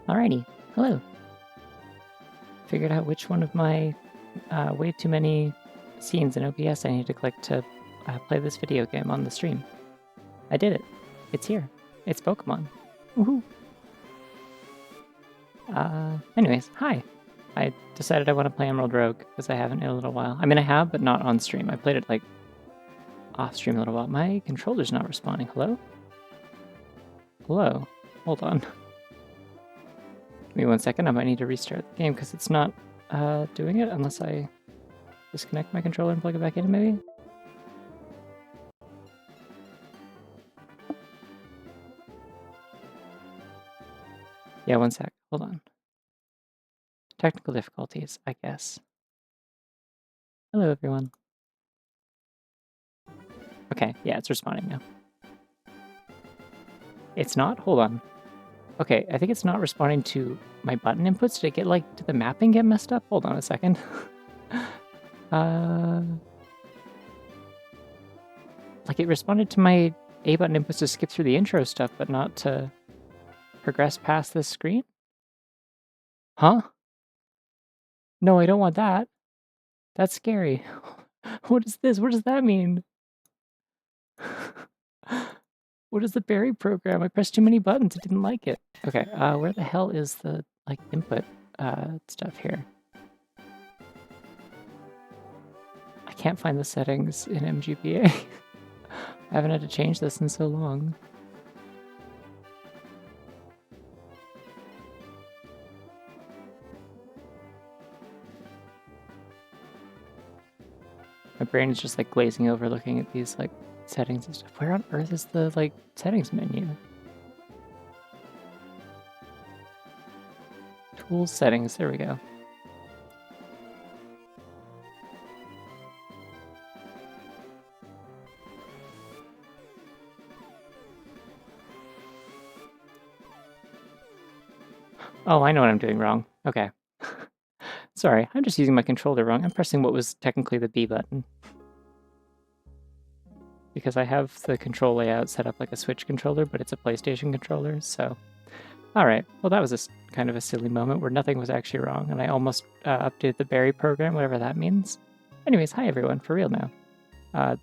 Alrighty, hello. Figured out which one of my way too many scenes in OBS I need to click to play this video game on the stream. I did it. It's here. It's Pokemon. Woohoo! Anyways, hi. I decided I want to play Emerald Rogue because I haven't in a little while. I mean, I have, but not on stream. I played it like off stream a little while. My controller's not responding. Hello? Hello? Hold on. Give me 1 second. I might need to restart the game because it's not doing it unless I disconnect my controller and plug it back in, maybe? Yeah, 1 sec. Hold on. Technical difficulties, I guess. Hello, everyone. Okay, yeah, it's responding now. It's not? Hold on. Okay, I think it's not responding to my button inputs. Did it get, like, did the mapping get messed up? Hold on a second. Like, it responded to my A button inputs to skip through the intro stuff, but not to progress past this screen? Huh? No, I don't want that. That's scary. What is this? What does that mean? What is the berry program? I pressed too many buttons. I didn't like it. Okay, where the hell is the, like, input stuff here? I can't find the settings in MGPA. I haven't had to change this in so long. My brain is just, like, glazing over looking at these, like, settings and stuff. Where on earth is the, like, settings menu? Tools, settings, there we go. Oh, I know what I'm doing wrong. Okay. Sorry, I'm just using my controller wrong. I'm pressing what was technically the B button. Because I have the control layout set up like a Switch controller, but it's a PlayStation controller, so... Alright, well that was kind of a silly moment where nothing was actually wrong, and I almost updated the berry program, whatever that means. Anyways, hi everyone, for real now.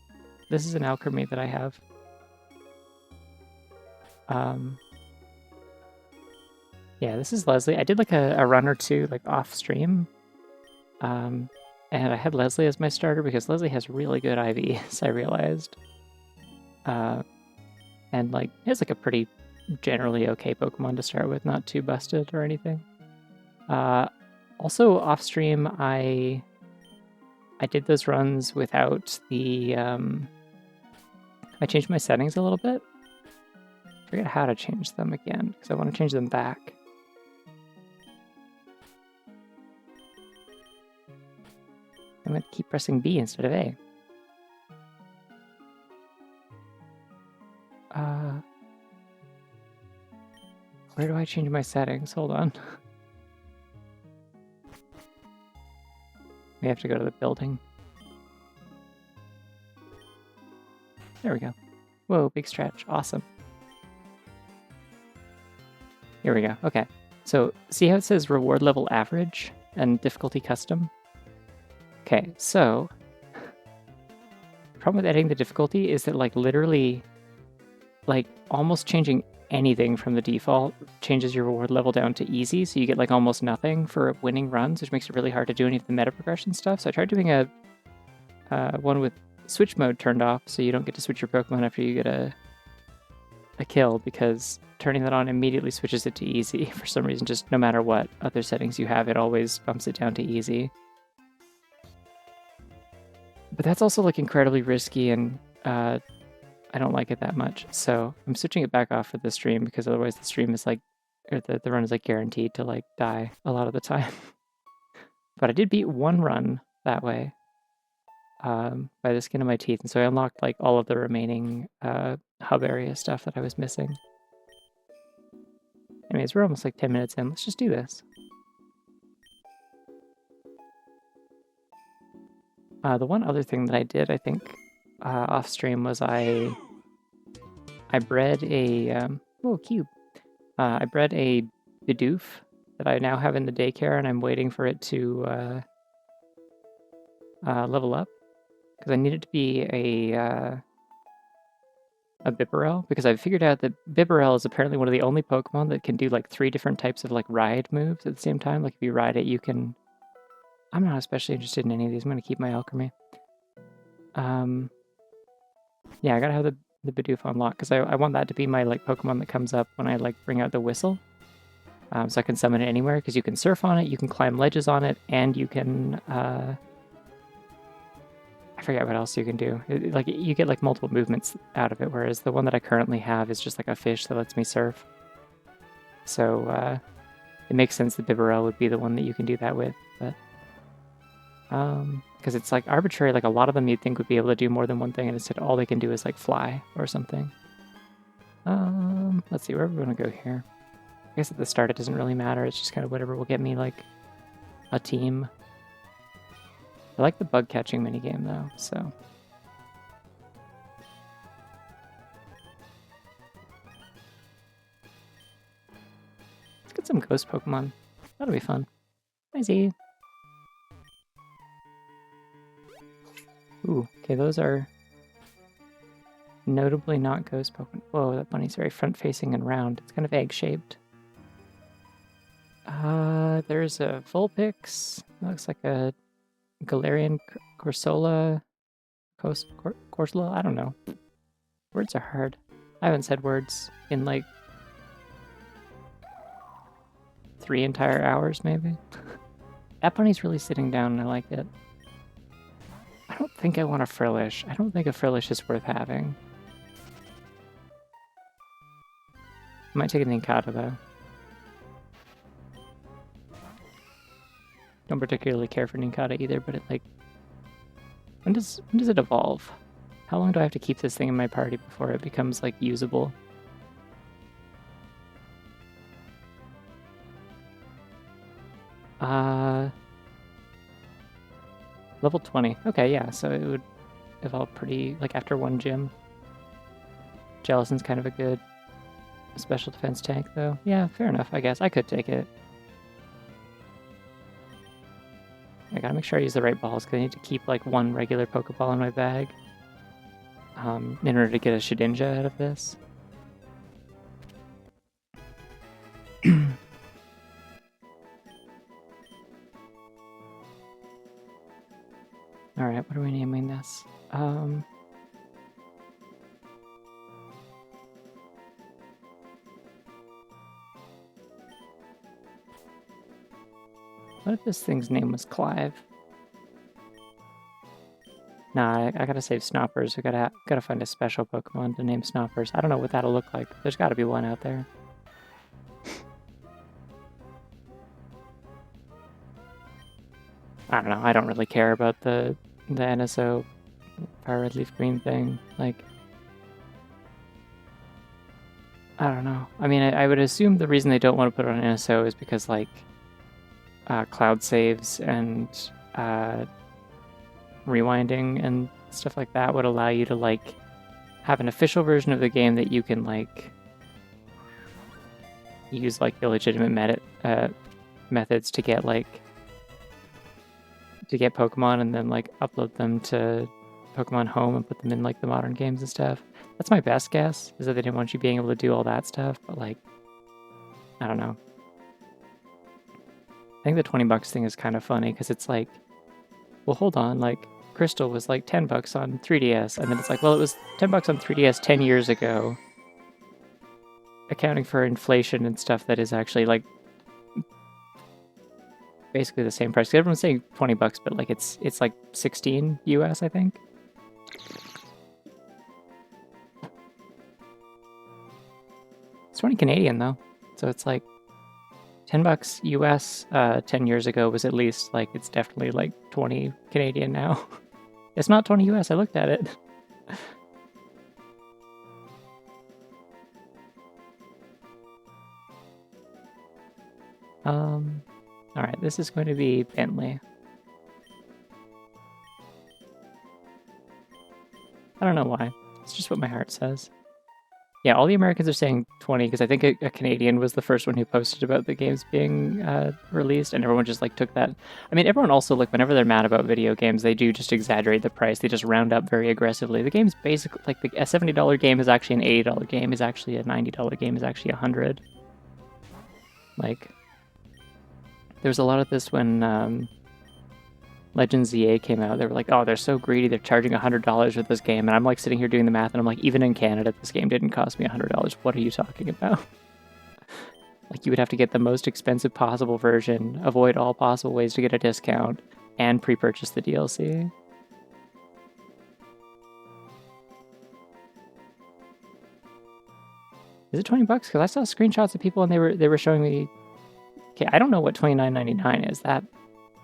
This is an alchemy that I have. Yeah, this is Leslie. I did like a run or two like off stream. And I had Leslie as my starter because Leslie has really good IVs, I realized. And like it's like a pretty generally okay Pokemon to start with, not too busted or anything. Also off stream I did those runs without the I changed my settings a little bit. I forget how to change them again because I want to change them back. I'm going to keep pressing B instead of A. Where do I change my settings? Hold on. We have to go to the building. There we go. Whoa, big stretch. Awesome. Here we go. Okay. So see how it says reward level average and difficulty custom? Okay, so the problem with editing the difficulty is that like literally like almost changing anything from the default changes your reward level down to easy, so you get like almost nothing for winning runs, which makes it really hard to do any of the meta progression stuff. So I tried doing a one with switch mode turned off, so you don't get to switch your Pokemon after you get a kill, because turning that on immediately switches it to easy for some reason. Just no matter what other settings you have, it always bumps it down to easy. But that's also like incredibly risky, and I don't like it that much. So I'm switching it back off for the stream because otherwise the stream is like, or the run is like guaranteed to like die a lot of the time. But I did beat one run that way by the skin of my teeth, and so I unlocked like all of the remaining hub area stuff that I was missing. Anyways, we're almost like 10 minutes in. Let's just do this. The one other thing that I did, I think, off stream was I bred a oh cube. I bred a Bidoof that I now have in the daycare, and I'm waiting for it to level up because I need it to be a Bibarel, because I've figured out that Bibarel is apparently one of the only Pokemon that can do like 3 different types of like ride moves at the same time. Like if you ride it, you can. I'm not especially interested in any of these. I'm gonna keep my alchemy. Yeah, I gotta have the Bidoof unlocked because I want that to be my like Pokemon that comes up when I like bring out the whistle. So I can summon it anywhere because you can surf on it, you can climb ledges on it, and you can I forget what else you can do. Like you get like multiple movements out of it, whereas the one that I currently have is just like a fish that lets me surf. So it makes sense that Bibarel would be the one that you can do that with, but because it's like arbitrary. Like a lot of them you'd think would be able to do more than one thing, and instead all they can do is like fly or something. Let's see, where are we gonna go here? I guess at the start it doesn't really matter. It's just kind of whatever will get me like a team. I like the bug catching minigame though, so. Let's get some ghost Pokemon. That'll be fun. Hi Z. Ooh, okay, those are notably not ghost Pokemon. Whoa, that bunny's very front-facing and round. It's kind of egg-shaped. There's a Vulpix. That looks like a Galarian Corsola. Corsola? I don't know. Words are hard. I haven't said words in like 3 entire hours, maybe. That bunny's really sitting down, and I like it. I don't think I want a Frillish. I don't think a Frillish is worth having. I might take a Nincada, though. Don't particularly care for Nincada either, but it like... When does it evolve? How long do I have to keep this thing in my party before it becomes like usable? Level 20. Okay, yeah, so it would evolve pretty, like, after 1 gym. Jellison's kind of a good special defense tank, though. Yeah, fair enough, I guess. I could take it. I gotta make sure I use the right balls, because I need to keep, like, 1 regular Pokeball in my bag in order to get a Shedinja out of this. Alright, what are we naming this? What if this thing's name was Clive? Nah, I gotta save Snoppers. We gotta find a special Pokemon to name Snoppers. I don't know what that'll look like. There's gotta be one out there. I don't know. I don't really care about the NSO Fire Red Leaf Green thing. Like, I don't know. I mean, I would assume the reason they don't want to put it on NSO is because, like, cloud saves and rewinding and stuff like that would allow you to, like, have an official version of the game that you can, like, use, like, illegitimate methods to get, like, to get Pokemon and then, like, upload them to Pokemon Home and put them in, like, the modern games and stuff. That's my best guess, is that they didn't want you being able to do all that stuff, but, like, I don't know. I think the $20 thing is kind of funny, because it's like, well, hold on, like, Crystal was, like, $10 on 3DS, and then it's like, well, it was $10 on 3DS 10 years ago, accounting for inflation and stuff that is actually, like, basically the same price. Everyone's saying $20, but, like, it's like 16 US, I think. It's 20 Canadian, though, so it's like $10 US 10 years ago was at least, like, it's definitely, like, 20 Canadian now. It's not 20 US, I looked at it. Alright, this is going to be Bentley. I don't know why. It's just what my heart says. Yeah, all the Americans are saying 20 because I think a Canadian was the first one who posted about the games being released, and everyone just like took that. I mean, everyone also like whenever they're mad about video games, they do just exaggerate the price. They just round up very aggressively. The game's basically like a $70 game is actually an $80 game, is actually a $90 game, is actually 100. Like, there's a lot of this when Legends ZA came out. They were like, oh, they're so greedy. They're charging $100 for this game. And I'm like sitting here doing the math, and I'm like, even in Canada, this game didn't cost me $100. What are you talking about? Like, you would have to get the most expensive possible version, avoid all possible ways to get a discount, and pre-purchase the DLC. Is it 20 bucks? Because I saw screenshots of people and they were showing me. Okay, I don't know what $29.99 is.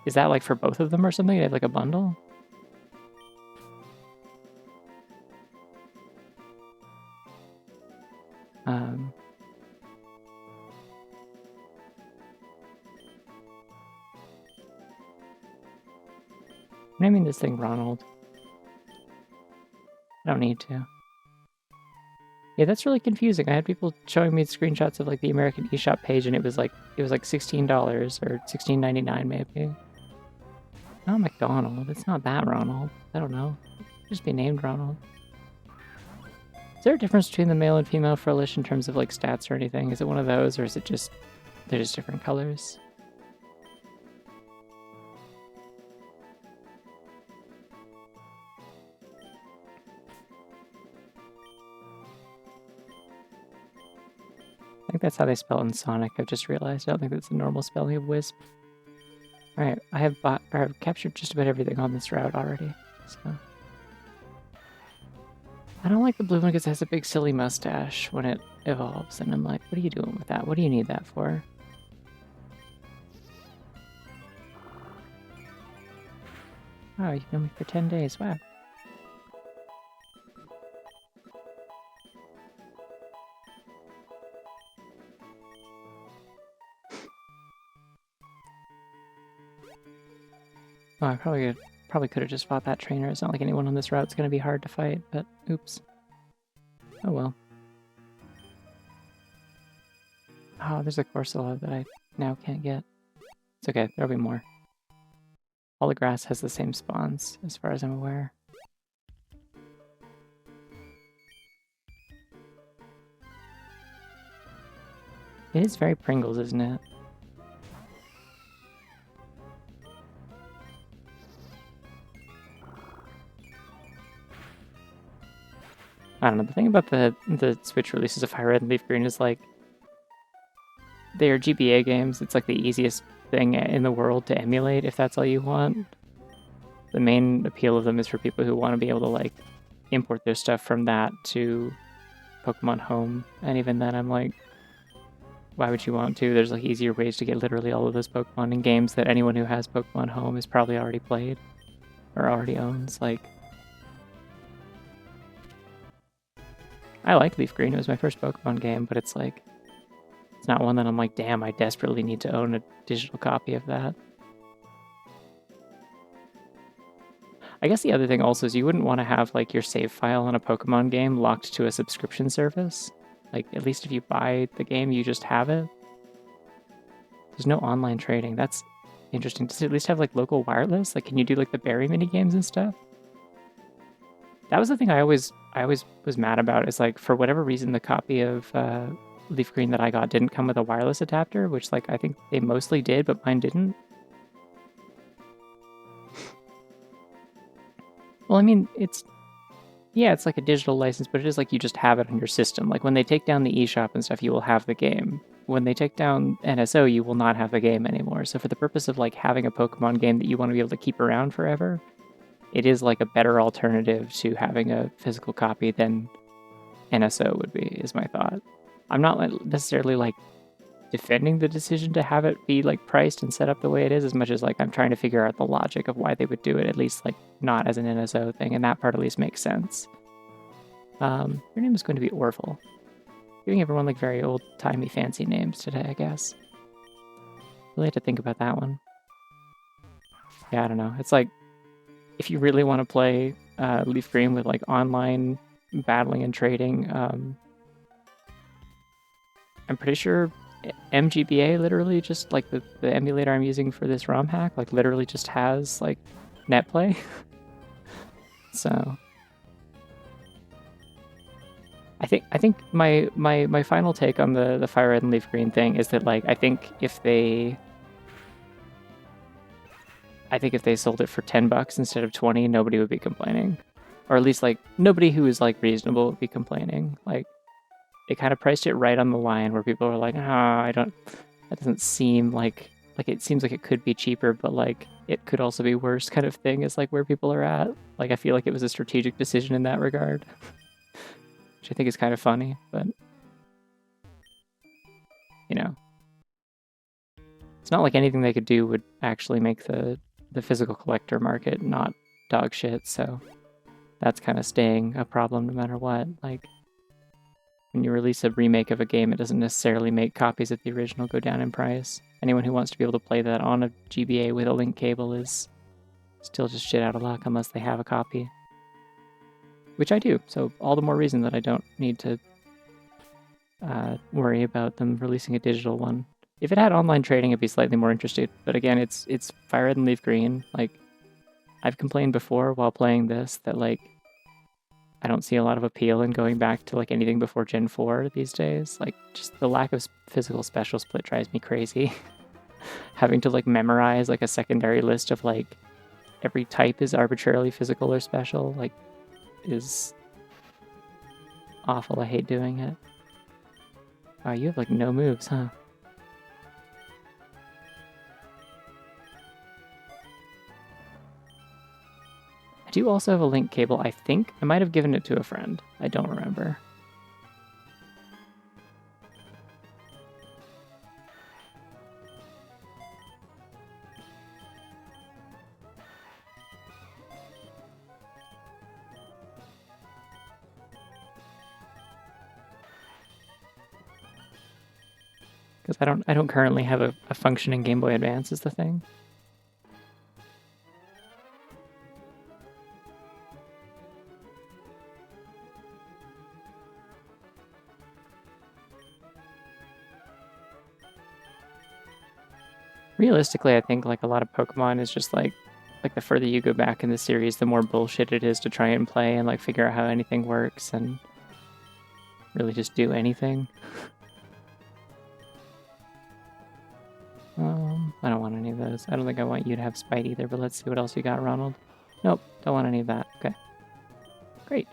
Is that like for both of them or something? They have like a bundle? I'm naming this thing Ronald. I don't need to. Yeah, that's really confusing. I had people showing me screenshots of like the American eShop page, and it was like $16 or $16.99 maybe. Not McDonald. It's not that Ronald. I don't know. Just be named Ronald. Is there a difference between the male and female Frillish in terms of like stats or anything? Is it one of those, or is it just they're just different colors? I think that's how they spell it in Sonic. I've just realized. I don't think that's the normal spelling of Wisp. Alright, I have captured just about everything on this route already. So I don't like the blue one because it has a big silly mustache when it evolves, and I'm like, what are you doing with that? What do you need that for? Wow, you've known me for 10 days. Wow. Oh, I probably could have just fought that trainer. It's not like anyone on this route's going to be hard to fight, but oops. Oh well. Oh, there's a Corsola that I now can't get. It's okay, there'll be more. All the grass has the same spawns, as far as I'm aware. It is very Pringles, isn't it? I don't know, the thing about the Switch releases of Fire Red and Leaf Green is like, they are GBA games. It's like the easiest thing in the world to emulate if that's all you want. The main appeal of them is for people who want to be able to like import their stuff from that to Pokemon Home. And even then I'm like, why would you want to? There's like easier ways to get literally all of those Pokemon in games that anyone who has Pokemon Home has probably already played or already owns. Like, I like Leaf Green. It was my first Pokemon game, but it's like, it's not one that I'm like, damn, I desperately need to own a digital copy of that. I guess the other thing also is you wouldn't want to have like your save file on a Pokemon game locked to a subscription service. Like, at least if you buy the game, you just have it. There's no online trading. That's interesting. Does it at least have like local wireless? Like, can you do like the berry mini games and stuff? That was the thing I always was mad about, is like, for whatever reason, the copy of Leaf Green that I got didn't come with a wireless adapter, which like I think they mostly did, but mine didn't. Well, I mean, it's like a digital license, but it is like you just have it on your system. Like when they take down the eShop and stuff, you will have the game. When they take down NSO, you will not have the game anymore. So for the purpose of like having a Pokemon game that you want to be able to keep around forever, it is like a better alternative to having a physical copy than NSO would be, is my thought. I'm not necessarily like defending the decision to have it be like priced and set up the way it is, as much as like I'm trying to figure out the logic of why they would do it, at least like not as an NSO thing, and that part at least makes sense. Your name is going to be Orville. Giving everyone like very old-timey fancy names today, I guess. Really had to think about that one. Yeah, I don't know. It's like, if you really want to play Leaf Green with like online battling and trading, I'm pretty sure MGBA literally just like the emulator I'm using for this ROM hack, like literally just has like netplay. So I think my final take on the Fire Red and Leaf Green thing is that like I think if they sold it for $10 instead of 20, nobody would be complaining. Or at least like nobody who is like reasonable would be complaining. Like they kind of priced it right on the line where people were like, that doesn't seem like it seems like it could be cheaper, but like it could also be worse kind of thing is like where people are at. Like I feel like it was a strategic decision in that regard. Which I think is kind of funny, but you know. It's not like anything they could do would actually make the physical collector market not dog shit, so that's kind of staying a problem no matter what. Like, when you release a remake of a game, it doesn't necessarily make copies of the original go down in price. Anyone who wants to be able to play that on a GBA with a link cable is still just shit out of luck unless they have a copy. Which I do, so all the more reason that I don't need to worry about them releasing a digital one. If it had online trading, I'd be slightly more interested. But again, it's Fire Red and Leaf Green. Like, I've complained before while playing this that like I don't see a lot of appeal in going back to like anything before Gen 4 these days. Like, just the lack of physical special split drives me crazy. Having to like memorize like a secondary list of like every type is arbitrarily physical or special like is awful. I hate doing it. Oh, you have like no moves, huh? I do also have a link cable, I think. I might have given it to a friend. I don't remember. Because I don't currently have a functioning Game Boy Advance is the thing. Realistically, I think like a lot of Pokemon is just like the further you go back in the series, the more bullshit it is to try and play and like figure out how anything works and really just do anything. I don't want any of those. I don't think I want you to have Spite either, but let's see what else you got, Ronald. Nope, don't want any of that. Okay. Great.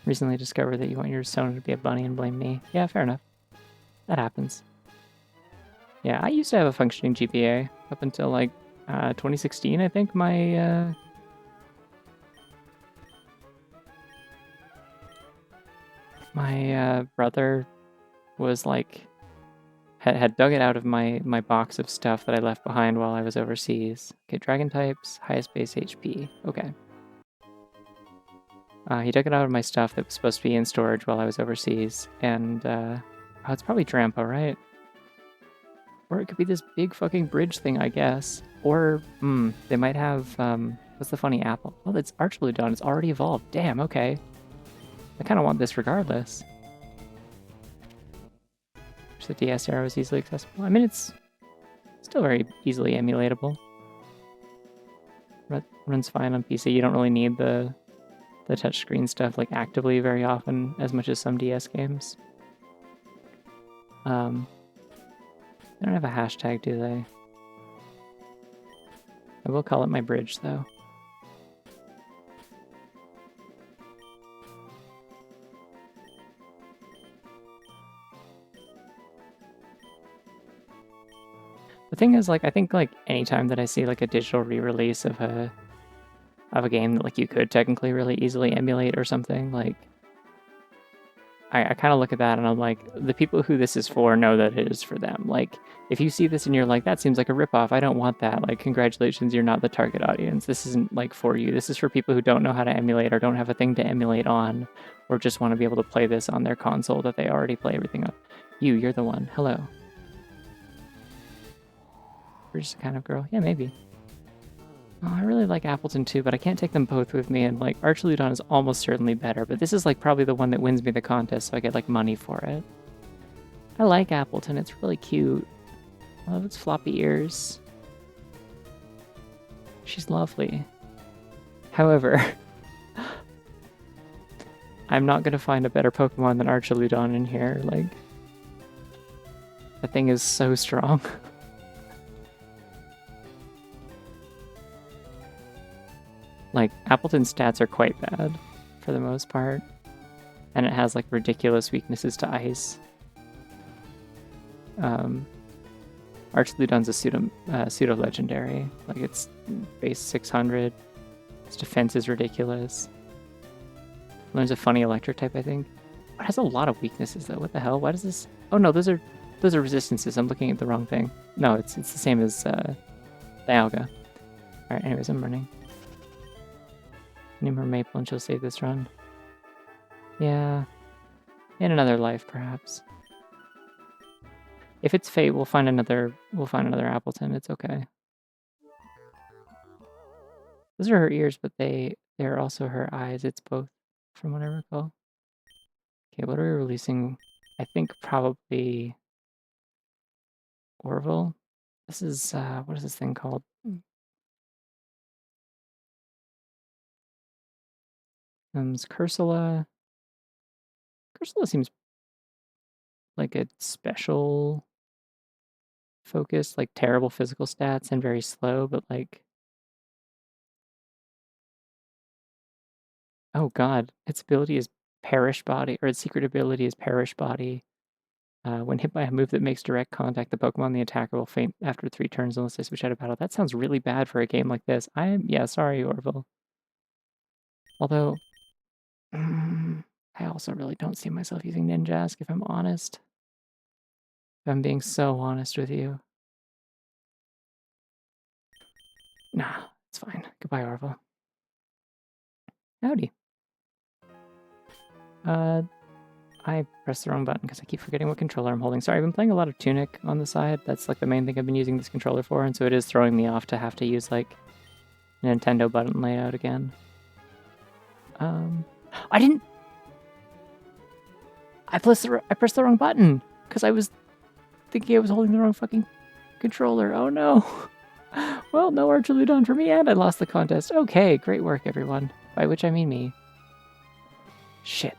Recently discovered that you want your Sona to be a bunny and blame me. Yeah, fair enough. That happens. Yeah, I used to have a functioning GPA up until like 2016, I think. My brother was like had dug it out of my box of stuff that I left behind while I was overseas. Okay, dragon types, highest base HP. Okay. He dug it out of my stuff that was supposed to be in storage while I was overseas, and oh, it's probably Drampa, right? Or it could be this big fucking bridge thing, I guess. Or, they might have, what's the funny apple? Oh, it's Archbludon. It's already evolved. Damn, okay. I kind of want this regardless. Which the DS era was easily accessible. I mean, it's still very easily emulatable. Runs fine on PC. You don't really need the touchscreen stuff like actively very often as much as some DS games. They don't have a hashtag, do they? I will call it my bridge, though. The thing is, like, I think, like, anytime that I see, like, a digital re-release of a game that, like, you could technically really easily emulate or something, like, I kind of look at that and I'm like, the people who this is for know that it is for them. Like, if you see this and you're like, that seems like a ripoff, I don't want that. Like, congratulations, you're not the target audience. This isn't, like, for you. This is for people who don't know how to emulate or don't have a thing to emulate on or just want to be able to play this on their console that they already play everything on. You're the one. Hello. We're just a kind of girl. Yeah, maybe. Oh, I really like Appleton too, but I can't take them both with me, and like Archaludon is almost certainly better, but this is like probably the one that wins me the contest, so I get like money for it. I like Appleton, it's really cute. I love its floppy ears. She's lovely. However, I'm not gonna find a better Pokemon than Archaludon in here, like... That thing is so strong. Like, Appleton's stats are quite bad, for the most part. And it has, like, ridiculous weaknesses to ice. Archaludon's a pseudo-legendary. Like, it's base 600. Its defense is ridiculous. Learns a funny electric type, I think. It has a lot of weaknesses, though. What the hell? Why does this... Oh, no, those are resistances. I'm looking at the wrong thing. No, it's the same as Dialga. Alright, anyways, I'm running. Any more Maple and she'll save this run. Yeah. In another life, perhaps. If it's fate, we'll find another Appleton. It's okay. Those are her ears, but they're also her eyes. It's both, from what I recall. Okay, what are we releasing? I think probably Orville. This is what is this thing called? It's Cursula. Cursula seems like a special focus, like terrible physical stats and very slow, but like... Oh god, its ability is Perish Body, or its secret ability is Perish Body. When hit by a move that makes direct contact, the Pokemon the attacker will faint after 3 turns unless they switch out of battle. That sounds really bad for a game like this. Yeah, sorry, Orville. Although, I also really don't see myself using Ninjask, if I'm honest. If I'm being so honest with you. Nah, it's fine. Goodbye, Orville. Howdy. I pressed the wrong button because I keep forgetting what controller I'm holding. Sorry, I've been playing a lot of Tunic on the side. That's like the main thing I've been using this controller for, and so it is throwing me off to have to use like Nintendo button layout again. I pressed the wrong button because I was thinking I was holding the wrong fucking controller. Oh no. Well, no Archaludon for me, and I lost the contest. Okay, great work, everyone. By which I mean me. Shit.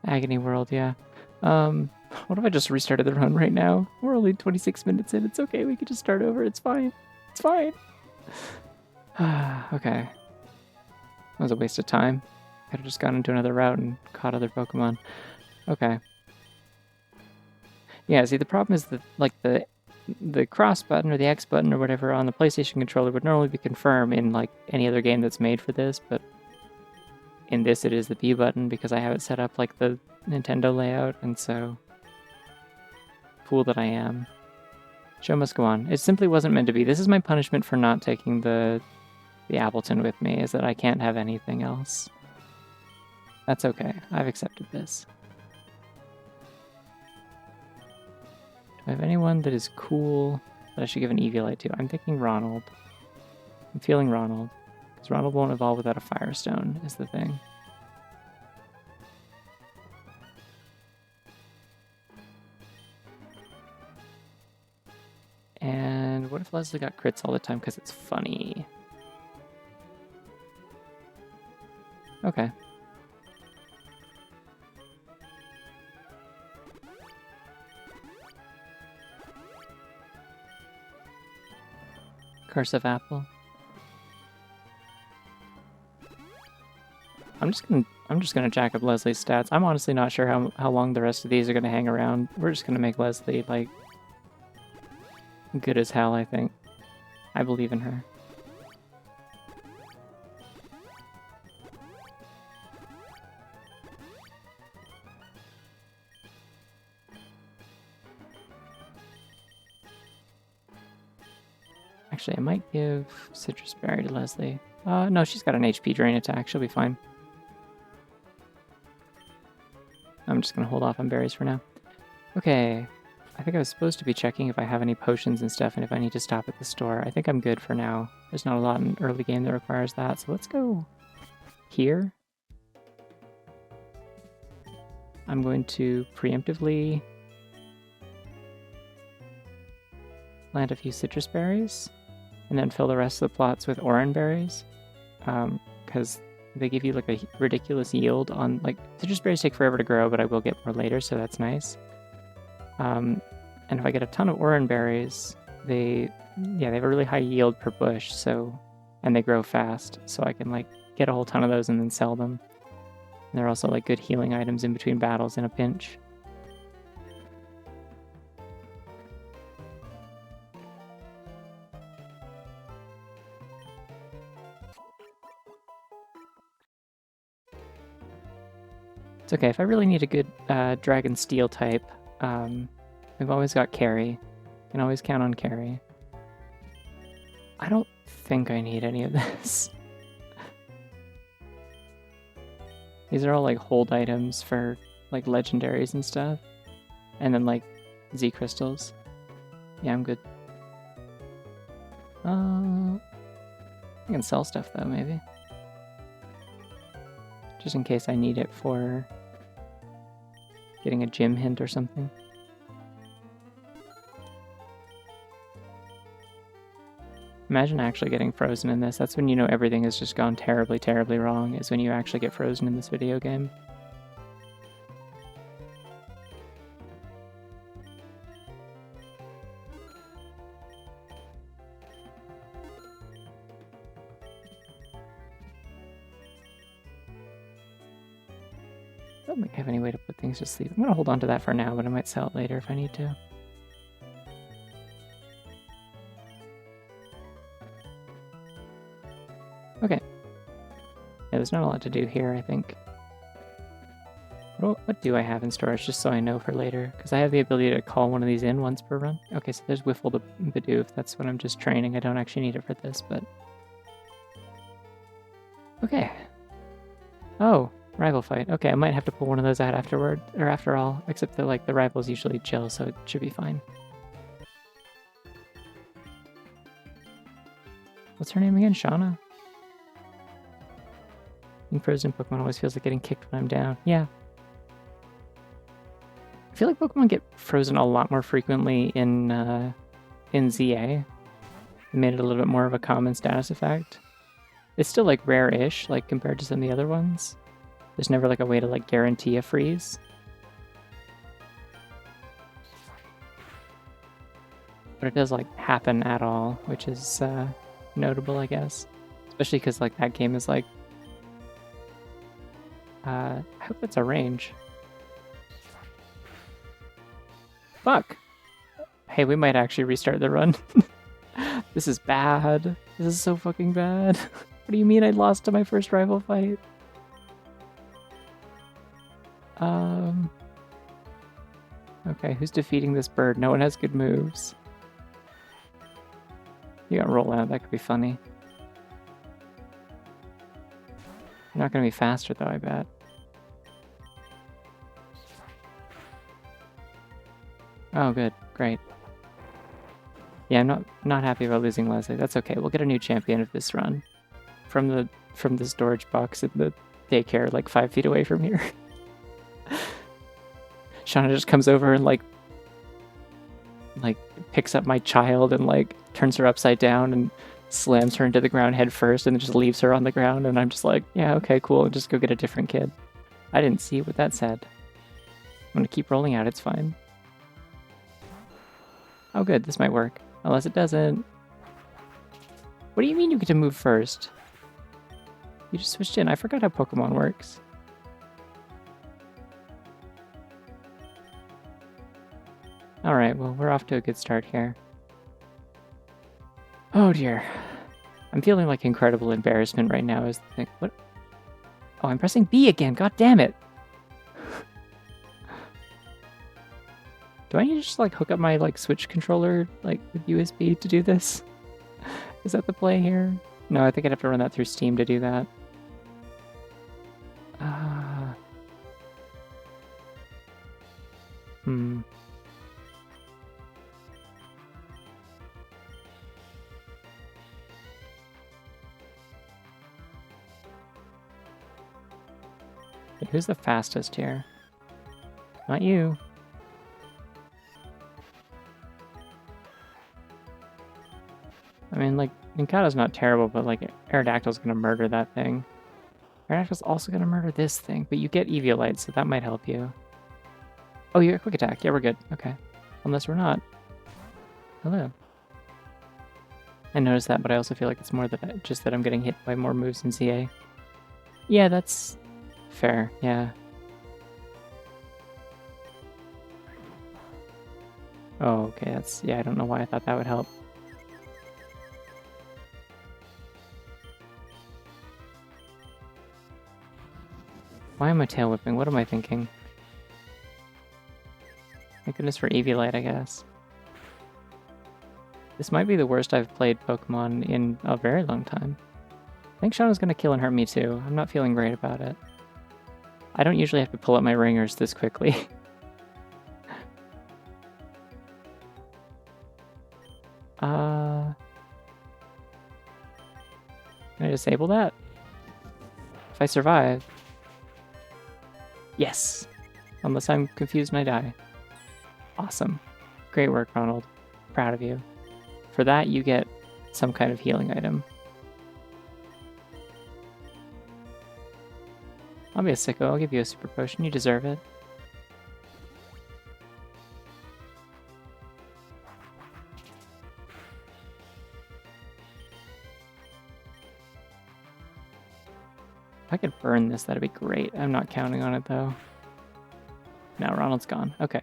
Agony World, yeah. What if I just restarted the run right now? We're only 26 minutes in. It's okay. We can just start over. It's fine. It's fine. Okay. That was a waste of time. Could have just gone into another route and caught other Pokemon. Okay. Yeah, see, the problem is that, like, the cross button or the X button or whatever on the PlayStation controller would normally be confirmed in, like, any other game that's made for this, but in this it is the B button because I have it set up like the Nintendo layout, and so... Fool that I am. Show must go on. It simply wasn't meant to be. This is my punishment for not taking the Appleton with me, is that I can't have anything else. That's okay. I've accepted this. Do I have anyone that is cool that I should give an Eviolite to? I'm thinking Ronald. I'm feeling Ronald. Because Ronald won't evolve without a Firestone, is the thing. And what if Leslie got crits all the time because it's funny? Okay. Curse of Apple. I'm just gonna jack up Leslie's stats. I'm honestly not sure how long the rest of these are gonna hang around. We're just gonna make Leslie like good as hell, I think. I believe in her. Actually, I might give Citrus Berry to Leslie. No, she's got an HP drain attack. She'll be fine. I'm just gonna hold off on berries for now. Okay. I think I was supposed to be checking if I have any potions and stuff and if I need to stop at the store. I think I'm good for now. There's not a lot in early game that requires that, so let's go here. I'm going to preemptively plant a few citrus berries and then fill the rest of the plots with orange berries, because they give you like a ridiculous yield on, like, citrus berries take forever to grow, but I will get more later, so that's nice. And if I get a ton of orange berries, they have a really high yield per bush, so, and they grow fast, so I can like get a whole ton of those and then sell them. And they're also like good healing items in between battles in a pinch. It's okay, if I really need a good Dragon Steel type, we've always got Carry. Can always count on Carry. I don't think I need any of this. These are all like hold items for like legendaries and stuff. And then like Z crystals. Yeah, I'm good. I can sell stuff though, maybe. Just in case I need it for getting a gym hint or something. Imagine actually getting frozen in this. That's when you know everything has just gone terribly, terribly wrong, is when you actually get frozen in this video game. I don't think I have any way to put things to sleep. I'm gonna hold on to that for now, but I might sell it later if I need to. Okay. Yeah, there's not a lot to do here, I think. What do I have in storage, just so I know for later? Because I have the ability to call one of these in once per run. Okay, so there's Whiffle the Bidoof. That's when I'm just training. I don't actually need it for this, but... Okay. Oh, rival fight. Okay, I might have to pull one of those out afterward, or after all, except that, like, the rivals usually chill, so it should be fine. What's her name again? Shauna? Being frozen Pokemon always feels like getting kicked when I'm down. Yeah. I feel like Pokemon get frozen a lot more frequently in ZA. It made it a little bit more of a common status effect. It's still like rare-ish, like compared to some of the other ones. There's never like a way to like guarantee a freeze. But it does like happen at all, which is notable, I guess. Especially because like that game is like... I hope it's a range. Fuck! Hey, we might actually restart the run. This is bad. This is so fucking bad. What do you mean I lost to my first rival fight? Okay, who's defeating this bird? No one has good moves. You got roll out, that could be funny. You're not gonna be faster though, I bet. Oh, good. Great. Yeah, I'm not happy about losing Leslie. That's okay. We'll get a new champion of this run. From the storage box in the daycare, like 5 feet away from here. Shauna just comes over and like picks up my child and like turns her upside down and slams her into the ground head first and then just leaves her on the ground, and I'm just like, yeah, okay, cool, just go get a different kid. I didn't see what that said. I'm gonna keep rolling out, it's fine. Oh good, this might work. Unless it doesn't. What do you mean you get to move first? You just switched in. I forgot how Pokemon works. Alright, well, we're off to a good start here. Oh dear. I'm feeling like incredible embarrassment right now as the thing. What? Oh, I'm pressing B again. God damn it. Do I need to just like hook up my like Switch controller like with USB to do this? Is that the play here? No, I think I'd have to run that through Steam to do that. who's the fastest here? Not you. I mean, like, Ninkata's not terrible, but, like, Aerodactyl's gonna murder that thing. Aerodactyl's also gonna murder this thing, but you get Eviolite, so that might help you. Oh, you got Quick Attack. Yeah, we're good. Okay. Unless we're not. Hello. I noticed that, but I also feel like it's more that just that I'm getting hit by more moves in ZA. Yeah, that's fair. Yeah. Oh, okay. That's... yeah, I don't know why I thought that would help. Why am I tail whipping? What am I thinking? Thank goodness for Eviolite, I guess. This might be the worst I've played Pokemon in a very long time. I think Shauna's gonna kill and hurt me too. I'm not feeling great about it. I don't usually have to pull up my ringers this quickly. Can I disable that? If I survive... yes! Unless I'm confused and I die. Awesome. Great work, Ronald. Proud of you. For that, you get some kind of healing item. I'll be a sicko. I'll give you a super potion. You deserve it. If I could burn this, that'd be great. I'm not counting on it, though. No, Ronald's gone. Okay.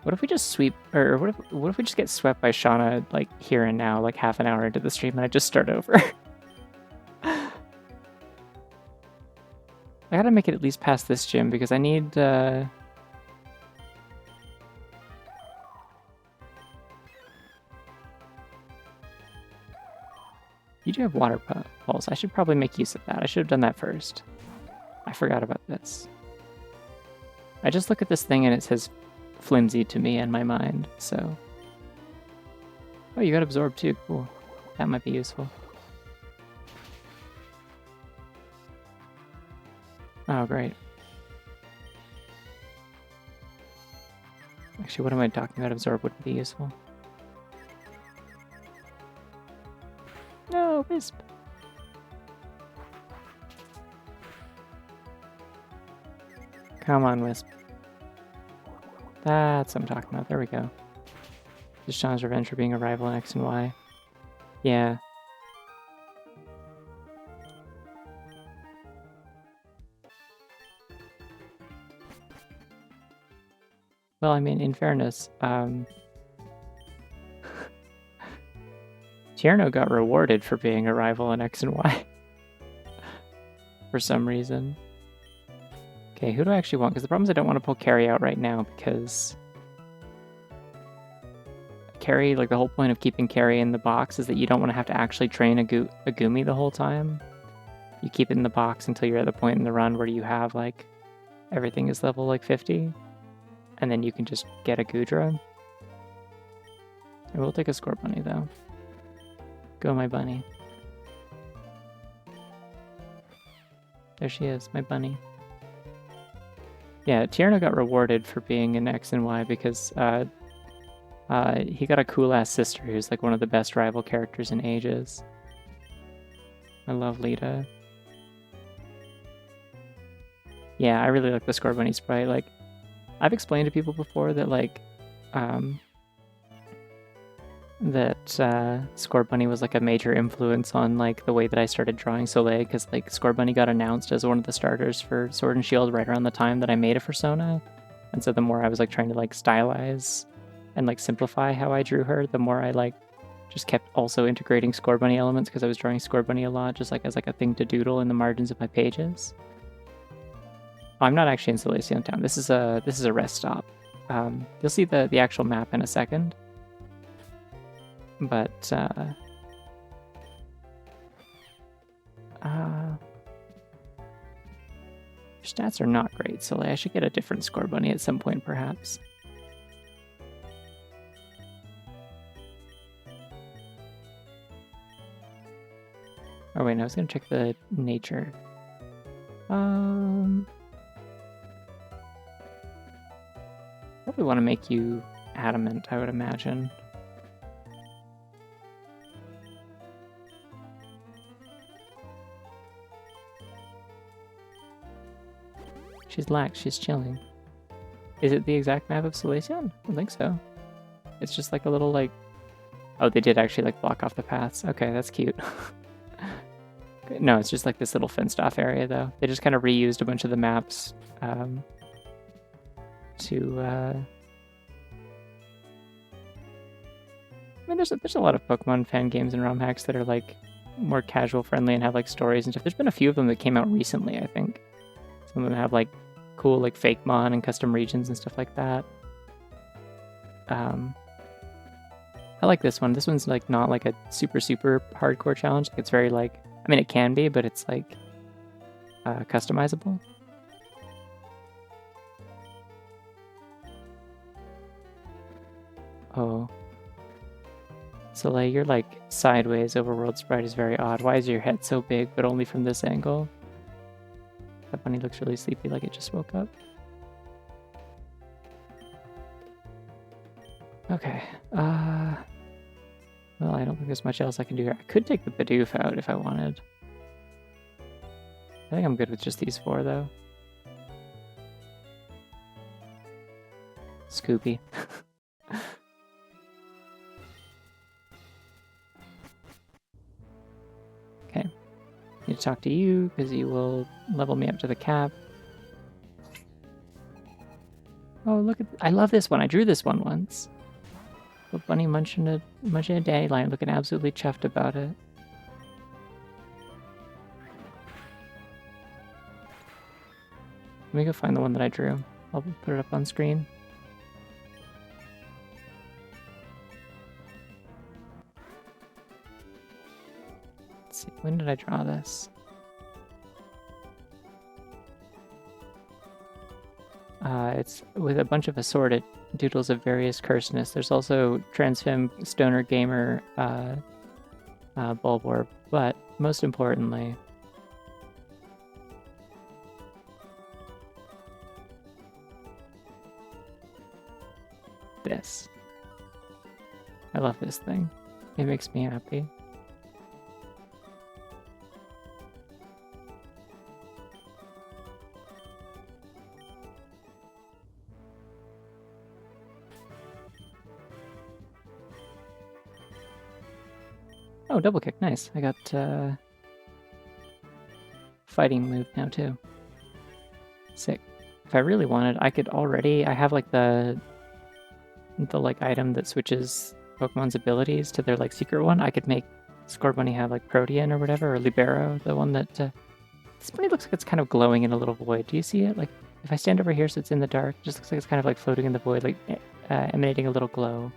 What if we just sweep, or what if we just get swept by Shauna, like, here and now, like, half an hour into the stream, and I just start over? I gotta make it at least past this gym, because I need, you do have water pulse. I should probably make use of that. I should have done that first. I forgot about this. I just look at this thing and it says flimsy to me in my mind, so... oh, you got absorbed too. Cool. That might be useful. Oh, great. Actually, what am I talking about? Absorb wouldn't be useful. No, Wisp! Come on, Wisp. That's what I'm talking about. There we go. This is Sean's revenge for being a rival in X and Y. Yeah. Well, I mean, in fairness, Tierno got rewarded for being a rival in X and Y. For some reason. Okay, who do I actually want? Because the problem is I don't want to pull Carry out right now, because... Carry, like, the whole point of keeping Carry in the box is that you don't want to have to actually train a Gumi the whole time. You keep it in the box until you're at the point in the run where you have, like, everything is level, like, 50. And then you can just get a Goodra. I will take a Scorbunny, though. Go, my bunny. There she is, my bunny. Yeah, Tierno got rewarded for being in X and Y because he got a cool-ass sister who's like one of the best rival characters in ages. I love Lita. Yeah, I really like the Scorbunny sprite. Like, I've explained to people before that, like, Scorbunny was like a major influence on like the way that I started drawing Soleil, because like Scorbunny got announced as one of the starters for Sword and Shield right around the time that I made a Persona, and so the more I was like trying to like stylize and like simplify how I drew her, the more I like just kept also integrating Scorbunny elements, because I was drawing Scorbunny a lot just like as like a thing to doodle in the margins of my pages. Oh, I'm not actually in Solaceon Town. This is a rest stop. You'll see the actual map in a second. But, your stats are not great, so I should get a different Scorbunny at some point, perhaps. Oh wait, no, I was gonna check the nature. probably want to make you adamant, I would imagine. She's lax, she's chilling. Is it the exact map of Silesia? I don't think so. It's just like a little like... Oh, they did actually like block off the paths. Okay, that's cute. No, it's just like this little fenced off area though. They just kind of reused a bunch of the maps to... I mean, there's a lot of Pokemon fan games and ROM hacks that are like more casual friendly and have like stories and stuff. There's been a few of them that came out recently, I think. Some of them have like cool like fake mon and custom regions and stuff like that. I like this one. This one's like not like a super hardcore challenge. It's very like, I mean it can be, but it's like customizable. Oh. So like your like sideways overworld sprite is very odd. Why is your head so big but only from this angle? That bunny looks really sleepy, like it just woke up. Okay. Well, I don't think there's much else I can do here. I could take the Bidoof out if I wanted. I think I'm good with just these four, though. Scooby. Okay. Need to talk to you, because you will level me up to the cap. Oh, look at... I love this one. I drew this one once. A bunny munching a dandelion, looking absolutely chuffed about it. Let me go find the one that I drew. I'll put it up on screen. Let's see, when did I draw this? It's with a bunch of assorted doodles of various curseness. There's also Transfem, Stoner Gamer, Bulborb, but most importantly, this. I love this thing. It makes me happy. Oh, double kick, nice. I got fighting move now too. Sick. If I really wanted, I could already... I have like the like item that switches Pokemon's abilities to their like secret one. I could make Scorbunny have like Protean or whatever, or Libero, the one that... This bunny looks like it's kind of glowing in a little void. Do you see it? Like, if I stand over here so it's in the dark, it just looks like it's kind of like floating in the void, like emanating a little glow.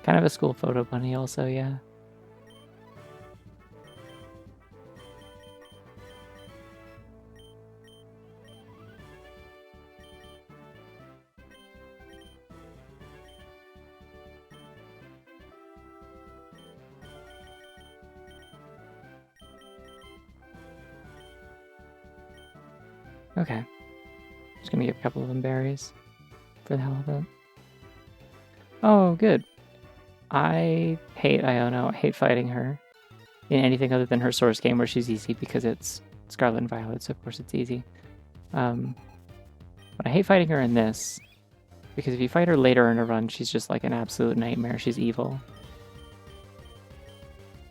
Kind of a school photo bunny also, yeah. Okay. Just gonna give a couple of them berries for the hell of it. Oh, good. I hate Iono. I hate fighting her in anything other than her source game where she's easy because it's Scarlet and Violet, so of course it's easy. But I hate fighting her in this because if you fight her later in a run, she's just like an absolute nightmare. She's evil.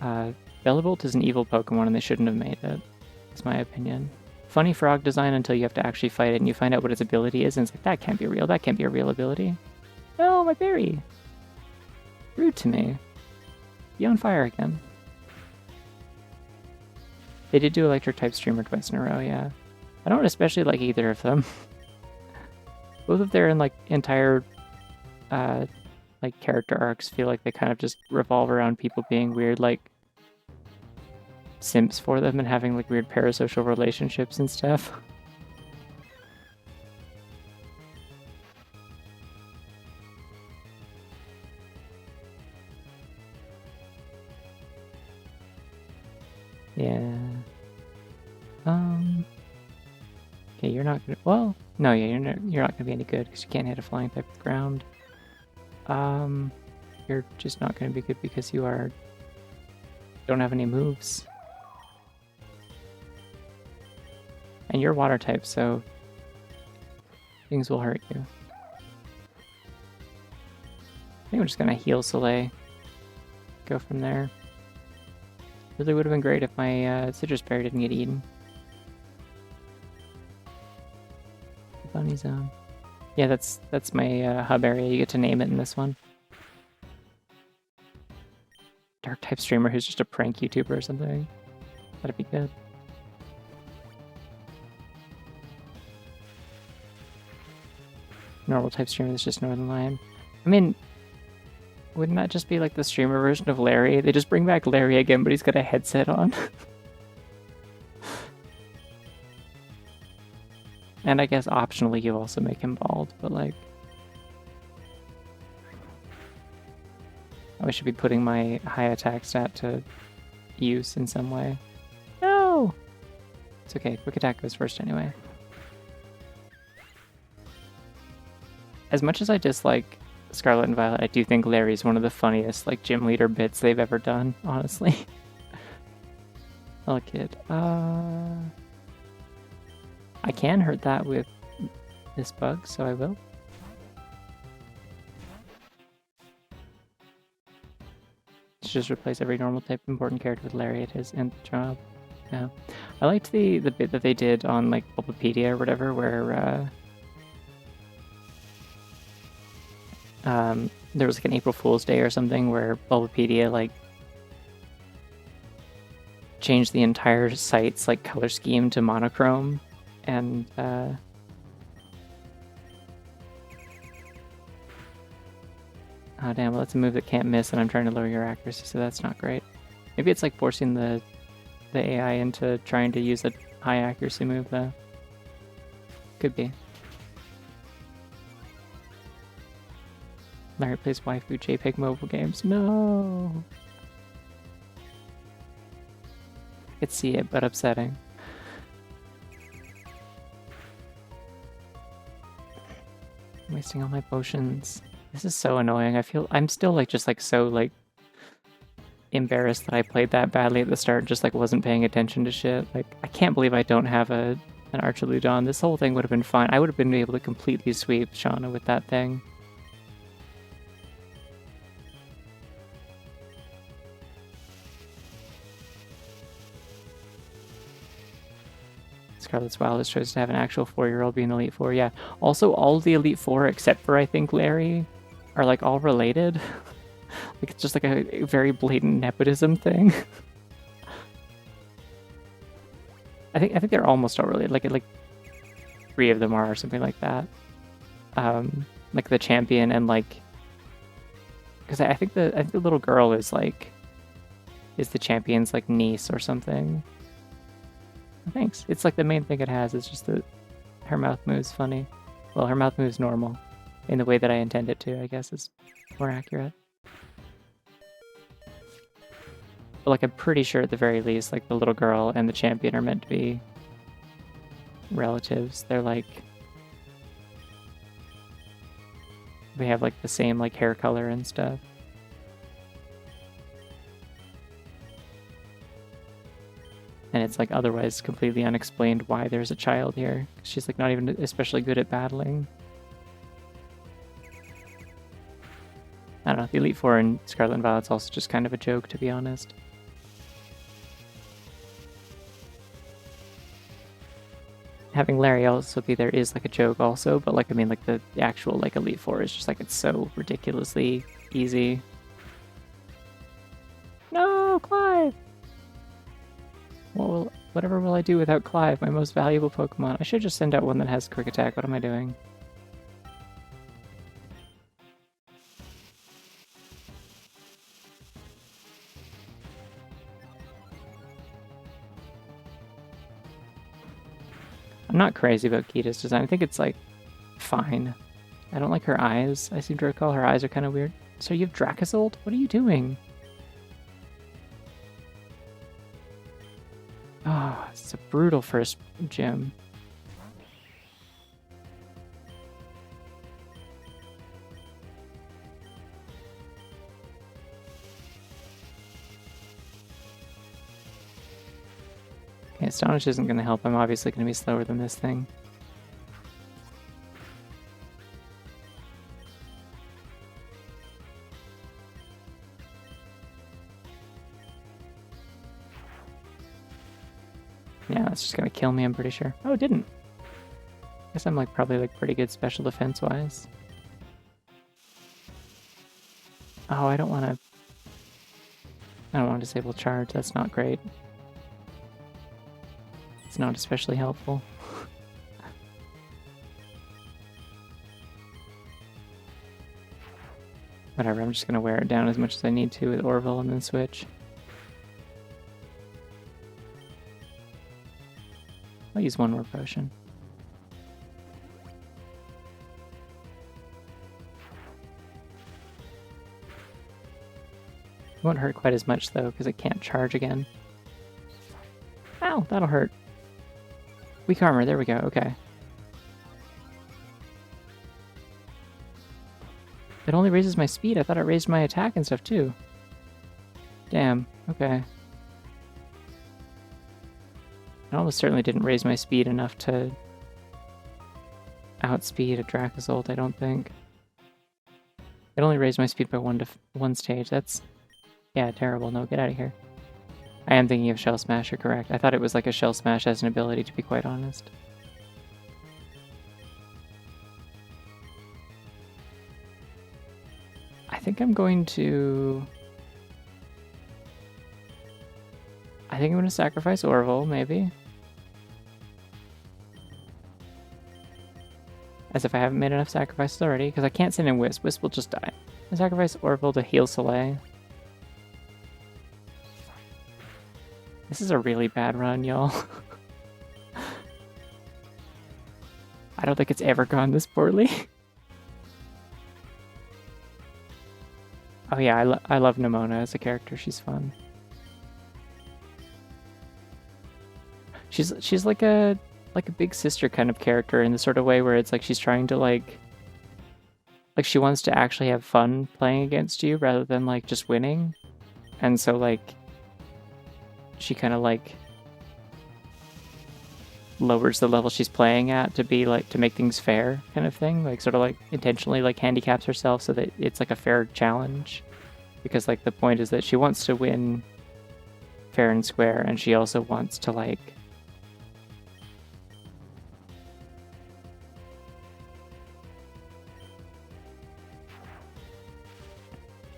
Bellavolt is an evil Pokemon and they shouldn't have made it. That's my opinion. Funny frog design until you have to actually fight it and you find out what its ability is and it's like, that can't be real. That can't be a real ability. No, my berry! Rude to me. Be on fire again. They did do Electric type streamer twice in a row, yeah. I don't especially like either of them. Both of their like entire like character arcs feel like they kind of just revolve around people being weird like simps for them and having like weird parasocial relationships and stuff. Yeah. Okay, you're not gonna. Well, no, yeah, you're not gonna be any good because you can't hit a flying type of ground. You're just not gonna be good because you don't have any moves, and you're water type, so things will hurt you. I think I'm just gonna heal Soleil. Go from there. Really would have been great if my citrus berry didn't get eaten. Bunny zone. Yeah, that's my hub area. You get to name it in this one. Dark type streamer who's just a prank YouTuber or something. That'd be good. Normal type streamer that's just Northern Lion. I mean, wouldn't that just be like the streamer version of Larry? They just bring back Larry again, but he's got a headset on. And I guess optionally you also make him bald, but like... I should be putting my high attack stat to use in some way. No! It's okay, quick attack goes first anyway. As much as I dislike Scarlet and Violet, I do think Larry's one of the funniest like gym leader bits they've ever done, honestly. Oh, kid. I can hurt that with this bug, so I will. Just replace every normal type important character with Larry at his end job. Yeah. I liked the bit that they did on like Bulbapedia or whatever, where there was like an April Fool's Day or something where Bulbapedia like changed the entire site's like color scheme to monochrome, and oh damn, well, that's a move that can't miss, and I'm trying to lower your accuracy, so that's not great. Maybe it's like forcing the AI into trying to use a high accuracy move, though. Could be. Larry plays waifu JPEG mobile games. No! I could see it, but upsetting. I'm wasting all my potions. This is so annoying. I'm still like just like so like embarrassed that I played that badly at the start and just like wasn't paying attention to shit. Like I can't believe I don't have an Archaludon. This whole thing would have been fine. I would have been able to completely sweep Shauna with that thing. Scarlet's wildest choice to have an actual 4-year-old be an Elite Four. Yeah. Also, all of the Elite Four, except for I think Larry, are like all related. Like it's just like a very blatant nepotism thing. I think they're almost all related. Like 3 of them are or something like that. Like the champion and like, because I think the little girl is the champion's like niece or something. Thanks. It's like the main thing it has is just that her mouth moves funny. Well, her mouth moves normal in the way that I intend it to, I guess is more accurate. But like I'm pretty sure at the very least, like the little girl and the champion are meant to be relatives. They're like, they have like the same like hair color and stuff. And it's like otherwise completely unexplained why there's a child here. She's like not even especially good at battling. I don't know, the Elite Four and Scarlet and Violet's also just kind of a joke, to be honest. Having Larry also be there is like a joke also, but like I mean like the actual like Elite Four is just like it's so ridiculously easy. No, Clive! Well, whatever will I do without Clive, my most valuable Pokemon? I should just send out one that has Quick Attack. What am I doing? I'm not crazy about Kita's design. I think it's like fine. I don't like her eyes. I seem to recall her eyes are kind of weird. So you have Dracozolt? What are you doing? Oh, it's a brutal first gym. Okay, Astonish isn't going to help. I'm obviously going to be slower than this thing. Yeah, that's just going to kill me, I'm pretty sure. Oh, it didn't. I guess I'm like probably like pretty good special defense-wise. Oh, I don't want to disable charge. That's not great. It's not especially helpful. Whatever, I'm just going to wear it down as much as I need to with Orville and then switch. I'll use one more potion. It won't hurt quite as much though, because it can't charge again. Ow, that'll hurt. Weak armor, there we go, okay. It only raises my speed. I thought it raised my attack and stuff too. Damn, okay. It almost certainly didn't raise my speed enough to outspeed a Dracozolt, I don't think. It only raised my speed by one stage. That's, yeah, terrible. No, get out of here. I am thinking of Shell Smash, you're correct. I thought it was like a Shell Smash as an ability, to be quite honest. I think I'm going to sacrifice Orville, maybe. As if I haven't made enough sacrifices already, because I can't send in Wisp. Wisp will just die. I sacrifice Orville to heal Soleil. This is a really bad run, y'all. I don't think it's ever gone this poorly. Oh yeah, I love Nimona as a character. She's fun. She's like a big sister kind of character in the sort of way where it's like she's trying to like she wants to actually have fun playing against you rather than like just winning. And so like she kind of like lowers the level she's playing at to be like to make things fair kind of thing, like sort of like intentionally like handicaps herself so that it's like a fair challenge, because like the point is that she wants to win fair and square, and she also wants to like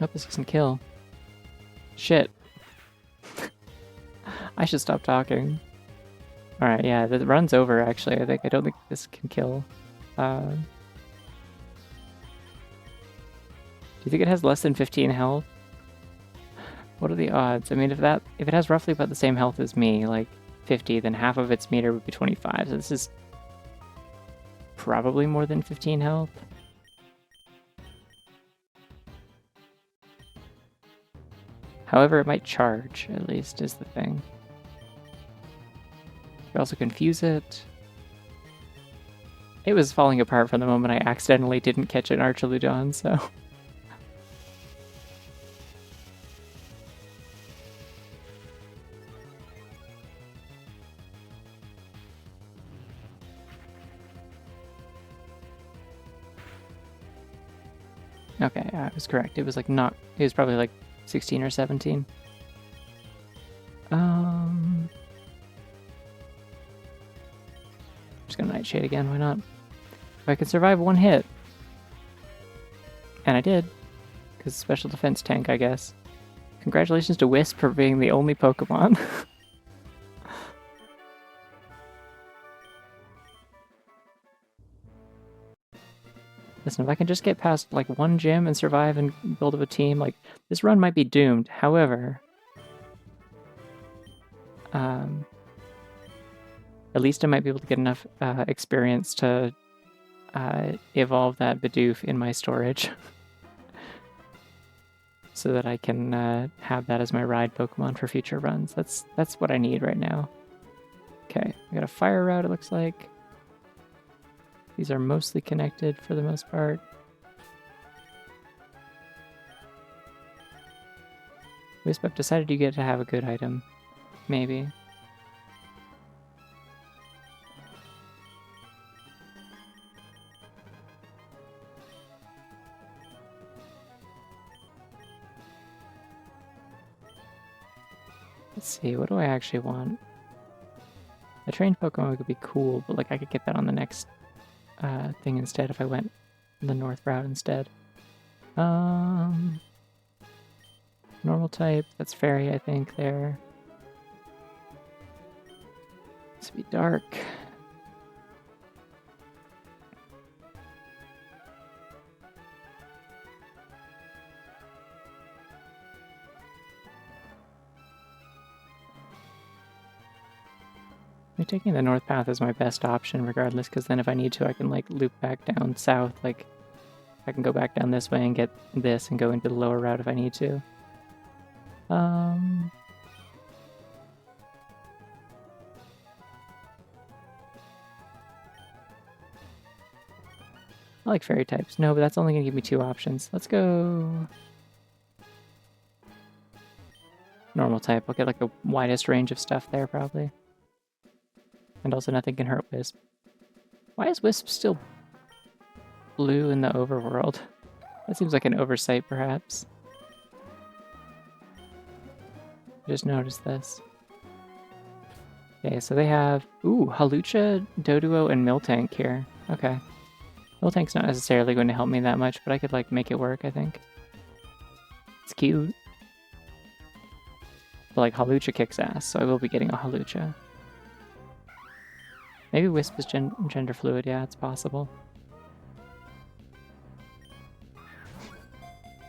hope this doesn't kill. Shit. I should stop talking. Alright, yeah, the run's over, actually. I don't think this can kill. Do you think it has less than 15 health? What are the odds? I mean, if it has roughly about the same health as me, like 50, then half of its meter would be 25. So this is probably more than 15 health. However, it might charge, at least, is the thing. You also confuse it. It was falling apart from the moment I accidentally didn't catch an Archaludon, so... Okay, I was correct. It was like not... It was probably like 16 or 17. Just gonna Nightshade again, why not? If I can survive one hit. And I did. Because special defense tank, I guess. Congratulations to Wisp for being the only Pokemon. Listen, if I can just get past like one gym and survive and build up a team, like this run might be doomed. However, at least I might be able to get enough experience to evolve that Bidoof in my storage. So that I can have that as my ride Pokemon for future runs. That's what I need right now. Okay, I got a fire route, it looks like. These are mostly connected for the most part. Wisp, I've decided you get to have a good item. Maybe. Let's see, what do I actually want? A trained Pokemon would be cool, but like I could get that on the next thing instead if I went the north route instead. Normal type, that's fairy, I think, there. This would be dark. I think taking the north path is my best option regardless, because then if I need to, I can like loop back down south. Like, I can go back down this way and get this and go into the lower route if I need to. I like fairy types. No, but that's only going to give me 2 options. Let's go normal type. I'll get like the widest range of stuff there probably. And also nothing can hurt Wisp. Why is Wisp still blue in the overworld? That seems like an oversight perhaps. Just noticed this. Okay, so they have, Hawlucha, Doduo, and Miltank here. Okay. Miltank's not necessarily going to help me that much, but I could, like, make it work, I think. It's cute. But, like, Hawlucha kicks ass, so I will be getting a Hawlucha. Maybe Wisp is gender fluid, yeah, it's possible.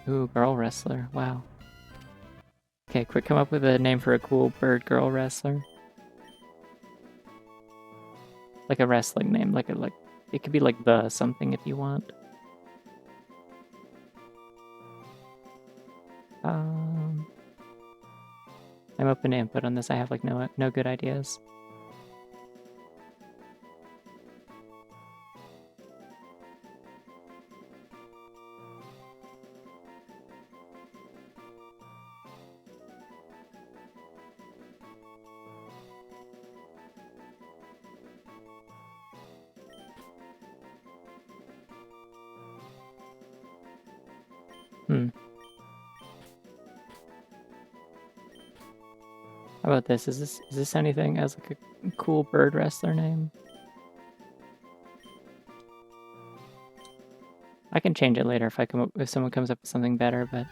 Ooh, girl wrestler, wow. Okay, quick, come up with a name for a cool bird girl wrestler. Like a wrestling name, it could be like the something if you want. I'm open to input on this. I have like no good ideas. How about this? Is this anything as like a cool bird wrestler name? I can change it later if someone comes up with something better, but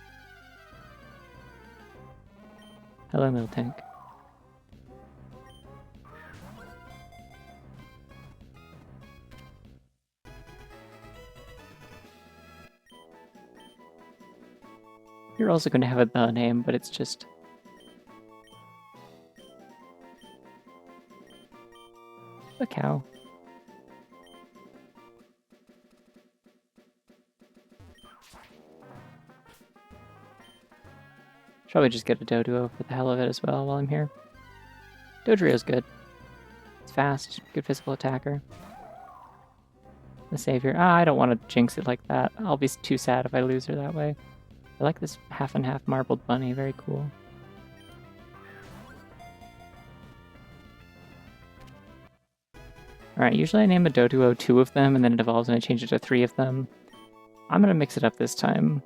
hello, Miltank. You're also going to have a the name, but it's just a cow. Should probably just get a Doduo for the hell of it as well while I'm here. Dodrio's good. It's fast, good physical attacker. The savior. I don't want to jinx it like that. I'll be too sad if I lose her that way. I like this half and half marbled bunny, very cool. Alright, usually I name a Doduo 2 of them and then it evolves and I change it to 3 of them. I'm gonna mix it up this time.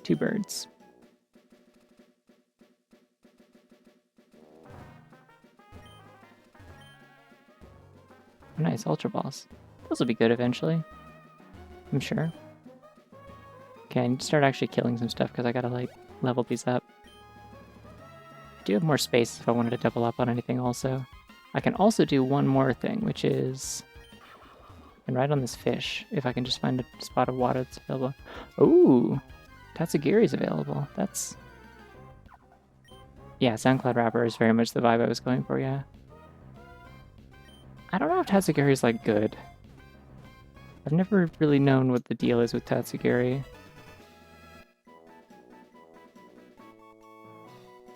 Two birds. Nice, Ultra Balls. Those will be good eventually. I'm sure. Okay, I need to start actually killing some stuff because I gotta, like, level these up. I do have more space if I wanted to double up on anything also. I can also do one more thing, which is... I can ride on this fish, if I can just find a spot of water that's available. Ooh! Tatsugiri's available. That's... Yeah, SoundCloud Rapper is very much the vibe I was going for, yeah. I don't know if Tatsugiri's, like, good. I've never really known what the deal is with Tatsugiri.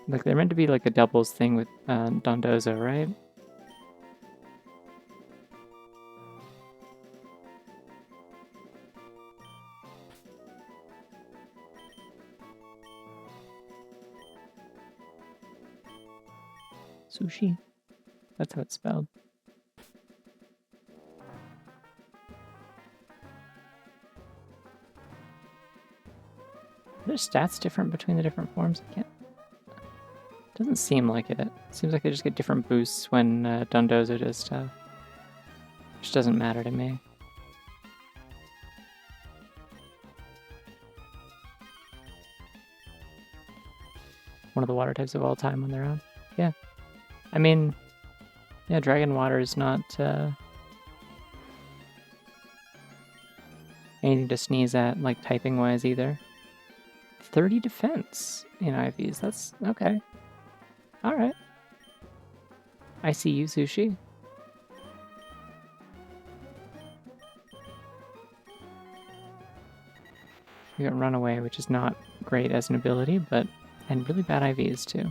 Like, they're meant to be like a doubles thing with Dondozo, right? Sushi? That's how it's spelled. Are their stats different between the different forms? I can't... Doesn't seem like it. Seems like they just get different boosts when Dondozo does stuff. Which doesn't matter to me. One of the water types of all time on their own. Yeah. I mean, yeah, Dragon Water is not anything to sneeze at, like, typing-wise either. 30 defense in IVs. That's okay. Alright. I see you, Sushi. You got Runaway, which is not great as an ability, but... and really bad IVs, too.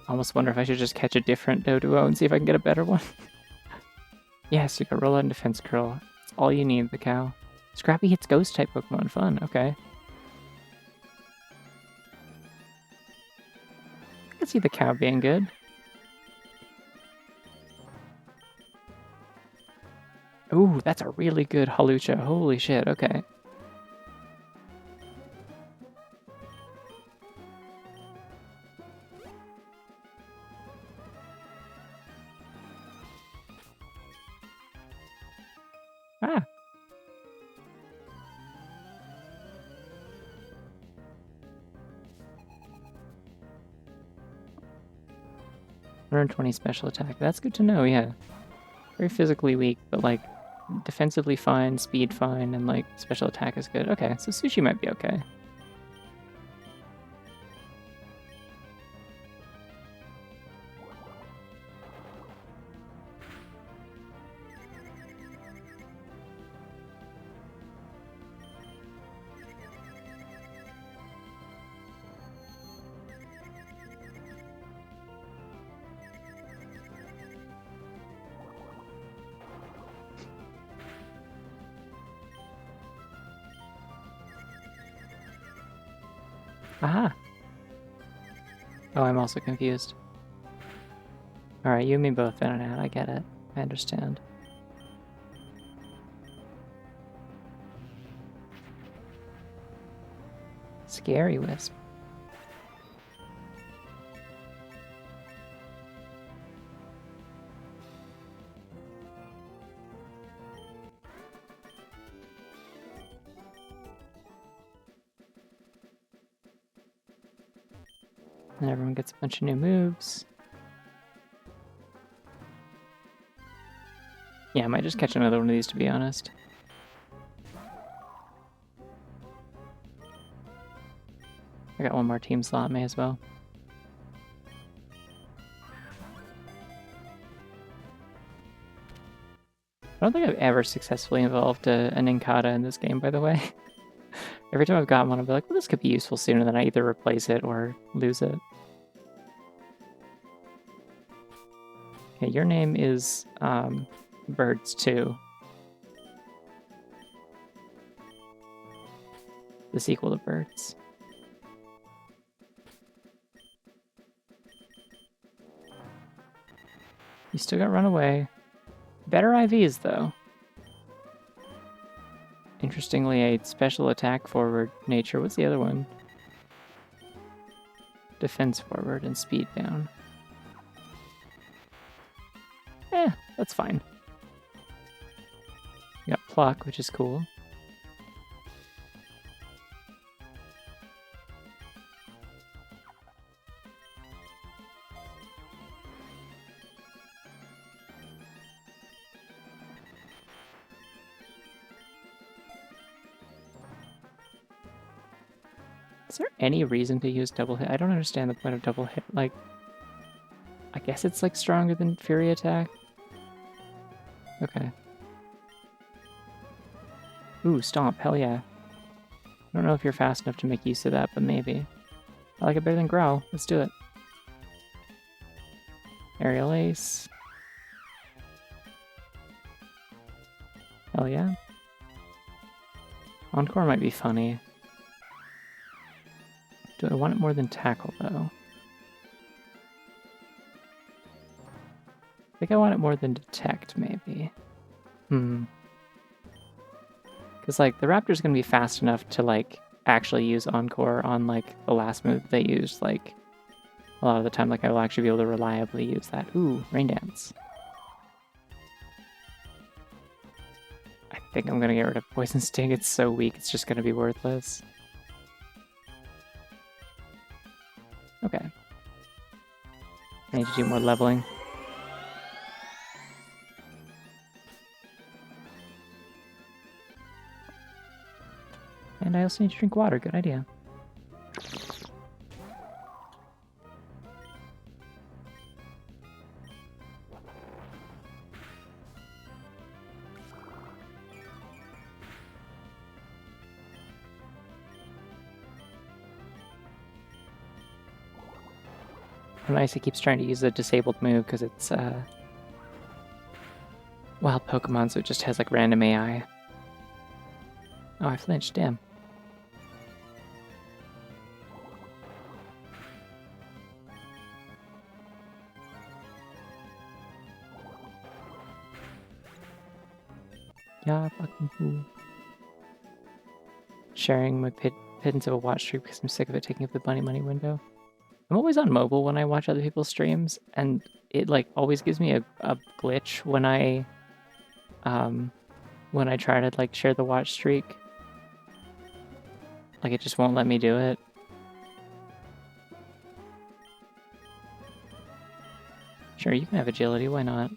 I almost wonder if I should just catch a different Doduo and see if I can get a better one. Yes, you got Roll Out and Defense Curl. That's all you need, the cow. Scrappy hits Ghost-type Pokemon. Fun, okay. I can see the cow being good. Ooh, that's a really good Hawlucha. Holy shit, okay. Ah. $120 special attack. That's good to know, yeah. Very physically weak, but like defensively fine, speed fine, and like special attack is good. Okay, so Sushi might be okay. Aha! Oh, I'm also confused. Alright, you and me both, Internet. I get it. I understand. Scary Wisp. And everyone gets a bunch of new moves. Yeah, I might just catch another one of these, to be honest. I got one more team slot, may as well. I don't think I've ever successfully involved a Nincada in this game, by the way. Every time I've gotten one, I'll be like, well, this could be useful sooner than I either replace it or lose it. Okay, your name is Birds 2. The sequel to Birds. You still got Runaway. Better IVs, though. Interestingly, a special attack forward nature. What's the other one? Defense forward and speed down. That's fine. You got Pluck, which is cool. Is there any reason to use double hit? I don't understand the point of double hit. Like, I guess it's like stronger than Fury Attack. Okay. Ooh, stomp. Hell yeah. I don't know if you're fast enough to make use of that, but maybe. I like it better than growl. Let's do it. Aerial ace. Hell yeah. Encore might be funny. Do I want it more than tackle, though? I think I want it more than detect, maybe. Because, like, the Raptor's going to be fast enough to, like, actually use Encore on, like, the last move they used. Like, a lot of the time, like, I will actually be able to reliably use that. Ooh, Rain Dance. I think I'm going to get rid of Poison Sting. It's so weak, it's just going to be worthless. Okay. I need to do more leveling. And I also need to drink water. Good idea. Nice, it keeps trying to use the disabled move because it's wild Pokemon, so it just has like random AI. Oh, I flinched, damn. Yeah, fucking cool. Sharing my pittance of a watch streak because I'm sick of it taking up the bunny money window. I'm always on mobile when I watch other people's streams, and it like always gives me a glitch when I try to like share the watch streak. Like it just won't let me do it. Sure, you can have agility, why not?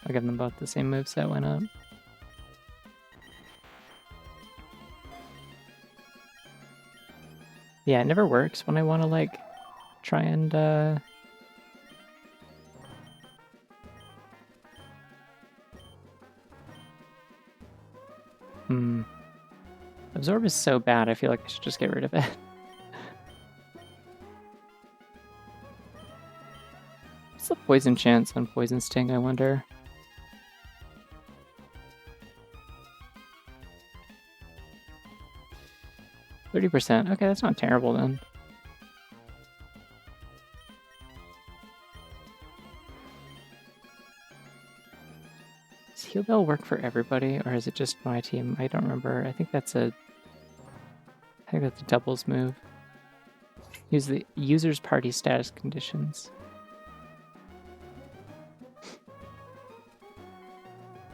I'll give them both the same moveset, why not? Yeah, it never works when I want to like try and Absorb is so bad, I feel like I should just get rid of it. What's the poison chance on Poison Sting, I wonder? %. Okay, that's not terrible then. Does Heal Bell work for everybody, or is it just my team? I don't remember. I think that's a doubles move. Use the user's party status conditions.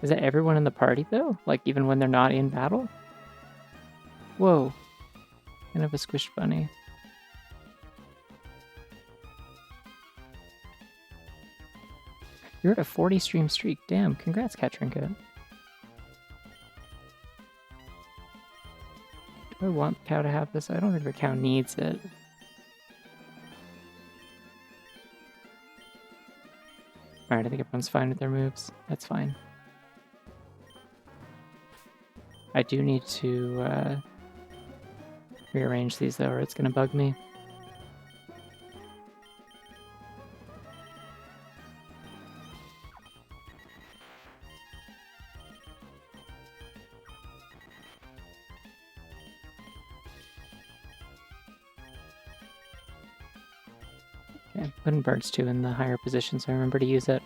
Is that everyone in the party, though? Like, even when they're not in battle? Whoa. Kind of a squished bunny. You're at a 40 stream streak. Damn, congrats, Cat Trinket. Do I want Cow to have this? I don't think the cow needs it. Alright, I think everyone's fine with their moves. That's fine. I do need to rearrange these though, or it's gonna bug me. Okay, putting birds too in the higher position so I remember to use it.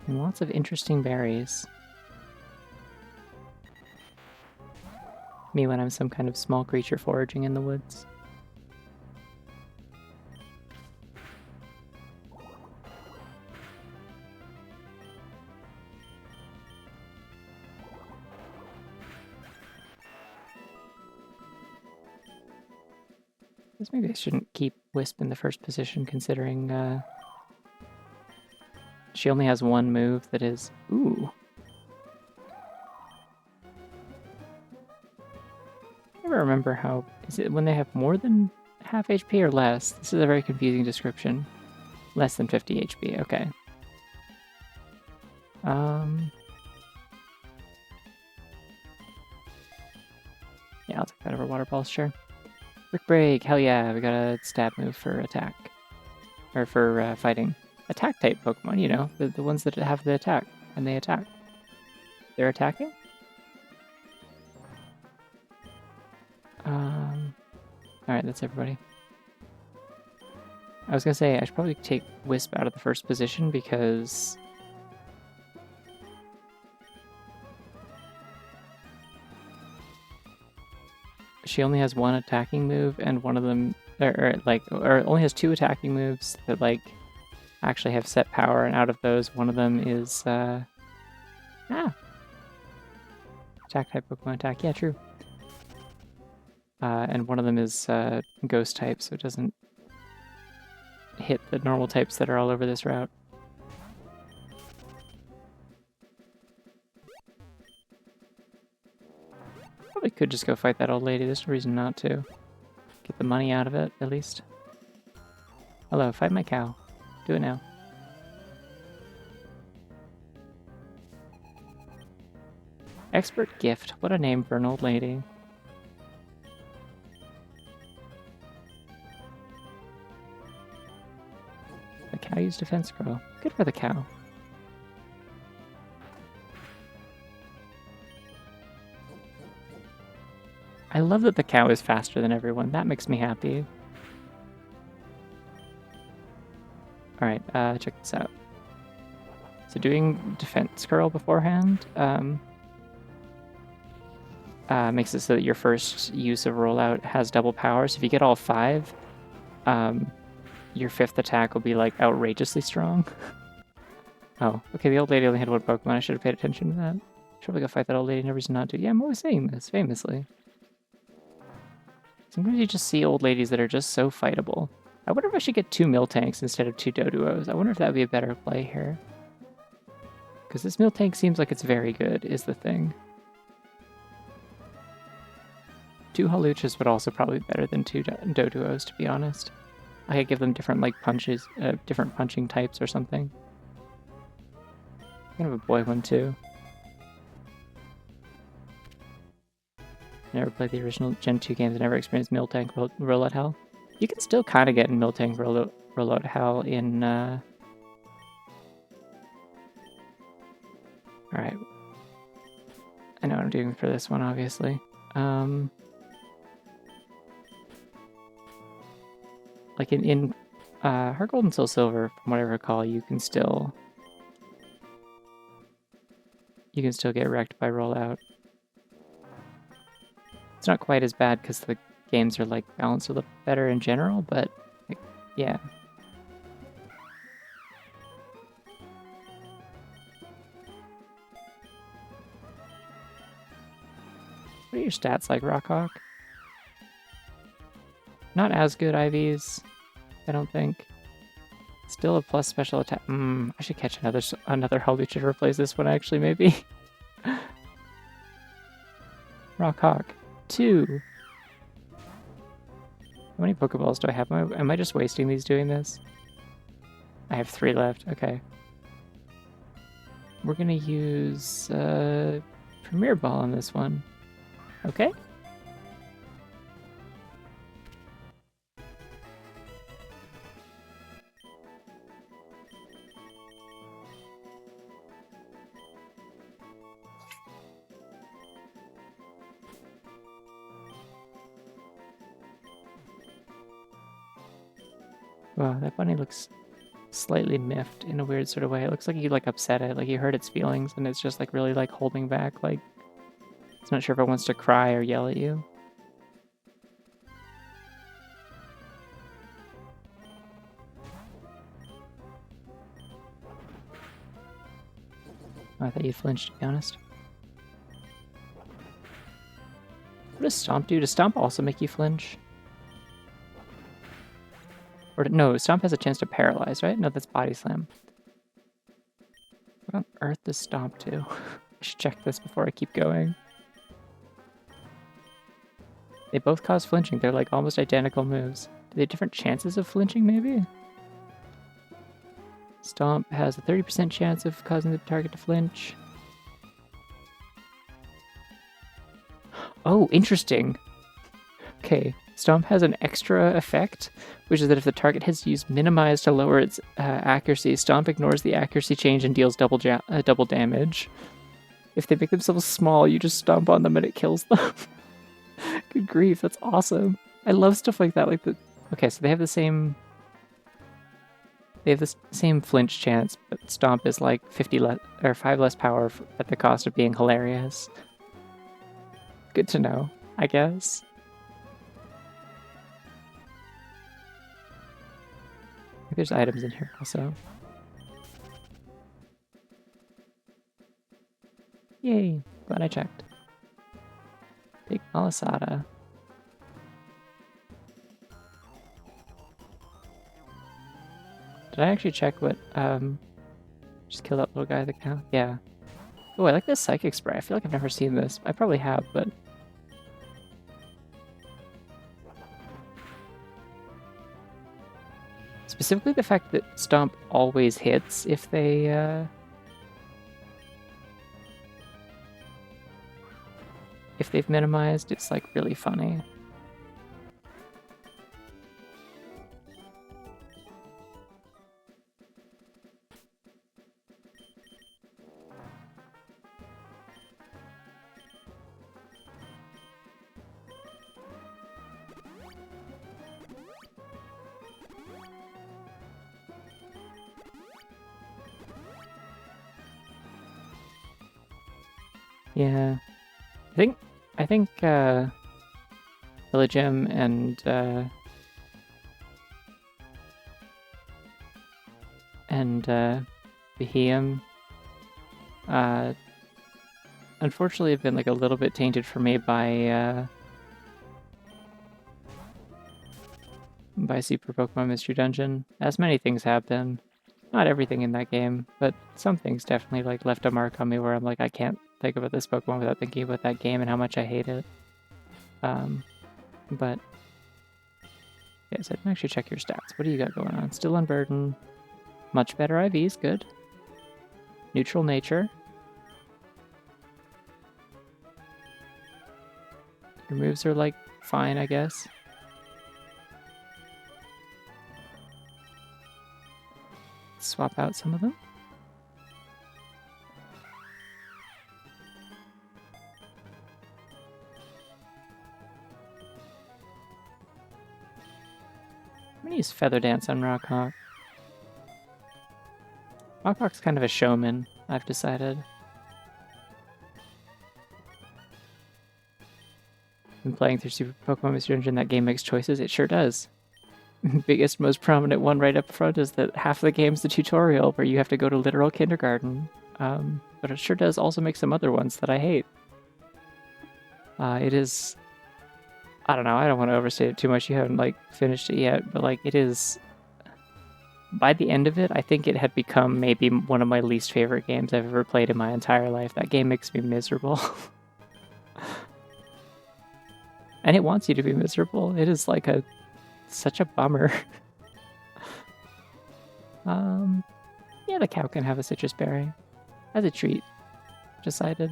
And lots of interesting berries. Me when I'm some kind of small creature foraging in the woods. I guess maybe I shouldn't keep Wisp in the first position considering she only has one move that is... Ooh. I never remember how... Is it when they have more than half HP or less? This is a very confusing description. Less than 50 HP, okay. Yeah, I'll take that over Water Pulse, sure. Quick Break, hell yeah, we got a stab move for attack. Or for fighting. Attack type Pokemon, you know, the ones that have the attack, and they attack. They're attacking? Alright, that's everybody. I was gonna say, I should probably take Wisp out of the first position because... she only has one attacking move, and one of them, or only has two attacking moves that, like, actually have set power, and out of those, one of them is, attack type Pokemon attack, yeah, true. And one of them is, ghost type, so it doesn't hit the normal types that are all over this route. Probably could just go fight that old lady, there's no reason not to. Get the money out of it, at least. Hello, fight my cow. Do it now. Expert Gift, what a name for an old lady. The cow used Defense Scroll. Good for the cow. I love that the cow is faster than everyone. That makes me happy. Alright, check this out. So doing Defense Curl beforehand makes it so that your first use of Rollout has double power. So if you get all 5, your 5th attack will be, like, outrageously strong. Oh, okay, the old lady only had one Pokemon. I should have paid attention to that. Should probably go fight that old lady, no reason not to. Yeah, I'm always saying this, famously. Sometimes you just see old ladies that are just so fightable. I wonder if I should get 2 Miltanks instead of 2 Doduos. I wonder if that would be a better play here. Because this Miltank seems like it's very good, is the thing. 2 Hawluchas would also probably be better than 2 Doduos, to be honest. I could give them different, like, punches, different punching types or something. I can have a boy one, too. Never played the original Gen 2 games, never experienced Miltank Rollout Hell. You can still kind of get in Miltank Rollout Hell in... Alright. I know what I'm doing for this one, obviously. Like in Heart Gold and Soul Silver, from what I recall, you can still get wrecked by Rollout. It's not quite as bad because the games are, like, balanced a little better in general, but, like, yeah. What are your stats like, Rockhawk? Not as good IVs, I don't think. Still a plus special attack. I should catch another Hawlucha to replace this one, actually, maybe. Rockhawk. 2. How many Pokeballs do I have? Am I just wasting these doing this? I have 3 left. Okay. We're gonna use Premier Ball on this one. Okay. Wow, that bunny looks slightly miffed in a weird sort of way. It looks like you, like, upset it, like you hurt its feelings, and it's just, like, really, like, holding back, like, it's not sure if it wants to cry or yell at you. I thought you flinched, to be honest. What does Stomp do? Does Stomp also make you flinch? Or no, Stomp has a chance to paralyze, right? No, that's Body Slam. What on earth does Stomp do? I should check this before I keep going. They both cause flinching. They're like almost identical moves. Do they have different chances of flinching, maybe? Stomp has a 30% chance of causing the target to flinch. Oh, interesting. Okay, Stomp has an extra effect, which is that if the target has used Minimize to lower its accuracy, Stomp ignores the accuracy change and deals double damage. If they make themselves small, you just stomp on them and it kills them. Good grief, that's awesome. I love stuff like that. Okay, so they have the same flinch chance, but Stomp is like 5 less power at the cost of being hilarious. Good to know, I guess. There's items in here also. Yay, glad I checked. Big Malasada. Did I actually check what, just kill that little guy that count? Yeah. Oh, I like this Psychic Spray. I feel like I've never seen this. I probably have, but... Specifically the fact that Stomp always hits if they, if they've minimized, it's like really funny. Yeah. I think Villagem and Beheem unfortunately have been like a little bit tainted for me by Super Pokemon Mystery Dungeon, as many things have been. Not everything in that game, but some things definitely like left a mark on me where I'm like, I can't think about this Pokemon without thinking about that game and how much I hate it. But yes, I didn't actually check your stats. What do you got going on? Still Unburden. Much better IVs, good. Neutral nature. Your moves are like fine, I guess. Swap out some of them. I'm gonna use Feather Dance on Rockhawk. Rockhawk's kind of a showman, I've decided. Been playing through Super Pokemon Mystery Dungeon, that game makes choices. It sure does. Biggest, most prominent one right up front is that half the game's the tutorial where you have to go to literal kindergarten. But it sure does also make some other ones that I hate. It is... I don't know, I don't want to overstate it too much. You haven't, like, finished it yet, but, like, it is... By the end of it, I think it had become maybe one of my least favorite games I've ever played in my entire life. That game makes me miserable. And it wants you to be miserable. It is, like, such a bummer. Yeah, the cow can have a citrus berry. As a treat. Decided.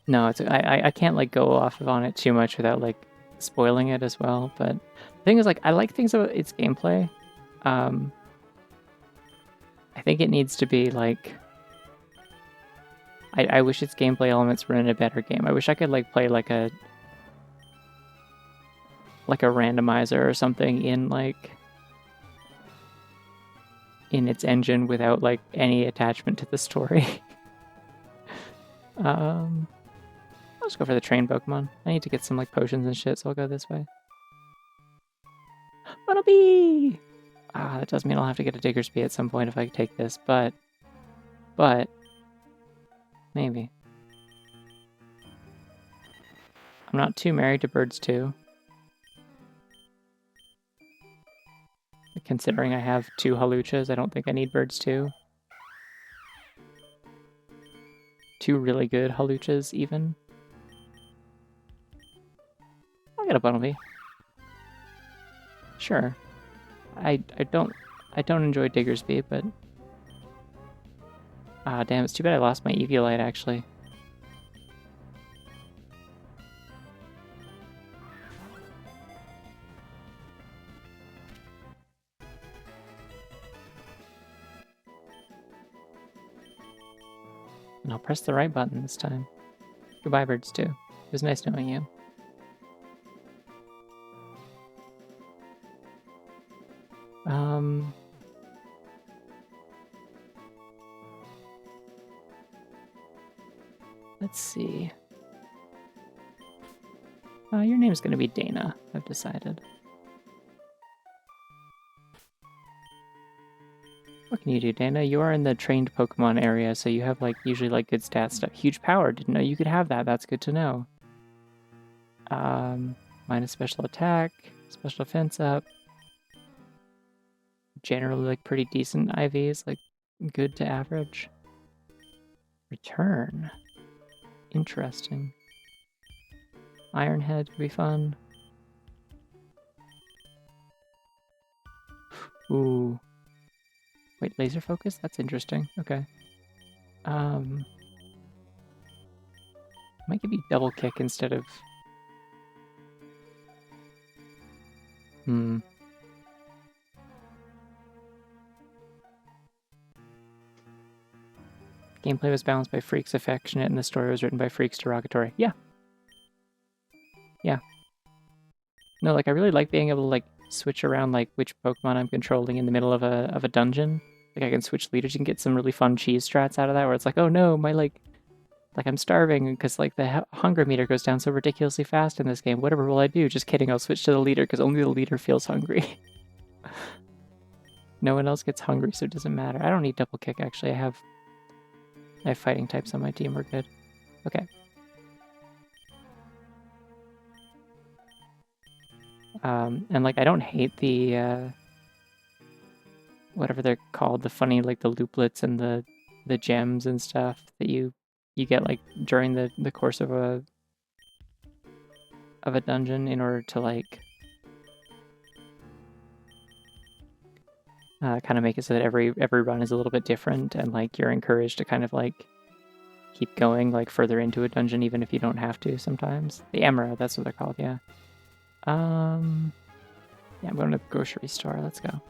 No, it's I can't like go off on it too much without like spoiling it as well. But the thing is, like, I like things about its gameplay. I think it needs to be like. I wish its gameplay elements were in a better game. I wish I could like play like a randomizer or something in its engine without like any attachment to the story. I'll just go for the train Pokemon. I need to get some like potions and shit, so I'll go this way. Bunnelby! That does mean I'll have to get a Diggersby at some point if I take this, but maybe. I'm not too married to birds too. considering I have 2 Haluchas, I don't think I need birds too. 2 really good Haluchas, even. I'll get a Bunnelby. Sure. I don't enjoy Diggersby, but ah, damn, it's too bad I lost my Eviolite, actually. And I'll press the right button this time. Goodbye, birds, too. It was nice knowing you. Let's see. Your name's gonna be Dana, I've decided. What can you do, Dana? You are in the trained Pokemon area, so you have, like, usually, like, good stats stuff. Huge power, didn't know you could have that, that's good to know. Minus special attack, special defense up. Generally, like, pretty decent IVs, like, good to average. Return. Interesting. Iron Head would be fun. Ooh. Wait, laser focus? That's interesting. Okay. Might give you double kick instead of... Gameplay was balanced by Freak's affectionate, and the story was written by Freak's derogatory. Yeah. Yeah. No, like, I really like being able to, like, switch around, like, which Pokemon I'm controlling in the middle of a dungeon. Like, I can switch leaders. You can get some really fun cheese strats out of that, where it's like, oh no, my, like I'm starving because, like, the hunger meter goes down so ridiculously fast in this game. Whatever will I do? Just kidding, I'll switch to the leader because only the leader feels hungry. No one else gets hungry, so it doesn't matter. I don't need double kick, actually. I have fighting types on my team. We're good. Okay. And, like, I don't hate the, whatever they're called, the funny, like, the looplets and the gems and stuff that you get, like, during the course of a dungeon in order to, like, kind of make it so that every run is a little bit different, and, like, you're encouraged to kind of, like, keep going, like, further into a dungeon even if you don't have to sometimes. The Emerald, that's what they're called, yeah. Yeah, I'm going to the grocery store. Let's go.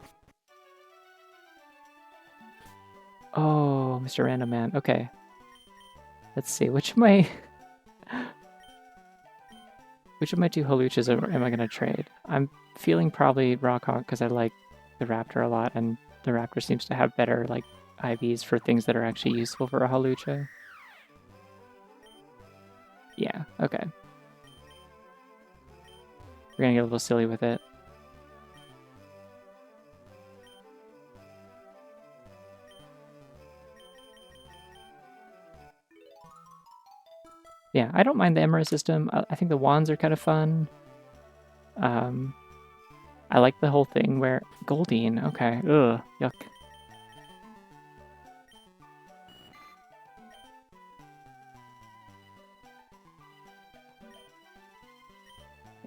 Oh, Mr. Random Man. Okay. Let's see. Which of my 2 Haluchas am I going to trade? I'm feeling probably Rockhawk because I like the Raptor a lot, and the Raptor seems to have better, like, IVs for things that are actually useful for a Halucha. Yeah, okay. We're gonna get a little silly with it. Yeah, I don't mind the Emerald system. I think the wands are kind of fun. I like the whole thing where... Goldeen, okay. Ugh, yuck.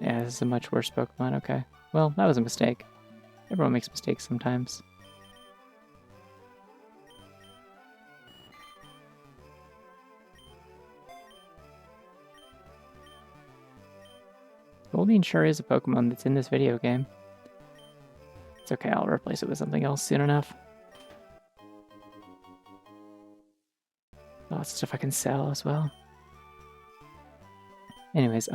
Yeah, this is a much worse Pokemon, okay. Well, that was a mistake. Everyone makes mistakes sometimes. Goldeen sure is a Pokemon that's in this video game. It's okay, I'll replace it with something else soon enough. Lots of stuff I can sell as well. Anyways,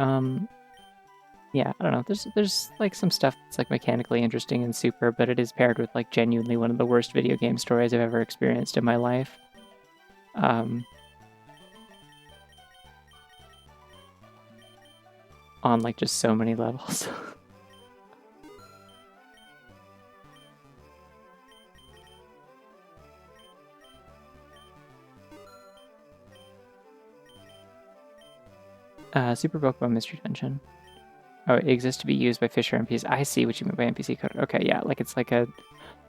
yeah, I don't know. There's like some stuff that's like mechanically interesting and super, but it is paired with like genuinely one of the worst video game stories I've ever experienced in my life. On like just so many levels. Super Pokemon Mystery Dungeon. Oh, it exists to be used by Fisher NPCs. I see what you mean by NPC code. Okay, yeah, like it's like a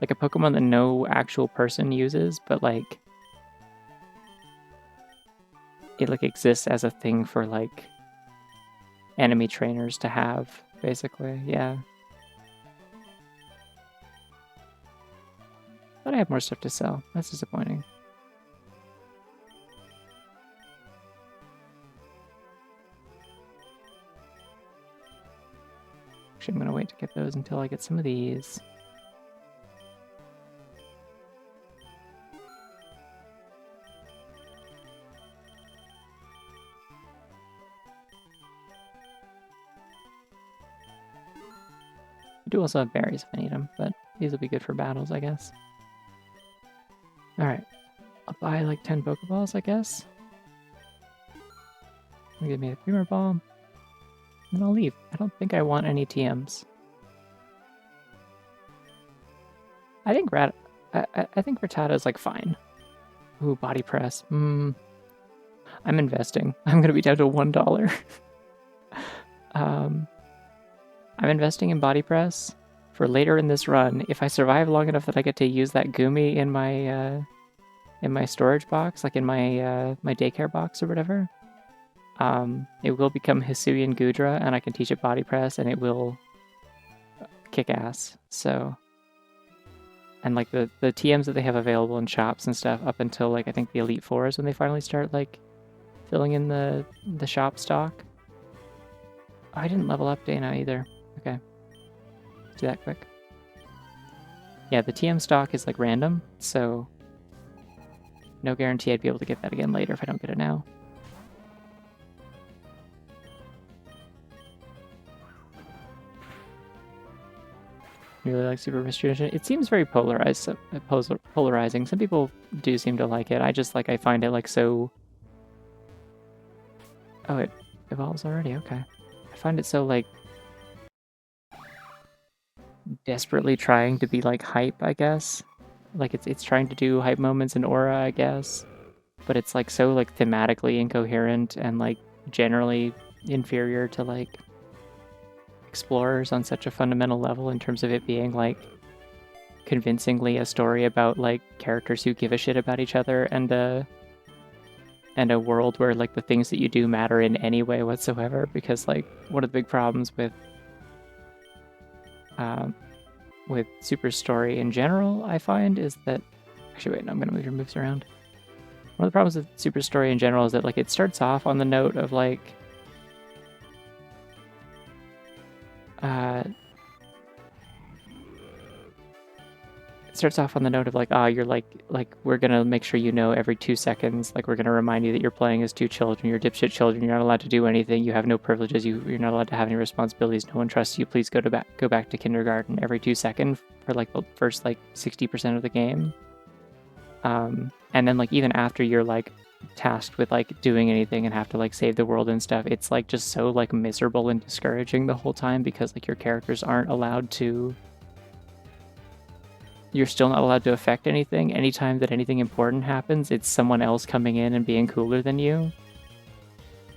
Pokemon that no actual person uses, but like it like exists as a thing for like enemy trainers to have, basically. Yeah. Thought I had more stuff to sell. That's disappointing. Actually, I'm gonna wait to get those until I get some of these. I do also have berries if I need them, but these will be good for battles, I guess. Alright. I'll buy like 10 Pokeballs, I guess. Give me a Creamer Ball. And then I'll leave. I don't think I want any TMs. I think I think Rattata's like fine. Ooh, Body Press. I'm investing. I'm gonna be down to $1. I'm investing in Body Press for later in this run. If I survive long enough that I get to use that Gumi in my storage box, like in my my daycare box or whatever, it will become Hisuian Gudra, and I can teach it Body Press, and it will kick ass. So, and like the TMs that they have available in shops and stuff up until like I think the Elite Four is when they finally start like filling in the shop stock. Oh, I didn't level up Dana either. Okay, let's do that quick. Yeah, the TM stock is like random, so no guarantee I'd be able to get that again later if I don't get it now. You really like Super Mystery Dungeon? It seems very polarizing. Some people do seem to like it. I find it like so... Oh, it evolves already, okay. I find it so like desperately trying to be like hype, I guess. Like it's trying to do hype moments in Aura, I guess. But it's like so like thematically incoherent and like generally inferior to like Explorers on such a fundamental level in terms of it being like convincingly a story about like characters who give a shit about each other and a world where like the things that you do matter in any way whatsoever. Because like one of the big problems with Super Story in general, I find, is that actually wait, no, I'm gonna move your moves around. One of the problems with Super Story in general is that like it starts off on the note of like it starts off on the note of like, you're like we're gonna make sure you know every 2 seconds, like we're gonna remind you that you're playing as 2 children, you're dipshit children, you're not allowed to do anything, you have no privileges, you're not allowed to have any responsibilities, no one trusts you, please go back to kindergarten every 2 seconds for like the first like 60% of the game. And then like even after you're like tasked with like doing anything and have to like save the world and stuff, it's like just so like miserable and discouraging the whole time because like your characters aren't allowed to, you're still not allowed to affect anything. Anytime that anything important happens, it's someone else coming in and being cooler than you.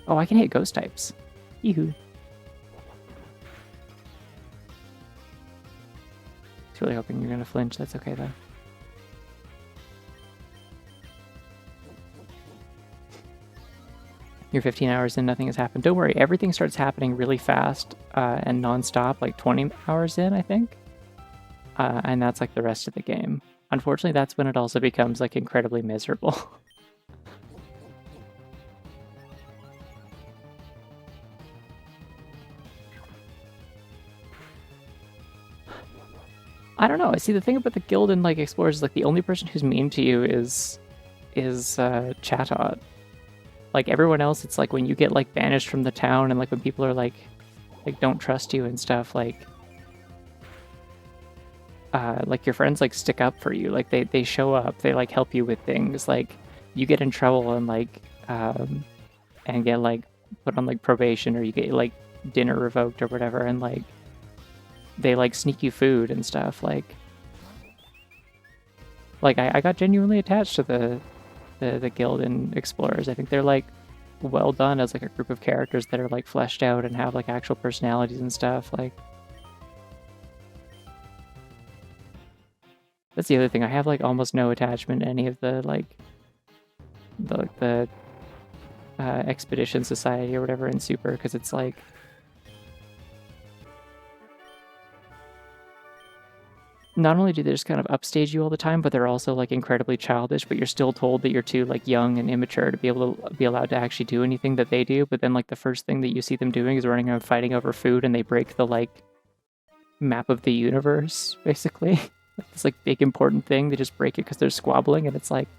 Oh, I can hit ghost types. Yoo-hoo. I was really hoping you're gonna flinch. That's okay though. You're 15 hours in, nothing has happened. Don't worry, everything starts happening really fast and non-stop, like 20 hours in, I think. And that's like the rest of the game. Unfortunately, that's when it also becomes like incredibly miserable. I don't know. I see the thing about the guild and like explorers is like the only person who's mean to you is Chatot. Like everyone else, it's like when you get like banished from the town and like when people are like don't trust you and stuff, like your friends like stick up for you, like they show up, they like help you with things, like you get in trouble and like and get like put on like probation or you get like dinner revoked or whatever, and like they like sneak you food and stuff, like I got genuinely attached to the guild and explorers. I think they're like well done as like a group of characters that are like fleshed out and have like actual personalities and stuff. Like that's the other thing. I have like almost no attachment to any of the Expedition Society or whatever in Super, because it's like not only do they just kind of upstage you all the time, but they're also like incredibly childish, but you're still told that you're too like young and immature to be able to be allowed to actually do anything that they do. But then like the first thing that you see them doing is running around fighting over food, and they break the like map of the universe, basically. Like this like big important thing, they just break it because they're squabbling, and it's like,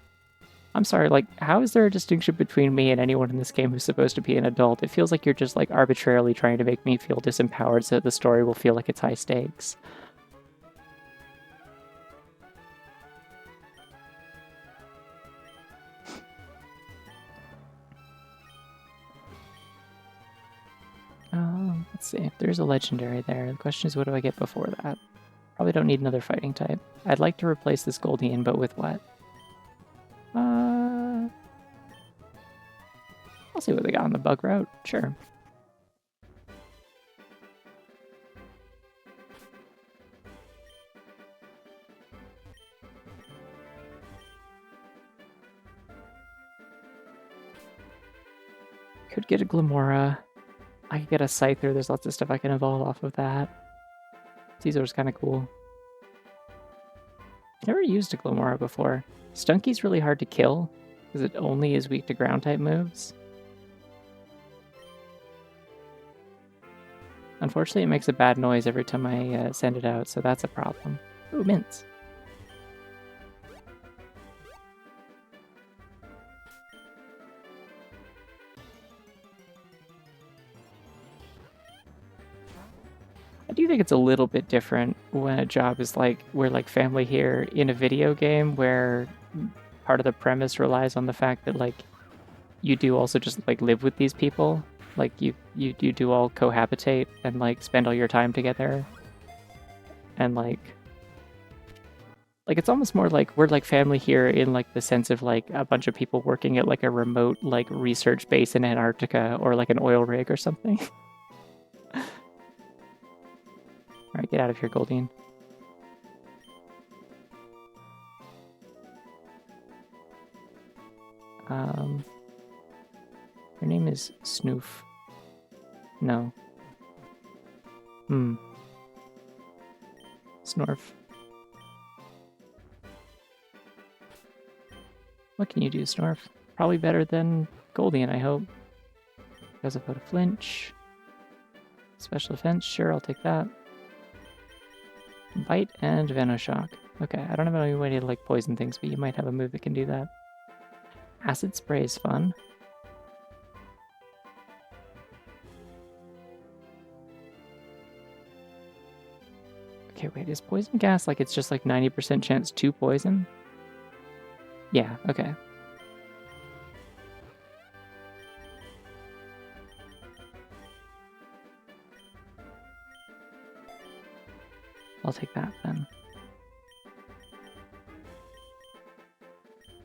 I'm sorry, like how is there a distinction between me and anyone in this game who's supposed to be an adult? It feels like you're just like arbitrarily trying to make me feel disempowered so that the story will feel like it's high stakes. Let's see. There's a legendary there. The question is, what do I get before that? Probably don't need another fighting type. I'd like to replace this Goldian, but with what? I'll see what they got on the bug route. Sure. Could get a Glamora. I could get a Scyther. There's lots of stuff I can evolve off of that. Caesar's kind of cool. Never used a Glamora before. Stunky's really hard to kill, because it only is weak to ground-type moves. Unfortunately, it makes a bad noise every time I send it out, so that's a problem. Ooh, mints. I do think it's a little bit different when a job is like, we're like family here in a video game where part of the premise relies on the fact that like you do also just like live with these people. Like you do all cohabitate and like spend all your time together. And like it's almost more like we're like family here in like the sense of like a bunch of people working at like a remote like research base in Antarctica or like an oil rig or something. Alright, get out of here, Goldine. Her name is Snoof. No. Snorf. What can you do, Snorf? Probably better than Goldian, I hope. Because of a flinch. Special defense, sure, I'll take that. Bite and Venoshock. Okay, I don't have any way to like poison things, but you might have a move that can do that. Acid spray is fun. Okay, wait, is poison gas like it's just like 90% chance to poison? Yeah, okay. I'll take that then.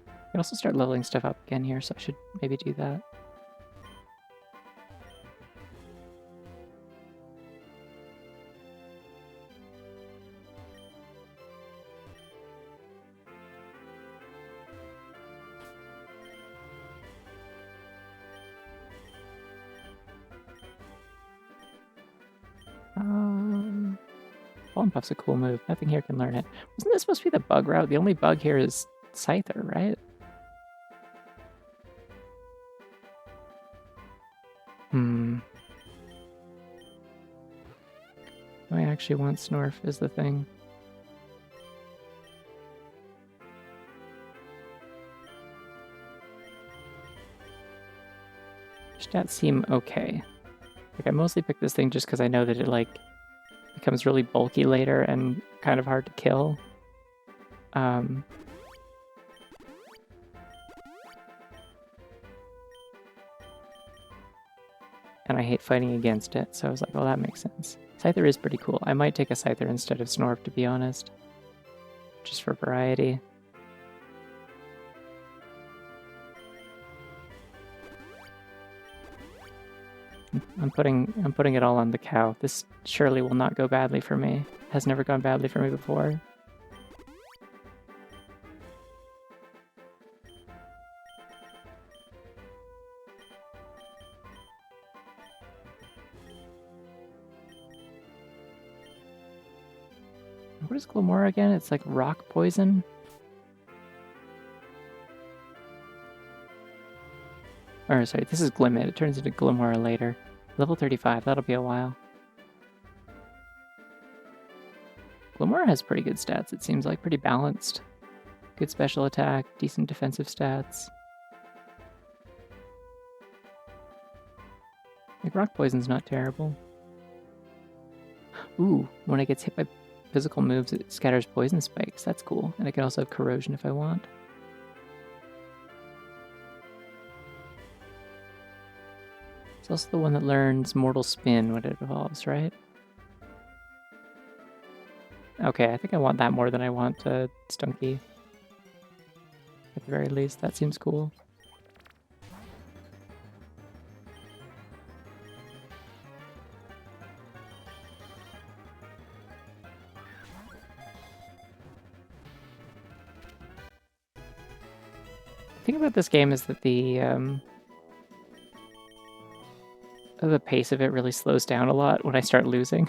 I can also start leveling stuff up again here, so I should maybe do that. Fallen Puff's a cool move. Nothing here can learn it. Wasn't this supposed to be the bug route? The only bug here is Scyther, right? I actually want Snorf is the thing. Stats seem okay. Like I mostly picked this thing just because I know that it like becomes really bulky later and kind of hard to kill. And I hate fighting against it, so I was like, well, that makes sense. Scyther is pretty cool. I might take a Scyther instead of Snorf, to be honest. Just for variety. I'm putting it all on the cow. This surely will not go badly for me. Has never gone badly for me before. What is Glamora again? It's like rock poison? Or sorry, this is Glimmet. It turns into Glamora later. Level 35, that'll be a while. Glamora has pretty good stats, it seems like. Pretty balanced. Good special attack, decent defensive stats. Like, rock poison's not terrible. Ooh, when it gets hit by physical moves, it scatters poison spikes. That's cool. And I can also have corrosion if I want. It's also the one that learns Mortal Spin when it evolves, right? Okay, I think I want that more than I want Stunky. At the very least, that seems cool. The thing about this game is that the pace of it really slows down a lot when I start losing.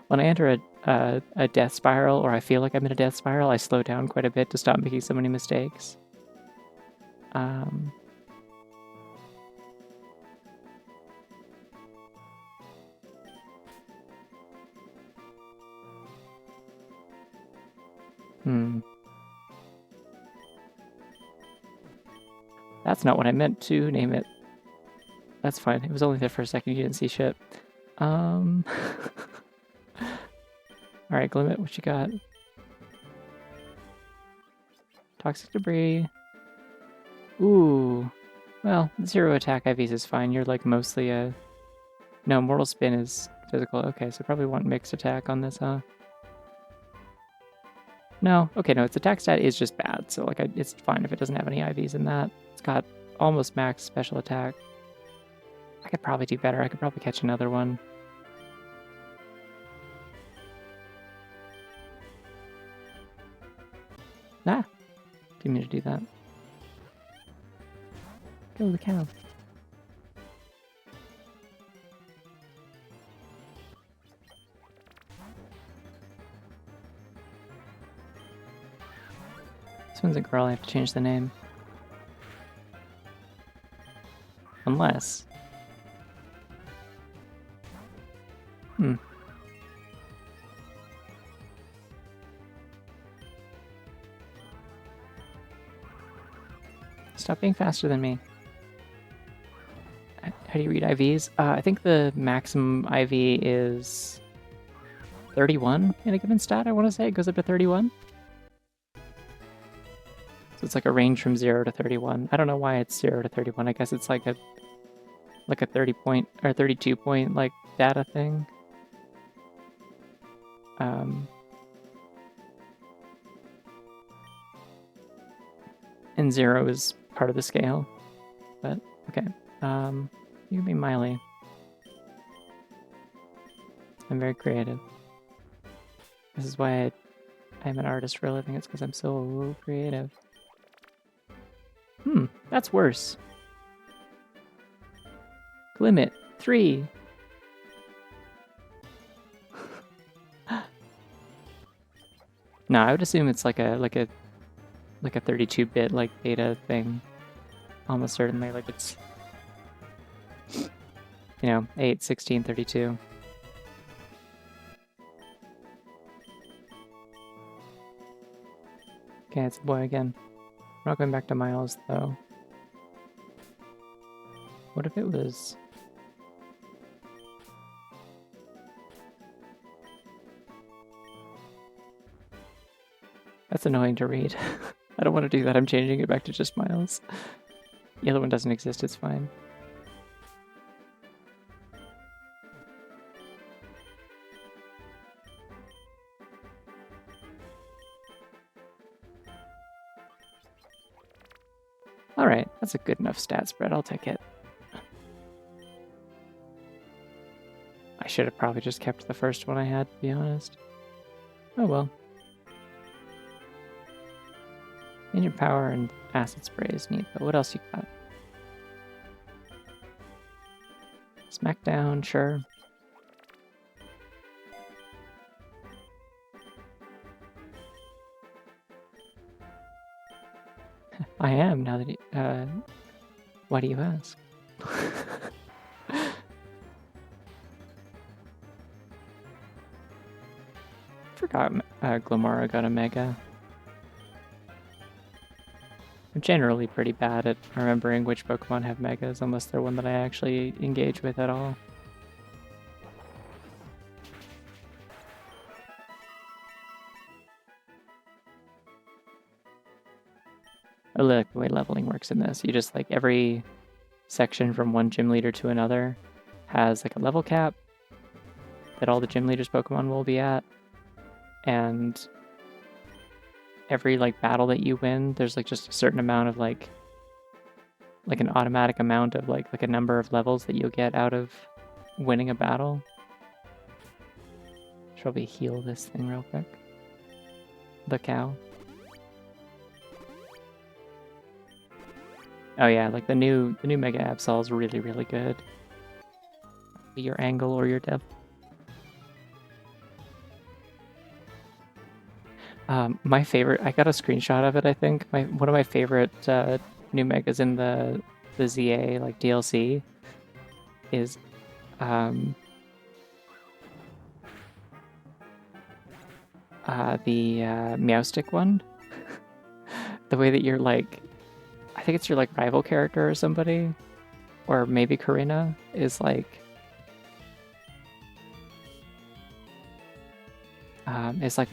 When I enter a death spiral, or I feel like I'm in a death spiral, I slow down quite a bit to stop making so many mistakes. That's not what I meant to name it. That's fine. It was only there for a second. You didn't see shit. Alright, Glimmet, what you got? Toxic debris. Ooh. Well, 0 attack IVs is fine. You're like mostly a... No, Mortal Spin is physical. Okay, so probably want mixed attack on this, huh? No. Okay, no, its attack stat is just bad. So like, it's fine if it doesn't have any IVs in that. It's got almost max special attack. I could probably do better. I could probably catch another one. Ah! Didn't mean to do that. Go the cow. This one's a girl, I have to change the name. Unless... Stop being faster than me. How do you read IVs? I think the maximum IV is 31 in a given stat, I want to say. It goes up to 31. So it's like a range from 0 to 31. I don't know why it's 0 to 31. I guess it's like a 30 point or 32 point like data thing. And 0 is part of the scale. But okay. You can be Miley. I'm very creative. This is why I'm an artist for a living. It's because I'm so creative. That's worse. Glimmet 3. No, I would assume it's like a 32-bit like beta thing. Almost certainly, like it's 8, 16, 32. Okay, it's a boy again. We're not going back to Miles, though. What if it was... That's annoying to read. I don't want to do that. I'm changing it back to just Miles. The other one doesn't exist. It's fine. Alright, that's a good enough stat spread. I'll take it. should have probably just kept the first one I had, to be honest. Oh well. Engine power and acid spray is neat, but what else you got? Smackdown, sure. I am, now that why do you ask? Forgot Glamora got a Mega. I'm generally pretty bad at remembering which Pokemon have Megas, unless they're one that I actually engage with at all. I like the way leveling works in this. You just, like, every section from one gym leader to another has, like, a level cap that all the gym leaders' Pokemon will be at. And every, like, battle that you win, there's, like, just a certain amount of, like an automatic amount of, like a number of levels that you'll get out of winning a battle. Should probably heal this thing real quick. The cow. Oh yeah, like the new Mega Absol is really, really good. Your angle or your depth. My favorite, I got a screenshot of it, I think. One of my favorite new Megas in the ZA, like, DLC is the Meowstic one. The way that you're, like, I think it's your, like, rival character or somebody, or maybe Karina, is like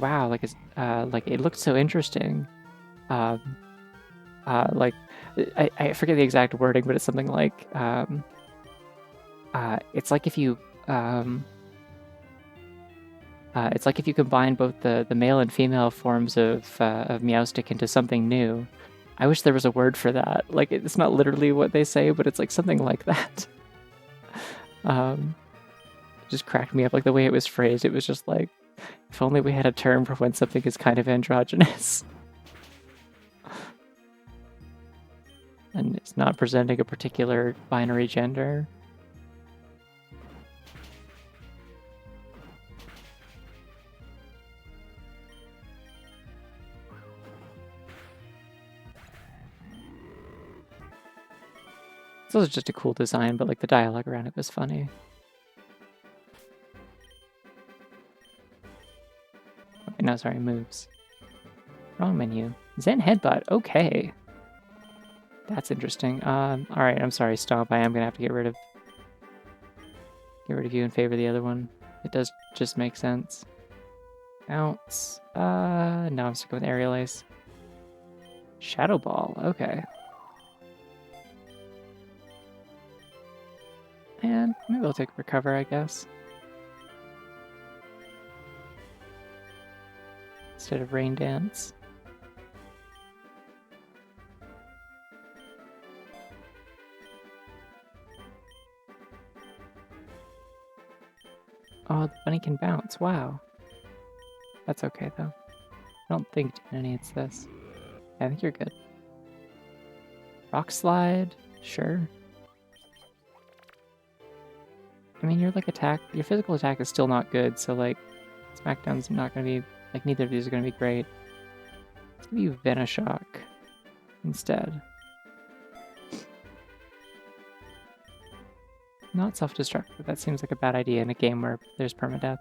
wow, like, it's like, it looked so interesting. Like, I forget the exact wording, but it's something like it's like if you combine both the male and female forms of Meowstic into something new. I wish there was a word for that. Like, it's not literally what they say, but it's like something like that. It just cracked me up, like the way it was phrased. It was just like, if only we had a term for when something is kind of androgynous. And it's not presenting a particular binary gender. This was just a cool design, but, like, the dialogue around it was funny. Okay, no, sorry, moves. Wrong menu. Zen Headbutt, okay. That's interesting. Alright, I'm sorry, Stomp. I am gonna have to get rid of you in favor of the other one. It does just make sense. Bounce. No, I'm sticking with Aerial Ace. Shadow Ball, okay. And maybe I'll take Recover, I guess. Instead of Rain Dance. Oh, the bunny can bounce. Wow. That's okay, though. I don't think Dana needs this. I think you're good. Rock Slide? Sure. I mean, your, like, your physical attack is still not good, so, like, Smackdown's not gonna be, like, neither of these are gonna be great. Let's give you Venoshock instead. Not self-destructive. That seems like a bad idea in a game where there's permadeath.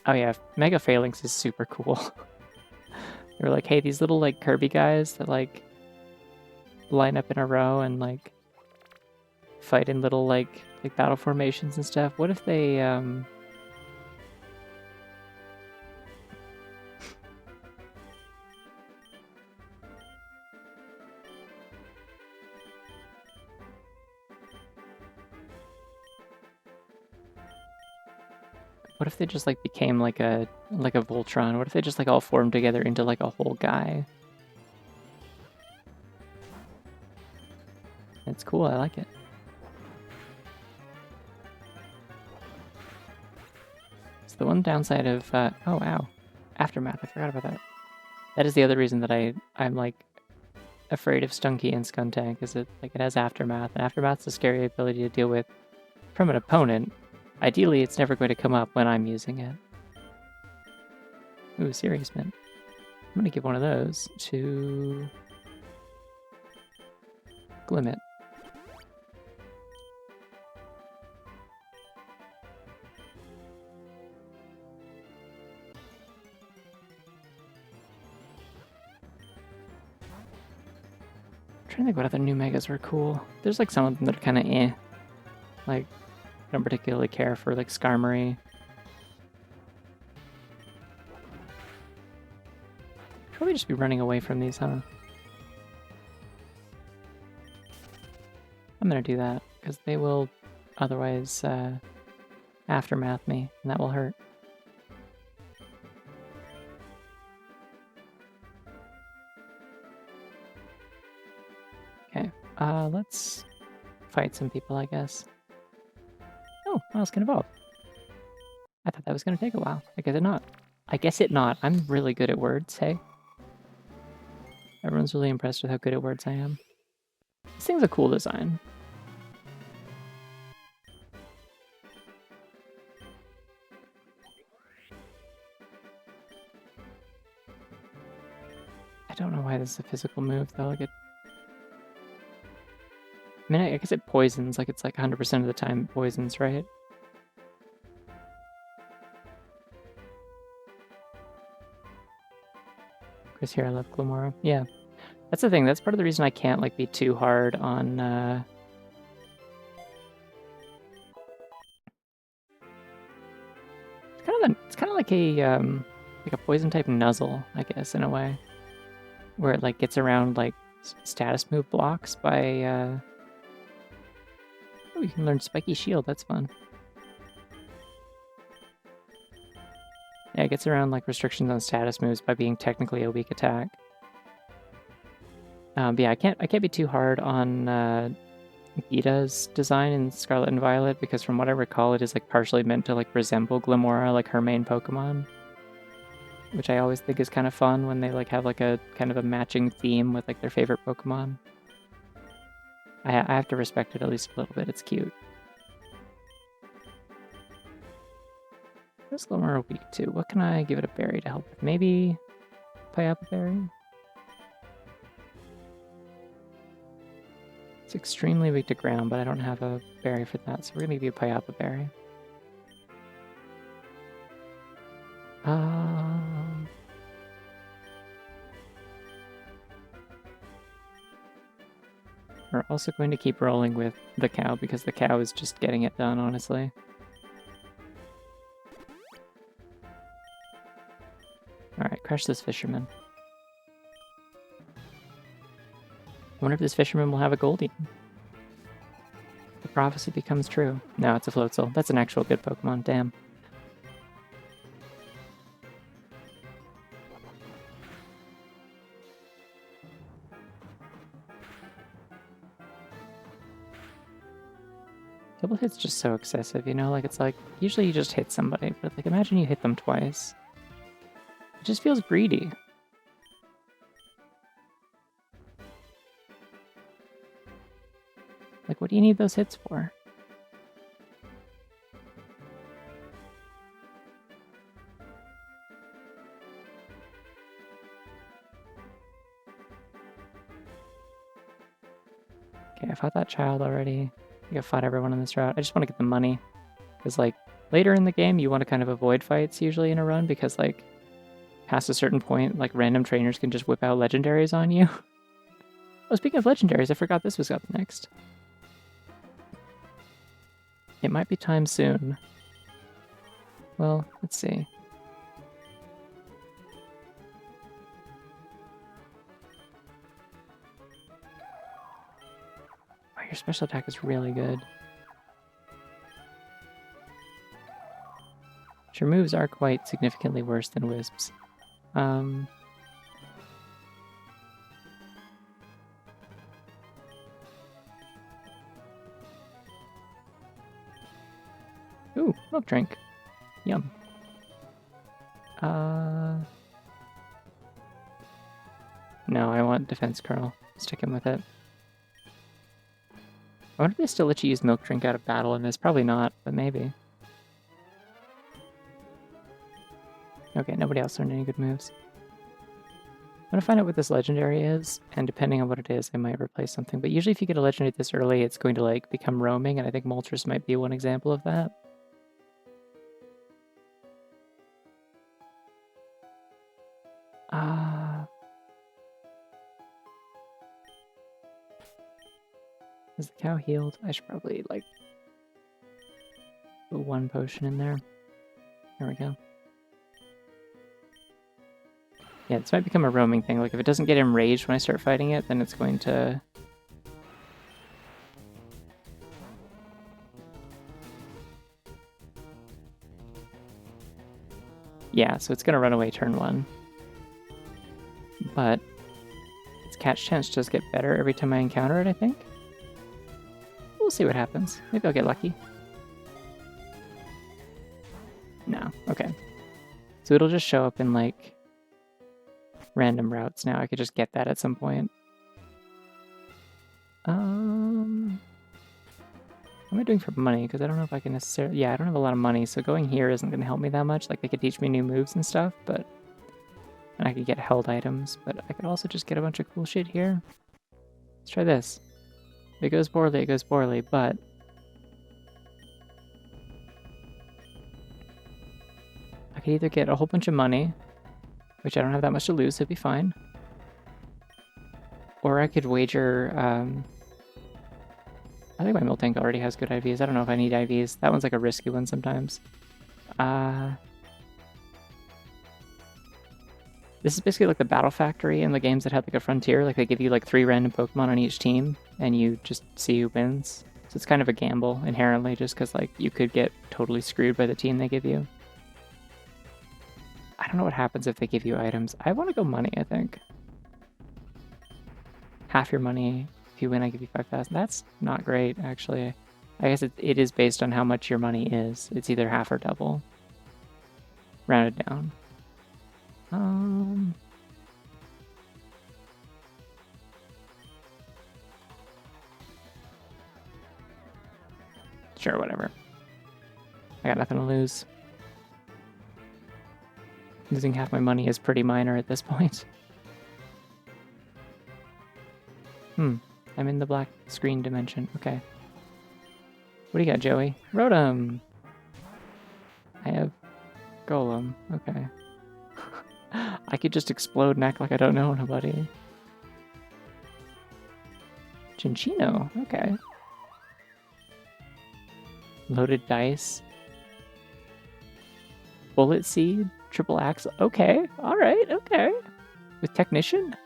Oh yeah, Mega Phalanx is super cool. They're like, hey, these little, like, Kirby guys that, like, line up in a row and, like, fight in little, like battle formations and stuff. What if they what if they just, like, became like a Voltron? What if they just, like, all formed together into, like, a whole guy? It's cool, I like it. The one downside of oh wow, Aftermath. I forgot about that. That is the other reason that I'm like afraid of Stunky and Skuntank, is it has Aftermath, and Aftermath's a scary ability to deal with from an opponent. Ideally, it's never going to come up when I'm using it. Ooh, Serious Mint. I'm gonna give one of those to Glimmet. I'm trying to think what other new megas were cool. There's like some of them that are kind of eh. Like, I don't particularly care for like Skarmory. Probably just be running away from these, huh? I'm gonna do that, because they will otherwise Aftermath me, and that will hurt. Okay, let's fight some people, I guess. Oh, Miles can evolve. I thought that was gonna take a while. I guess it not. I guess it not. I'm really good at words, hey? Everyone's really impressed with how good at words I am. This thing's a cool design. I don't know why this is a physical move, though. Like I mean, I guess it poisons. Like, it's like 100% of the time it poisons, right? Chris here, I love Glamora. Yeah. That's the thing. That's part of the reason I can't, like, be too hard on, It's kind of like a poison-type Nuzzle, I guess, in a way. Where it, like, gets around, like, status move blocks by, Oh, you can learn Spiky Shield. That's fun. Yeah, it gets around, like, restrictions on status moves by being technically a weak attack. But yeah, I can't be too hard on Gita's design in Scarlet and Violet, because from what I recall, it is like partially meant to like resemble Glimora, like her main Pokemon, which I always think is kind of fun when they like have like a kind of a matching theme with like their favorite Pokemon. I have to respect it at least a little bit. It's cute. What's Glimora weak to? What can I give it a berry to help with? Maybe Payapa Berry? It's extremely weak to ground, but I don't have a berry for that, so we're gonna give you a Payapa Berry. We're also going to keep rolling with the cow, because the cow is just getting it done, honestly. Alright, crush this fisherman. I wonder if this fisherman will have a Goldeen. The prophecy becomes true. No, it's a Floatzel. That's an actual good Pokemon, damn. Double hit's just so excessive, you know? Like, it's like, usually you just hit somebody, but like, imagine you hit them twice. It just feels greedy. Like, what do you need those hits for? Okay, I fought that child already. I think I fought everyone on this route. I just want to get the money. Because, like, later in the game, you want to kind of avoid fights usually in a run, because, like, past a certain point, like, random trainers can just whip out legendaries on you. Oh, speaking of legendaries, I forgot this was up next. It might be time soon. Well, let's see. Oh, your special attack is really good. Your moves are quite significantly worse than Wisp's. Ooh, milk drink. Yum. No, I want defense curl. Sticking with it. I wonder if they still let you use milk drink out of battle in this. Probably not, but maybe. Okay, nobody else learned any good moves. I'm gonna find out what this legendary is, and depending on what it is, I might replace something. But usually if you get a legendary this early, it's going to like become roaming, and I think Moltres might be one example of that. Is the cow healed? I should probably like put one potion in there. There we go. Yeah, this might become a roaming thing. Like, if it doesn't get enraged when I start fighting it, then it's going to... Yeah, so it's going to run away turn 1. But its catch chance does get better every time I encounter it, I think. We'll see what happens. Maybe I'll get lucky. No, okay. So it'll just show up in, like, random routes now. I could just get that at some point. What am I doing for money? Because I don't know if I can necessarily... Yeah, I don't have a lot of money, so going here isn't going to help me that much. Like, they could teach me new moves and stuff, but... And I could get held items, but I could also just get a bunch of cool shit here. Let's try this. If it goes poorly, it goes poorly, but... I could either get a whole bunch of money, which I don't have that much to lose, so it'd be fine. Or I could wager... I think my milk tank already has good IVs. I don't know if I need IVs. That one's like a risky one sometimes. This is basically like the Battle Factory in the games that had like a frontier. Like they give you like 3 random Pokemon on each team, and you just see who wins. So it's kind of a gamble inherently, just because like you could get totally screwed by the team they give you. I don't know what happens if they give you items. I want to go money, I think. Half your money. If you win, I give you 5,000. That's not great, actually. I guess it is based on how much your money is. It's either half or double. Rounded down. Sure, whatever. I got nothing to lose. Losing half my money is pretty minor at this point. I'm in the black screen dimension. Okay. What do you got, Joey? Rotom! I have Golem. Okay. I could just explode and act like I don't know nobody. Cinccino. Okay. Loaded dice. Bullet seed. Triple axle. Okay. Alright. Okay. With technician?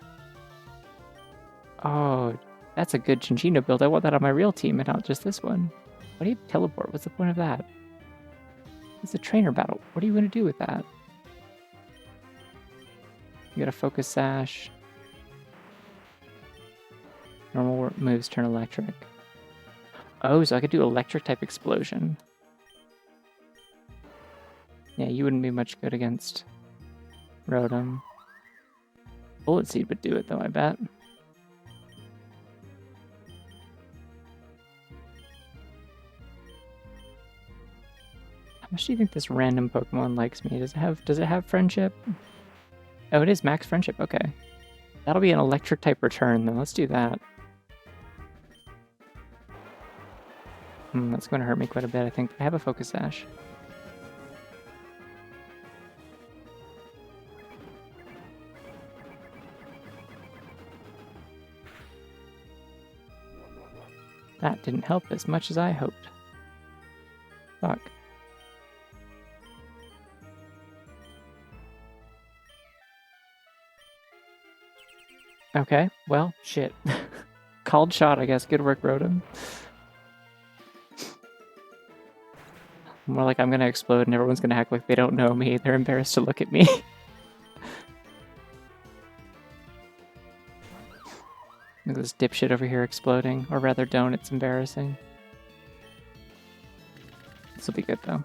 Oh, that's a good Cinccino build. I want that on my real team and not just this one. Why do you teleport? What's the point of that? It's a trainer battle. What are you going to do with that? You got a focus sash. Normal moves turn electric. Oh, so I could do electric type explosion. Yeah, you wouldn't be much good against Rotom. Bullet seed would do it though, I bet. How much do you think this random Pokemon likes me? Does it have friendship? Oh, it is max friendship. Okay. That'll be an electric type return then. Let's do that. That's going to hurt me quite a bit, I think. I have a focus sash. That didn't help as much as I hoped. Fuck. Okay, well, shit. Called shot, I guess. Good work, Rotom. More like I'm gonna explode and everyone's gonna act like they don't know me. They're embarrassed to look at me. Look at this dipshit over here exploding. Or rather, don't. It's embarrassing. This will be good, though.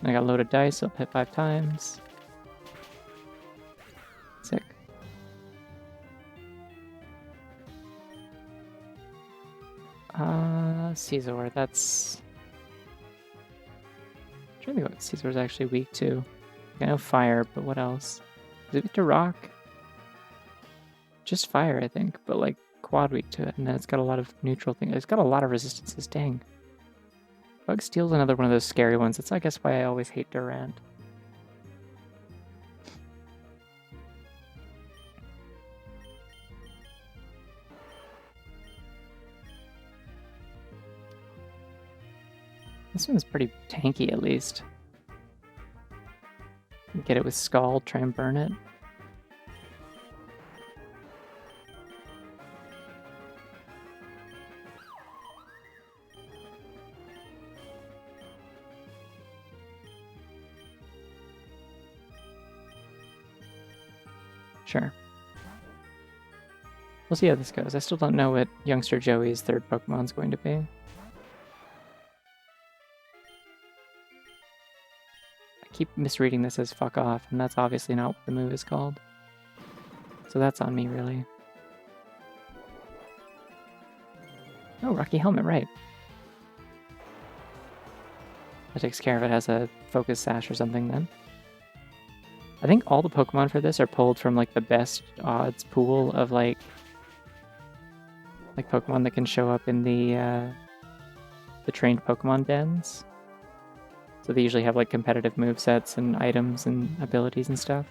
I got a load of dice, so I'll hit 5 times. Sick. Caesar, that's... I'm trying to think what Caesar's actually weak to. I know fire, but what else? Is it weak to rock? Just fire, I think, but like quad weak to it, and then it's got a lot of neutral things. It's got a lot of resistances, dang. Bug Steel's another one of those scary ones. That's, I guess, why I always hate Durant. This one's pretty tanky, at least. Get it with Scald, try and burn it. Sure. We'll see how this goes. I still don't know what youngster Joey's third Pokemon's going to be. I keep misreading this as fuck off, and that's obviously not what the move is called. So that's on me, really. Oh, Rocky Helmet, right. That takes care of it as a Focus Sash or something, then. I think all the Pokemon for this are pulled from, like, the best odds pool of, like Pokemon that can show up in the trained Pokemon dens. So they usually have, like, competitive movesets and items and abilities and stuff.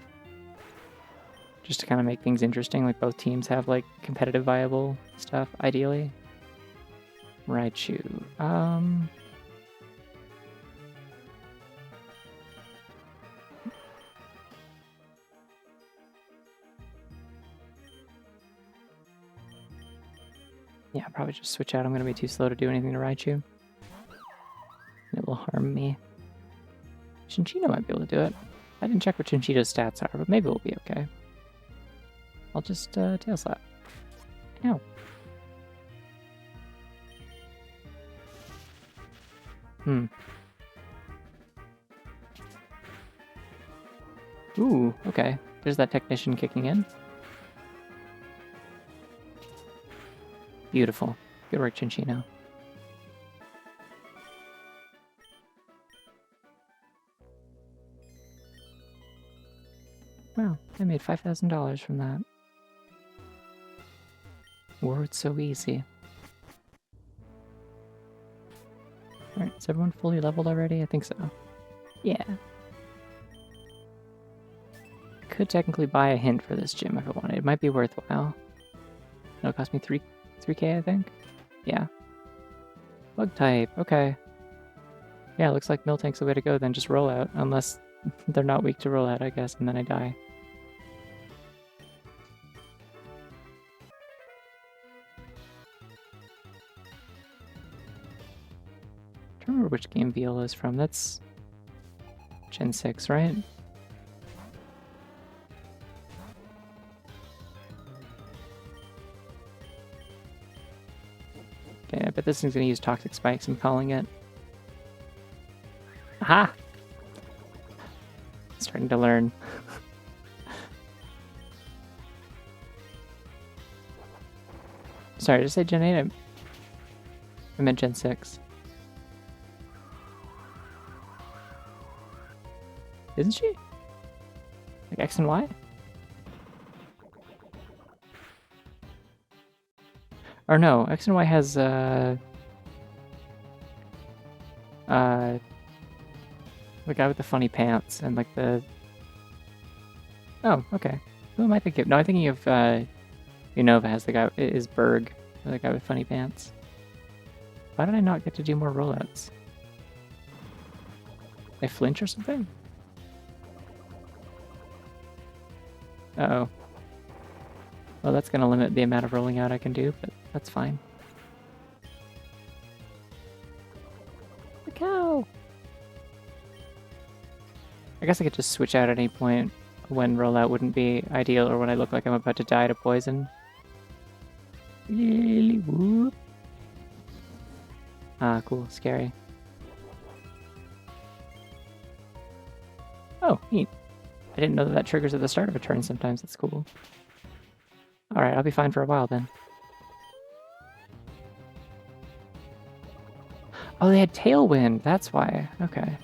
Just to kind of make things interesting, like, both teams have, like, competitive viable stuff, ideally. Raichu. Yeah, I'll probably just switch out. I'm going to be too slow to do anything to Raichu. It will harm me. Chinchino might be able to do it. I didn't check what Chinchito's stats are, but maybe we'll be okay. I'll just Tail Slap. Ow. Ooh, okay. There's that Technician kicking in. Beautiful. Good work, Chinchino. Wow, I made $5,000 from that. Words so easy. Alright, is everyone fully leveled already? I think so. Yeah. I could technically buy a hint for this gym if I wanted. It might be worthwhile. It'll cost me 3K, I think? Yeah. Bug type, okay. Yeah, looks like Miltank's the way to go then, just roll out. Unless they're not weak to roll out, I guess, and then I die. I don't remember which game Viola is from. That's Gen 6, right? Okay, I bet this thing's gonna use Toxic Spikes, I'm calling it. Aha! Starting to learn. Sorry, did I say Gen 8? I meant Gen 6. Isn't she? Like X and Y? Or no, X and Y has the guy with the funny pants and like the... Oh, okay. Who am I thinking of? No, I'm thinking of Unova has the guy, is Berg, the guy with funny pants. Why did I not get to do more rollouts? I flinch or something? Uh-oh. Well, that's gonna limit the amount of rolling out I can do, but that's fine. The cow! I guess I could just switch out at any point when rollout wouldn't be ideal or when I look like I'm about to die to poison. Whoop. Ah, cool. Scary. Oh, neat. I didn't know that that triggers at the start of a turn sometimes. That's cool. Alright, I'll be fine for a while then. Oh, they had Tailwind. That's why. Okay.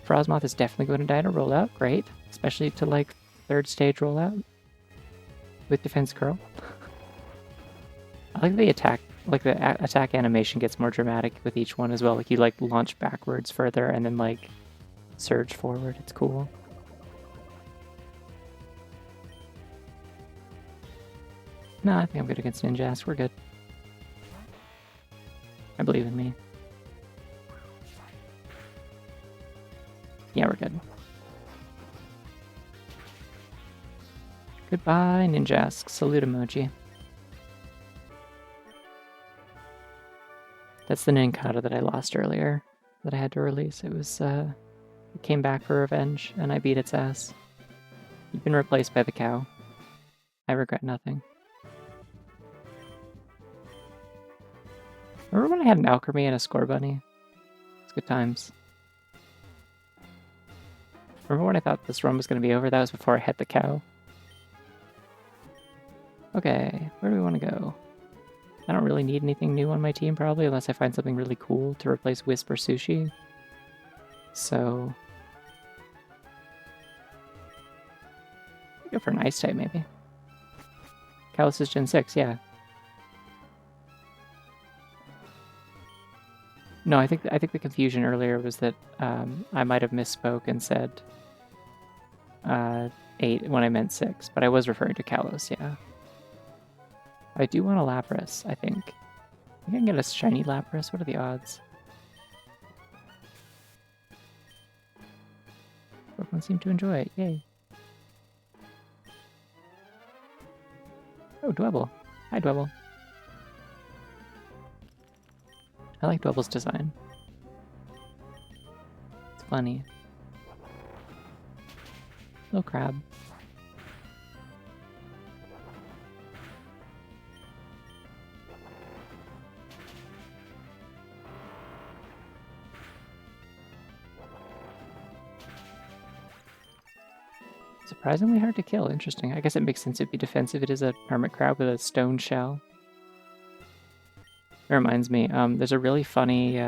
Frostmoth is definitely going to die to rollout. Great. Especially to, like, 3rd stage rollout. With Defense Curl. I like the attack. Like, the attack animation gets more dramatic with each one as well. Like, you, like, launch backwards further and then, like, surge forward. It's cool. No, I think I'm good against Ninjask. We're good. I believe in me. Yeah, we're good. Goodbye, Ninjask. Salute emoji. That's the Ninkata that I lost earlier, that I had to release. It was, it came back for revenge, and I beat its ass. You've been replaced by the cow. I regret nothing. Remember when I had an Alchemy and a Score Bunny? It's good times. Remember when I thought this run was going to be over? That was before I hit the cow. Okay, where do we want to go? I don't really need anything new on my team, probably, unless I find something really cool to replace Wisp or Sushi. So... go for an Ice type, maybe. Callus is Gen 6, yeah. No, I think the confusion earlier was that I might have misspoke and said 8 when I meant 6, but I was referring to Kalos, yeah. I do want a Lapras, I think. I can get a shiny Lapras. What are the odds? Pokemon seem to enjoy it. Yay. Oh, Dwebble. Hi, Dwebble. I like Dwebble's design. It's funny. Little crab. Surprisingly hard to kill. Interesting. I guess it makes sense it'd be defensive. It is a hermit crab with a stone shell. It reminds me, there's a really funny,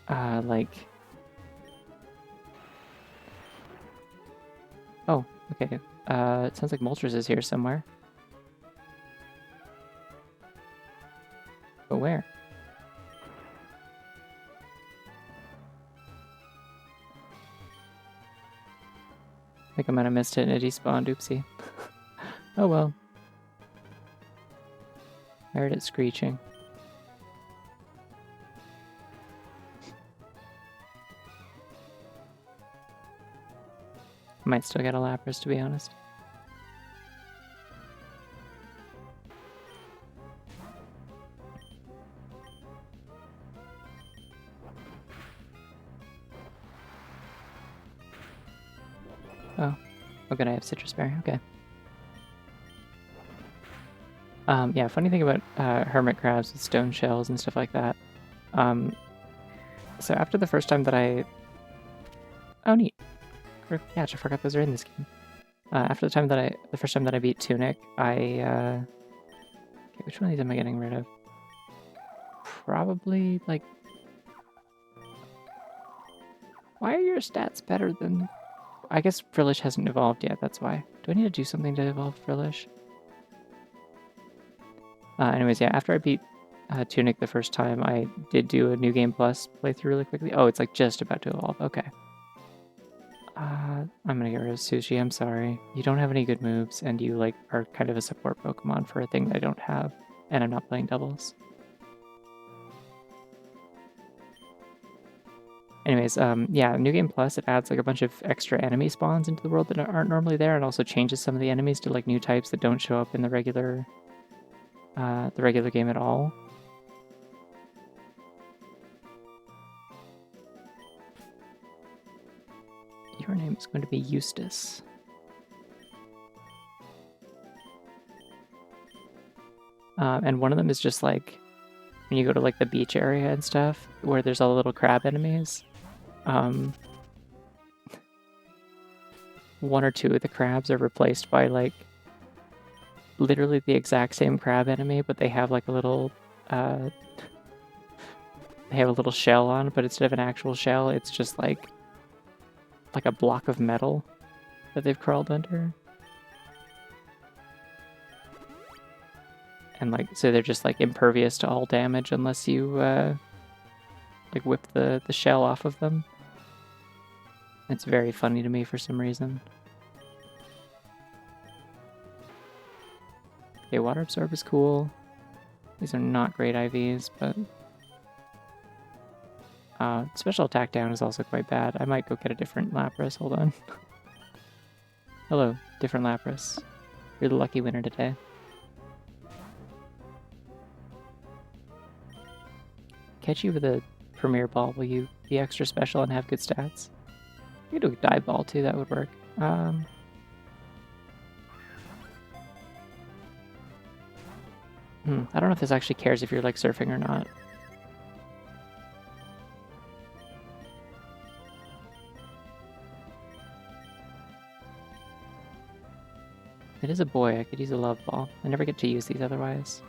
like... Oh, okay. It sounds like Moltres is here somewhere. But where? I think I might have missed it and it despawned. Oopsie. Oh well. I heard it screeching. I might still get a Lapras, to be honest. Oh. Oh good, I have Citrus Berry. Okay. Yeah, funny thing about hermit crabs with stone shells and stuff like that. So after the first time that I... Oh, neat. Yeah, I forgot those are in this game. After the first time that I beat Tunic, okay, which one of these am I getting rid of? Probably, like... Why are your stats better than... I guess Frillish hasn't evolved yet, that's why. Do I need to do something to evolve Frillish? Anyways, yeah, after I beat Tunic the first time, I did do a New Game Plus playthrough really quickly. Oh, it's like just about to evolve. Okay. I'm gonna get rid of Sushi, I'm sorry. You don't have any good moves, and you like are kind of a support Pokemon for a thing that I don't have, and I'm not playing doubles. Anyways, yeah, New Game Plus, it adds like a bunch of extra enemy spawns into the world that aren't normally there, and also changes some of the enemies to like new types that don't show up in the regular game at all. Your name is going to be Eustace. And one of them is just like when you go to like the beach area and stuff, where there's all the little crab enemies. one or two of the crabs are replaced by like literally the exact same crab enemy, but they have like a little they have a little shell on, but instead of an actual shell, it's just like a block of metal that they've crawled under. And like so they're just like impervious to all damage unless you like whip the shell off of them. It's very funny to me for some reason. Okay, water absorb is cool. These are not great IVs, but special attack down is also quite bad. I might go get a different Lapras. Hold on. Hello, different Lapras. You're the lucky winner today. Catch you with a Premier Ball. Will you be extra special and have good stats? You could do a Dive Ball too. That would work. I don't know if this actually cares if you're like surfing or not. It is a boy. I could use a Love Ball. I never get to use these otherwise.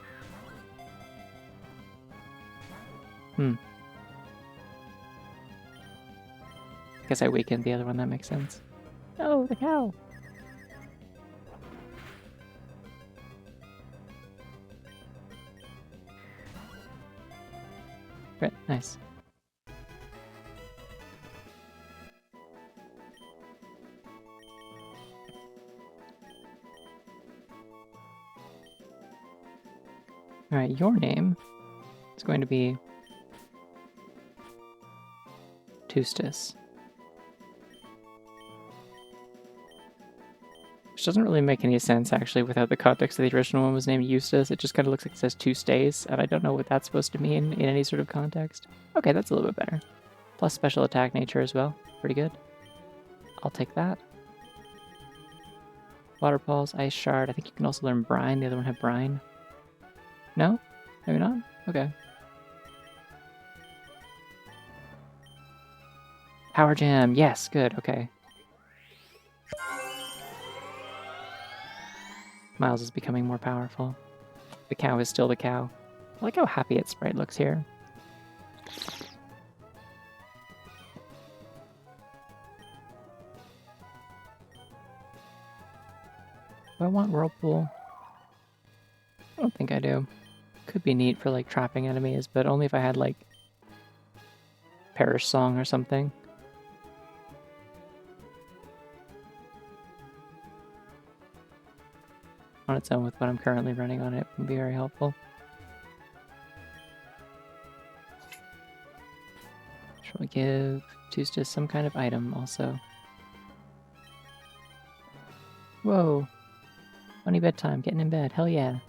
I guess I weakened the other one. That makes sense. Oh, the cow! Great, nice. Alright, your name is going to be Tustus. Which doesn't really make any sense, actually, without the context that the original one was named Eustace. It just kind of looks like it says two stays, and I don't know what that's supposed to mean in any sort of context. Okay, that's a little bit better. Plus special attack nature as well. Pretty good. I'll take that. Water Pulse, Ice Shard. I think you can also learn Brine. The other one had Brine. No? Maybe not? Okay. Power Jam. Yes, good. Okay. Miles is becoming more powerful. The cow is still the cow. I like how happy its sprite looks here. Do I want Whirlpool? I don't think I do. Could be neat for like trapping enemies, but only if I had like Perish Song or something. On its own with what I'm currently running on it would be very helpful. Shall we give Tustus some kind of item also? Whoa! Funny bedtime, getting in bed, hell yeah.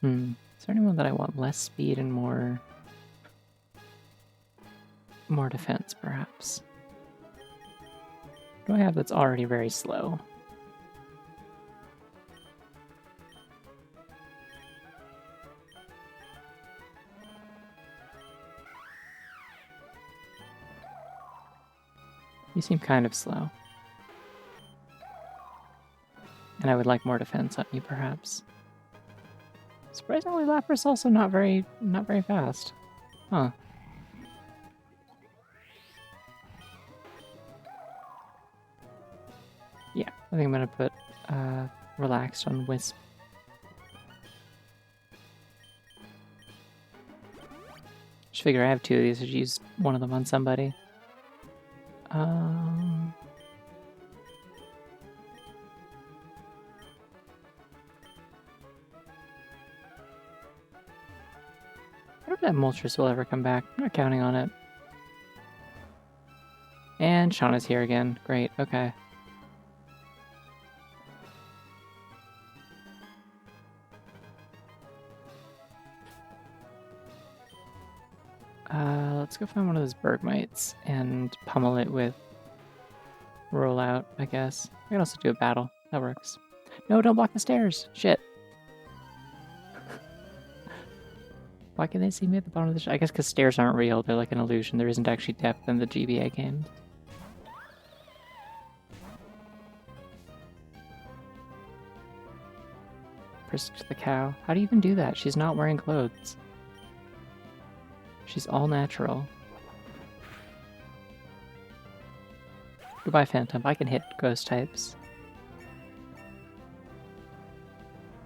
Is there anyone that I want less speed and more defense, perhaps? What do I have that's already very slow? You seem kind of slow. And I would like more defense on you, perhaps. Surprisingly, Lapras also not very fast. Huh. Yeah, I think I'm gonna put Relaxed on Wisp. Just figure I have two of these, I should use one of them on somebody. I don't know if that Moltres will ever come back. I'm not counting on it. And Shauna's here again. Great, okay. Let's Let's go find one of those Bergmites and pummel it with rollout, I guess. I can also do a battle. That works. No, don't block the stairs! Shit. Why can they see me at the bottom of the I guess because stairs aren't real. They're like an illusion. There isn't actually depth in the GBA games. Frisked the cow. How do you even do that? She's not wearing clothes. She's all natural. Goodbye, Phantom. I can hit ghost types.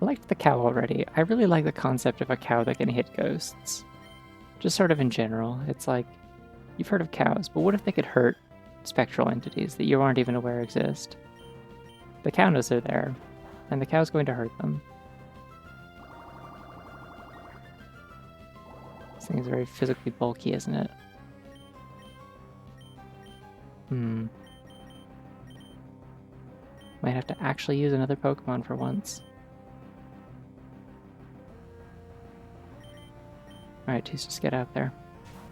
I liked the cow already. I really like the concept of a cow that can hit ghosts. Just sort of in general. It's like, you've heard of cows, but what if they could hurt spectral entities that you aren't even aware exist? The cow knows they're there, and the cow's going to hurt them. This thing is very physically bulky, isn't it? Might have to actually use another Pokemon for once. Alright, just get out there.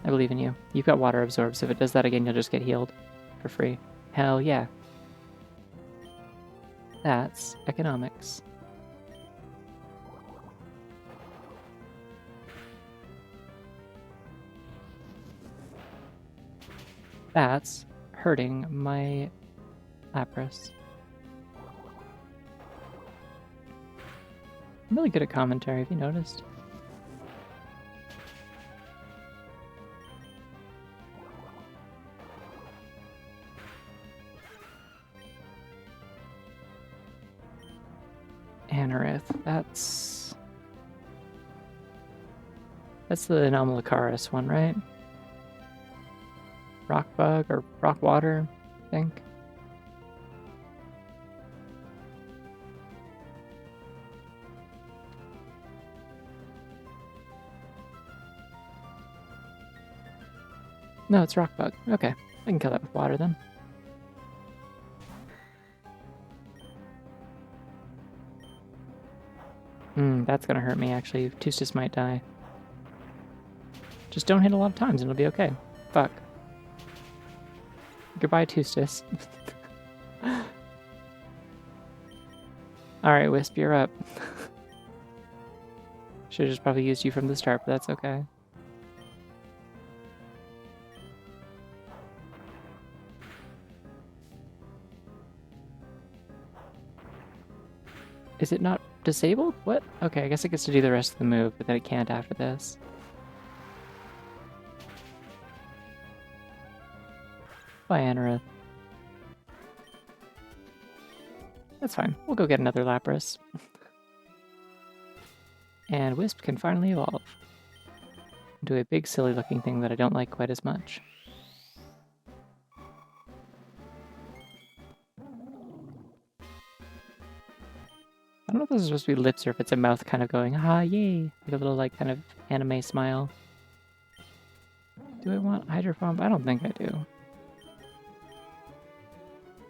I believe in you. You've got water absorb, so if it does that again, you'll just get healed. For free. Hell yeah. That's economics. That's hurting my Lapras. I'm really good at commentary, have you noticed? Anorith, that's the Anomalocaris one, right? Rock bug or rock water, I think. No, it's rock bug. Okay, I can kill that with water then. That's gonna hurt me actually. Tustus might die. Just don't hit a lot of times and it'll be okay. Fuck. Goodbye, Tustus. Alright, Wisp, you're up. Should've just probably used you from the start, but that's okay. Is it not disabled? What? Okay, I guess it gets to do the rest of the move, but then it can't after this. Bye, Anorith. That's fine. We'll go get another Lapras. And Wisp can finally evolve into a big, silly-looking thing that I don't like quite as much. I don't know if this is supposed to be lips or if it's a mouth kind of going, ah, yay, like a little, like, kind of anime smile. Do I want Hydro Pump? I don't think I do.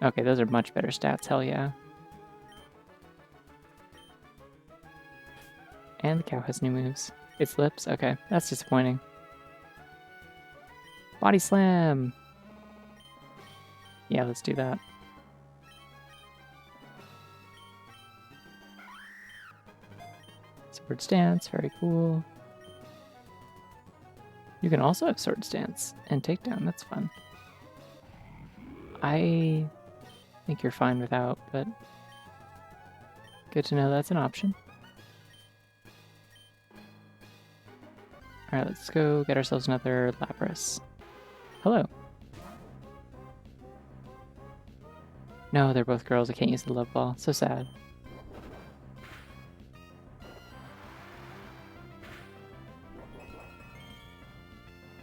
Okay, those are much better stats, hell yeah. And the cow has new moves. It's lips? Okay, that's disappointing. Body Slam! Yeah, let's do that. Sword Stance, very cool. You can also have Sword Stance and Takedown, that's fun. I think you're fine without, but good to know that's an option. Alright, let's go get ourselves another Lapras. Hello. No, they're both girls. I can't use the love ball. So sad.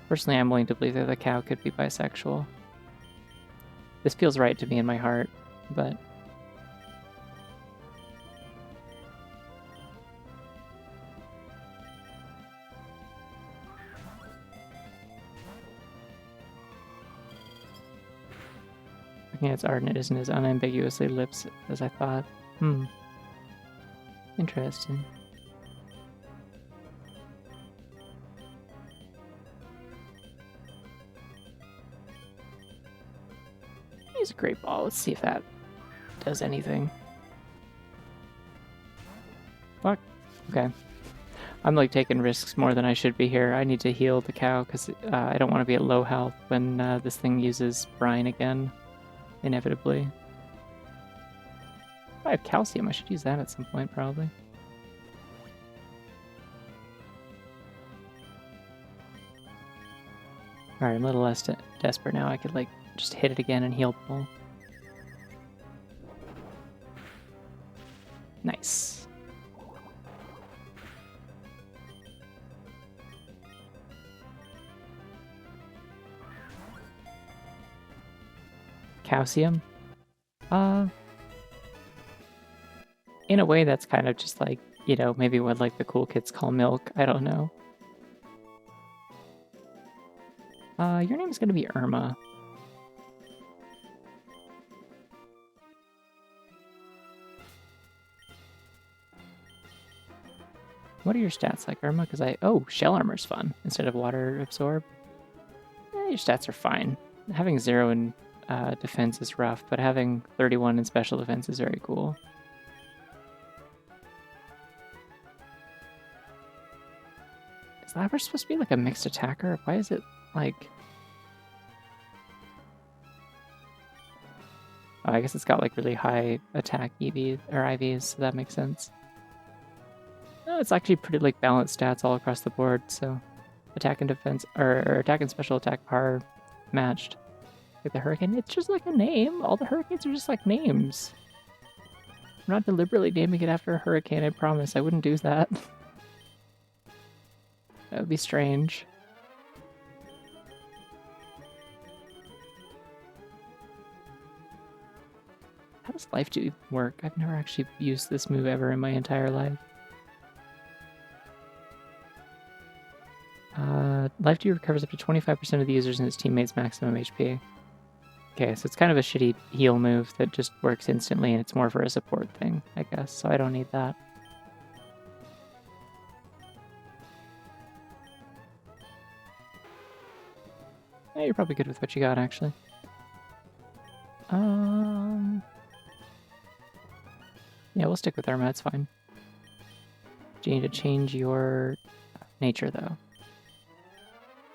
Personally, I'm willing to believe that the cow could be bisexual. This feels right to me in my heart, but... looking at its art, and it isn't as unambiguously lips as I thought. Interesting. use a Great Ball. Let's see if that does anything. Fuck. Okay. I'm like taking risks more than I should be here. I need to heal the cow because I don't want to be at low health when this thing uses brine again, inevitably. I have calcium. I should use that at some point, probably. Alright, I'm a little less desperate now. I could like just hit it again and heal the ball. Nice. Calcium? In a way that's kind of just like, you know, maybe what like the cool kids call milk. I don't know. Your name is gonna be Irma. What are your stats like, Irma? Because oh, shell armor's fun instead of water absorb. Your stats are fine. Having 0 in defense is rough, but having 31 in special defense is very cool. Is Lapras supposed to be like a mixed attacker? Why is it like... Oh, I guess it's got like really high attack EV or IVs, so that makes sense. No, it's actually pretty like balanced stats all across the board, so attack and defense or attack and special attack are matched. Like the hurricane, it's just like a name. All the hurricanes are just like names. I'm not deliberately naming it after a hurricane, I promise. I wouldn't do that. That would be strange. How does life do work? I've never actually used this move ever in my entire life. Life Dew recovers up to 25% of the user's and its teammates' maximum HP. Okay, so it's kind of a shitty heal move that just works instantly, and it's more for a support thing, I guess, so I don't need that. Yeah, you're probably good with what you got, actually. Yeah, we'll stick with Irma, it's fine. Do you need to change your nature, though?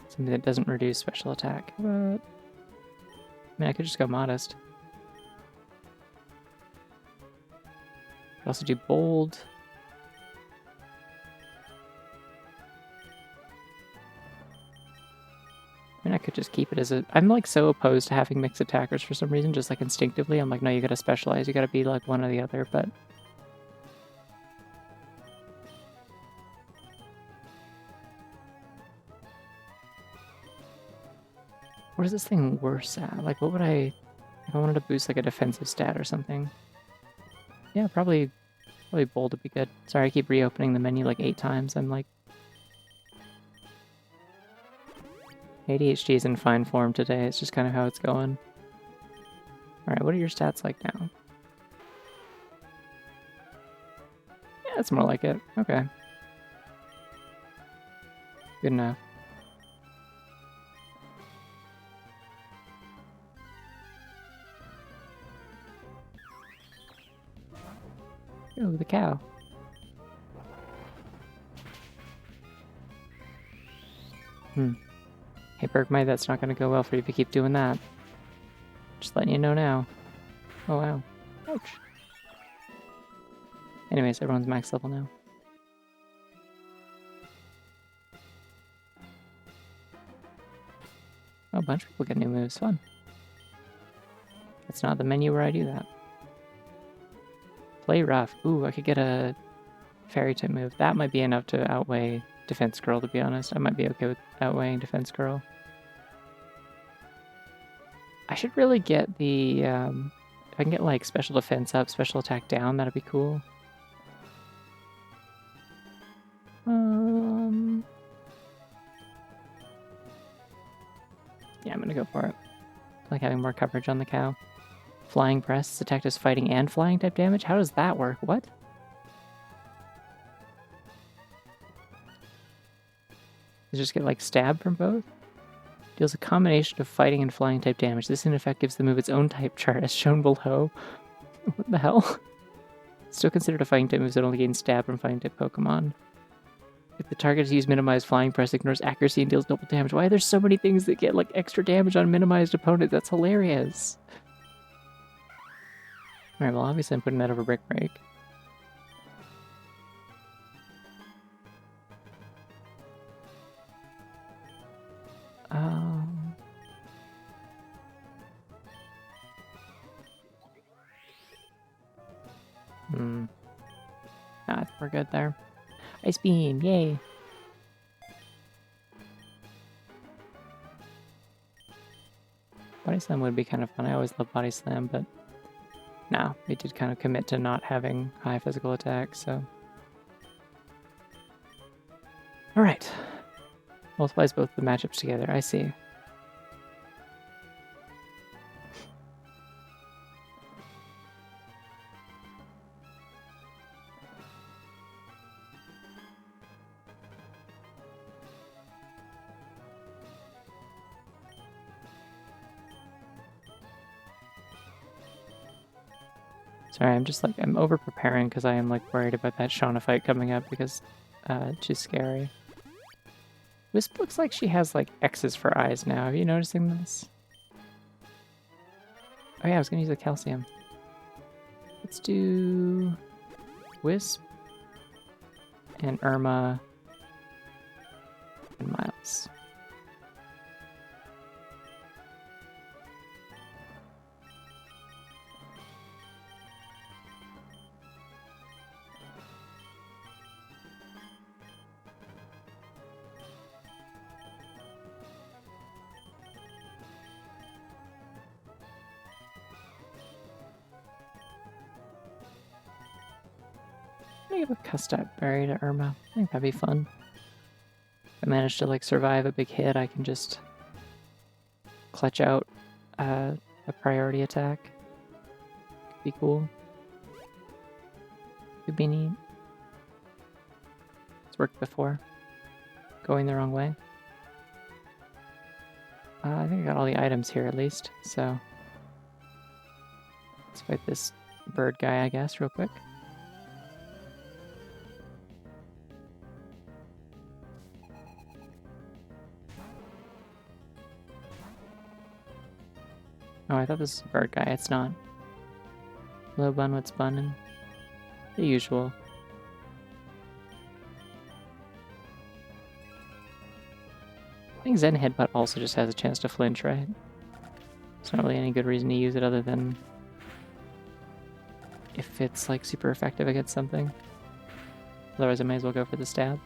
Something that doesn't reduce special attack. But... I mean, I could just go modest. Could also do bold. I mean, I could just keep it as a... I'm, like, so opposed to having mixed attackers for some reason, just, like, instinctively. I'm like, no, you gotta specialize. You gotta be, like, one or the other, but... What is this thing worse at? Like, what would I... If I wanted to boost, like, a defensive stat or something? Yeah, probably bold would be good. Sorry, I keep reopening the menu, like, 8 times. I'm, like... ADHD is in fine form today. It's just kind of how it's going. Alright, what are your stats like now? Yeah, that's more like it. Okay. Good enough. Oh, the cow. Hey, Bergmite, that's not going to go well for you if you keep doing that. Just letting you know now. Oh, wow. Ouch. Anyways, everyone's max level now. Oh, a bunch of people get new moves. Fun. It's not the menu where I do that. Play rough. Ooh, I could get a fairy type move. That might be enough to outweigh Defense Girl, to be honest. I might be okay with outweighing Defense Girl. I should really get the, if I can get, like, special defense up, special attack down, that'd be cool. Yeah, I'm gonna go for it. I like having more coverage on the cow. Flying Breasts attacked as fighting and flying type damage? How does that work? What? You just get, like, stabbed from both? Deals a combination of fighting and flying type damage. This in effect gives the move its own type chart as shown below. What the hell? Still considered a fighting type move, so it only gains stab from fighting type Pokemon. If the target is used minimized flying press, ignores accuracy and deals double damage. Why are there so many things that get like extra damage on minimized opponents? That's hilarious. Alright, well obviously I'm putting that over Brick Break. Nah, we're good there. Ice Beam, yay! Body Slam would be kind of fun. I always love Body Slam, but no, we did kind of commit to not having high physical attack, so. Alright. Multiplies both the matchups together, I see. Sorry, I'm over preparing because I am like worried about that Shauna fight coming up because she's scary. Wisp looks like she has like X's for eyes now. Are you noticing this? Oh yeah, I was gonna use the calcium. Let's do Wisp and Irma and Miles. I'm gonna give a Custap Berry to Irma. I think that'd be fun. If I manage to like survive a big hit, I can just clutch out a priority attack. Could be cool. Could be neat. It's worked before. Going the wrong way. I think I got all the items here at least, so let's fight this bird guy, I guess, real quick. Oh, I thought this was a bird guy. It's not. Low bun, what's bunnin'? The usual. I think Zen Headbutt also just has a chance to flinch, right? There's not really any good reason to use it other than if it's like super effective against something. Otherwise I may as well go for the stab.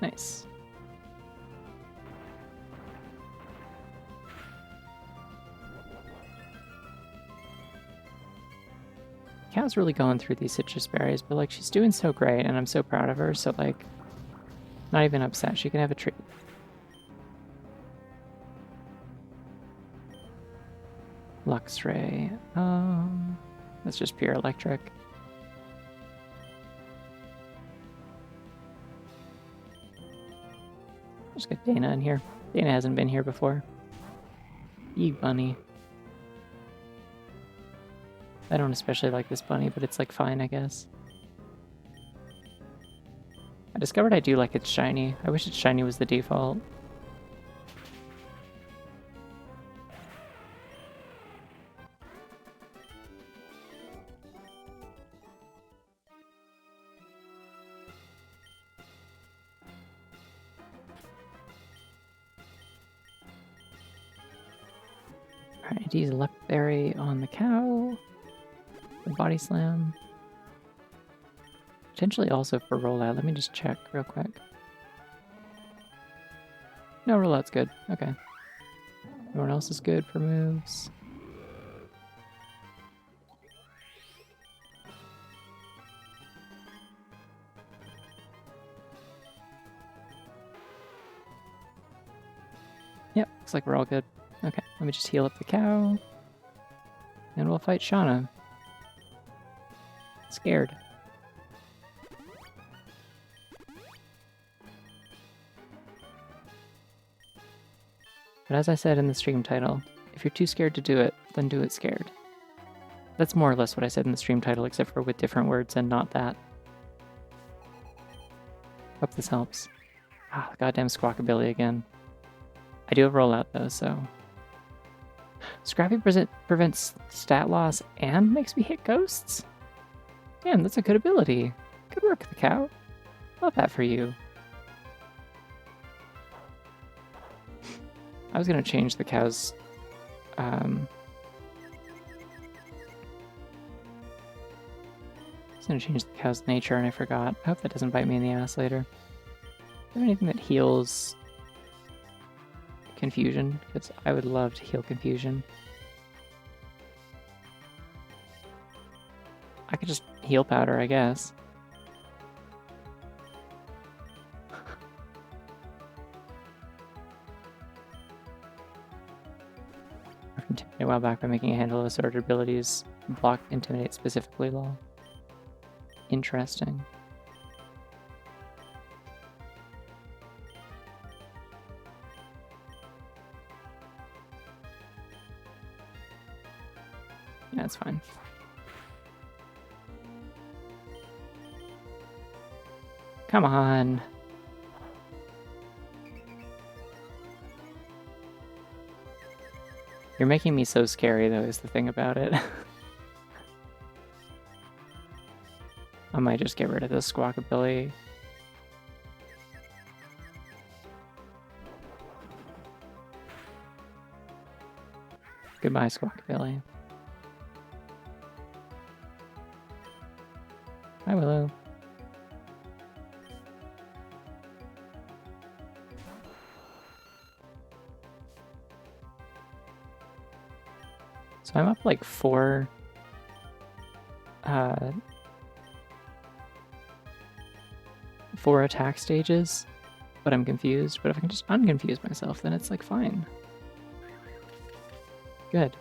Nice. Cow's really going through these citrus berries, but like she's doing so great and I'm so proud of her, so like not even upset. She can have a treat. Luxray. That's just pure electric. Let's get Dana in here. Dana hasn't been here before. You bunny. I don't especially like this bunny, but it's like fine, I guess. I discovered I do like its shiny. I wish its shiny was the default. Alright, use Luck Berry on the cow. For Body Slam. Potentially also for rollout. Let me just check real quick. No, rollout's good. Okay. Everyone else is good for moves. Yep, looks like we're all good. Okay, let me just heal up the cow. And we'll fight Shauna. Scared. But as I said in the stream title, if you're too scared to do it, then do it scared. That's more or less what I said in the stream title, except for with different words and not that. Hope this helps. Ah, goddamn Squawkabilly again. I do have rollout though, so... Scrappy prevents stat loss and makes me hit ghosts? Damn, that's a good ability. Good work, the cow. Love that for you. I was gonna change the cow's... I was gonna change the cow's nature and I forgot. I hope that doesn't bite me in the ass later. Do you have anything that heals... confusion? Because I would love to heal confusion. I could just heal powder, I guess. Intimidate a while back by making a handful of assorted abilities block intimidate specifically, lol. Interesting. Yeah, it's fine. Come on. You're making me so scary, though, is the thing about it. I might just get rid of this Squawkabilly. Goodbye, Squawkabilly. Hi, Willow. So I'm up like 4 attack stages, but I'm confused. But if I can just unconfuse myself, then it's like fine. Good.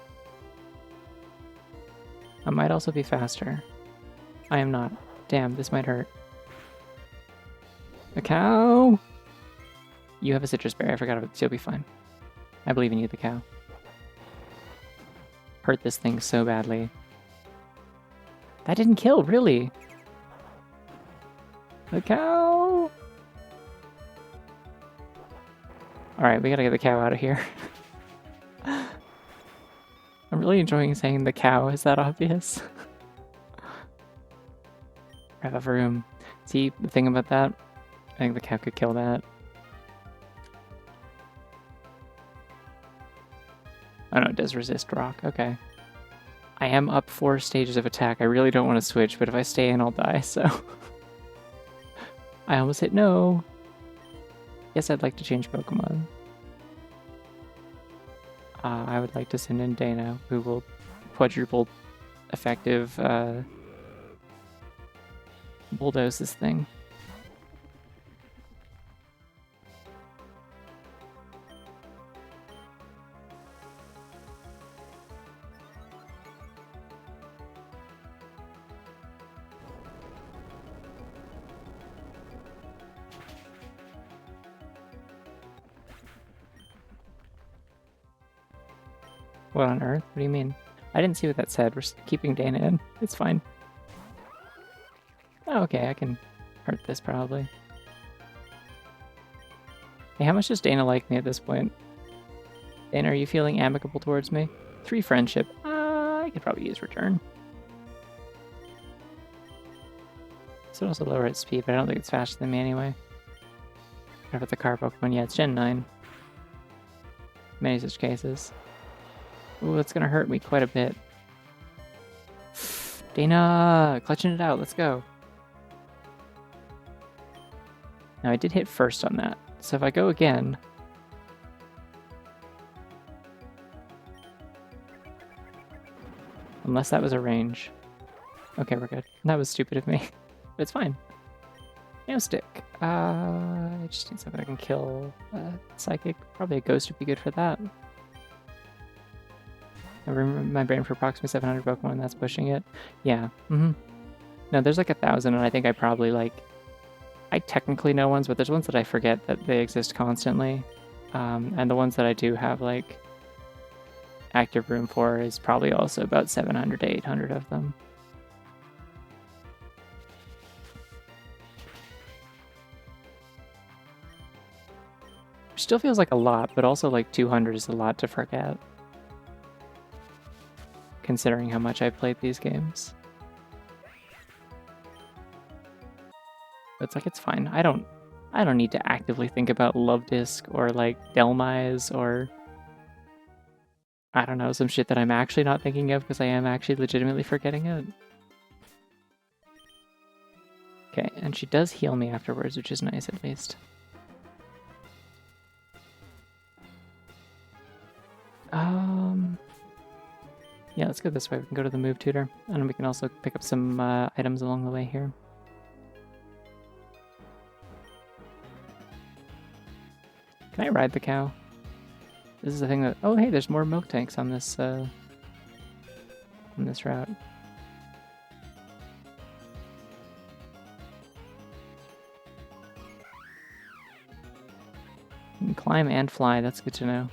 I might also be faster. I am not. Damn, this might hurt. The cow! You have a citrus berry. I forgot about this. You'll be fine. I believe in you, the cow. Hurt this thing so badly. That didn't kill, really. The cow! Alright, we gotta get the cow out of here. I'm really enjoying saying the cow. Is that obvious? Out of room. See, the thing about that? I think the cow could kill that. Oh no, it does resist rock. Okay. I am up 4 stages of attack. I really don't want to switch, but if I stay in, I'll die, so... I almost hit no. Yes, I'd like to change Pokemon. I would like to send in Dana, who will quadruple effective bulldoze this thing. What on earth? What do you mean? I didn't see what that said. We're keeping Dana in. It's fine. Oh, okay, I can hurt this probably. Hey, how much does Dana like me at this point? Dana, are you feeling amicable towards me? 3 friendship. I could probably use return. This would also lower its speed, but I don't think it's faster than me anyway. Whatever the car Pokemon. Yeah, it's Gen 9. Many such cases. Ooh, it's gonna hurt me quite a bit. Dana! Clutching it out, let's go. Now I did hit first on that, so if I go again... Unless that was a range. Okay, we're good. That was stupid of me, but it's fine. No stick. I just need something I can kill. Psychic. Probably a ghost would be good for that. I remember my brain for approximately 700 Pokemon, that's pushing it. Yeah, No, there's like 1,000, and I think I probably like... I technically know ones, but there's ones that I forget that they exist constantly. And the ones that I do have like active room for is probably also about 700 to 800 of them. Which still feels like a lot, but also like 200 is a lot to forget, considering how much I've played these games. It's like, it's fine. I don't need to actively think about Love Disc or like Delmise or I don't know, some shit that I'm actually not thinking of because I am actually legitimately forgetting it. Okay, and she does heal me afterwards, which is nice at least. Yeah, let's go this way. We can go to the move tutor, and we can also pick up some items along the way here. Can I ride the cow? This is the thing that... Oh, hey, there's more milk tanks on this route. You can climb and fly, that's good to know.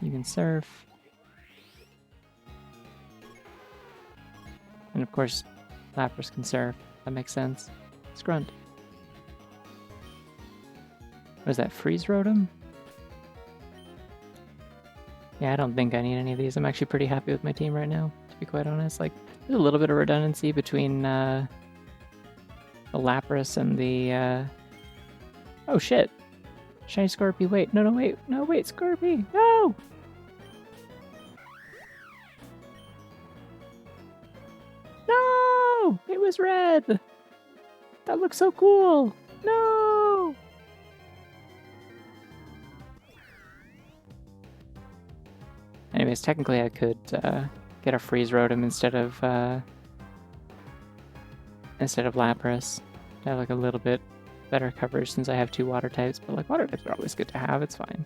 You can surf. And of course, Lapras can surf. That makes sense. Scrunt. What is that, Freeze Rotom? Yeah, I don't think I need any of these. I'm actually pretty happy with my team right now, to be quite honest. Like, there's a little bit of redundancy between the Lapras and the... Oh shit! Shiny Scorpy, wait. No, wait, Scorpy! No! No! It was red! That looks so cool! No! Anyways, technically I could get a Freeze Rotom instead of Lapras. I have like a little bit better coverage since I have 2 water types, but like water types are always good to have, it's fine.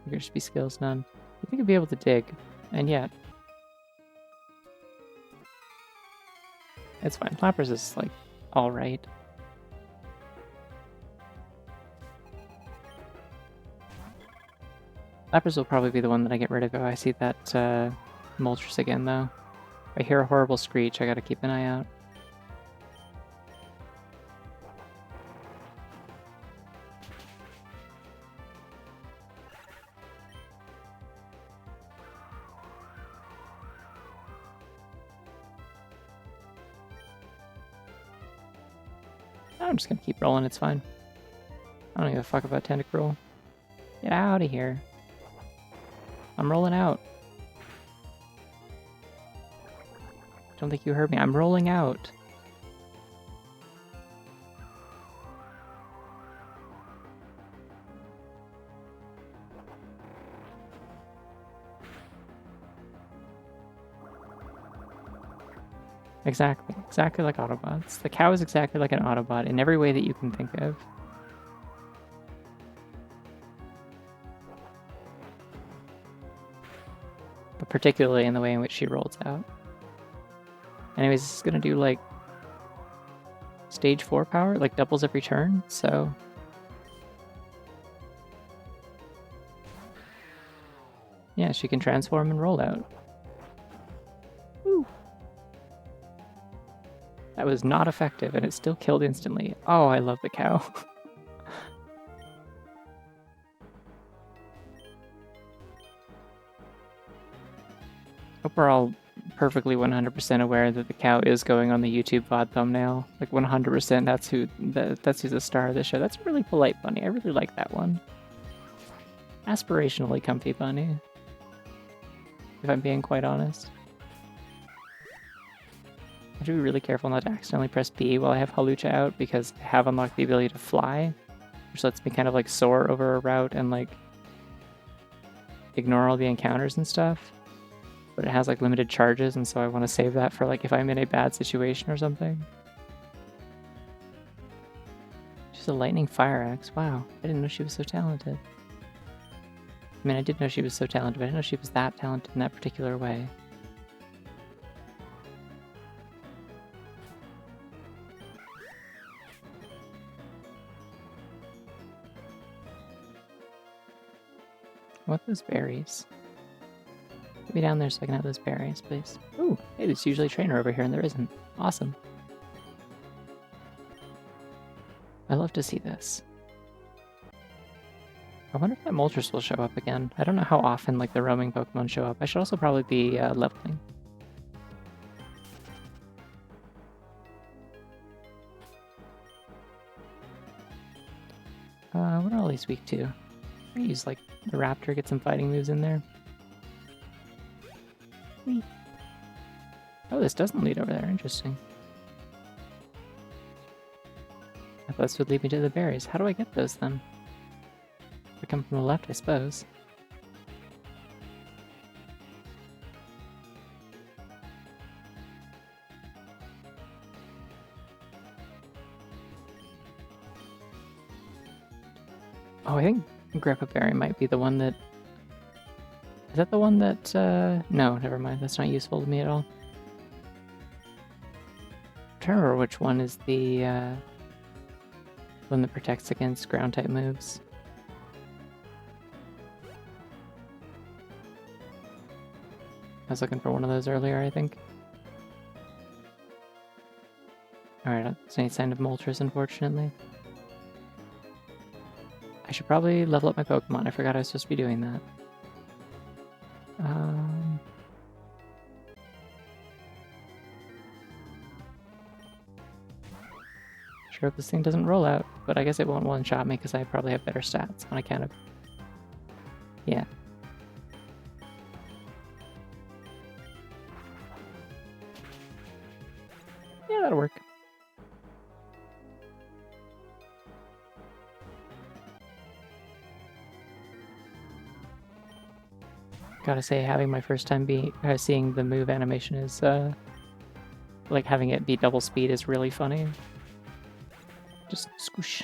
There should be skills, none. You think I'd be able to dig, and yet. It's fine. Lapras is like alright. Lapras will probably be the one that I get rid of if I see that Moltres again, though. If I hear a horrible screech, I gotta keep an eye out. I'm just gonna keep rolling, it's fine. I don't give a fuck about Tentacruel. Get out of here. I'm rolling out. Don't think you heard me. I'm rolling out. Exactly. Exactly like Autobots. The cow is exactly like an Autobot in every way that you can think of. But particularly in the way in which she rolls out. Anyways, this is gonna do like stage 4 power, like doubles every turn, so... Yeah, she can transform and roll out. Woo! That was not effective, and it still killed instantly. Oh, I love the cow. Hope we're all perfectly 100% aware that the cow is going on the YouTube VOD thumbnail. Like 100%, that's who's the star of the show. That's a really polite bunny. I really like that one. Aspirationally comfy bunny, if I'm being quite honest. I have to be really careful not to accidentally press B while I have Hawlucha out, because I have unlocked the ability to fly, which lets me kind of like soar over a route and like ignore all the encounters and stuff. But it has like limited charges, and so I want to save that for like if I'm in a bad situation or something. She's a lightning fire axe. Wow, I didn't know she was so talented. I mean, I did know she was so talented, but I didn't know she was that talented in that particular way. I want those berries. Get me down there so I can have those berries, please. Ooh, hey, there's usually a trainer over here and there isn't. Awesome. I love to see this. I wonder if that Moltres will show up again. I don't know how often like the roaming Pokemon show up. I should also probably be leveling. What are all these weak to? I use like the Raptor, get some fighting moves in there. Whee. Oh, this doesn't lead over there. Interesting. I thought this would lead me to the berries. How do I get those then? They come from the left, I suppose. Oh, I think Grappa Berry might be the one that... Is that the one that... No, never mind. That's not useful to me at all. I'm trying to remember which one is the one that protects against ground-type moves. I was looking for one of those earlier, I think. Alright, that's any sign of Moltres, unfortunately. I should probably level up my Pokemon. I forgot I was supposed to be doing that. Sure hope this thing doesn't roll out, but I guess it won't one-shot me because I probably have better stats on account of... Yeah. Yeah, that'll work. Gotta say, having my first time seeing the move animation is, like having it be double speed is really funny. Just squish.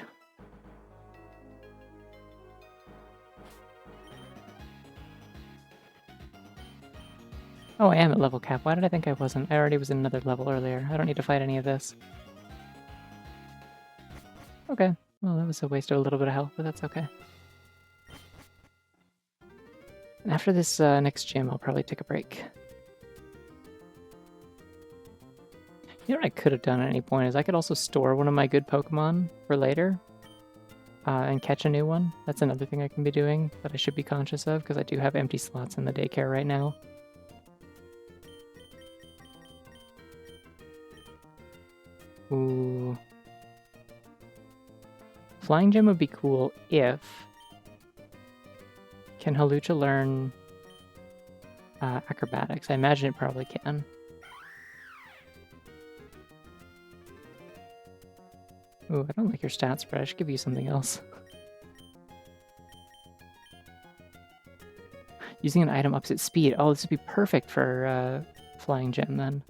Oh, I am at level cap. Why did I think I wasn't? I already was in another level earlier. I don't need to fight any of this. Okay. Well, that was a waste of a little bit of health, but that's okay. And after this next gym, I'll probably take a break. You know what I could have done at any point is I could also store one of my good Pokemon for later and catch a new one. That's another thing I can be doing that I should be conscious of because I do have empty slots in the daycare right now. Ooh. Flying Gym would be cool if... Can Halucha learn acrobatics? I imagine it probably can. Ooh, I don't like your stats, but I should give you something else. Using an item ups its speed. Oh, this would be perfect for Flying Gem then.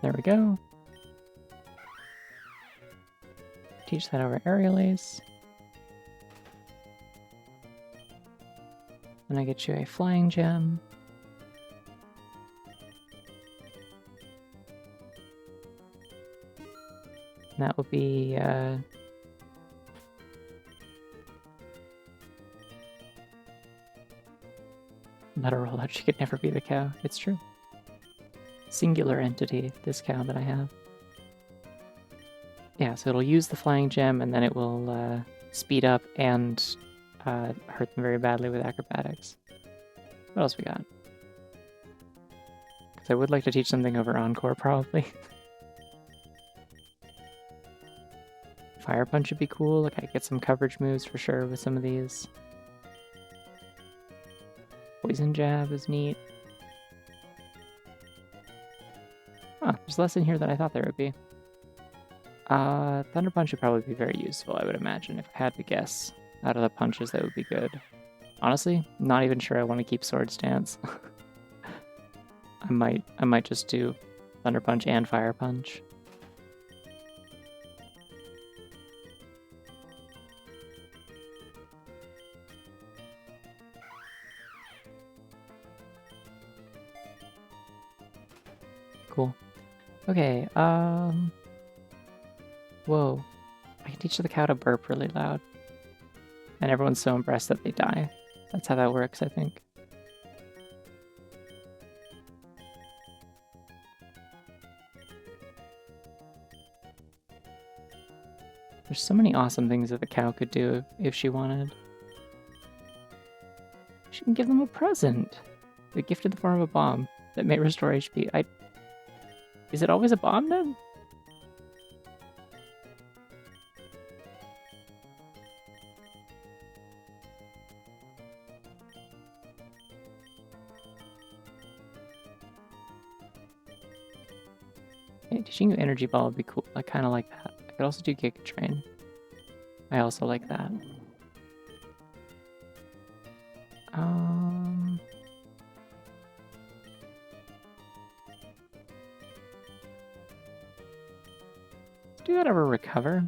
There we go. Teach that over Aerial Ace. Then I get you a Flying Gem. And that will be... Let her roll out. She could never be the cow. It's true. Singular entity, this cow that I have. Yeah, so it'll use the Flying Gem, and then it will speed up and hurt them very badly with acrobatics. What else we got? Because I would like to teach something over Encore, probably. Fire Punch would be cool. Like, I get some coverage moves for sure with some of these. Poison Jab is neat. Huh, there's less in here than I thought there would be. Thunder Punch would probably be very useful, I would imagine. If I had to guess out of the punches, that would be good. Honestly, not even sure I want to keep Sword Stance. I might just do Thunder Punch and Fire Punch. Cool. Okay, whoa. I can teach the cow to burp really loud. And everyone's so impressed that they die. That's how that works, I think. There's so many awesome things that the cow could do if she wanted. She can give them a present. A gift in the form of a bomb that may restore HP. Is it always a bomb then? Yeah, teaching you energy ball would be cool. I kind of like that. I could also do Giga Train. I also like that. Let's do that over recover.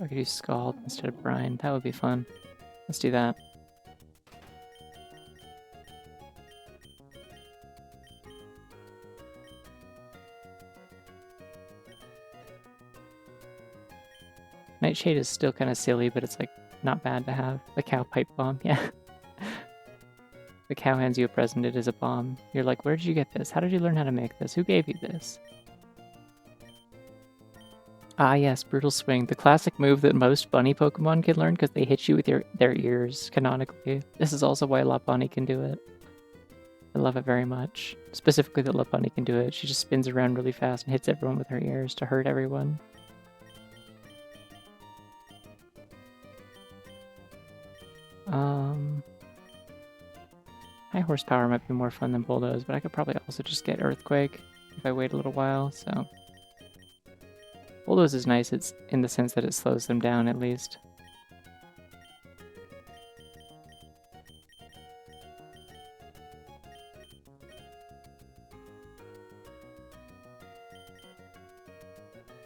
I could use Scald instead of Brine. That would be fun. Let's do that. Nightshade is still kind of silly, but it's like not bad to have. The cow pipe bomb, yeah. The cow hands you a present, it is a bomb. You're like, where did you get this? How did you learn how to make this? Who gave you this? Ah yes, Brutal Swing, the classic move that most bunny Pokemon can learn because they hit you with their ears, canonically. This is also why Lopunny can do it. I love it very much. Specifically that Lopunny can do it. She just spins around really fast and hits everyone with her ears to hurt everyone. High horsepower might be more fun than Bulldoze, but I could probably also just get Earthquake if I wait a little while, so... Bulldoze is nice, it's in the sense that it slows them down at least.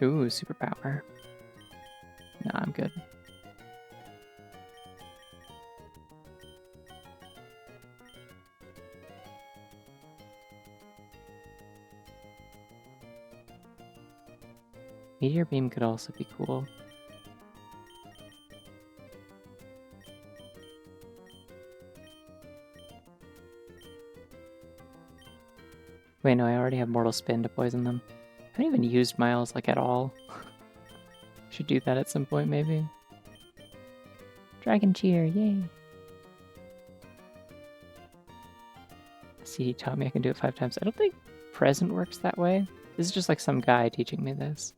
Ooh, superpower. Nah, I'm good. Meteor Beam could also be cool. Wait, no, I already have Mortal Spin to poison them. I haven't even used Miles, like, at all. Should do that at some point, maybe. Dragon Cheer, yay! See, he taught me I can do it 5 times. I don't think Present works that way. This is just like some guy teaching me this.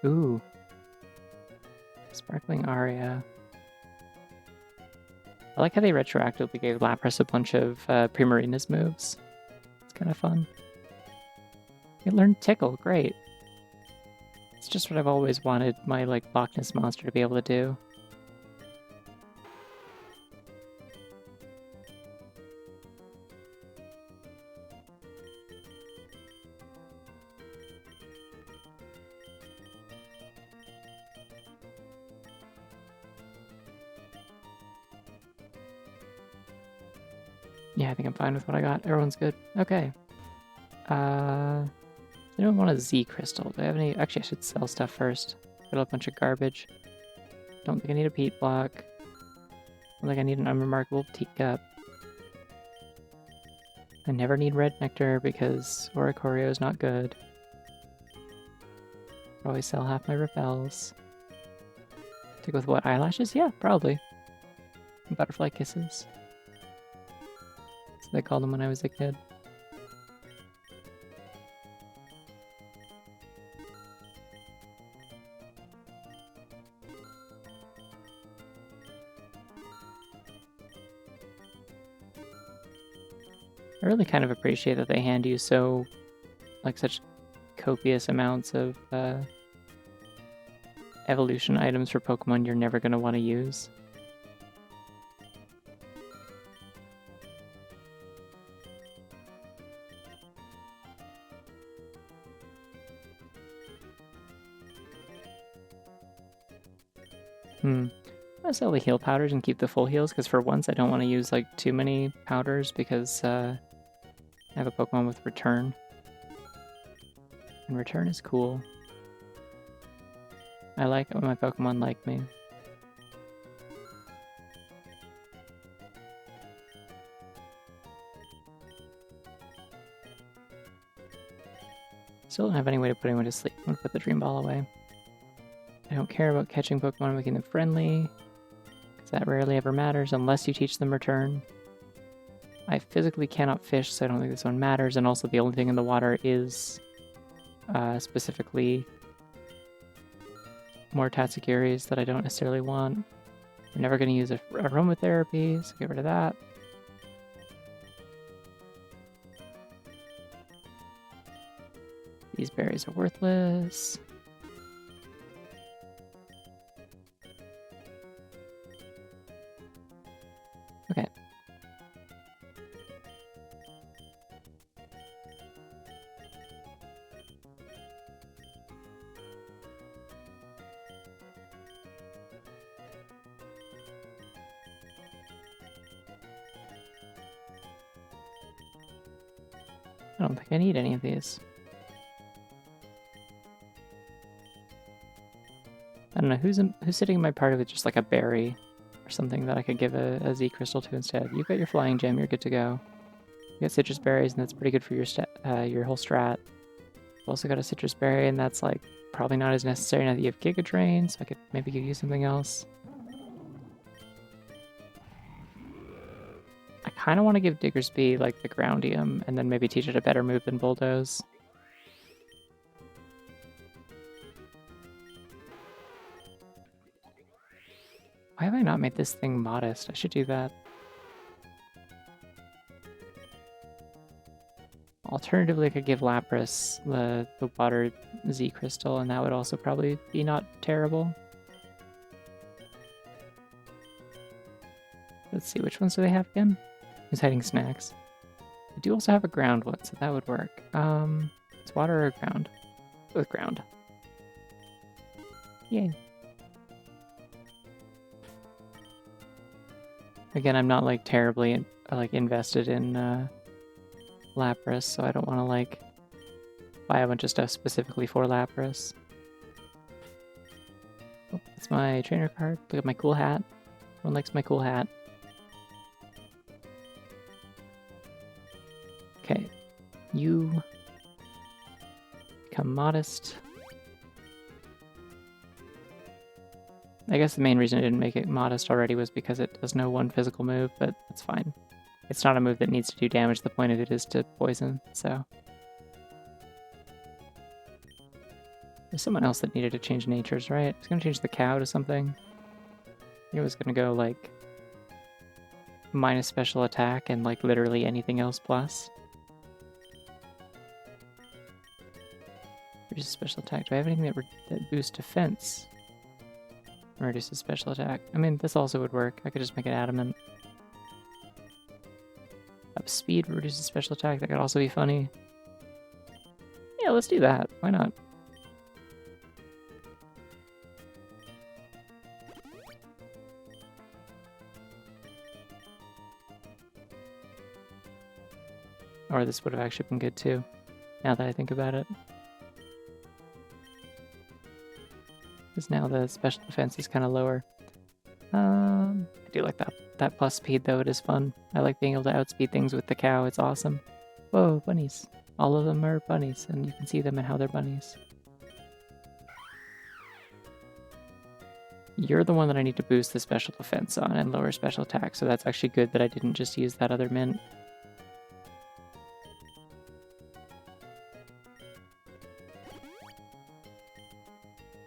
Ooh. Sparkling Aria. I like how they retroactively gave Lapras a bunch of Primarina's moves. It's kind of fun. You learned Tickle, great. It's just what I've always wanted my, like, Loch Ness monster to be able to do. Yeah, I think I'm fine with what I got. Everyone's good. Okay. Does anyone want a Z crystal? Do I have any? Actually, I should sell stuff first. Got a bunch of garbage. Don't think I need a peat block. Don't think I need an unremarkable teacup. I never need red nectar because Oricorio is not good. Probably sell half my repels. Stick with what? Eyelashes? Yeah, probably. Butterfly kisses. So they called them when I was a kid. I really kind of appreciate that they hand you such copious amounts of evolution items for Pokemon you're never going to want to use. I'm gonna sell the heal powders and keep the full heals, because for once I don't want to use like too many powders, because I have a Pokemon with Return. And Return is cool. I like it when my Pokemon like me. Still don't have any way to put anyone to sleep. I'm gonna put the Dream Ball away. I don't care about catching Pokemon and making them friendly, because that rarely ever matters unless you teach them Return. I physically cannot fish, so I don't think this one matters, and also the only thing in the water is specifically more Tatsugiris that I don't necessarily want. We're never going to use aromatherapy, so get rid of that. These berries are worthless. Okay. I don't think I need any of these. I don't know, who's sitting in my party with just like a berry or something that I could give a Z crystal to instead. You've got your flying gem, you're good to go. You got citrus berries, and that's pretty good for your whole strat. You've also got a citrus berry, and that's like probably not as necessary now that you have Giga Drain, so I could maybe give you something else. I kind of want to give Diggersby like the Groundium, and then maybe teach it a better move than Bulldoze. Why have I not made this thing modest? I should do that. Alternatively, I could give Lapras the water Z crystal, and that would also probably be not terrible. Let's see, which ones do they have again? Who's hiding snacks? I do also have a ground one, so that would work. It's water or ground? With ground. Yay. Again, I'm not like terribly like invested in Lapras, so I don't want to like buy a bunch of stuff specifically for Lapras. Oh, that's my trainer card. Look at my cool hat. Everyone likes my cool hat. Okay, you become modest. I guess the main reason I didn't make it modest already was because it does no one physical move, but that's fine. It's not a move that needs to do damage. The point of it is to poison, so. There's someone else that needed to change natures, right? It's gonna change the cow to something. It was gonna go like minus special attack and like literally anything else plus. Reduces special attack. Do I have anything that boosts defense? Or reduces special attack? I mean, this also would work. I could just make it adamant. Up speed reduces special attack. That could also be funny. Yeah, let's do that. Why not? Or this would have actually been good too, now that I think about it. Because now the special defense is kind of lower. I do like that plus speed though, it is fun. I like being able to outspeed things with the cow, it's awesome. Whoa, bunnies. All of them are bunnies, and you can see them and how they're bunnies. You're the one that I need to boost the special defense on and lower special attack, so that's actually good that I didn't just use that other mint.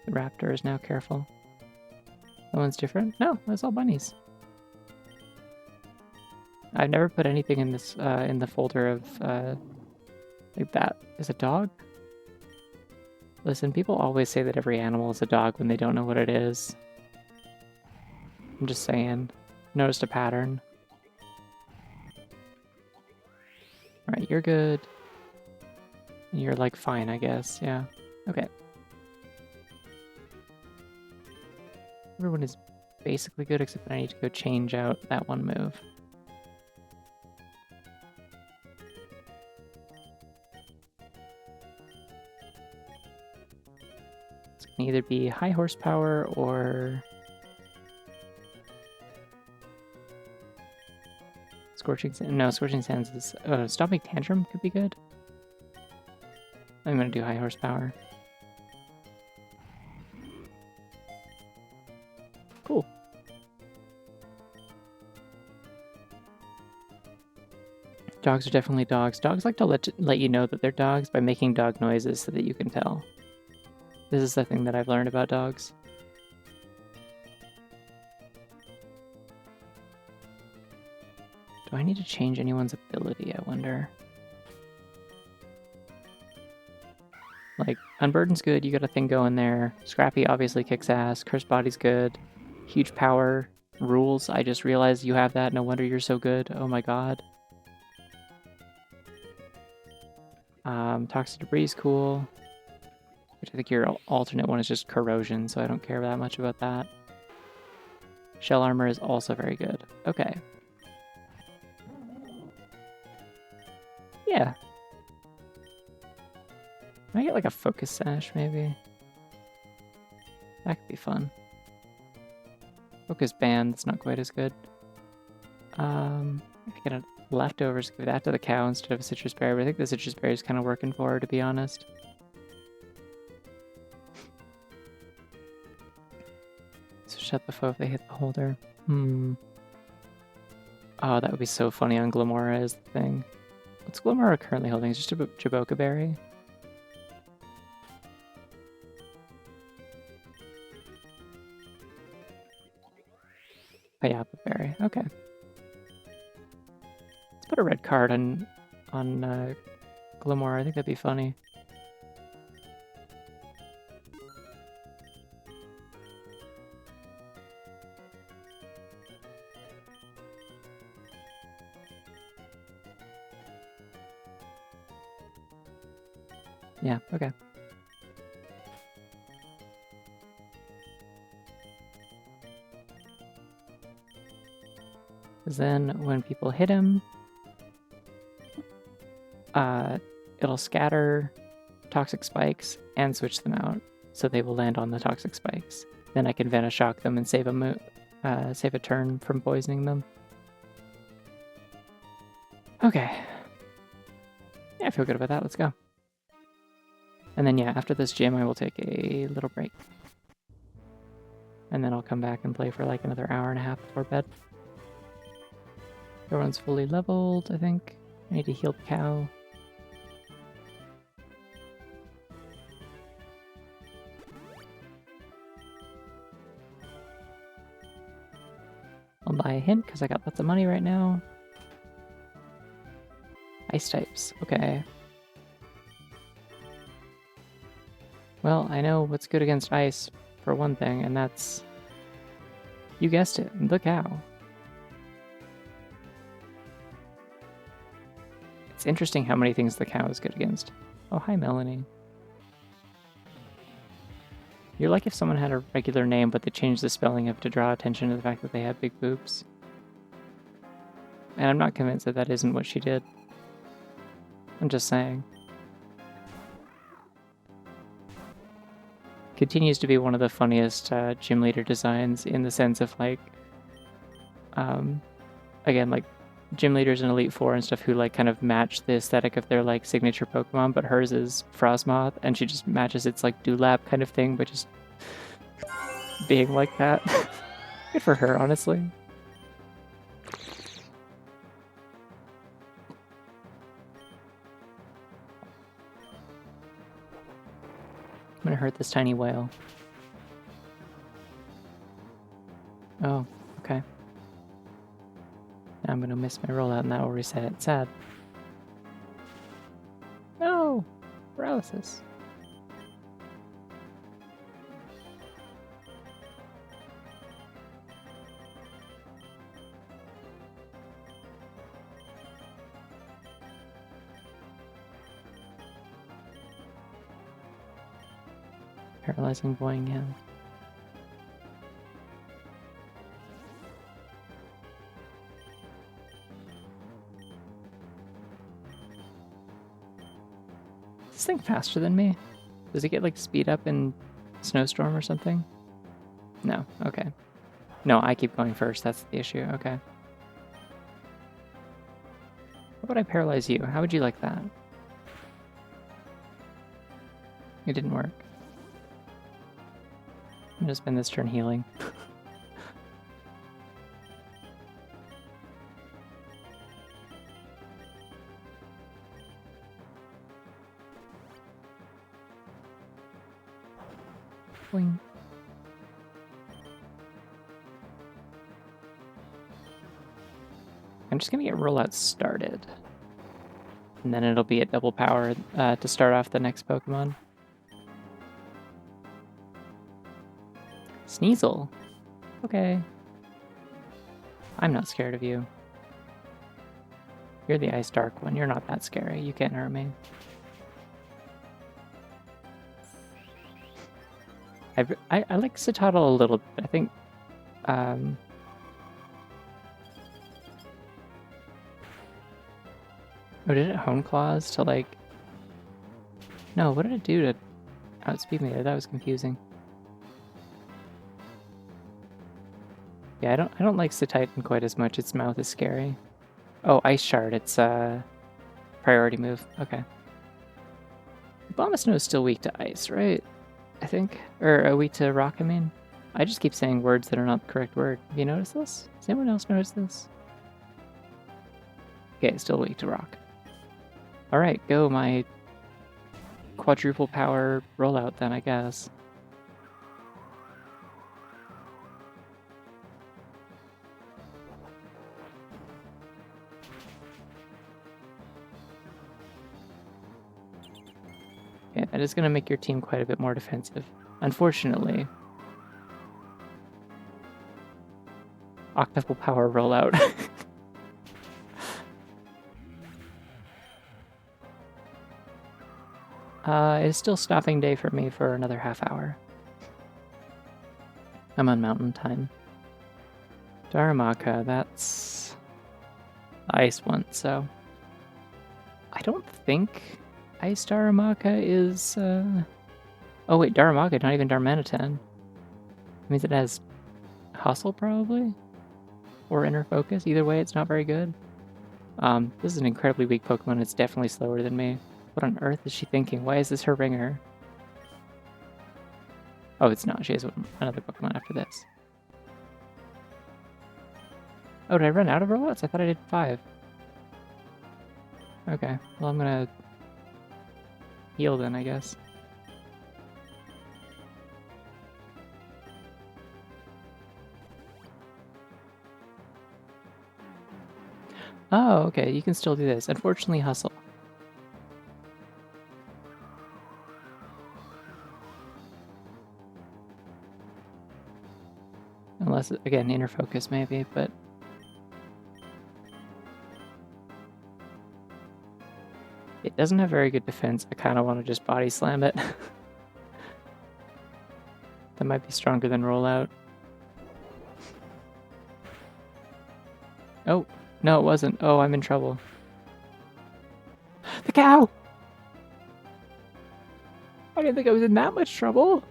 The raptor is now careful. That one's different? No, that's all bunnies. I've never put anything in this in the folder of like that. Is a dog? Listen, people always say that every animal is a dog when they don't know what it is. I'm just saying. Noticed a pattern. Alright, you're good. You're like fine, I guess. Yeah. Okay. Everyone is basically good, except that I need to go change out that one move. It's going to either be high horsepower or Scorching Sands. No, Scorching Sands is... Stomping Tantrum could be good. I'm going to do high horsepower. Cool. Dogs are definitely dogs. Dogs like to let you know that they're dogs by making dog noises so that you can tell. This is the thing that I've learned about dogs. Do I need to change anyone's ability, I wonder? Like, Unburden's good, you got a thing going there. Scrappy obviously kicks ass. Cursed Body's good. Huge power. Rules, I just realized you have that. No wonder you're so good. Oh my god. Toxic Debris is cool. Which I think your alternate one is just Corrosion, so I don't care that much about that. Shell Armor is also very good. Okay. Yeah. Can I get like a Focus Sash, maybe? That could be fun. Focus Band, that's not quite as good. I could get a Leftovers, give that to the cow instead of a Citrus Berry, but I think the Citrus Berry is kind of working for her, to be honest. So shut the foe if they hit the holder. Oh, that would be so funny on Glamora is the thing. What's Glamora currently holding? It's just a Jaboka Berry? Payapa Berry, okay. Let's put a red card on Glamora, I think that'd be funny. Yeah, okay. Because then when people hit him, it'll scatter toxic spikes and switch them out, so they will land on the toxic spikes. Then I can Vanish Shock them and save a turn from poisoning them. Okay. Yeah, I feel good about that. Let's go. And then, yeah, after this gym, I will take a little break. And then I'll come back and play for like another hour and a half before bed. Everyone's fully leveled, I think. I need to heal the cow. I'll buy a hint because I got lots of money right now. Ice types, okay. Well, I know what's good against ice, for one thing, and that's... You guessed it, the cow. It's interesting how many things the cow is good against. Oh, hi, Melanie. You're like if someone had a regular name, but they changed the spelling of to draw attention to the fact that they had big boobs. And I'm not convinced that that isn't what she did. I'm just saying. Continues to be one of the funniest gym leader designs in the sense of like, again, like gym leaders in Elite Four and stuff who like kind of match the aesthetic of their like signature Pokemon, but hers is Frostmoth, and she just matches its like Dewlap kind of thing, but just being like that. Good for her, honestly. I'm gonna hurt this tiny whale. Oh, okay. Now I'm gonna miss my rollout and that will reset it. Sad. No! Paralysis. Paralyzing Boing, yeah. this thing faster than me? Does it get like speed up in snowstorm or something? No, okay. No, I keep going first, that's the issue, okay. How about I paralyze you? How would you like that? It didn't work. I'm gonna spend this turn healing. Boing. I'm just gonna get rollout started. And then it'll be at double power to start off the next Pokemon. Sneasel. Okay. I'm not scared of you. You're the Ice Dark one. You're not that scary. You can't hurt me. I like Citadel a little bit. I think... Oh, did it Hone Claws to like... No, what did it do to outspeed me? That was confusing. Yeah, I don't like Cititan quite as much. Its mouth is scary. Oh, Ice Shard. It's a priority move. Okay. Abomasnow is still weak to ice, right? I think. Or weak to rock, I mean. I just keep saying words that are not the correct word. Have you noticed this? Does anyone else notice this? Okay, still weak to rock. Alright, go my quadruple power rollout then, I guess. Yeah, that is going to make your team quite a bit more defensive. Unfortunately. Octuple power rollout. It's still stopping day for me for another half hour. I'm on mountain time. Darumaka, that's the ice one, so... I don't think Ice Darumaka is... Oh wait, Darumaka, not even Darmanitan. That means it has Hustle, probably? Or Inner Focus. Either way, it's not very good. This is an incredibly weak Pokemon. It's definitely slower than me. What on earth is she thinking? Why is this her ringer? Oh, it's not. She has another Pokemon after this. Oh, did I run out of rollouts? I thought I did 5. Okay, well I'm gonna heal then, I guess. Oh, okay, you can still do this. Unfortunately, Hustle. Unless, again, Inner Focus maybe, but... It doesn't have very good defense. I kind of want to just body slam it. That might be stronger than rollout. Oh, no it wasn't. Oh, I'm in trouble. The cow! I didn't think I was in that much trouble.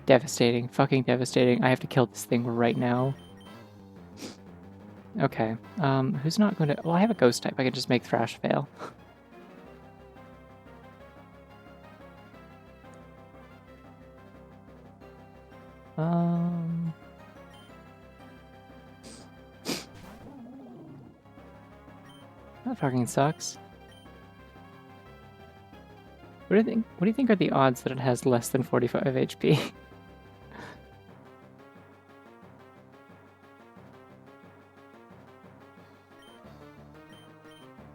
Devastating. Fucking devastating. I have to kill this thing right now. Okay. Who's not going to... Well, I have a ghost type. I can just make Thrash fail. That fucking sucks. What do you think are the odds that it has less than 45 HP?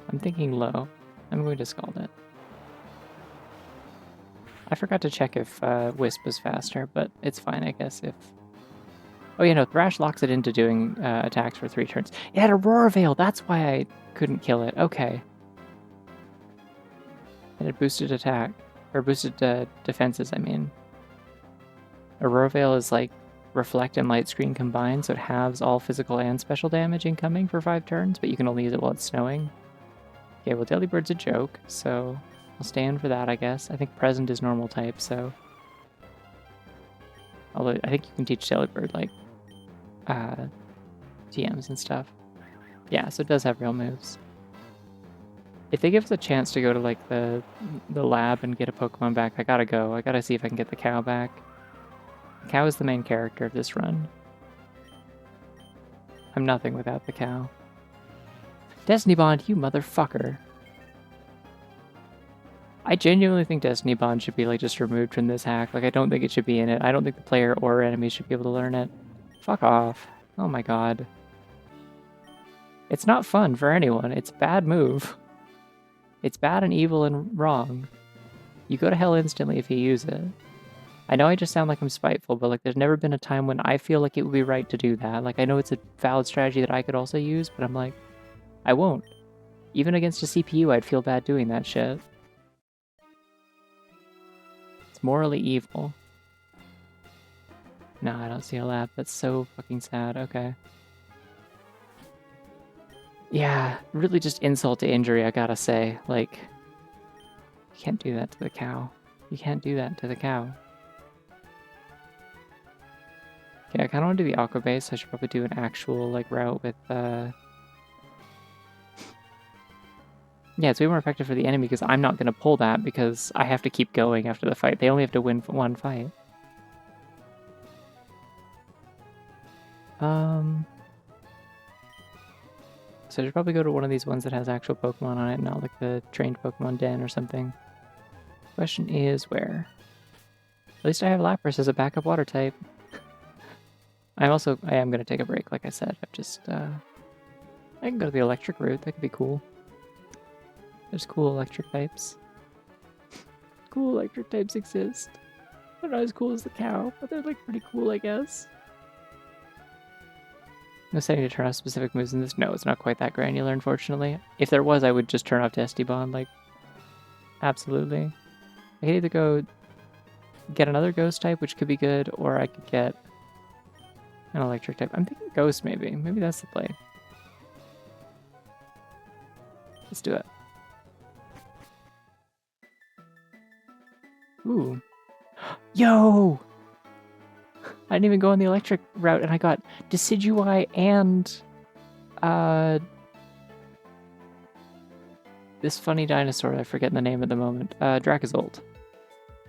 I'm thinking low. I'm going to Scald it. I forgot to check if Wisp was faster, but it's fine, I guess, if... Oh yeah, no, Thrash locks it into doing attacks for 3 turns. It had Aurora Veil, that's why I couldn't kill it. Okay. And it boosted attack. Or boosted defenses, I mean. Aurora Veil is like Reflect and Light Screen combined, so it halves all physical and special damage incoming for 5 turns, but you can only use it while it's snowing. Okay, well, Delibird's a joke, so I'll stand for that, I guess. I think Present is normal type, so... Although, I think you can teach Delibird, like, TMs and stuff. Yeah, so it does have real moves. If they give us a chance to go to, like, the lab and get a Pokemon back, I gotta go. I gotta see if I can get the cow back. The cow is the main character of this run. I'm nothing without the cow. Destiny Bond, you motherfucker. I genuinely think Destiny Bond should be, like, just removed from this hack. Like, I don't think it should be in it. I don't think the player or enemy should be able to learn it. Fuck off. Oh my god. It's not fun for anyone. It's a bad move. It's bad and evil and wrong. You go to hell instantly if you use it. I know I just sound like I'm spiteful, but, like, there's never been a time when I feel like it would be right to do that. Like, I know it's a valid strategy that I could also use, but I'm like, I won't. Even against a CPU, I'd feel bad doing that shit. It's morally evil. No, I don't see a lab. That's so fucking sad. Okay. Yeah, really just insult to injury, I gotta say. Like, you can't do that to the cow. You can't do that to the cow. Okay, I kind of want to do the Aqua Base. I should probably do an actual, like, route with, Yeah, it's way more effective for the enemy because I'm not going to pull that because I have to keep going after the fight. They only have to win one fight. So I should probably go to one of these ones that has actual Pokemon on it, not like the trained Pokemon den or something. Question is where? At least I have Lapras as a backup water type. I am going to take a break, like I said. I can go to the electric route. That could be cool. There's cool electric types. Cool electric types exist. They're not as cool as the cow, but they're, like, pretty cool, I guess. No setting to turn off specific moves in this. No, it's not quite that granular, unfortunately. If there was, I would just turn off Destiny Bond, like, absolutely. I could either go get another ghost type, which could be good, or I could get an electric type. I'm thinking ghost, maybe. Maybe that's the play. Let's do it. Ooh. Yo! I didn't even go on the electric route, and I got Decidueye and this funny dinosaur I forget the name at the moment. Dracozolt.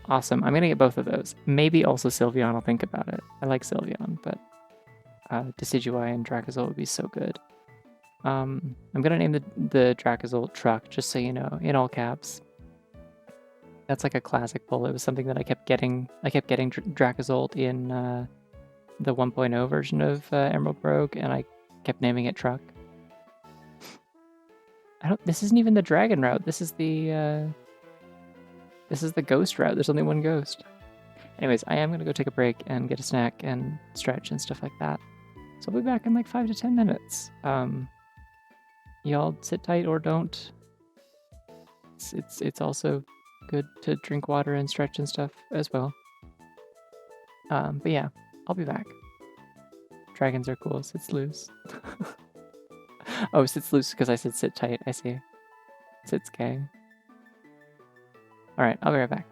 Awesome. I'm gonna get both of those. Maybe also Sylveon. I'll think about it. I like Sylveon, but Decidueye and Dracozolt would be so good. I'm gonna name the Dracozolt Truck, just so you know, in all caps. That's like a classic pull. It was something that I kept getting. I kept getting Dracozolt in the 1.0 version of Emerald Rogue, and I kept naming it Truck. This isn't even the Dragon route. This is the Ghost route. There's only one Ghost. Anyways, I am gonna go take a break and get a snack and stretch and stuff like that. So I'll be back in like 5 to 10 minutes. Y'all sit tight or don't. It's also good to drink water and stretch and stuff as well. But yeah, I'll be back. Dragons are cool. Sit's loose. Oh, sit's loose because I said sit tight. I see. Sit's gay. Alright, I'll be right back.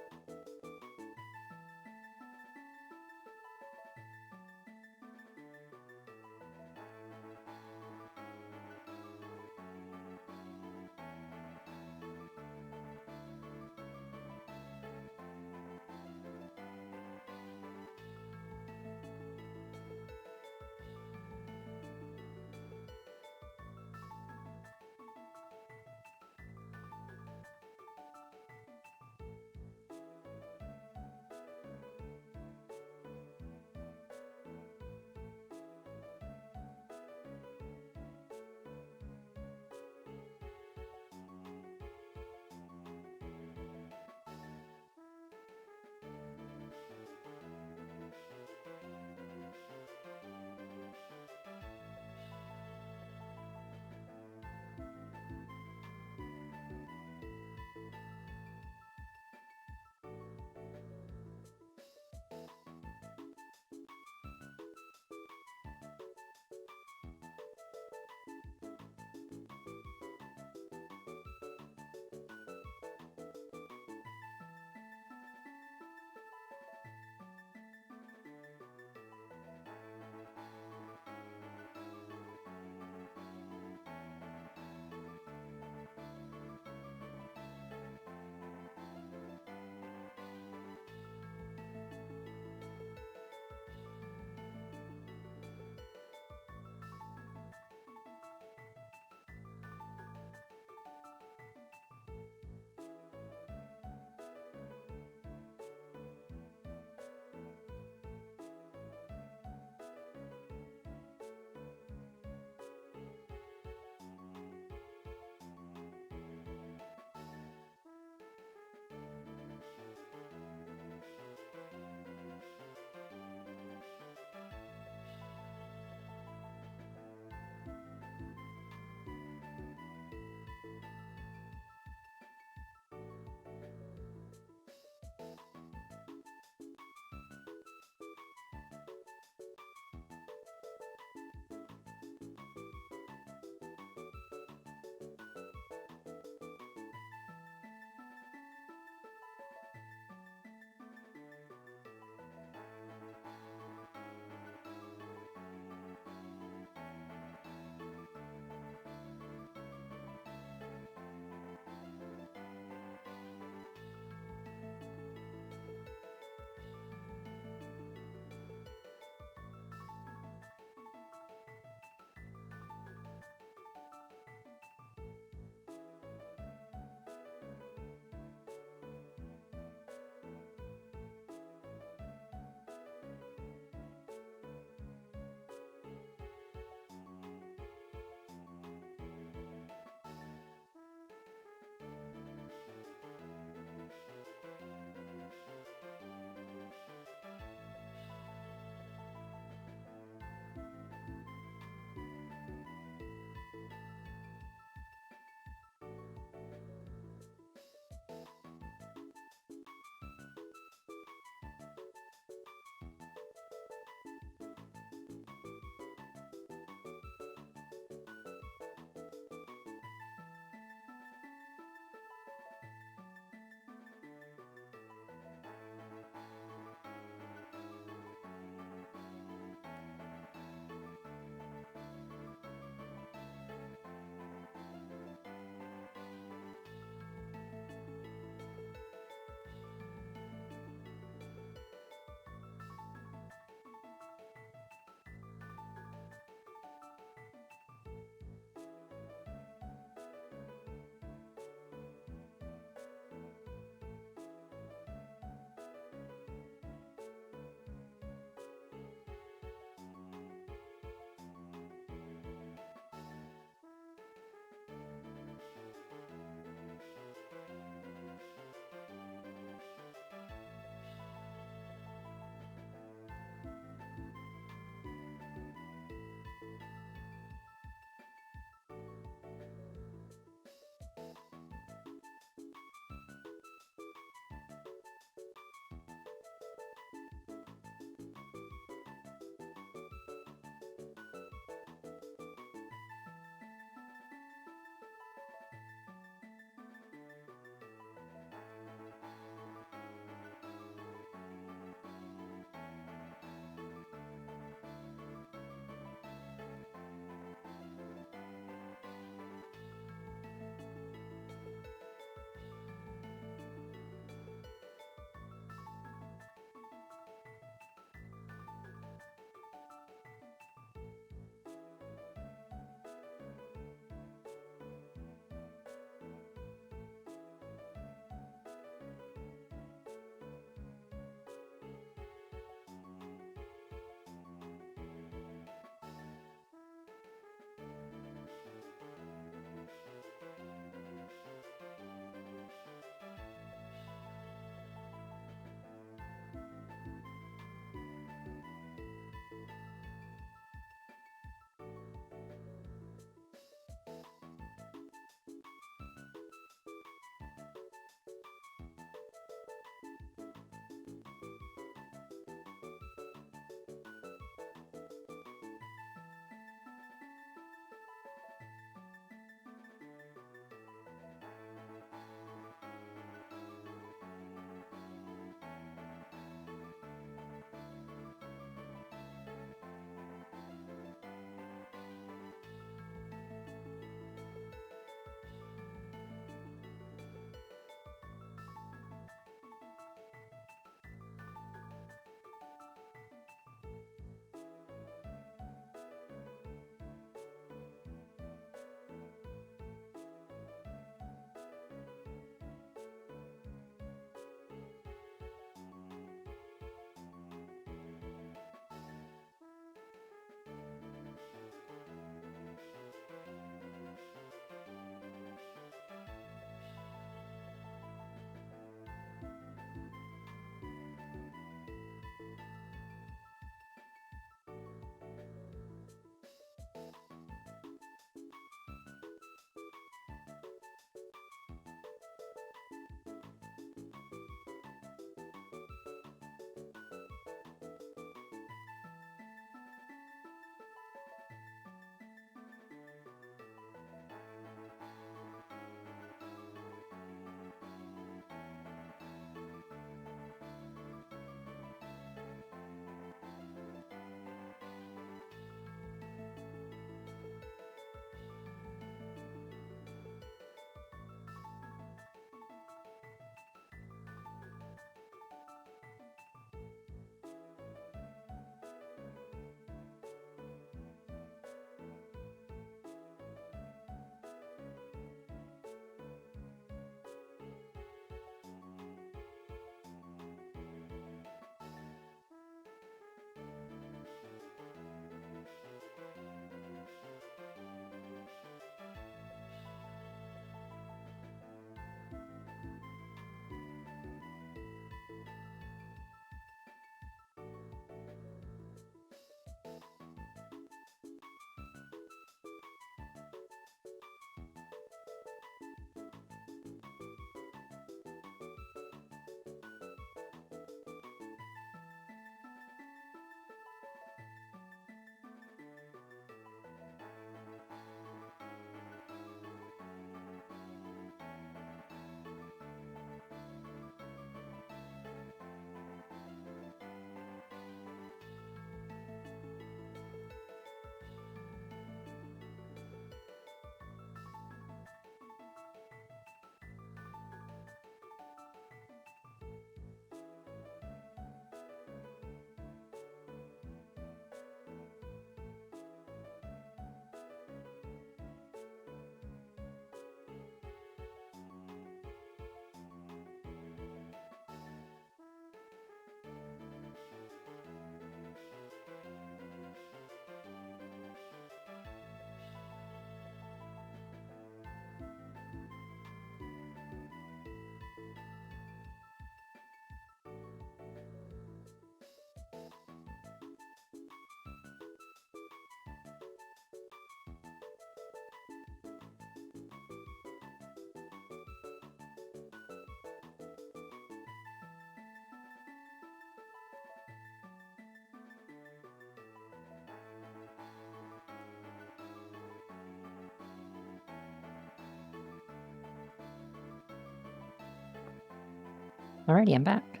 Alrighty, I'm back.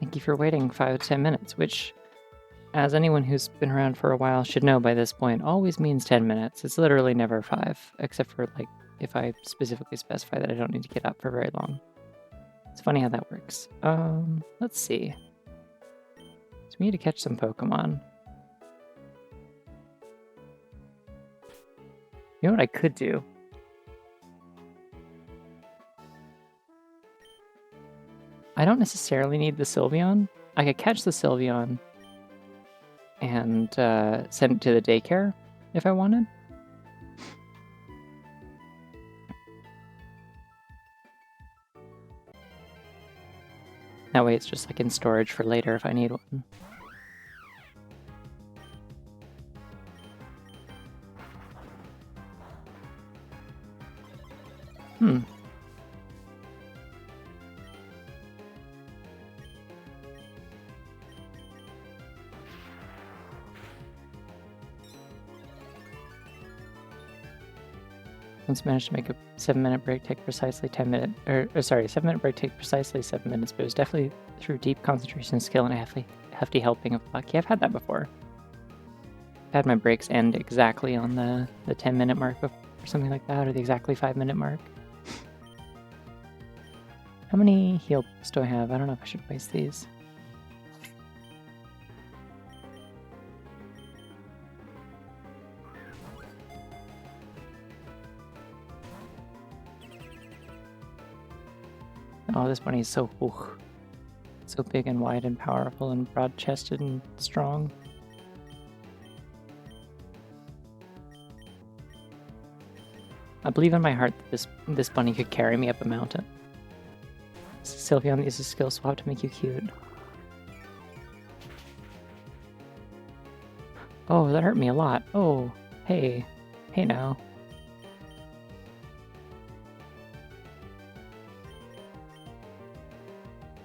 Thank you for waiting 5 to 10 minutes, which, as anyone who's been around for a while should know by this point, always means 10 minutes. It's literally never 5, except for, like, if I specifically specify that I don't need to get up for very long. It's funny how that works. Let's see. So we need to catch some Pokemon. You know what I could do? I don't necessarily need the Sylveon. I could catch the Sylveon and send it to the daycare if I wanted. That way it's just like in storage for later if I need one. Once managed to make a 7-minute break take precisely 7-minute break take precisely 7 minutes, but it was definitely through deep concentration, skill, and a hefty helping of luck. Yeah, I've had that before. I've had my breaks end exactly on the 10-minute mark or something like that, or the exactly 5-minute mark. How many heal books do I have? I don't know if I should waste these. Oh, this bunny is so big and wide and powerful and broad-chested and strong. I believe in my heart that this bunny could carry me up a mountain. Sylveon uses a skill swap to make you cute. Oh, that hurt me a lot. Oh, hey. Hey now.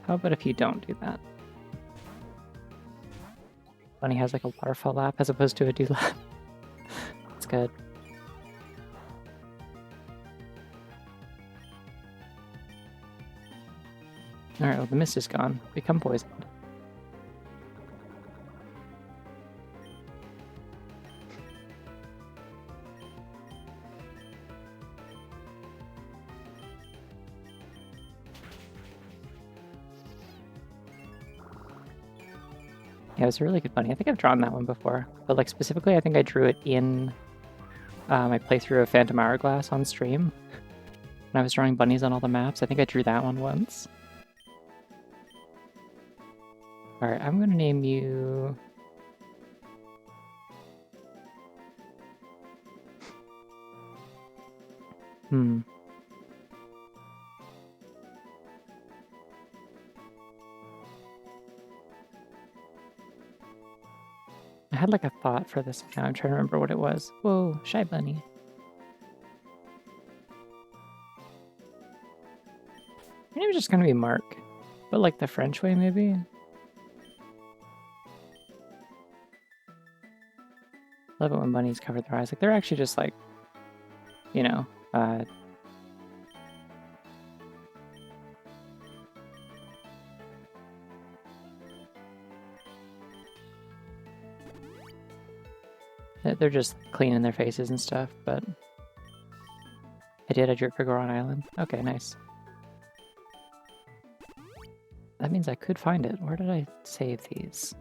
How about if you don't do that? Bunny has like a waterfall lap as opposed to a dew lap. It's good. Alright, well the mist is gone. Become poisoned. Yeah, it was a really good bunny. I think I've drawn that one before. But like specifically, I think I drew it in my playthrough of Phantom Hourglass on stream. When I was drawing bunnies on all the maps, I think I drew that one once. Alright, I'm gonna name you... I had like a thought for this account. I'm trying to remember what it was. Whoa, Shy Bunny. Your name's just gonna be Mark. But like the French way, maybe? Love it when bunnies cover their eyes. Like, they're actually just like, you know, they're just cleaning their faces and stuff, but... I drew it for Goron Island. Okay, nice. That means I could find it. Where did I save these?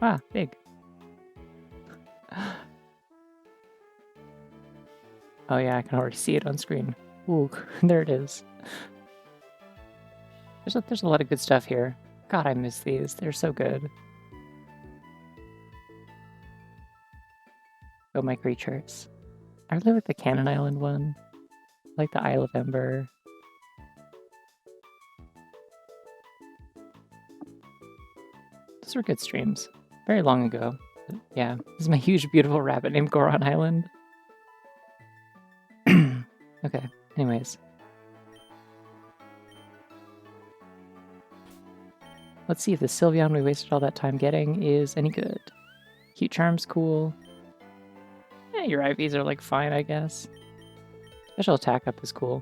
Ah, big. Oh yeah, I can already see it on screen. Ooh, there it is. There's a lot of good stuff here. God, I miss these. They're so good. Oh, my creatures. I really like the Cannon Island one. I like the Isle of Ember. Those were good streams. Very long ago. But yeah, this is my huge, beautiful rabbit named Goron Island. Okay, anyways. Let's see if the Sylveon we wasted all that time getting is any good. Cute Charm's cool. Yeah, your IVs are like fine, I guess. Special attack up is cool.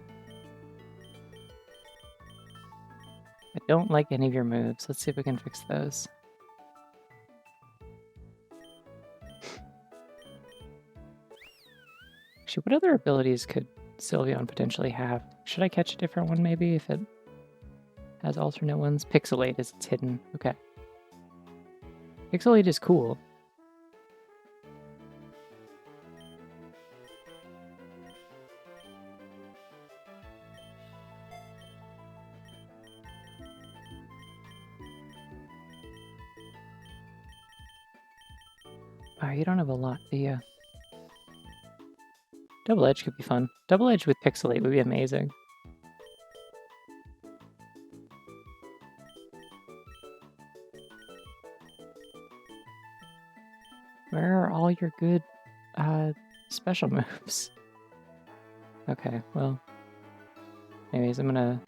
I don't like any of your moves. Let's see if we can fix those. Actually, what other abilities could Sylveon potentially have? Should I catch a different one maybe if it has alternate ones? Pixelate is its hidden. Okay. Pixelate is cool. Oh, you don't have a lot, do you? Double Edge could be fun. Double Edge with Pixelate would be amazing. Where are all your good special moves? Okay, well. Anyways, I'm gonna...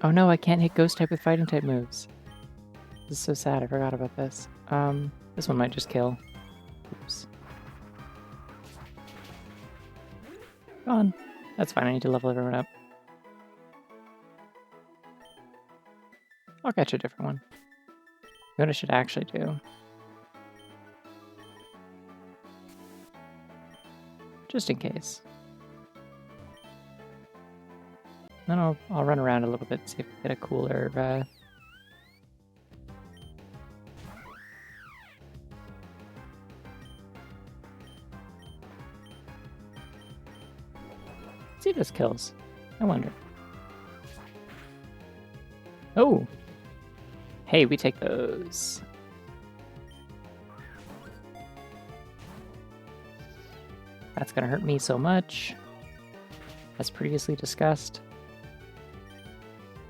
Oh no, I can't hit Ghost type with fighting type moves. This is so sad, I forgot about this. This one might just kill. Oops. Gone. That's fine, I need to level everyone up. I'll catch a different one. What I should actually do. Just in case. Then I'll run around a little bit, see if I get a cooler, see if this kills. I wonder. Oh! Hey, we take those. That's gonna hurt me so much. As previously discussed.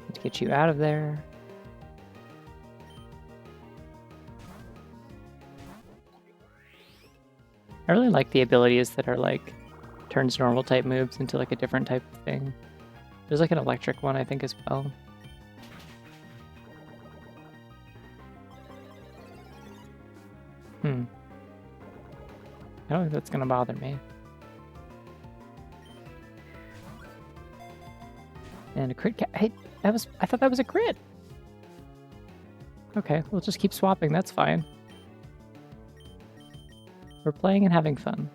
Need to get you out of there. I really like the abilities that are like turns normal type moves into like a different type of thing. There's like an electric one, I think, as well. I don't think that's gonna bother me. And a crit hey, I thought that was a crit! Okay, we'll just keep swapping, that's fine. We're playing and having fun.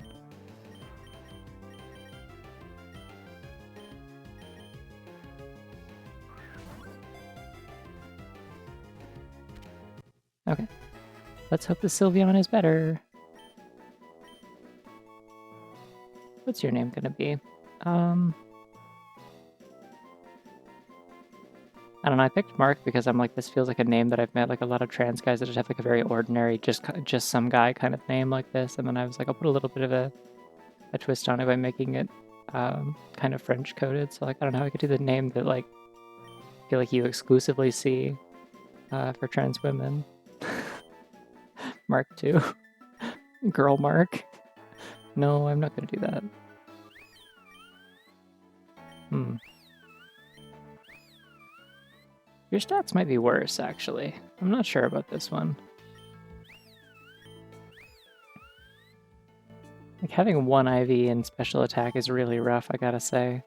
Okay. Let's hope the Sylveon is better. What's your name gonna be? I don't know, I picked Mark because I'm like, this feels like a name that I've met, like a lot of trans guys that just have like a very ordinary, just some guy kind of name like this, and then I was like, I'll put a little bit of a twist on it by making it kind of French coded, so like, I don't know, I could do the name that like, I feel like you exclusively see for trans women. Mark 2. Girl Mark. No, I'm not gonna do that. Your stats might be worse, actually. I'm not sure about this one. Like, having one IV in special attack is really rough, I gotta say.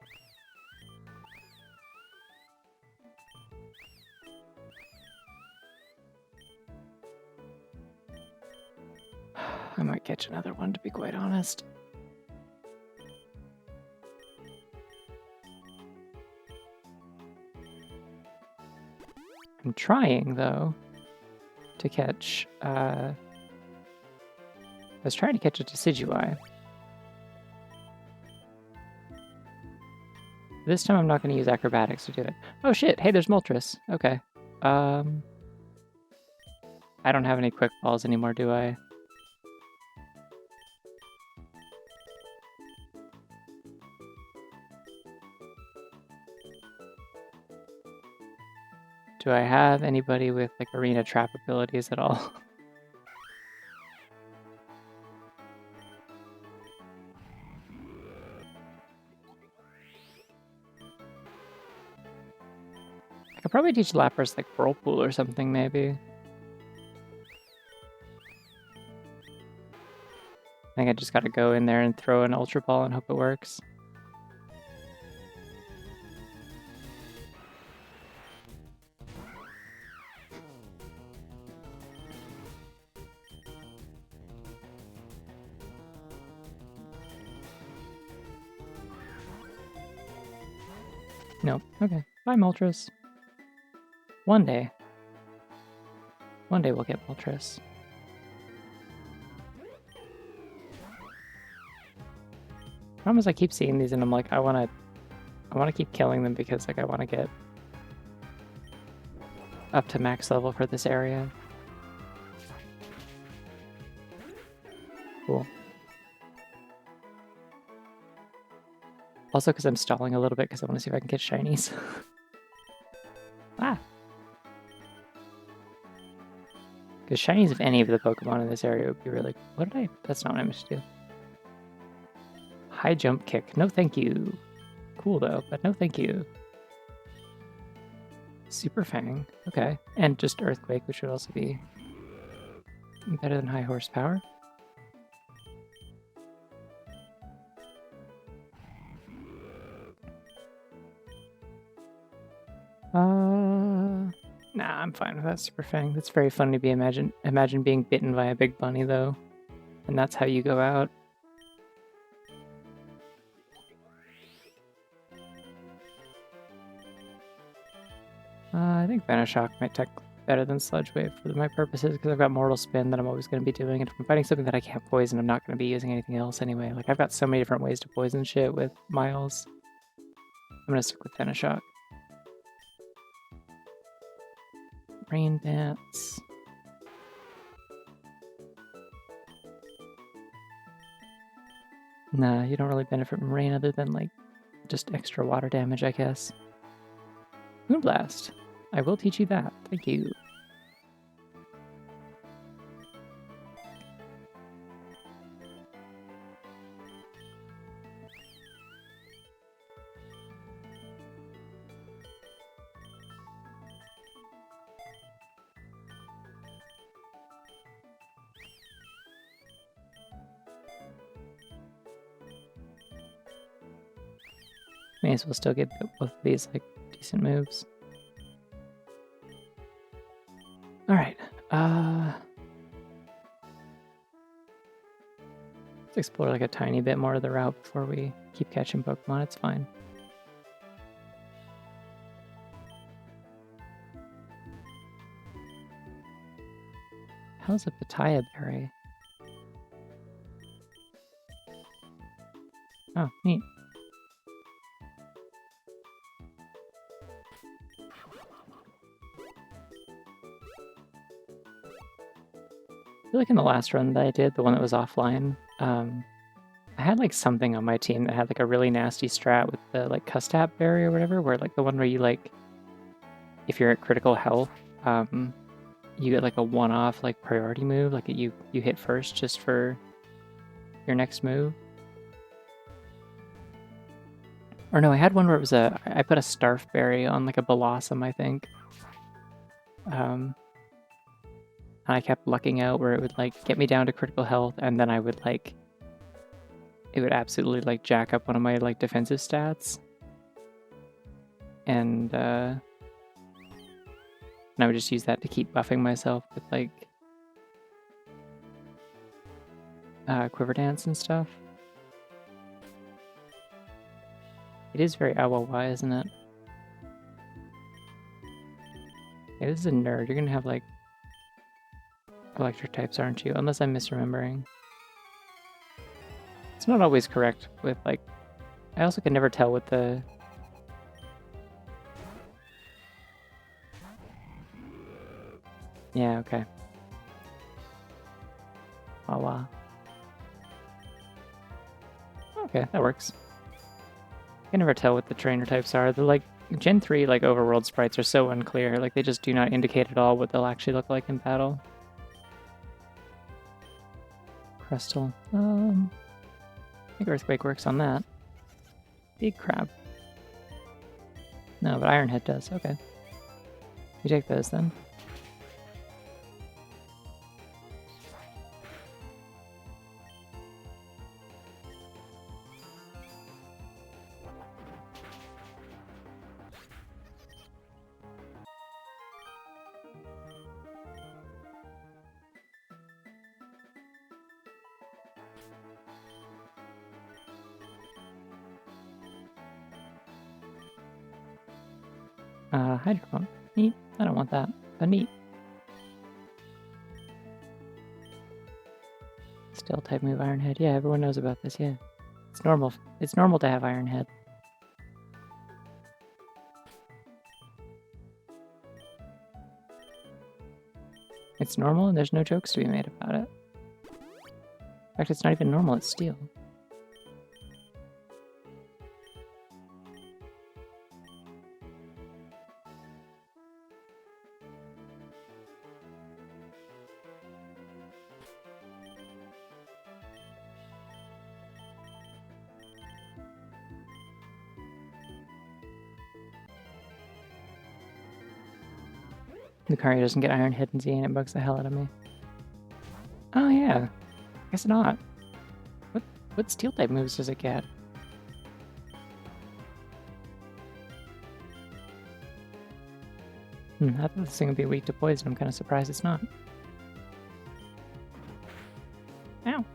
I might catch another one, to be quite honest. I'm trying, though, to catch, I was trying to catch a Decidueye. This time I'm not going to use acrobatics to do it. Oh shit, hey, there's Moltres. Okay. I don't have any quick balls anymore, do I? Do I have anybody with like arena trap abilities at all? I could probably teach Lapras like Whirlpool or something, maybe. I think I just gotta go in there and throw an Ultra Ball and hope it works. Nope. Okay. Bye, Moltres. One day. One day we'll get Moltres. Problem is I keep seeing these and I'm like, I wanna keep killing them because like I wanna get up to max level for this area. Cool. Also because I'm stalling a little bit because I want to see if I can get shinies. Ah! Because shinies of any of the Pokemon in this area would be really... What did I... That's not what I meant to do. High jump kick. No thank you. Cool though, but no thank you. Super Fang. Okay. And just Earthquake, which would also be better than high horsepower. Nah, I'm fine with that Super Fang. That's very funny to be imagine being bitten by a big bunny though. And that's how you go out. I think Venoshock might tech better than Sludge Wave for my purposes because I've got Mortal Spin that I'm always going to be doing, and if I'm fighting something that I can't poison, I'm not going to be using anything else anyway. Like, I've got so many different ways to poison shit with Miles. I'm going to stick with Venoshock. Rain Dance. Nah, you don't really benefit from rain other than, like, just extra water damage, I guess. Moonblast. I will teach you that. Thank you. May as well still get both of these, like, decent moves. Alright, let's explore like a tiny bit more of the route before we keep catching Pokemon, it's fine. How's a Pitaya Berry? Oh, neat. I feel like in the last run that I did, the one that was offline, I had like something on my team that had like a really nasty strat with the like Custap Berry or whatever, where like the one where you like, if you're at critical health, you get like a one-off like priority move, like you hit first just for your next move. Or no, I had one where it was I put a Starf Berry on like a Blossom, I think. And I kept lucking out where it would like get me down to critical health, and then I would like, it would absolutely like jack up one of my like defensive stats. And I would just use that to keep buffing myself with like Quiver Dance and stuff. It is very Owl-Y, isn't it? Yeah, this is a nerd. You're gonna have like electric types, aren't you? Unless I'm misremembering. It's not always correct with like... I also can never tell with the... Yeah, okay. Voila. Okay, that works. I can never tell what the trainer types are. The like Gen 3 like overworld sprites are so unclear. Like they just do not indicate at all what they'll actually look like in battle. Crystal. I think Earthquake works on that. Big Crab. No, but Iron Head does. Okay. We take those then. Hydro Pump. Neat. I don't want that, but neat. Still type move Iron Head. Yeah, everyone knows about this, yeah. It's normal. It's normal to have Iron Head. It's normal and there's no jokes to be made about it. In fact, it's not even normal, it's steel. Lucario doesn't get Iron Head and Z and it bugs the hell out of me. Oh yeah, guess not. What steel type moves does it get? I thought this thing would be weak to poison. I'm kind of surprised it's not. Ow.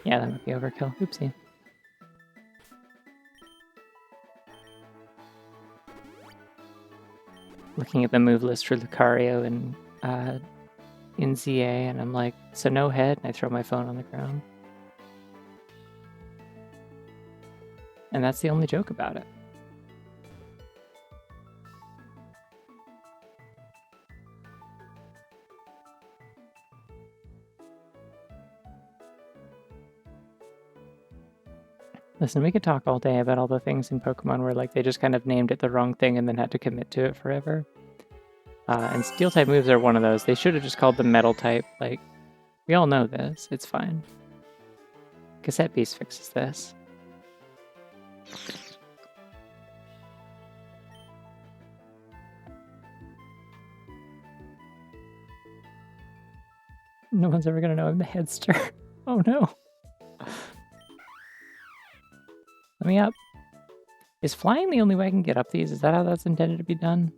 Yeah, that might be overkill. Oopsie. Looking at the move list for Lucario and in ZA, and I'm like, so no head, and I throw my phone on the ground. And that's the only joke about it. Listen, we could talk all day about all the things in Pokemon where like they just kind of named it the wrong thing and then had to commit to it forever. And Steel-type moves are one of those. They should have just called them Metal-type. Like, we all know this. It's fine. Cassette Beast fixes this. No one's ever gonna know I'm the headster. Oh no. Let me up. Is flying the only way I can get up these? Is that how that's intended to be done?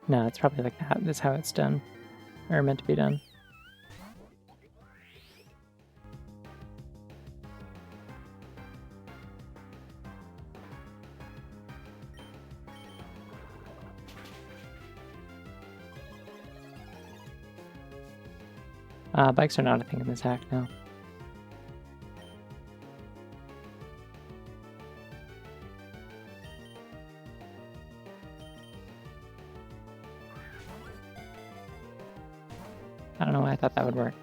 No, it's probably like that. That's how it's done. Or meant to be done. Bikes are not a thing in this hack now. I don't know why I thought that would work.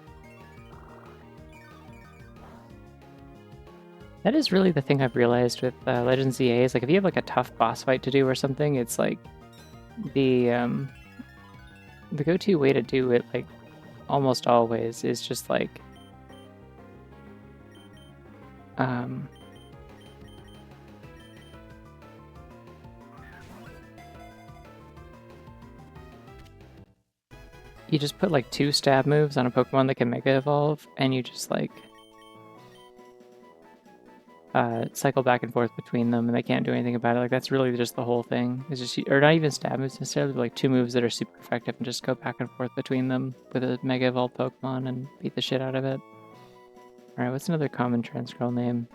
That is really the thing I've realized with Legends ZA is like if you have like a tough boss fight to do or something, it's like the go-to way to do it like almost always is just like you just put like 2 stab moves on a Pokemon that can Mega Evolve, and you just like cycle back and forth between them, and they can't do anything about it. Like that's really just the whole thing. It's just, or not even stab moves necessarily, but like 2 moves that are super effective, and just go back and forth between them with a Mega Evolved Pokemon and beat the shit out of it. All right, what's another common Transcurl name?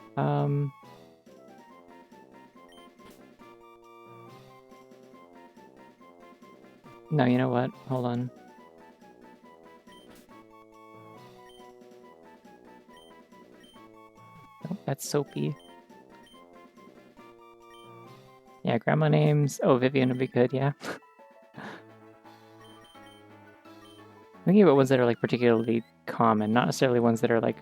No, you know what? Hold on. Oh, that's Soapy. Yeah, grandma names. Oh, Vivian would be good, yeah. Thinking about ones that are like particularly common, not necessarily ones that are like,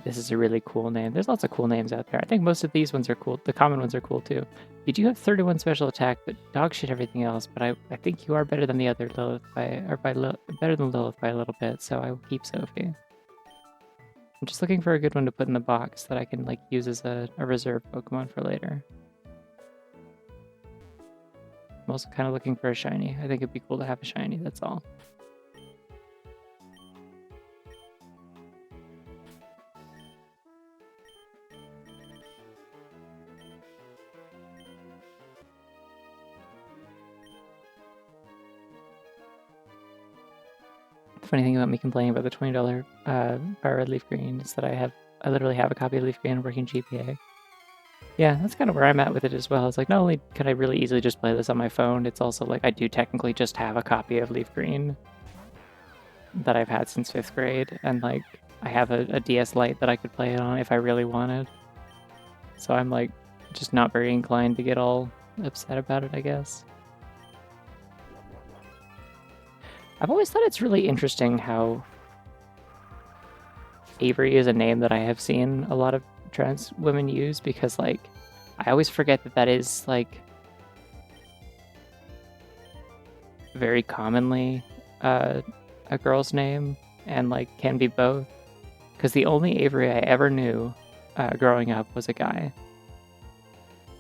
this is a really cool name. There's lots of cool names out there. I think most of these ones are cool. The common ones are cool too. You do have 31 special attack, but dog shit everything else. But I think you are better than the other Lilith better than Lilith by a little bit. So I will keep Sophie. I'm just looking for a good one to put in the box that I can like use as a reserve Pokemon for later. I'm also kind of looking for a shiny. I think it'd be cool to have a shiny, that's all. The funny thing about me complaining about the $20 Fire Red Leaf Green is that I literally have a copy of Leaf Green and working GPA. Yeah, that's kind of where I'm at with it as well. It's like, not only could I really easily just play this on my phone, it's also like I do technically just have a copy of Leaf Green that I've had since 5th grade, and like I have a DS Lite that I could play it on if I really wanted. So I'm like just not very inclined to get all upset about it, I guess. I've always thought it's really interesting how Avery is a name that I have seen a lot of trans women use, because like I always forget that is like very commonly a girl's name, and like can be both, because the only Avery I ever knew growing up was a guy.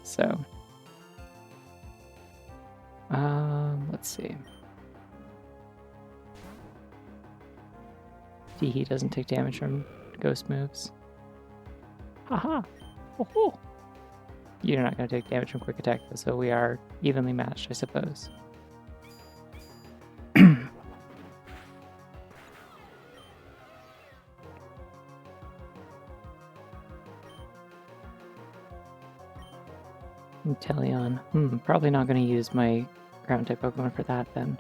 So let's see. He doesn't take damage from ghost moves. Haha! Oh-ho! You're not going to take damage from quick attack, though, so we are evenly matched, I suppose. Inteleon. Probably not going to use my ground type Pokemon for that then.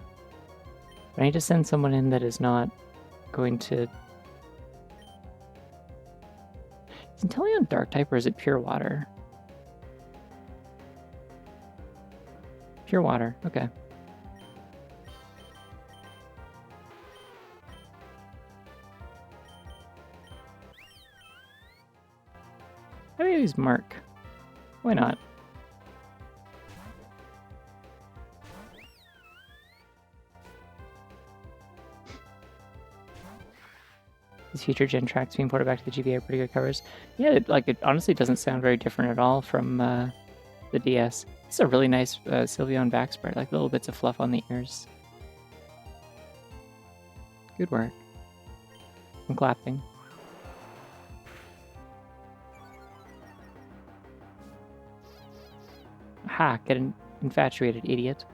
But I need to send someone in that is not going to... Is Inteleon dark type or is it pure water? Pure water, okay. How do I use Mark? Why not? These future gen tracks being ported back to the GBA are pretty good covers. Yeah, it honestly doesn't sound very different at all from the DS. It's a really nice Sylveon back spread, like little bits of fluff on the ears. Good work. I'm clapping. Ha! Get an infatuated idiot.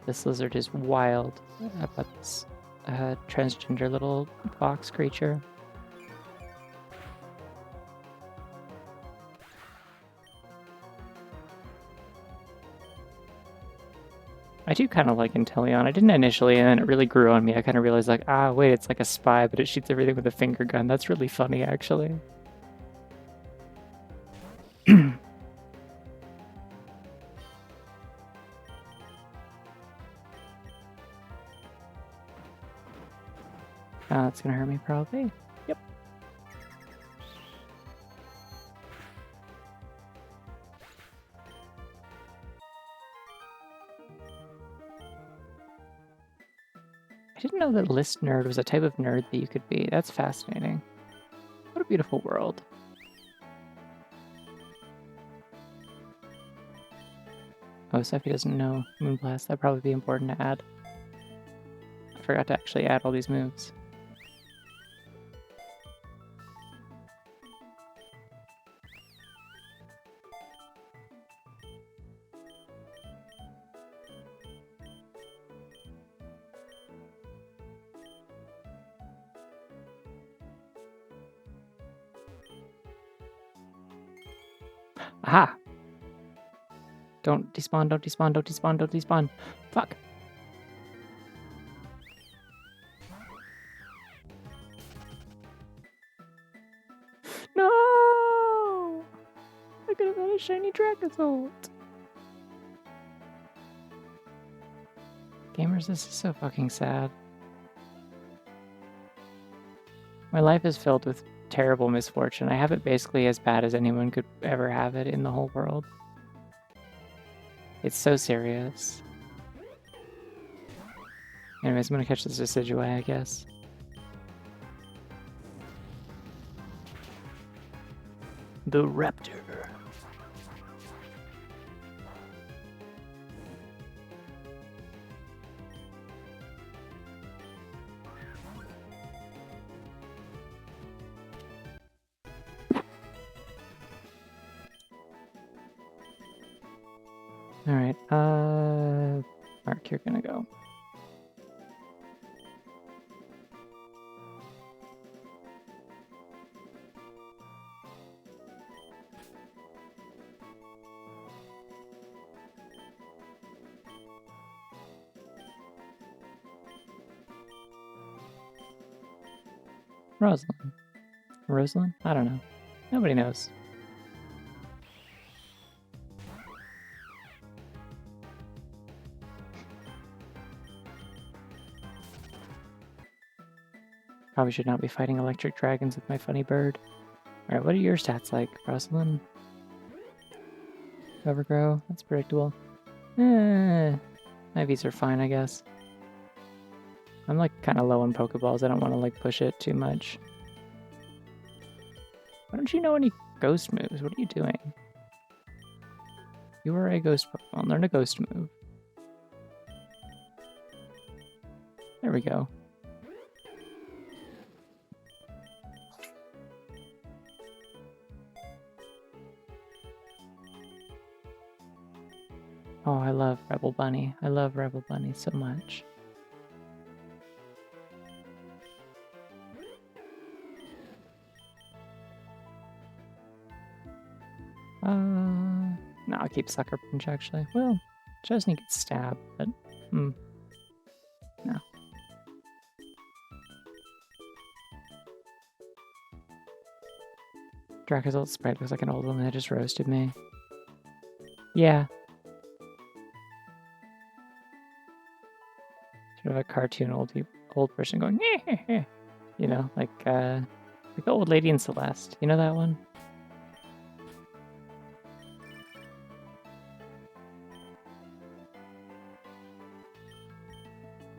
This lizard is wild about this transgender little fox creature. I do kind of like Inteleon. I didn't initially, and then it really grew on me. I kind of realized, like, wait, it's like a spy, but it shoots everything with a finger gun. That's really funny, actually. That's gonna hurt me, probably. Yep. I didn't know that list nerd was a type of nerd that you could be. That's fascinating. What a beautiful world. Oh, Sephi doesn't know Moonblast. That'd probably be important to add. I forgot to actually add all these moves. Aha! Don't despawn, don't despawn, don't despawn, don't despawn. Fuck. No! I could have had a shiny Dracozolt. Gamers, this is so fucking sad. My life is filled with terrible misfortune. I have it basically as bad as anyone could ever have it in the whole world. It's so serious. Anyways, I'm gonna catch this Decidueye, I guess. The Raptor. Alright, Mark, you're gonna go. Rosalind. Rosalind? I don't know. Nobody knows. Probably should not be fighting electric dragons with my funny bird. Alright, what are your stats like, Rosalind? Overgrow? That's predictable. IVs are fine, I guess. I'm like kind of low on Pokeballs. I don't want to like push it too much. Why don't you know any ghost moves? What are you doing? You are a ghost Pokemon. Learn a ghost move. There we go. Oh, I love Rebel Bunny. I love Rebel Bunny so much. No, I'll keep Sucker Punch actually. Well, Chesney gets stabbed, but no. Dracozolt sprite looks like an old woman that just roasted me. Yeah. Sort of a cartoon old person going, you know, like the old lady in Celeste. You know that one?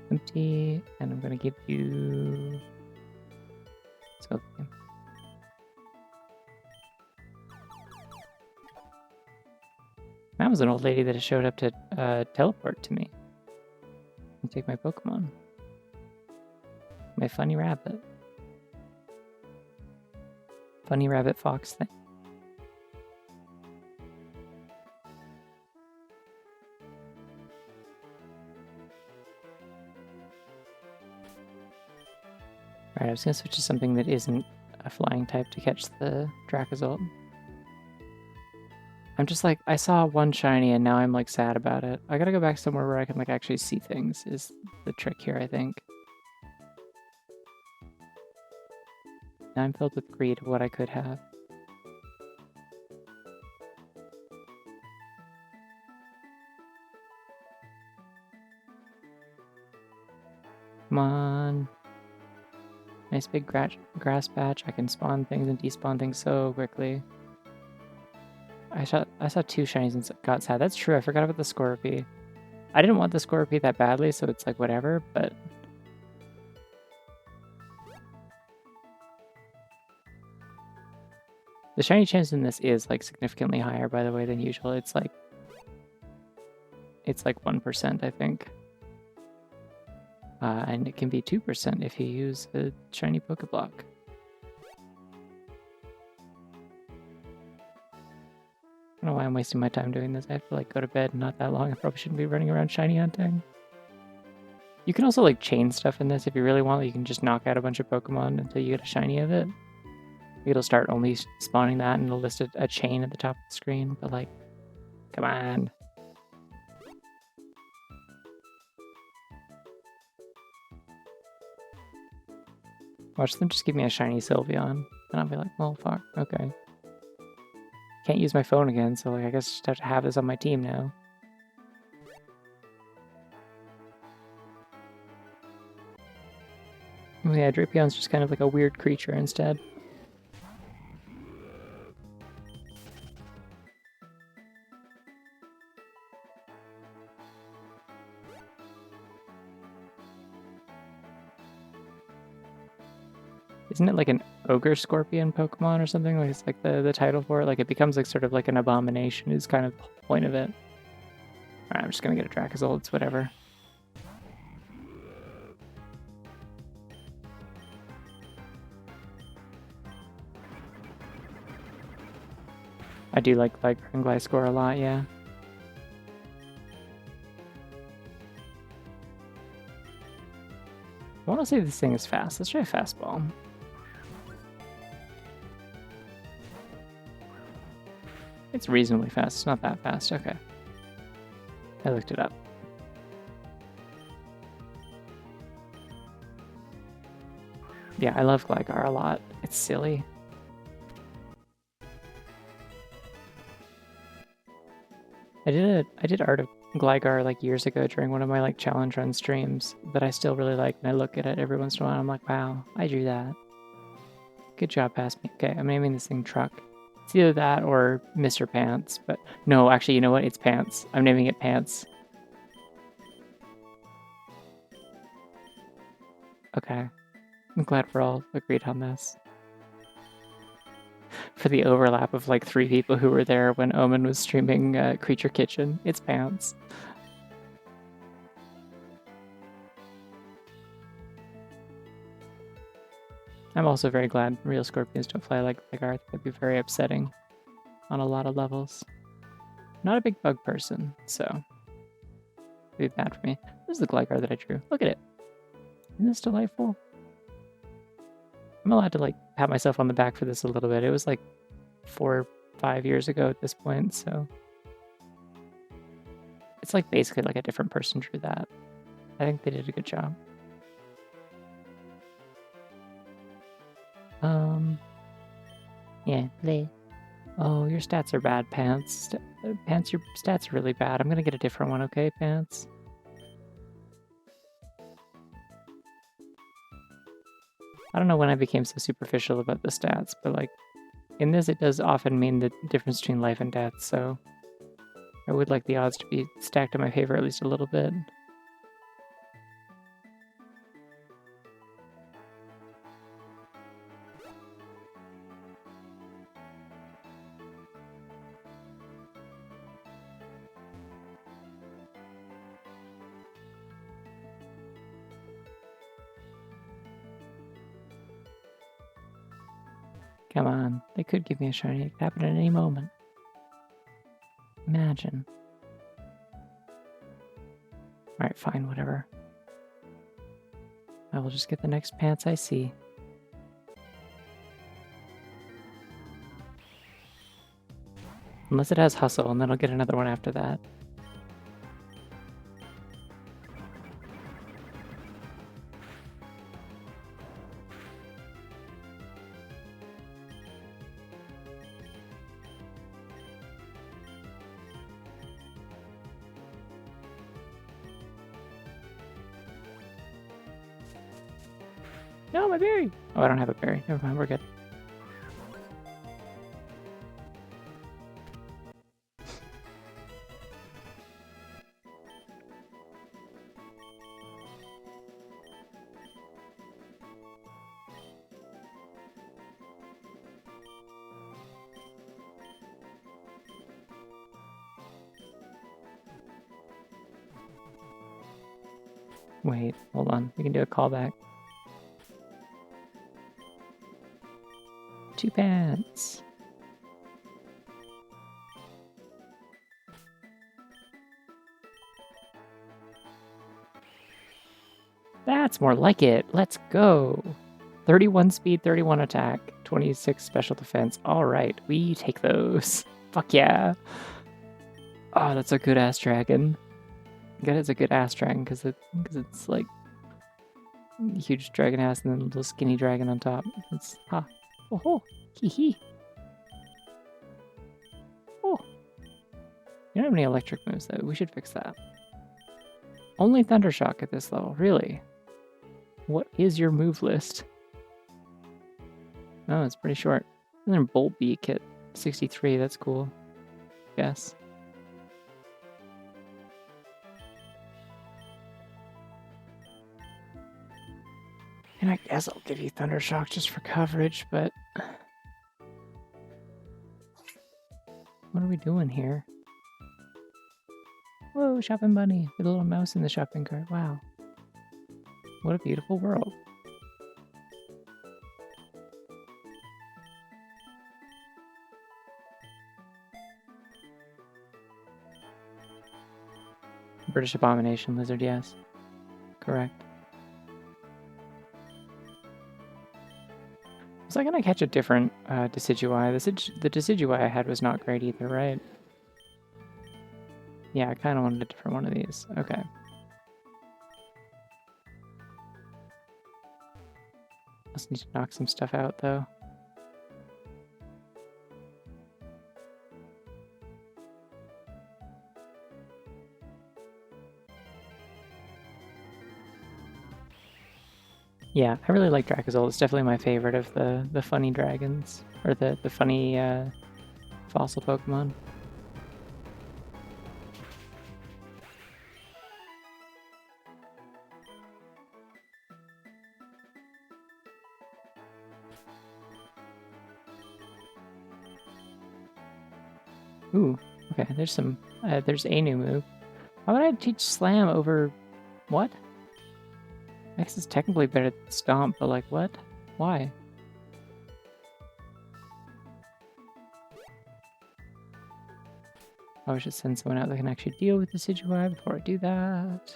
Empty, and I'm gonna give you. Let's go. That was an old lady that showed up to teleport to me and take my Pokemon. My funny rabbit. Funny rabbit fox thing. Alright, I was gonna switch to something that isn't a flying type to catch the Dracozolt. I'm just like, I saw one shiny and now I'm like sad about it. I gotta go back somewhere where I can like actually see things is the trick here, I think. Now I'm filled with greed of what I could have. Come on. Nice big grass patch. I can spawn things and despawn things so quickly. I saw two shinies and got sad. That's true. I forgot about the Scorpy. I didn't want the Scorpy that badly, so it's like whatever, but... The shiny chance in this is like significantly higher, by the way, than usual. It's like 1%, I think. And it can be 2% if you use a shiny Pokeblock. I don't know why I'm wasting my time doing this. I have to like go to bed not that long. I probably shouldn't be running around shiny hunting. You can also like chain stuff in this if you really want. You can just knock out a bunch of Pokemon until you get a shiny of it. It'll start only spawning that and it'll list a chain at the top of the screen. But like, come on. Watch them just give me a shiny Sylveon. And I'll be like, well, fuck, okay. Can't use my phone again, so like I guess I just have to have this on my team now. Oh, yeah, Drapions just kind of like a weird creature instead. Isn't it like an ogre scorpion Pokemon or something? Like it's like the title for it. Like it becomes like sort of like an abomination is kind of the whole point of it. Alright, I'm just gonna get a Dracozolt, it's whatever. I do like Gliscor a lot, yeah. I want to say this thing is fast. Let's try a fastball. It's reasonably fast. It's not that fast. Okay. I looked it up. Yeah, I love Gligar a lot. It's silly. I did art of Gligar like years ago during one of my like challenge run streams that I still really like, and I look at it every once in a while and I'm like, wow, I drew that. Good job, past me. Okay, I'm naming this thing Truck. It's either that or Mr. Pants, but no, actually, you know what? It's Pants. I'm naming it Pants. Okay. I'm glad we're all agreed on this. For the overlap of like 3 people who were there when Omen was streaming Creature Kitchen, it's Pants. I'm also very glad real scorpions don't fly like Gligar. That'd be very upsetting on a lot of levels. Not a big bug person, so it'd be bad for me. This is the Gligar that I drew. Look at it. Isn't this delightful? I'm allowed to like pat myself on the back for this a little bit. It was like 4 or 5 years ago at this point, so it's like basically like a different person drew that. I think they did a good job. Yeah, play. Oh, your stats are bad, Pants. Pants, your stats are really bad. I'm gonna get a different one, okay, Pants? I don't know when I became so superficial about the stats, but like, in this it does often mean the difference between life and death, so I would like the odds to be stacked in my favor at least a little bit. Come on, they could give me a shiny. It could happen at any moment. Imagine. Alright, fine, whatever. I will just get the next Pants I see. Unless it has Hustle, and then I'll get another one after that. No, my berry! Oh, I don't have a berry. Never mind, we're good. Wait, hold on. We can do a callback. 2 Pants. That's more like it. Let's go. 31 speed, 31 attack, 26 special defense. All right, we take those. Fuck yeah. Oh, that's a good ass dragon. That is a good ass dragon because it's like huge dragon ass and then a little skinny dragon on top. It's ha. Oh ho. Hee hee. Oh. You don't have any electric moves though. We should fix that. Only Thundershock at this level, really? What is your move list? Oh, it's pretty short. And then Bolt Beak at 63, that's cool. Yes. And I guess I'll give you Thundershock just for coverage, but... What are we doing here? Whoa, shopping bunny with a little mouse in the shopping cart. Wow. What a beautiful world. British Abomination Lizard, yes. Correct. Was I gonna catch a different Decidueye? The Decidueye I had was not great either, right? Yeah, I kind of wanted a different one of these. Okay. Just need to knock some stuff out, though. Yeah, I really like Dracozolt. It's definitely my favorite of the funny dragons, or the funny fossil Pokemon. Ooh, okay, there's a new move. Why would I teach Slam over what? I guess it's technically better than Stomp, but like what? Why? I should send someone out that can actually deal with the Decidueye before I do that.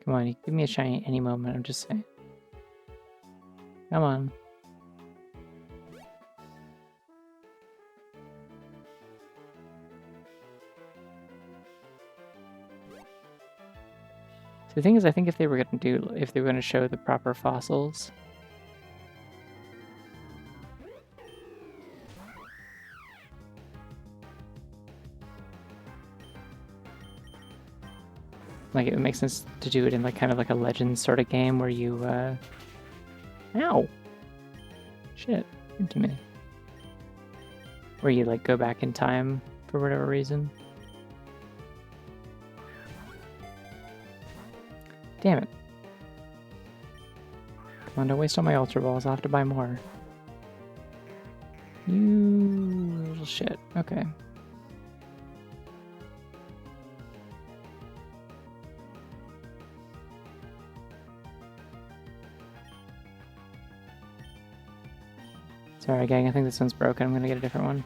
Come on, you give me a shiny any moment, I'm just saying. Come on. So the thing is, I think if they were going to show the proper fossils, like it would make sense to do it in like kind of like a Legends sort of game where you, ow, shit, into me, where you like go back in time for whatever reason. Damn it. Come on, don't waste all my Ultra Balls. I'll have to buy more. You little shit. Okay. Sorry, gang. I think this one's broken. I'm gonna get a different one.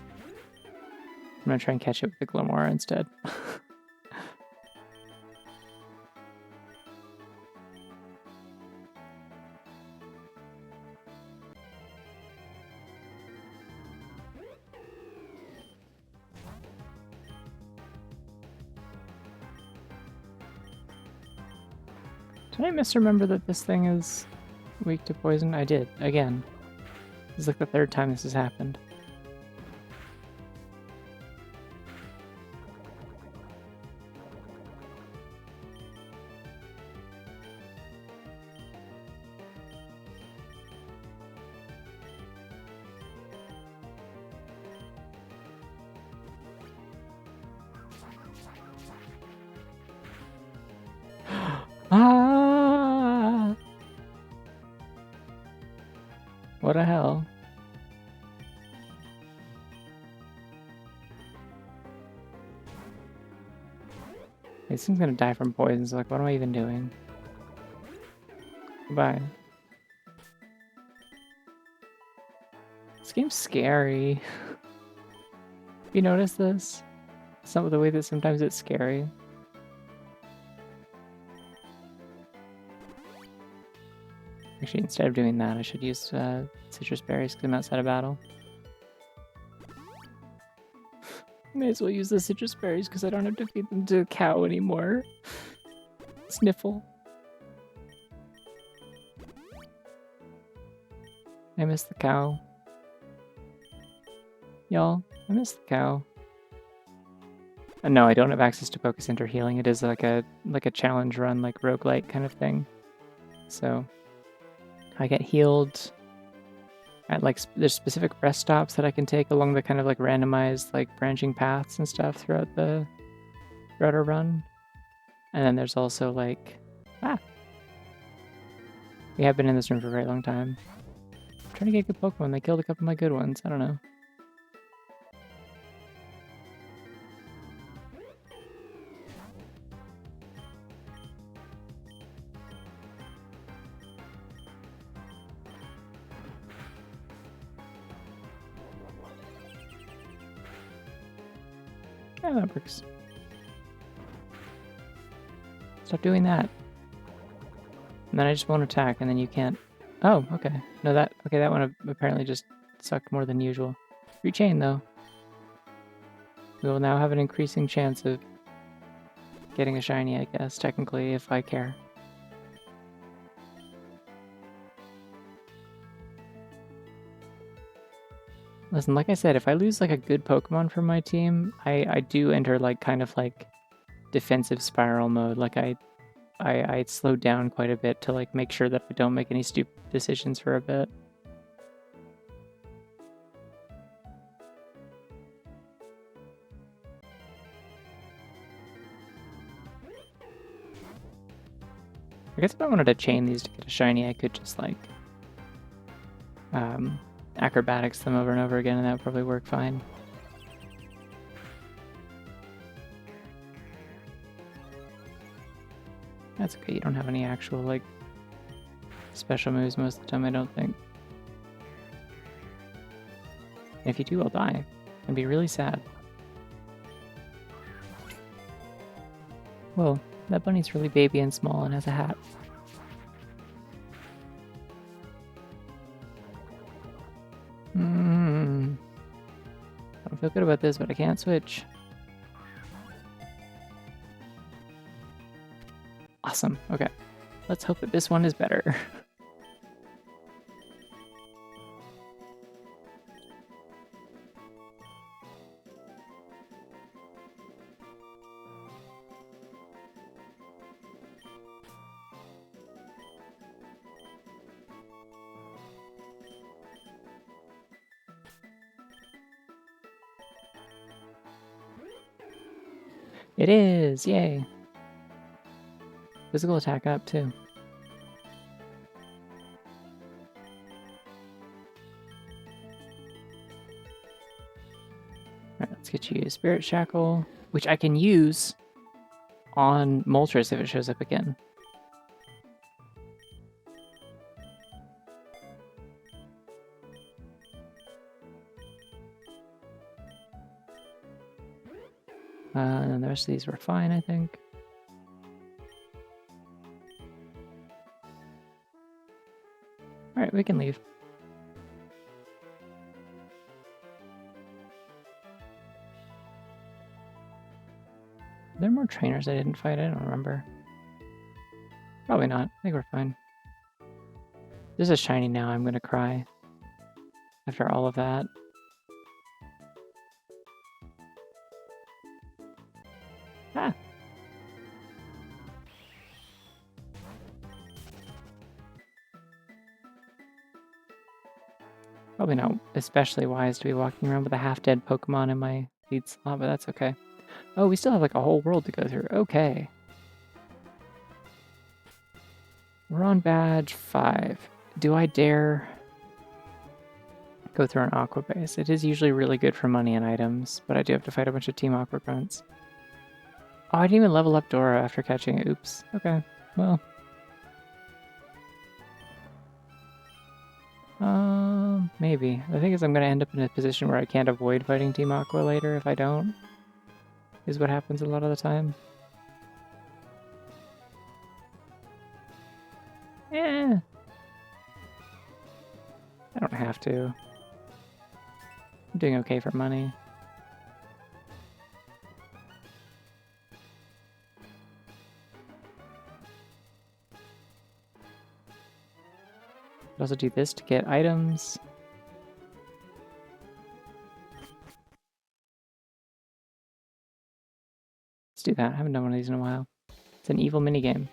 I'm gonna try and catch it with the Glamora instead. Did I misremember that this thing is weak to poison? I did, again. This is like the third time this has happened. Ah! What the hell? This thing's gonna die from poison, so like, what am I even doing? Goodbye. This game's scary. You notice this? Some of the way that sometimes it's scary. Actually, instead of doing that, I should use citrus berries because I'm outside of battle. May as well use the citrus berries because I don't have to feed them to a cow anymore. Sniffle. I miss the cow. Y'all, I miss the cow. No, I don't have access to Poké Center healing. It is like a challenge run, like roguelike kind of thing. So I get healed at like there's specific rest stops that I can take along the kind of like randomized like branching paths and stuff throughout our run. And then there's also like we have been in this room for a very long time. I'm trying to get good Pokemon. They killed a couple of my good ones. I don't know. Yeah, that works. Stop doing that. And then I just won't attack, and then you can't... Oh, okay. No, that... Okay, that one apparently just sucked more than usual. Rechain, though. We will now have an increasing chance of getting a shiny, I guess, technically, if I care. Listen, like I said, if I lose like a good Pokemon from my team, I do enter like kind of like defensive spiral mode. Like I slowed down quite a bit to like make sure that I don't make any stupid decisions for a bit. I guess if I wanted to chain these to get a shiny, I could just like acrobatics them over and over again, and that would probably work fine. That's okay, you don't have any actual like special moves most of the time, I don't think. And if you do, I'll die. I'd be really sad. Whoa, that bunny's really baby and small and has a hat. I don't feel good about this, but I can't switch. Awesome, okay. Let's hope that this one is better. It is! Yay! Physical attack up, too. Alright, let's get you a Spirit Shackle, which I can use on Moltres if it shows up again. And the rest of these were fine, I think. Alright, we can leave. Are there more trainers I didn't fight? I don't remember. Probably not. I think we're fine. There's a shiny now. I'm gonna cry. After all of that. Ah! Probably not especially wise to be walking around with a half-dead Pokemon in my lead slot, but that's okay. Oh, we still have like a whole world to go through. Okay. We're on badge 5. Do I dare go through an Aqua base? It is usually really good for money and items, but I do have to fight a bunch of Team Aqua grunts. Oh, I didn't even level up Dora after catching it. Oops. Okay. Well. Maybe. The thing is I'm gonna end up in a position where I can't avoid fighting Team Aqua later if I don't. Is what happens a lot of the time. Eh. I don't have to. I'm doing okay for money. Could also do this to get items. Let's do that. I haven't done one of these in a while. It's an evil minigame.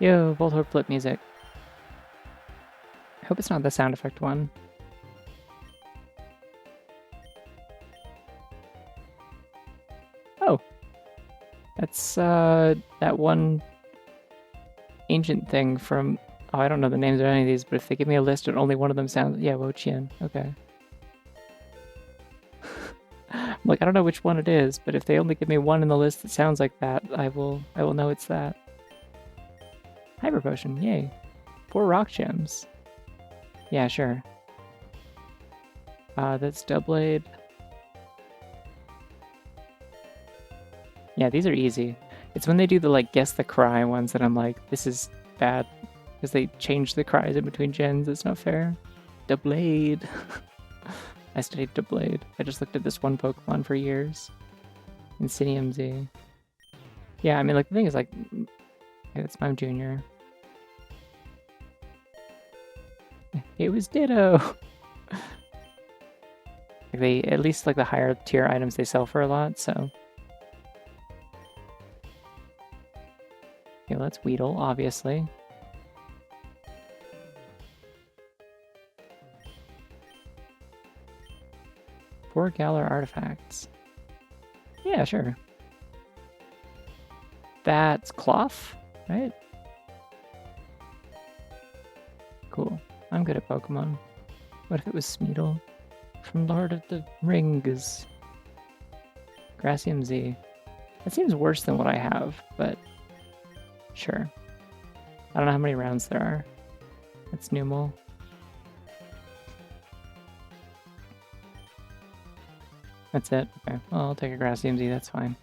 Yo, Voltorb flip music. I hope it's not the sound effect one. Oh! That's, that one ancient thing from... Oh, I don't know the names of any of these, but if they give me a list and only one of them sounds... Yeah, Wo-Chien. Okay. I'm like, I don't know which one it is, but if they only give me one in the list that sounds like that, I will know it's that. Hyper Potion, yay. 4 rock gems. Yeah, sure. That's Doublade. Yeah, these are easy. It's when they do the, like, guess the cry ones that I'm like, this is bad. Because they change the cries in between gens. It's not fair. Doublade. I studied Doublade. I just looked at this one Pokemon for years. Insignium Z. Yeah, I mean, like, the thing is, like, okay, that's my junior. It was Ditto. Like, they, at least, like, the higher tier items they sell for a lot, so. Okay, let's Weedle, obviously. Four Galar artifacts. Yeah, sure. That's Cloth, right? Cool. I'm good at Pokemon. What if it was Smeedle? From Lord of the Rings. Grassium Z. That seems worse than what I have, but sure. I don't know how many rounds there are. That's Numel. That's it? Okay, well, I'll take a Grassium Z, that's fine.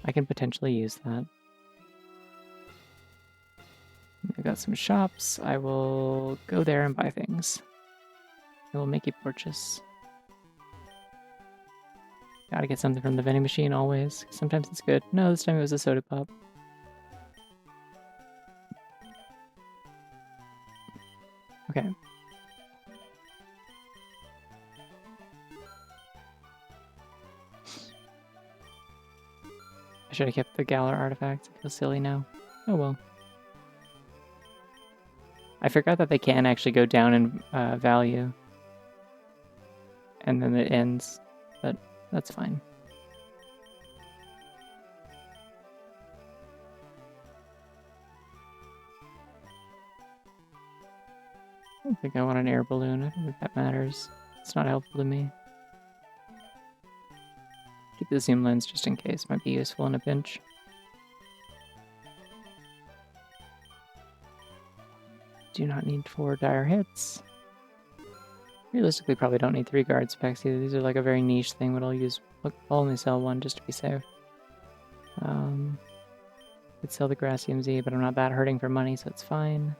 I can potentially use that. I've got some shops. I will go there and buy things. I will make a purchase. Gotta get something from the vending machine always. Sometimes it's good. No, this time it was a soda pop. Okay. I should have kept the Galar artifact. I feel silly now. Oh well. I forgot that they can actually go down in value. And then it ends. But that's fine. I don't think I want an air balloon. I don't think that matters. It's not helpful to me. Keep the zoom lens just in case. Might be useful in a pinch. Do not need 4 dire hits. Realistically, probably don't need 3 guard specs either. These are like a very niche thing, but I'll only sell 1 just to be safe. Could sell the Grassium Z, but I'm not that hurting for money, so it's fine.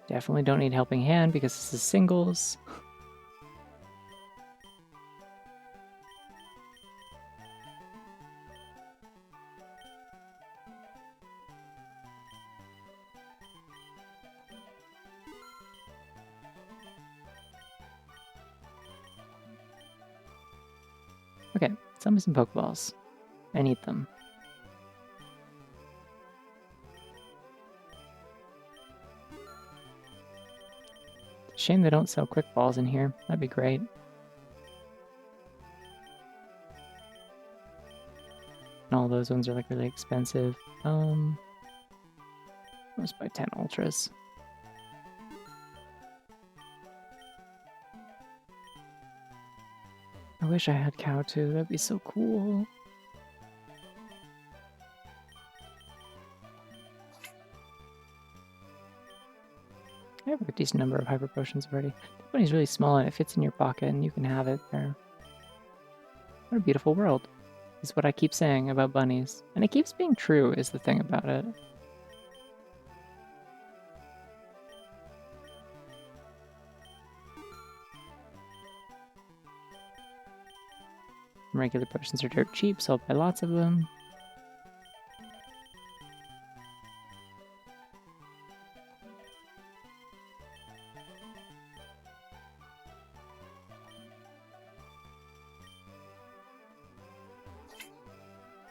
Definitely don't need Helping Hand because this is singles. Okay, sell me some Pokeballs. I need them. Shame they don't sell quick balls in here. That'd be great. And all those ones are like really expensive. Let's buy 10 ultras. I wish I had Cow too. That'd be so cool. I have a decent number of hyper potions already. The bunny's really small and it fits in your pocket and you can have it there. What a beautiful world. Is what I keep saying about bunnies. And it keeps being true is the thing about it. Regular potions are dirt cheap, so I'll buy lots of them.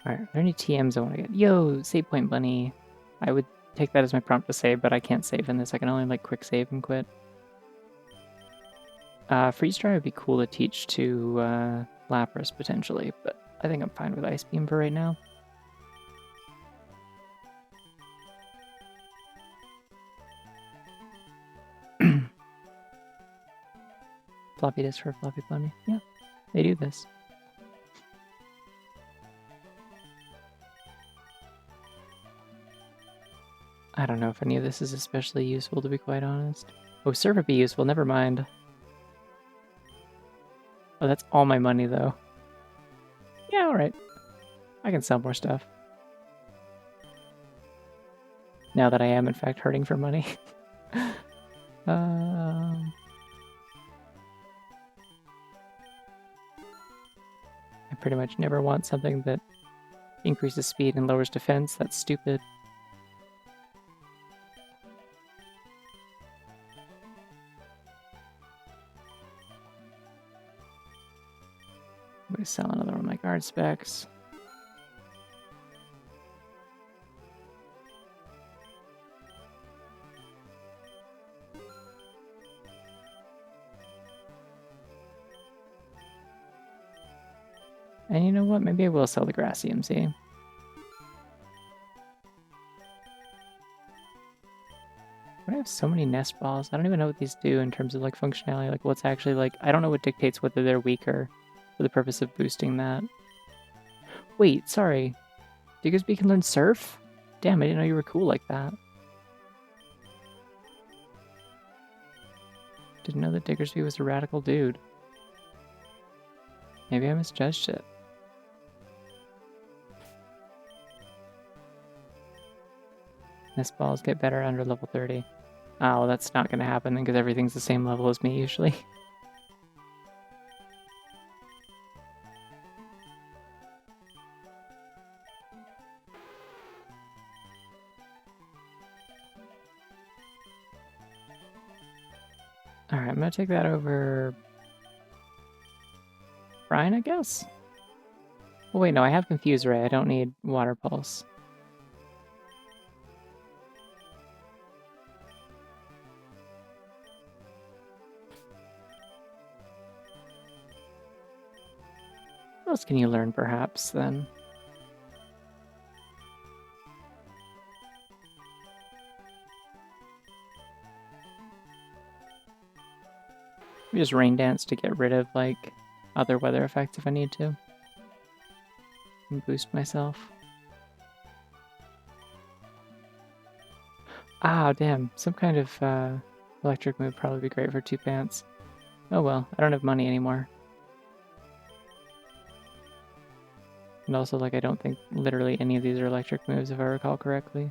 Alright, are there any TMs I want to get? Yo, save point bunny. I would take that as my prompt to save, but I can't save in this. I can only like quick save and quit. Freeze Dry would be cool to teach to Lapras potentially, but I think I'm fine with Ice Beam for right now. Floppy disk for a floppy bunny. Yeah, they do this. I don't know if any of this is especially useful, to be quite honest. Oh, Serve would be useful, never mind. Oh, that's all my money, though. Yeah, alright. I can sell more stuff. Now that I am, in fact, hurting for money. I pretty much never want something that increases speed and lowers defense. That's stupid. I'm going to sell another one of my guard specs. And you know what? Maybe I will sell the grass EMC. I have so many nest balls. I don't even know what these do in terms of like functionality. Like what's actually like, I don't know what dictates whether they're weaker for the purpose of boosting that. Wait, sorry. Diggersby can learn surf? Damn, I didn't know you were cool like that. Didn't know that Diggersby was a radical dude. Maybe I misjudged it. Nest balls get better under level 30. Oh, well, that's not going to happen then because everything's the same level as me usually. Alright, I'm going to take that over Brian, I guess? Oh wait, no, I have Confuse Ray. I don't need Water Pulse. What else can you learn, perhaps, then? Maybe just Rain Dance to get rid of, like, other weather effects if I need to. And boost myself. Ah, damn. Some kind of electric move probably be great for 2 pants. Oh well, I don't have money anymore. And also, like, I don't think literally any of these are electric moves, if I recall correctly.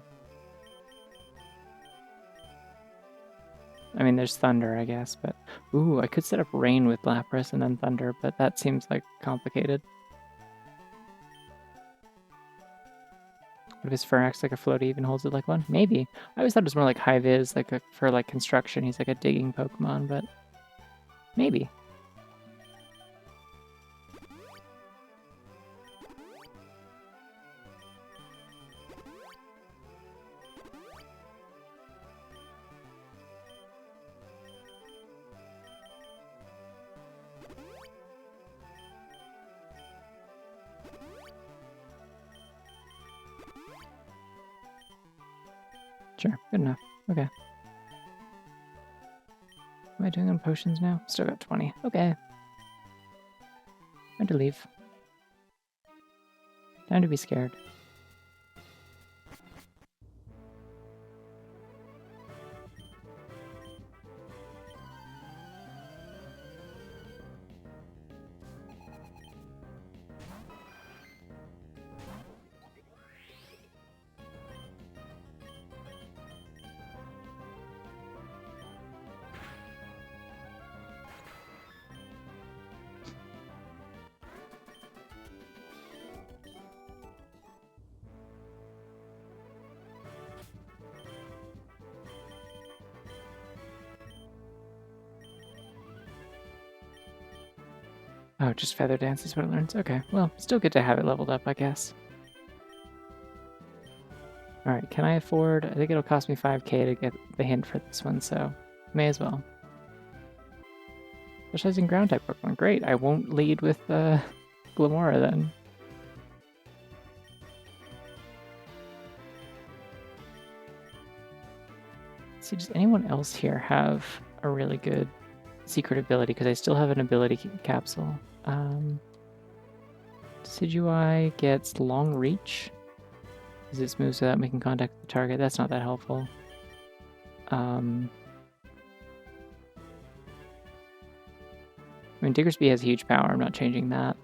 I mean, there's Thunder, I guess, but... Ooh, I could set up Rain with Lapras and then Thunder, but that seems, like, complicated. What if his Furnax, like a floaty, even holds it like one? Maybe. I always thought it was more like High Vis, like for, like, construction. He's, like, a digging Pokemon, but... Maybe. Sure, good enough. Okay. What am I doing on potions now? Still got 20. Okay. Time to leave. Time to be scared. Oh, just Feather Dance is what it learns. Okay, well, still good to have it leveled up, I guess. Alright, can I afford... I think it'll cost me 5k to get the hint for this one, so may as well. Specializing Ground-type Pokemon. Great, I won't lead with Glamora then. Let's see, does anyone else here have a really good secret ability? Because I still have an ability capsule. Decidueye gets Long Reach. As it moves without making contact with the target. That's not that helpful. I mean, Diggersby has huge power. I'm not changing that.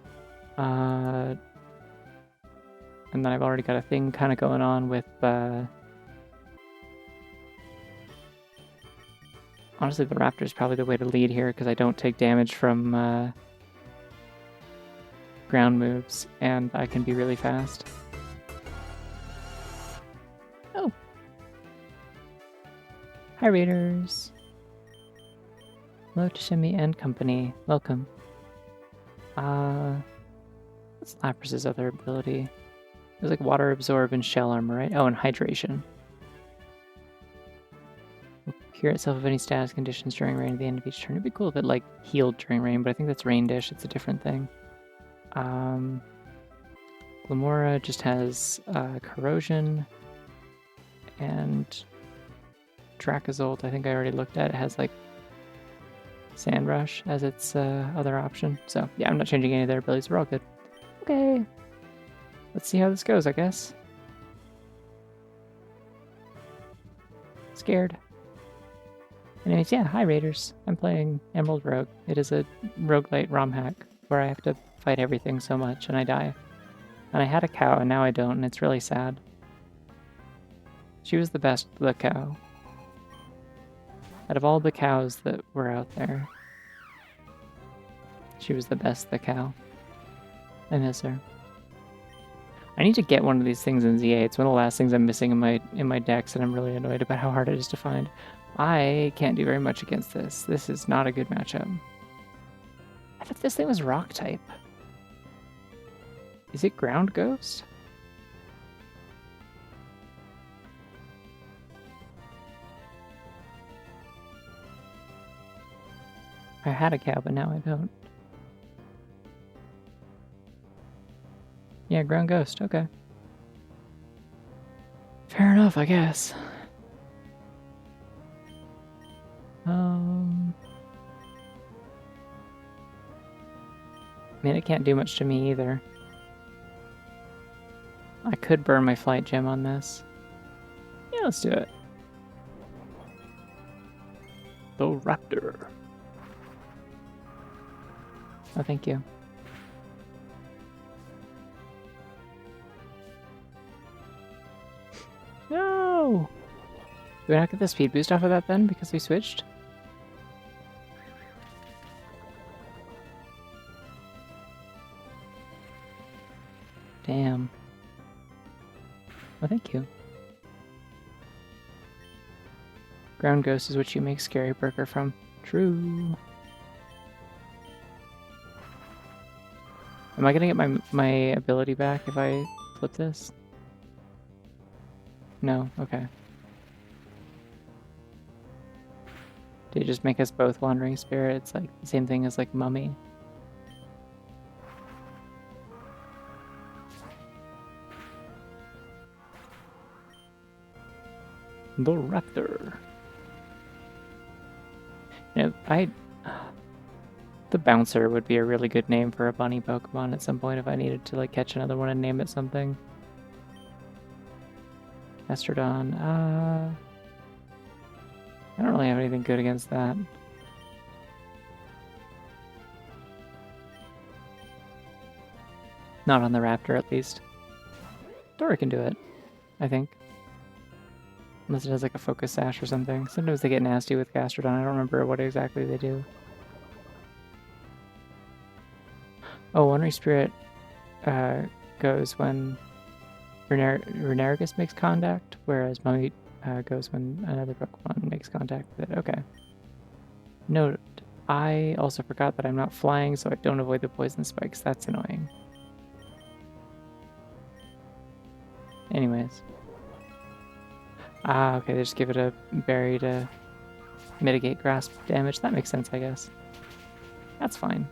And then I've already got a thing kind of going on with... Honestly, the Raptor is probably the way to lead here, because I don't take damage from ground moves, and I can be really fast. Oh! Hi, Raiders! Hello to Shimmy and company. Welcome. What's Lapras' other ability? There's like Water Absorb and Shell Armor, right? Oh, and Hydration. Will cure itself of any status conditions during rain at the end of each turn. It'd be cool if it like healed during rain, but I think that's Rain Dish. It's a different thing. Lamora just has Corrosion, and Dracozolt, I think I already looked at. It has like Sand Rush as its other option. So yeah, I'm not changing any of their abilities. We're all good. Okay. Let's see how this goes, I guess. Scared. Anyways, yeah, hi Raiders. I'm playing Emerald Rogue. It is a roguelite ROM hack where I have to fight everything so much and I die. And I had a cow and now I don't, and it's really sad. She was the best, the cow. Out of all the cows that were out there, she was the best, the cow. I miss her. I need to get one of these things in ZA. It's one of the last things I'm missing in my decks, and I'm really annoyed about how hard it is to find. I can't do very much against this. This is not a good matchup. I thought this thing was rock type. Is it ground ghost? I had a cow, but now I don't. Yeah, ground ghost, okay. Fair enough, I guess. I mean, it can't do much to me either. I could burn my flight gem on this. Yeah, let's do it. The Raptor. Oh, thank you. No! Do I not get the speed boost off of that then, because we switched? Damn. Well, thank you. Ground Ghost is what you make Scary Burger from. True. Am I gonna get my ability back if I flip this? No? Okay. Did it just make us both Wandering Spirits? Like, the same thing as, like, Mummy? The Raptor. You know, the Bouncer would be a really good name for a bunny Pokemon at some point if I needed to, like, catch another one and name it something. Gastrodon, I don't really have anything good against that. Not on the Raptor, at least. Dora can do it, I think. Unless it has like a Focus Sash or something. Sometimes they get nasty with Gastrodon. I don't remember what exactly they do. Oh, Wandering Spirit goes when Reneragus makes contact, whereas Mummy goes when another Pokemon makes contact with it. Okay. Note, I also forgot that I'm not flying, so I don't avoid the poison spikes. That's annoying. Anyways. Ah, okay, they just give it a berry to mitigate grasp damage. That makes sense, I guess. That's fine.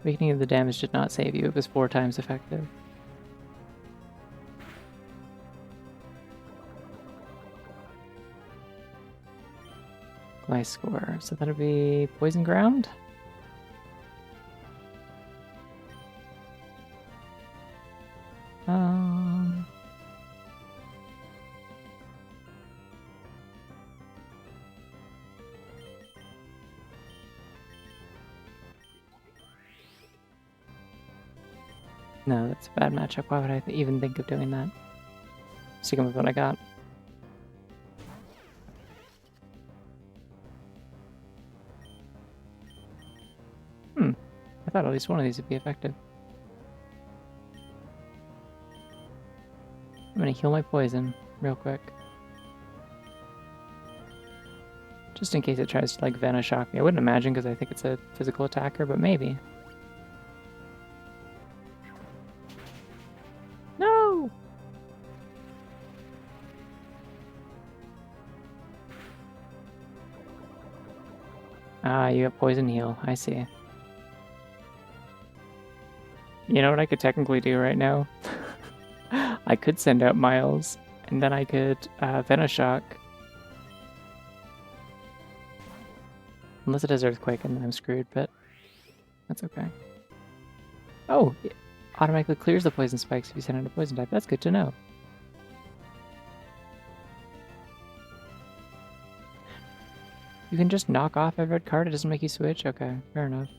Weakening of the damage did not save you. It was 4 times effective. Gliscor. So that'll be Poison Ground? No, that's a bad matchup. Why would I even think of doing that? Sticking with what I got. I thought at least one of these would be effective. I'm gonna heal my poison real quick. Just in case it tries to, like, Venoshock me. I wouldn't imagine because I think it's a physical attacker, but maybe. No! Ah, you got poison heal. I see. You know what I could technically do right now? I could send out Miles, and then I could Venoshock. Unless it does Earthquake, and then I'm screwed, but that's okay. Oh, it automatically clears the poison spikes if you send out a poison type. That's good to know. You can just knock off every red card, it doesn't make you switch? Okay, fair enough.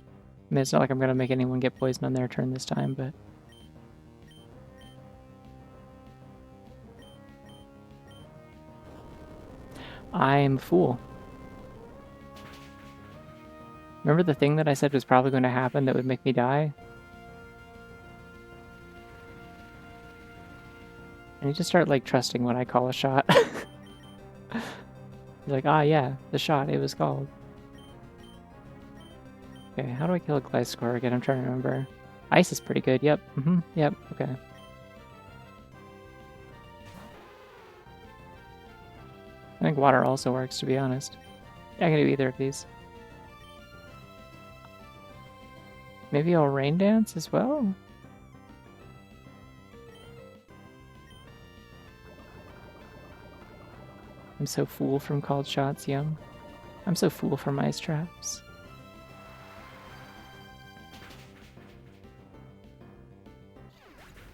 I mean, it's not like I'm gonna make anyone get poisoned on their turn this time, but... I'm a fool. Remember the thing that I said was probably going to happen that would make me die? I need to start, like, trusting when I call a shot. Like, ah, yeah, the shot, it was called. Okay, how do I kill a Gliscor again? I'm trying to remember. Ice is pretty good, yep. Yep, okay. I think water also works, to be honest. Yeah, I can do either of these. Maybe I'll Rain Dance as well? I'm so fool from called shots, Yum. I'm so fool from ice traps.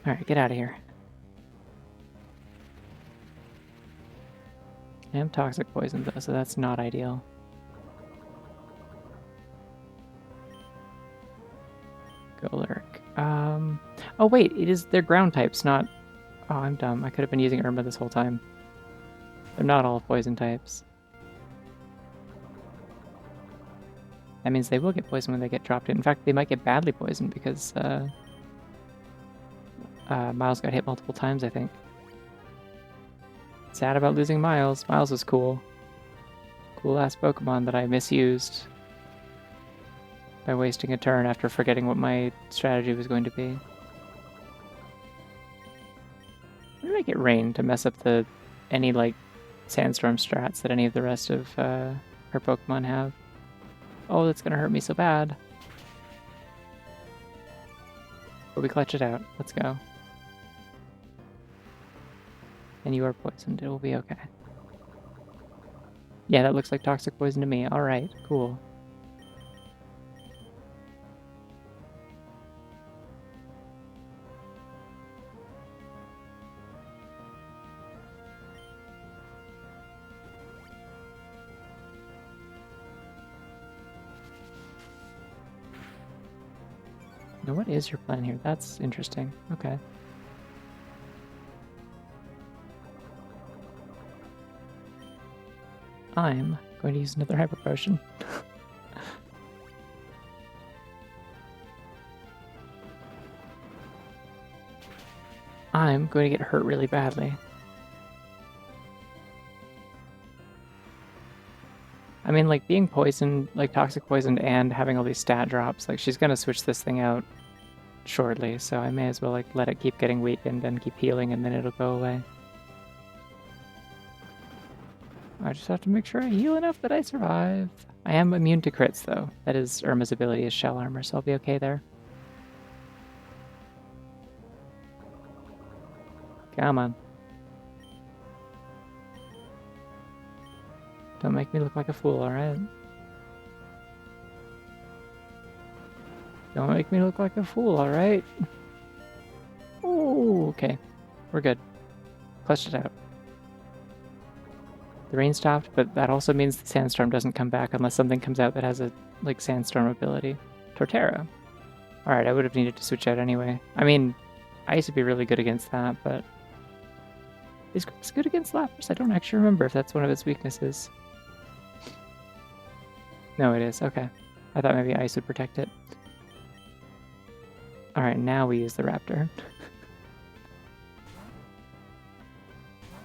Alright, get out of here. I am toxic poison though, so that's not ideal. Golurk. Oh wait, they're ground types, not... Oh, I'm dumb. I could have been using Irma this whole time. They're not all poison types. That means they will get poisoned when they get dropped in. In fact, they might get badly poisoned because Miles got hit multiple times, I think. Sad about losing Miles. Miles was cool. Cool-ass Pokemon that I misused by wasting a turn after forgetting what my strategy was going to be. I'm gonna make it rain to mess up any, like, Sandstorm strats that any of the rest of her Pokemon have. Oh, that's gonna hurt me so bad. But we clutch it out. Let's go. And you are poisoned. It will be okay. Yeah, that looks like toxic poison to me. Alright, cool. Now, what is your plan here? That's interesting. Okay. I'm going to use another Hyper Potion. I'm going to get hurt really badly. I mean, like, being poisoned, like, toxic poisoned and having all these stat drops, like, she's gonna switch this thing out shortly, so I may as well, like, let it keep getting weakened and keep healing, and then it'll go away. I just have to make sure I heal enough that I survive. I am immune to crits, though. That is Irma's ability is Shell Armor, so I'll be okay there. Come on. Don't make me look like a fool, alright? Don't make me look like a fool, alright? Ooh, okay. We're good. Clutched it out. The rain stopped, but that also means the Sandstorm doesn't come back unless something comes out that has a, like, Sandstorm ability. Torterra. Alright, I would have needed to switch out anyway. I mean, I used to be really good against that, but is Grass good against Lapras? I don't actually remember if that's one of its weaknesses. No, it is. Okay. I thought maybe Ice would protect it. Alright, now we use the Raptor.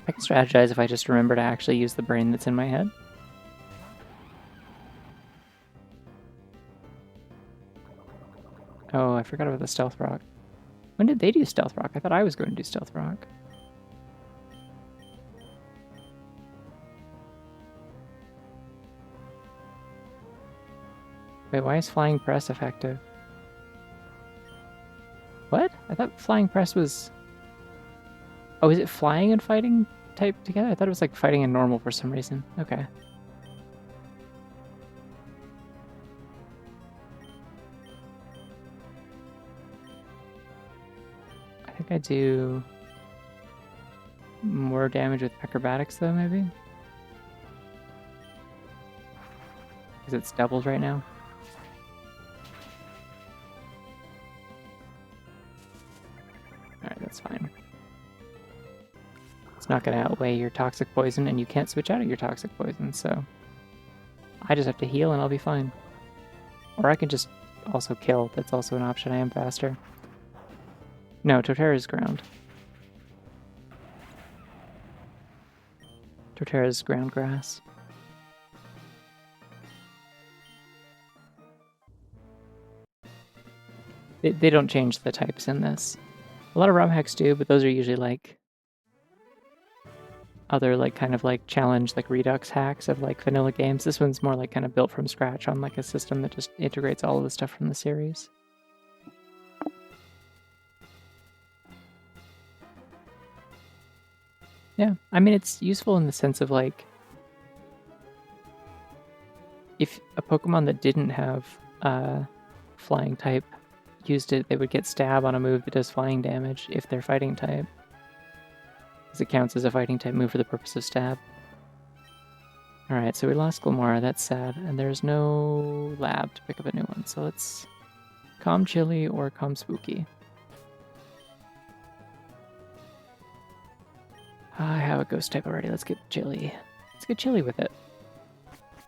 I can strategize if I just remember to actually use the brain that's in my head. Oh, I forgot about the Stealth Rock. When did they do Stealth Rock? I thought I was going to do Stealth Rock. Wait, why is Flying Press effective? What? I thought Flying Press was... Oh, is it flying and fighting type together? I thought it was like fighting and normal for some reason. Okay. I think I do more damage with acrobatics though, maybe? Because it's doubled right now. Alright, that's fine. It's not going to outweigh your toxic poison, and you can't switch out of your toxic poison, so... I just have to heal and I'll be fine. Or I can just also kill. That's also an option. I am faster. No, Torterra is ground. Torterra is ground grass. They don't change the types in this. A lot of ROM hacks do, but those are usually like other like kind of like challenge like redux hacks of like vanilla games. This one's more like kind of built from scratch on like a system that just integrates all of the stuff from the series. Yeah, I mean it's useful in the sense of like if a Pokemon that didn't have flying type used it, they would get stab on a move that does flying damage if they're fighting type. Because it counts as a fighting type move for the purpose of stab. Alright, so we lost Glamora, that's sad. And there's no lab to pick up a new one, so let's Calm Chilly or Calm Spooky. I have a ghost type already, let's get Chilly. Let's get Chilly with it.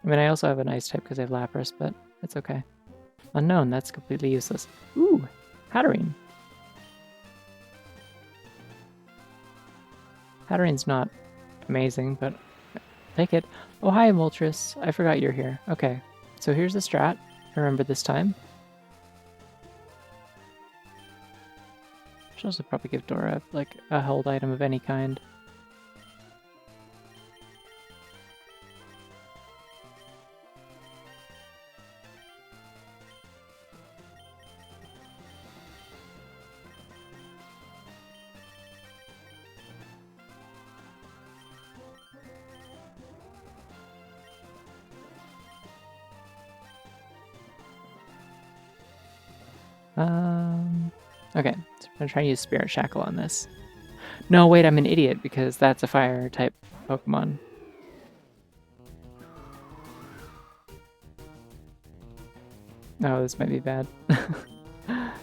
I mean, I also have an ice type because I have Lapras, but it's okay. Unknown, that's completely useless. Ooh, Hatterene. Hatterene's not amazing, but take it. Oh, hi, Moltres. I forgot you're here. Okay, so here's the strat. I remember this time. Should also probably give Dora like a held item of any kind. Okay, so I'm gonna try and use Spirit Shackle on this. No, wait, I'm an idiot because that's a fire type Pokemon. Oh, this might be bad. I'm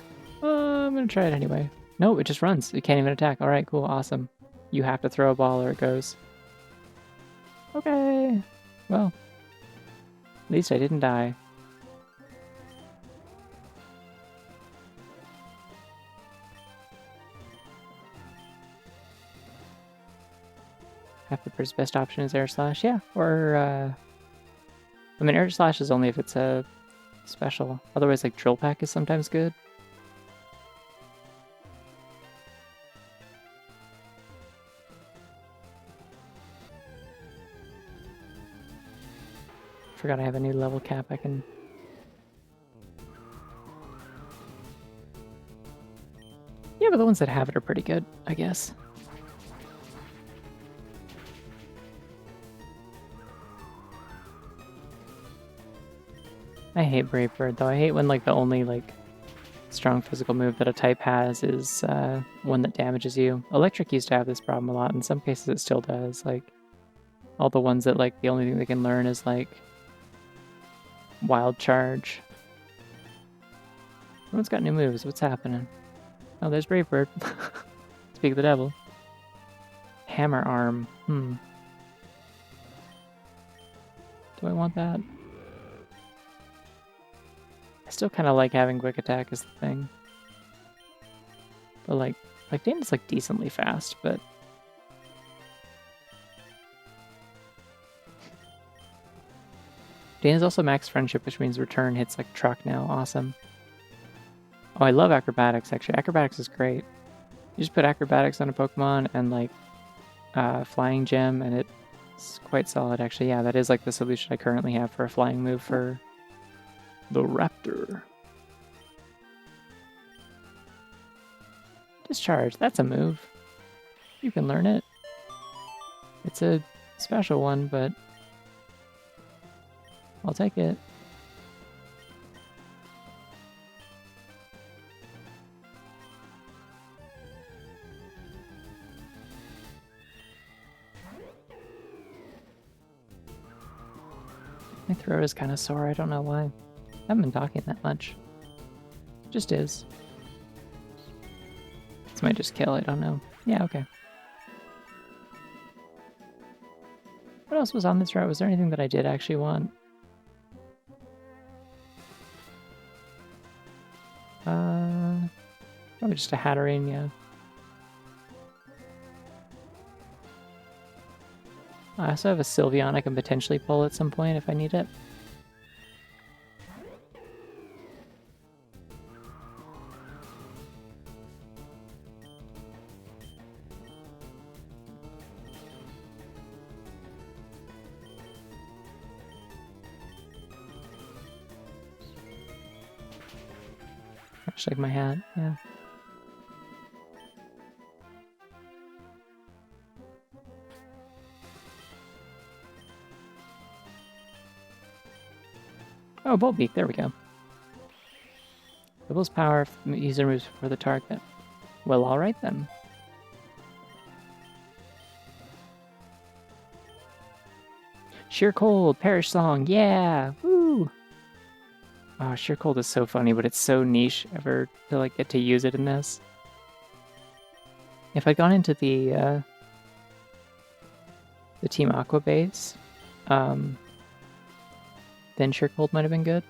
gonna try it anyway. No, it just runs. It can't even attack. Alright, cool, awesome. You have to throw a ball or it goes. Okay. Well, at least I didn't die. Half-Pipper's best option is Air Slash, yeah. Or, I mean, Air Slash is only if it's a special. Otherwise, like, Drill Peck is sometimes good. Forgot I have a new level cap I can... Yeah, but the ones that have it are pretty good, I guess. I hate Brave Bird, though. I hate when, like, the only, like, strong physical move that a type has is one that damages you. Electric used to have this problem a lot. In some cases, it still does. Like, all the ones that, like, the only thing they can learn is, like, Wild Charge. Everyone's got new moves. What's happening? Oh, there's Brave Bird. Speak of the devil. Hammer Arm. Do I want that? I still kind of like having Quick Attack as the thing. But like Dana's like decently fast, but... Dana's also max Friendship, which means return hits like truck now. Awesome. Oh, I love Acrobatics, actually. Acrobatics is great. You just put Acrobatics on a Pokemon and like Flying Gem, and it's quite solid, actually. Yeah, that is like the solution I currently have for a flying move for the Raptor. Discharge, that's a move. You can learn it. It's a special one, but I'll take it. My throat is kind of sore, I don't know why. I haven't been talking that much. Just is. This might just kill, I don't know. Yeah, okay. What else was on this route? Was there anything that I did actually want? Probably just a Hatterene, yeah. I also have a Sylveon I can potentially pull at some point if I need it. Shake my hat, yeah. Oh, Bolt Beak, there we go. Doubles power if the user moves before the target. Well, alright then. Sheer Cold, Perish Song, yeah! Woo! Oh, Sheer Cold is so funny, but it's so niche ever to like get to use it in this. If I'd gone into the Team Aqua base, then Sheer Cold might have been good.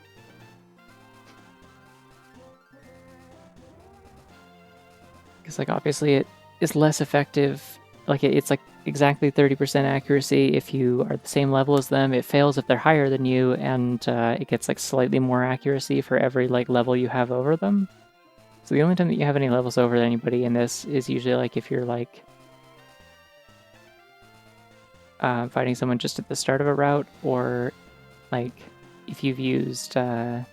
Because like obviously it is less effective. Like it's like exactly 30% accuracy if you are the same level as them. It fails if they're higher than you, and it gets like slightly more accuracy for every like level you have over them. So the only time that you have any levels over anybody in this is usually like if you're like fighting someone just at the start of a route, or like if you've used rare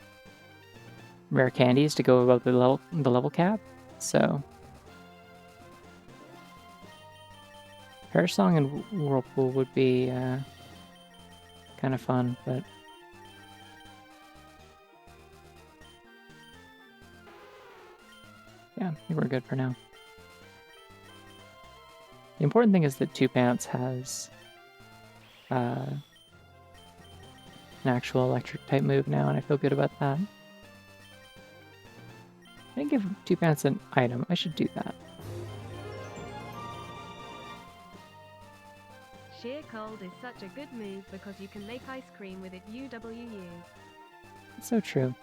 candies to go above the level cap. So Perish Song and Whirlpool would be kind of fun, but yeah, I think we're good for now. The important thing is that Two Pants has an actual electric type move now, and I feel good about that. I didn't give Two Pants an item. I should do that. Sheer Cold is such a good move because you can make ice cream with it. UWU. It's so true.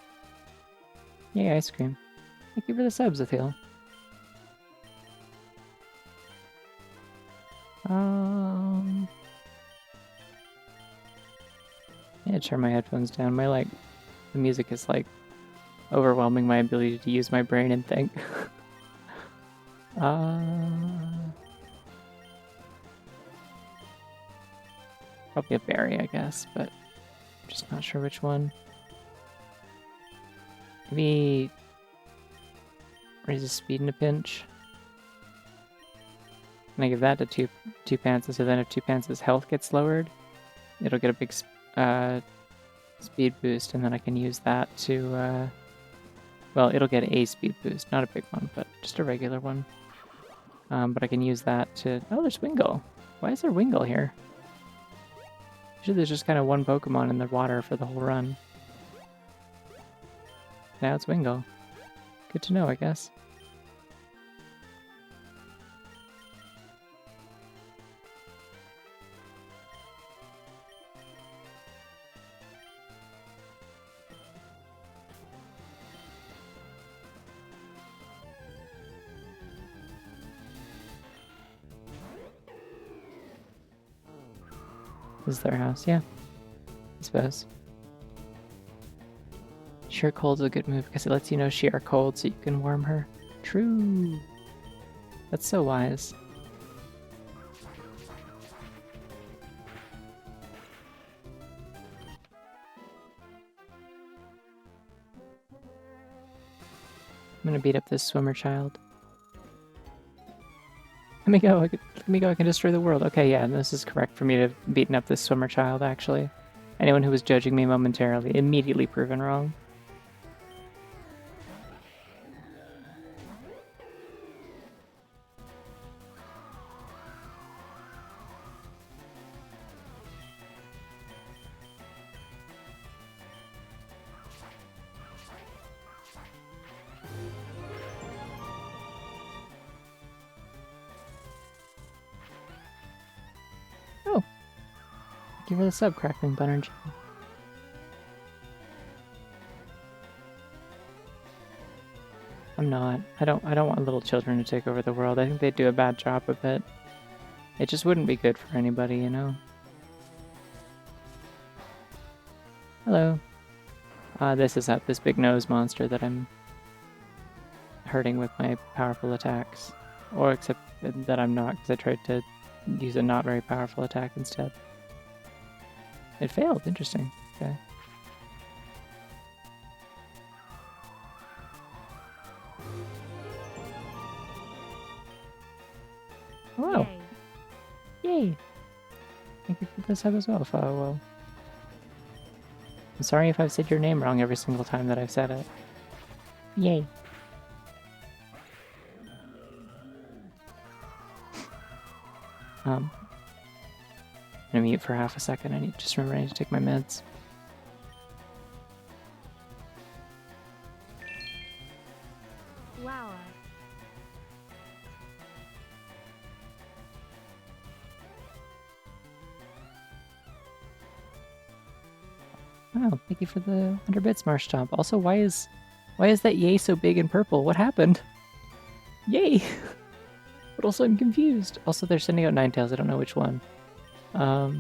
Yay, ice cream. Thank you for the subs, Athil. Yeah, turn my headphones down. The music is like overwhelming my ability to use my brain and think. Probably a berry, I guess, but I'm just not sure which one. Maybe raises speed in a pinch. And I give that to two Pants, so then if Two Pants' health gets lowered, it'll get a big speed boost, and then I can use that to, well, it'll get a speed boost, not a big one, but just a regular one. But I can use that to... Oh, there's Wingull. Why is there Wingull here? Usually there's just kind of one Pokemon in the water for the whole run. Now it's Wingull. Good to know, I guess. This is their house, yeah. I suppose. Sheer cold's a good move because it lets you know she are cold so you can warm her. True. That's so wise. I'm gonna beat up this swimmer child. Let me go. Let me go. I can destroy the world. Okay, yeah, this is correct for me to have beaten up this swimmer child, actually. Anyone who was judging me momentarily, immediately proven wrong. Oh. Thank you for the sub, Crackling Butter. I'm not. I don't want little children to take over the world. I think they do a bad job of it. It just wouldn't be good for anybody, you know? Hello. This is this big nose monster that I'm hurting with my powerful attacks. Or except that I'm not, because I tried to use a not very powerful attack instead. It failed. Interesting. Okay. Oh, Yay. yay! Thank you for the sub as well, well. I'm sorry if I've said your name wrong every single time that I've said it. Yay. I'm gonna mute for half a second. I need just remember I need to take my meds. Wow. Oh, thank you for the 100 bits, Marsh Stomp. Also, why is that yay so big and purple? What happened? Yay! But also I'm confused. Also, they're sending out Ninetales. I don't know which one. I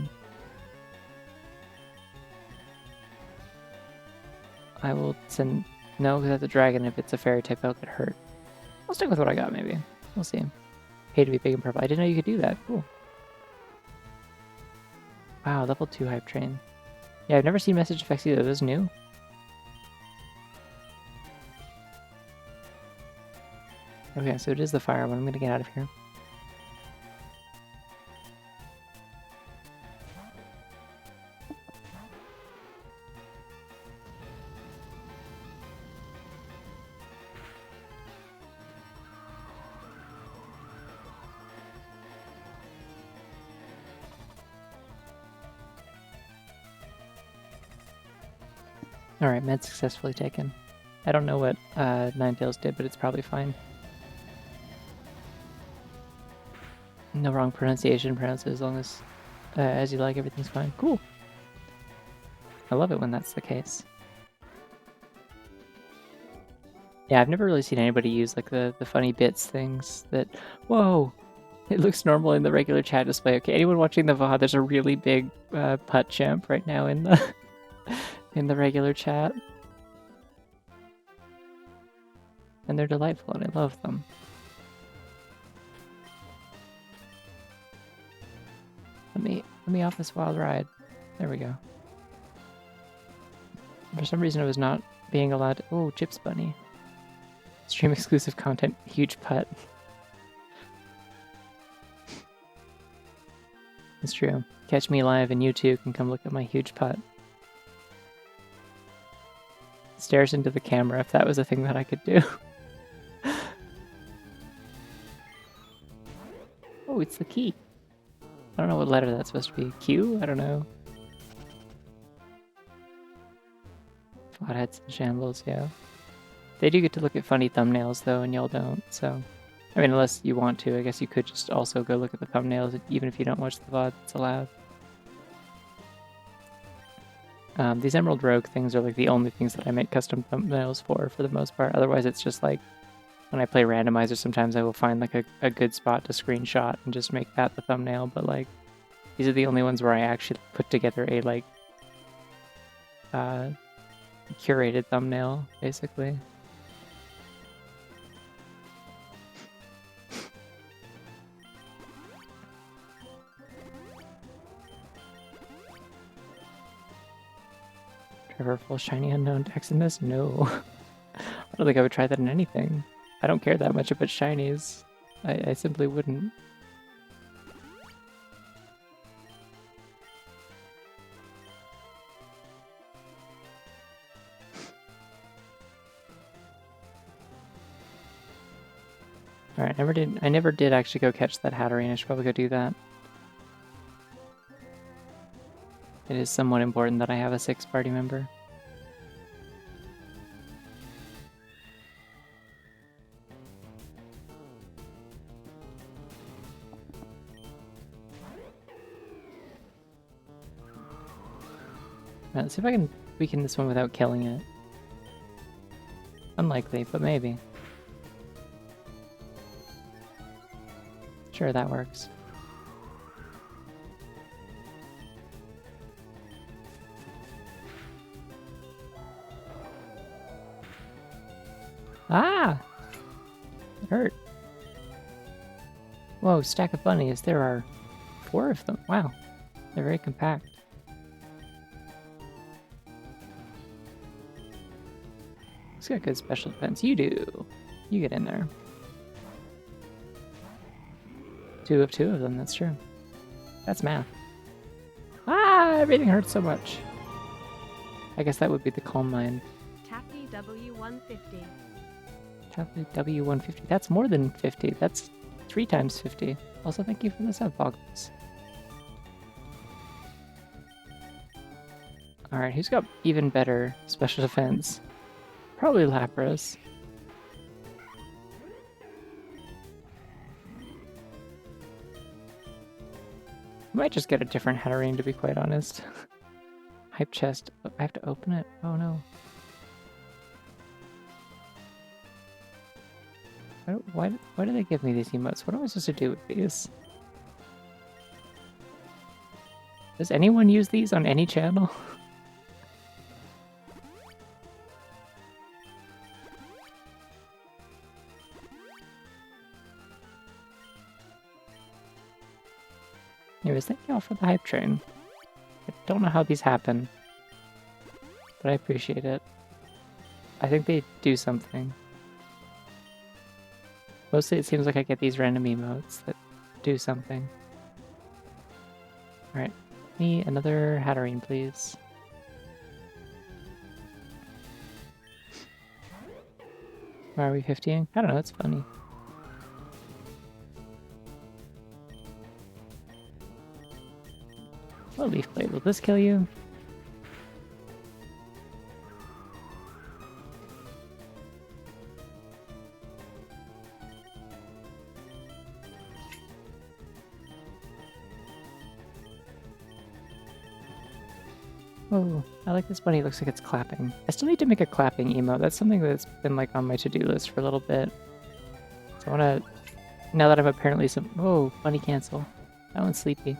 will send... No, because that's a dragon. If it's a fairy type, I'll get hurt. I'll stick with what I got, maybe. We'll see. Pay to be big and purple. I didn't know you could do that. Cool. Wow, level 2 hype train. Yeah, I've never seen message effects either. Are those new? Okay, so it is the fire one. I'm gonna get out of here. Alright, med successfully taken. I don't know what Ninetales did, but it's probably fine. No wrong pronunciation, pronounce it as you like, everything's fine. Cool. I love it when that's the case. Yeah, I've never really seen anybody use like the funny bits things that... Whoa! It looks normal in the regular chat display. Okay, anyone watching the VOD, there's a really big putt champ right now in the in the regular chat. And they're delightful and I love them. Let me off this wild ride. There we go. For some reason I was not being allowed to... Oh, Chips Bunny. Stream exclusive content, huge putt. It's true. Catch me live and you too can come look at my huge putt. Stares into the camera if that was a thing that I could do. Oh, it's the key. I don't know what letter that's supposed to be. Q? I don't know. Flatheads and shambles, yeah. They do get to look at funny thumbnails though, and y'all don't, so... I mean, unless you want to, I guess you could just also go look at the thumbnails, even if you don't watch the VOD, it's allowed. These Emerald Rogue things are like the only things that I make custom thumbnails for the most part. Otherwise, it's just like, when I play randomizer, sometimes I will find like a good spot to screenshot and just make that the thumbnail, but like, These are the only ones where I actually put together a, like, curated thumbnail, basically. Trevor, full shiny unknown dex in this? No. I don't think I would try that in anything. I don't care that much about shinies. I simply wouldn't. Alright, I never did actually go catch that Hatterene. I should probably go do that. It is somewhat important that I have a 6th party member. Right, let's see if I can weaken this one without killing it. Unlikely, but maybe. Sure, that works. Ah! It hurt. Whoa, stack of bunnies. There are 4 of them. Wow. They're very compact. It's got good special defense. You do. You get in there. 2 of 2 of them, that's true. That's math. Ah, everything hurts so much. I guess that would be the calm mind. Taffy W150. Taffy W150. That's more than 50. That's 3 times 50. Also, thank you for the sub, Boggles. Alright, who's got even better special defense? Probably Lapras. I might just get a different Hatterene, to be quite honest. Hype chest. Oh, I have to open it? Oh no. Why do they give me these emotes? What am I supposed to do with these? Does anyone use these on any channel? Anyways, thank y'all for the hype train. I don't know how these happen, but I appreciate it. I think they do something. Mostly it seems like I get these random emotes that do something. Alright, me another Hatterene, please. Why are we 50ing? I don't know, it's funny. Oh, Leaf Blade, will this kill you? Oh, I like this bunny. It looks like it's clapping. I still need to make a clapping emote. That's something that's been like on my to-do list for a little bit. So I want to, now that I'm apparently oh, bunny cancel. That one's sleepy.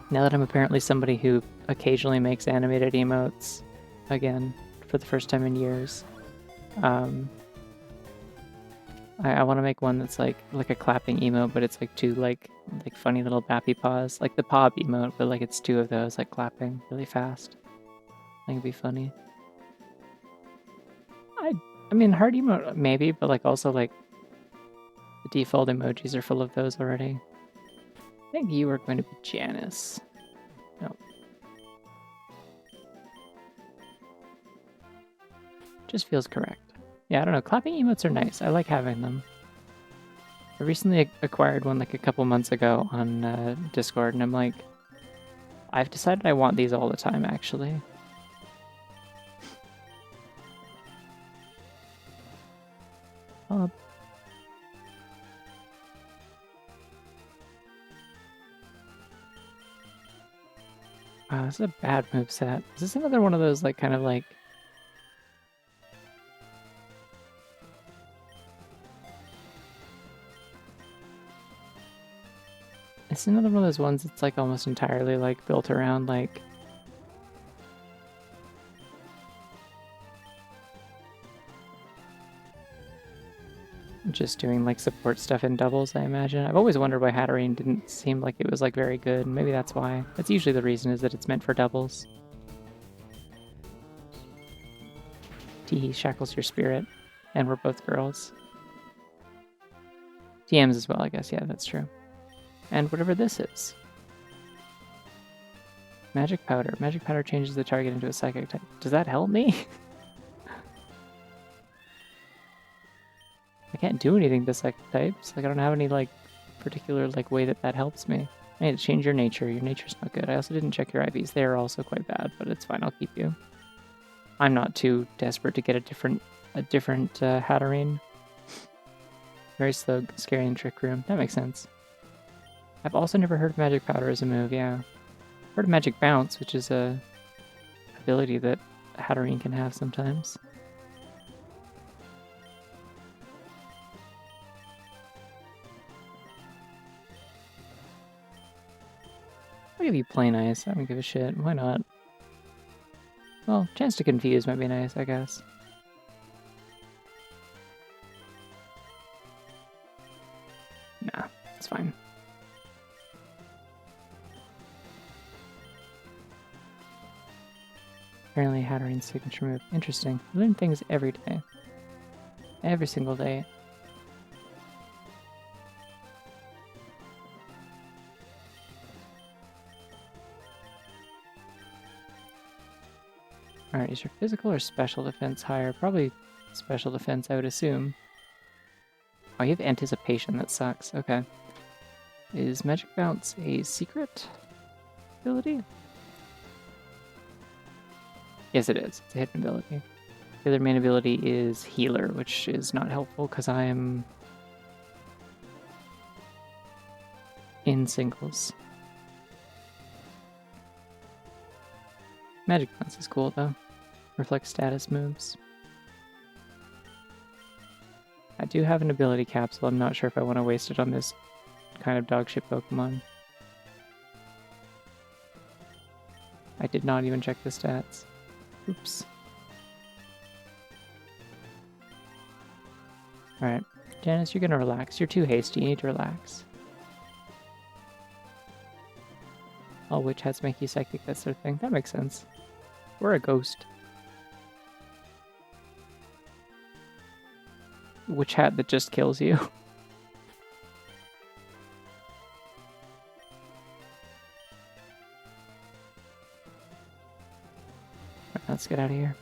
Now that I'm apparently somebody who occasionally makes animated emotes, again, for the first time in years, I want to make one that's like a clapping emote, but it's like 2 like funny little bappy paws, like the paw emote, but like it's 2 of those like clapping really fast. I think it'd be funny. I mean heart emote maybe, but like also like the default emojis are full of those already. I think you are going to be Janice. No. Just feels correct. Yeah, I don't know. Clapping emotes are nice. I like having them. I recently acquired one like a couple months ago on Discord, and I'm like, I've decided I want these all the time, actually. Oh. Wow, this is a bad moveset. Is this another one of those like kind of like It's another one of those ones that's like almost entirely like built around like just doing like support stuff in doubles, I imagine. I've always wondered why Hatterene didn't seem like it was like very good. Maybe that's why. That's usually the reason, is that it's meant for doubles. Teehee shackles your spirit, and we're both girls. TMs as well, I guess. Yeah, that's true. And whatever this is. Magic Powder. Magic Powder changes the target into a psychic type. Does that help me? I can't do anything to psychic types. Like, I don't have any, like, particular, like, way that helps me. I need to change your nature. Your nature's not good. I also didn't check your IVs. They are also quite bad, but it's fine. I'll keep you. I'm not too desperate to get a different Hatterene. Very slow, scary, and trick room. That makes sense. I've also never heard of Magic Powder as a move, yeah. Heard of Magic Bounce, which is a ability that Hatterene can have sometimes. I'll give you plain ice. I don't give a shit. Why not? Well, chance to confuse might be nice, I guess. Nah, it's fine. Apparently Hatterene's signature move. Interesting. I learn things every day. Every single day. Alright, is your physical or special defense higher? Probably special defense, I would assume. Oh, you have anticipation. That sucks. Okay. Is Magic Bounce a secret ability? Yes, it is. It's a hidden ability. The other main ability is Healer, which is not helpful because I am in singles. Magic Bounce is cool, though. Reflect status moves. I do have an ability capsule. I'm not sure if I want to waste it on this kind of dogshit Pokemon. I did not even check the stats. Oops. Alright. Janice, you're gonna relax. You're too hasty. You need to relax. All witch hats make you psychic, that sort of thing. That makes sense. We're a ghost. Witch hat that just kills you. Let's get out of here.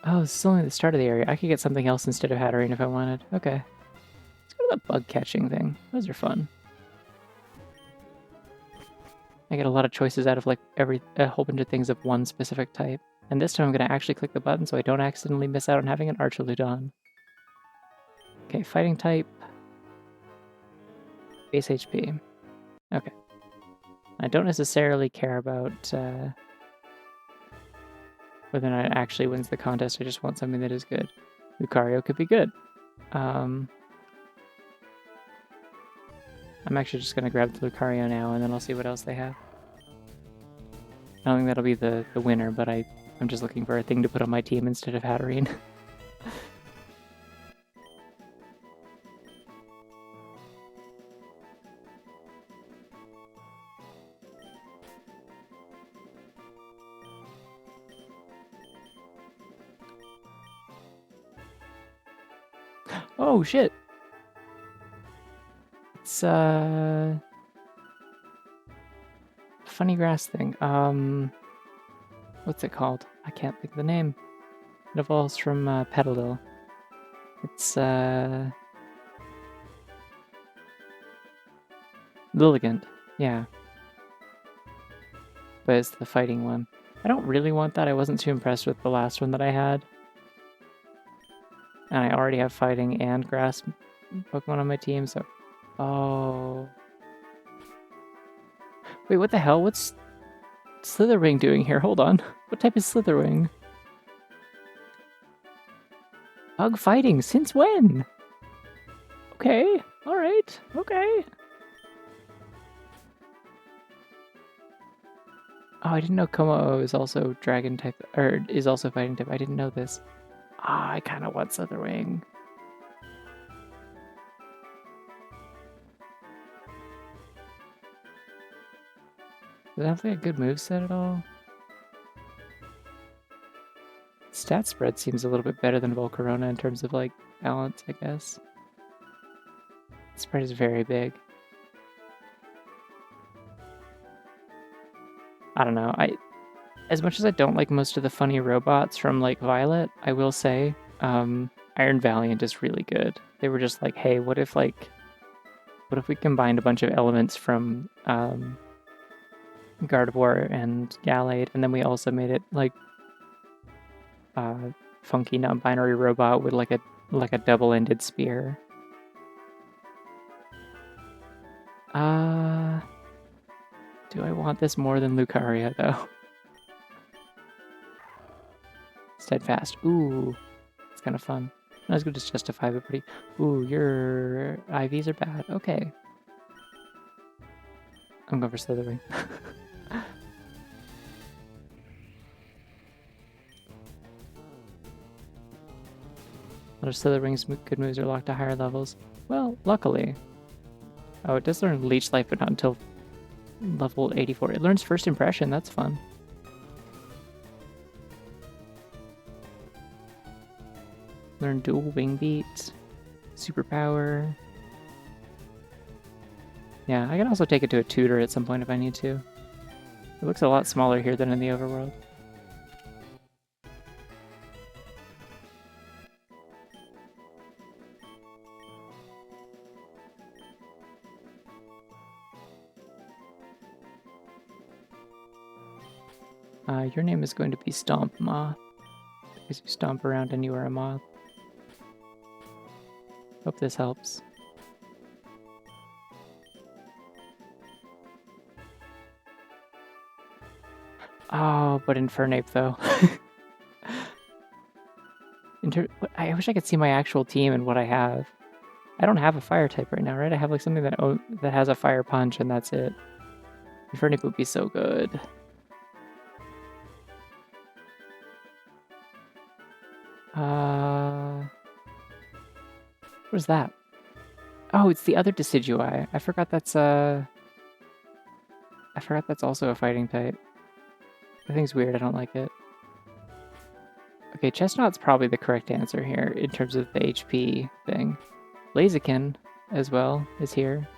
Oh, this is only the start of the area. I could get something else instead of Hatterene if I wanted. Okay. Let's go to the bug catching thing. Those are fun. I get a lot of choices out of like a whole bunch of things of one specific type. And this time I'm going to actually click the button so I don't accidentally miss out on having an Archaludon. Okay, fighting type. Base HP. Okay. I don't necessarily care about whether or not it actually wins the contest. I just want something that is good. Lucario could be good. I'm actually just going to grab the Lucario now, and then I'll see what else they have. I don't think that'll be the winner, but I'm just looking for a thing to put on my team instead of Hatterene. Oh, shit! It's, funny grass thing. What's it called? I can't think of the name. It evolves from, Petalil. It's, Lilligant. Yeah. But it's the fighting one. I don't really want that. I wasn't too impressed with the last one that I had. And I already have fighting and grass Pokemon on my team, so... Oh... Wait, what the hell? What's Slitherwing doing here? Hold on. What type is Slitherwing? Bug fighting, since when? Okay, alright, okay. Oh, I didn't know Komo is also dragon type, or is also fighting type. I didn't know this. Ah, I kind of want Slitherwing. Does it have like a good moveset at all? Stat spread seems a little bit better than Volcarona in terms of like balance, I guess. Spread is very big. I don't know. As much as I don't like most of the funny robots from like Violet, I will say Iron Valiant is really good. They were just like, hey, what if we combined a bunch of elements from Gardevoir and Gallade, and then we also made it like funky non-binary robot with like a double-ended spear. Do I want this more than Lucaria though? Steadfast. Ooh, it's kind of fun. Not as good as Justify, but pretty. Ooh, your IVs are bad. Okay. I'm going for Slithering. A lot of Slithering's good moves are locked to higher levels. Well, luckily. Oh, it does learn Leech Life, but not until level 84. It learns First Impression. That's fun. Learn Dual Wing Beat. Superpower. Yeah, I can also take it to a tutor at some point if I need to. It looks a lot smaller here than in the overworld. Your name is going to be Stomp Moth, because you stomp around and you are a moth. Hope this helps. Oh, but Infernape though. I wish I could see my actual team and what I have. I don't have a fire type right now, right? I have like something that has a fire punch and that's it. Infernape would be so good. What is that? Oh, it's the other Decidueye. I forgot that's also a fighting type. I think it's weird. I don't like it. Okay, Chestnut's probably the correct answer here in terms of the HP thing. Blaziken as well is here.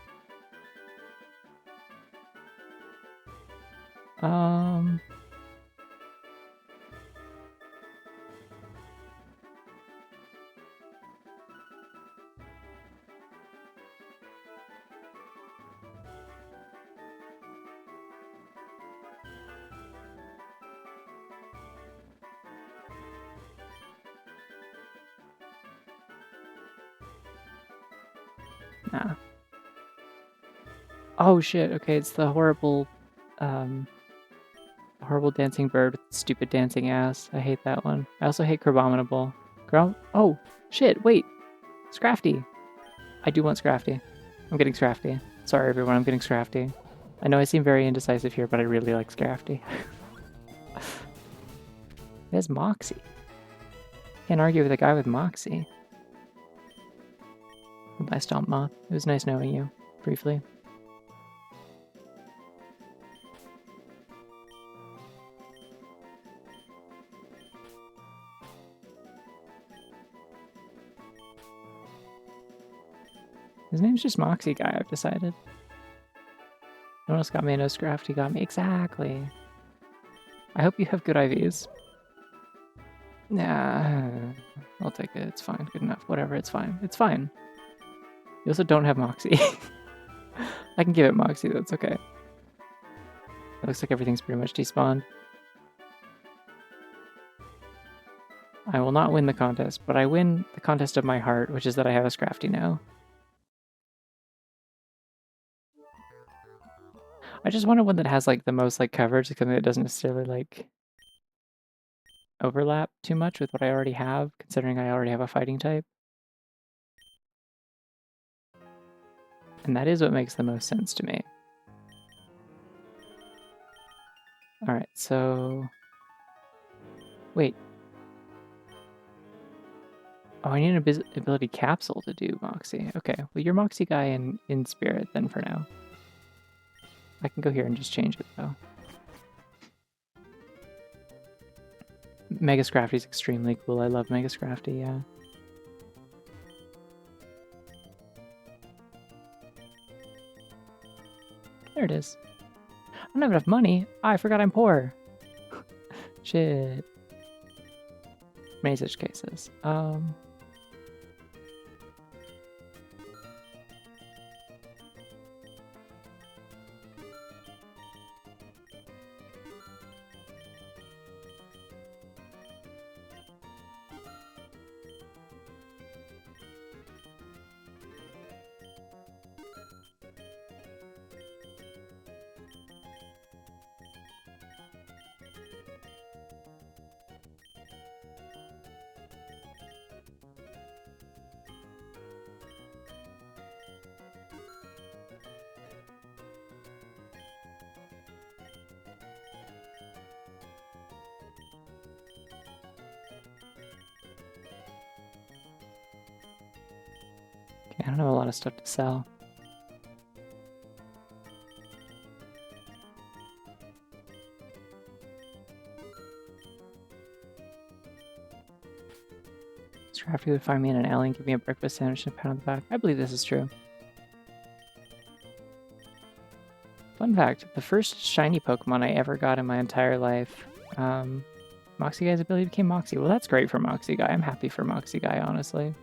Nah. Oh shit, okay, it's the horrible dancing bird with stupid dancing ass. I hate that one. I also hate Crabominable. Oh, shit, wait. Scrafty. I do want Scrafty. I'm getting Scrafty. Sorry everyone, I'm getting Scrafty. I know I seem very indecisive here, but I really like Scrafty. There's Moxie. Can't argue with a guy with Moxie. Goodbye, Stomp Moth. It was nice knowing you, briefly. His name's just Moxie Guy, I've decided. No one else got me, no Scrafty got me. Exactly. I hope you have good IVs. Nah, I'll take it. It's fine. Good enough. Whatever, it's fine. It's fine. You also don't have Moxie. I can give it Moxie, that's okay. It looks like everything's pretty much despawned. I will not win the contest, but I win the contest of my heart, which is that I have a Scrafty now. I just wanted one that has like the most like coverage, because it doesn't necessarily like overlap too much with what I already have, considering I already have a fighting type. And that is what makes the most sense to me. Alright, so... Wait. Oh, I need an ability capsule to do Moxie. Okay, well you're Moxie guy in Spirit then for now. I can go here and just change it though. Mega Scrafty is extremely cool. I love Mega Scrafty, yeah. There it is. I don't have enough money. I forgot I'm poor. Shit. Many such cases. Okay, I don't have a lot of stuff to sell. Scrafty would find me in an alley and give me a breakfast sandwich and a pat on the back. I believe this is true. Fun fact, the first shiny Pokemon I ever got in my entire life, Moxie Guy's ability became Moxie. Well, that's great for Moxie Guy. I'm happy for Moxie Guy, honestly.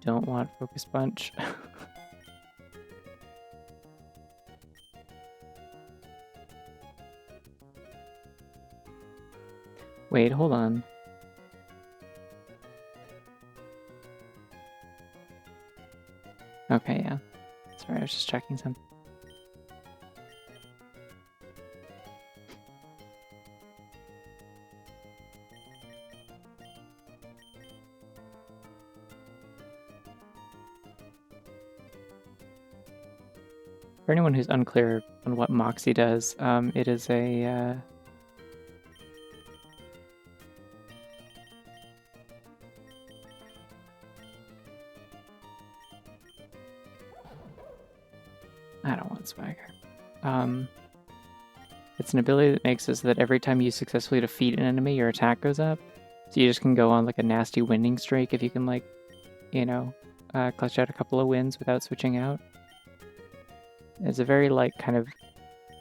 Don't want Focus Punch. Wait, hold on. Okay, yeah. Sorry, I was just checking something. For anyone who's unclear on what Moxie does, it is a... I don't want Swagger. It's an ability that makes it so that every time you successfully defeat an enemy, your attack goes up. So you just can go on like a nasty winning streak if you can like, you know, clutch out a couple of wins without switching out. It's a very like kind of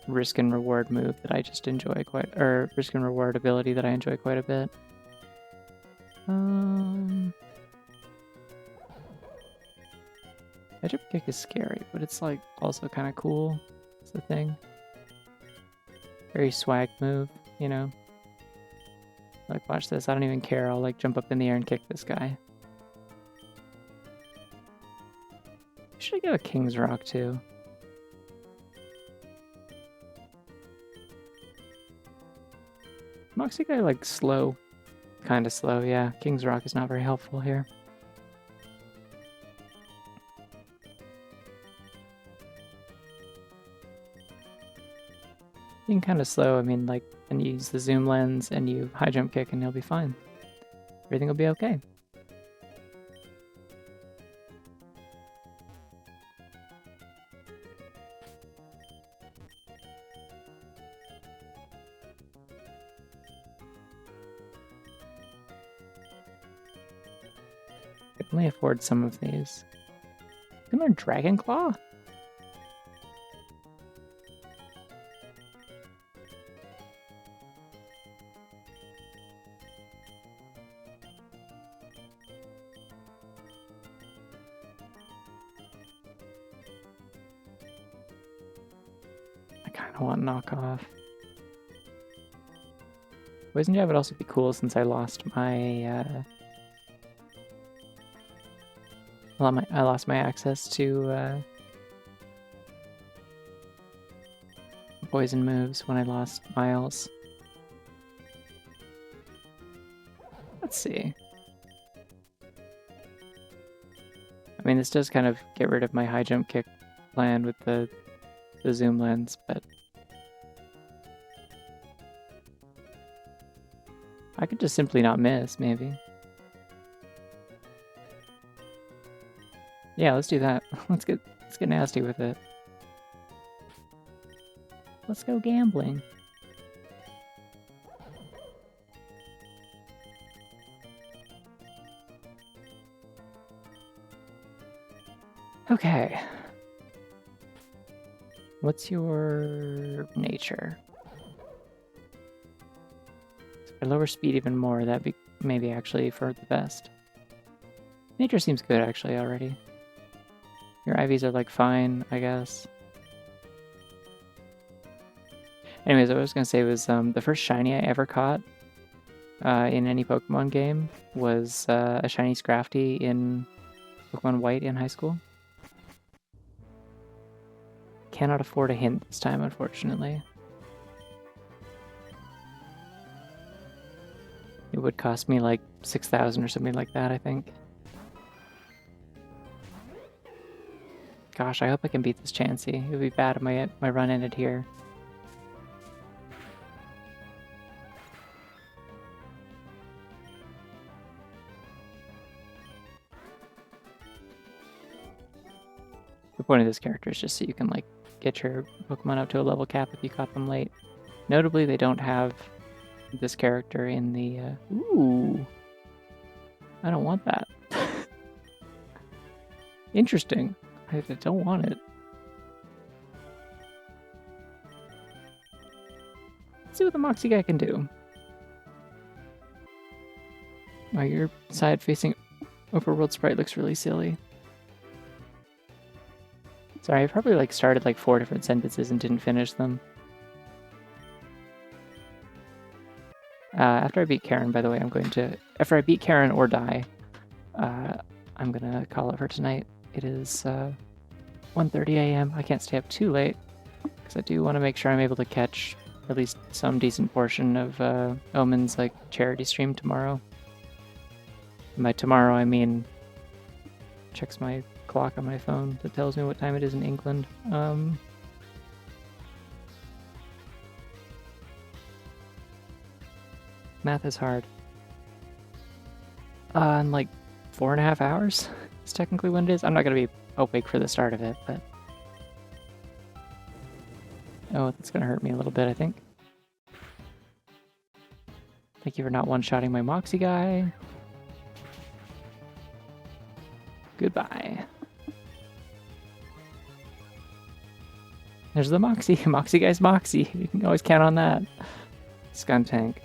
risk and reward move that I just enjoy quite, or risk and reward ability that I enjoy quite a bit. Jump kick is scary, but it's like also kind of cool. It's the thing. Very swag move, you know. Like watch this, I don't even care. I'll like jump up in the air and kick this guy. Should I go a King's Rock too? Moxie guy like slow. Kinda slow, yeah. King's Rock is not very helpful here. Being kind of slow, I mean, like, and you use the zoom lens and you high jump kick and you'll be fine. Everything will be okay. I can only afford some of these. Can I learn Dragon Claw? I kind of want knockoff. Poison Jab would also be cool since I lost my I lost my access to poison moves when I lost Miles. Let's see. I mean, this does kind of get rid of my high jump kick plan with the zoom lens, but I could just simply not miss, maybe. Yeah, let's do that. Let's get nasty with it. Let's go gambling. Okay. What's your nature? If I lower speed even more, that'd be maybe actually for the best. Nature seems good actually already. Your IVs are like fine, I guess. Anyways, what I was gonna say was the first shiny I ever caught in any Pokemon game was a shiny Scrafty in Pokemon White in high school. Cannot afford a hint this time, unfortunately. It would cost me like 6,000 or something like that, I think. Gosh, I hope I can beat this Chansey. It would be bad if my run ended here. The point of this character is just so you can like get your Pokemon up to a level cap if you caught them late. Notably, they don't have this character in the... Ooh! I don't want that. Interesting. I don't want it. Let's see what the Moxie guy can do. Oh, your side-facing overworld sprite looks really silly. Sorry, I probably like started like 4 different sentences and didn't finish them. After I beat Karen, by the way, after I beat Karen or die, I'm gonna call it for tonight. It is 1:30 a.m. I can't stay up too late because I do want to make sure I'm able to catch at least some decent portion of Omen's like charity stream tomorrow. And by tomorrow, I mean checks my clock on my phone that tells me what time it is in England. Math is hard. In like 4.5 hours is technically when it is. I'm not gonna be awake for the start of it, but oh, that's gonna hurt me a little bit, I think. Thank you for not one-shotting my Moxie guy. Goodbye. There's the Moxie. Moxie guy's Moxie. You can always count on that. Skuntank.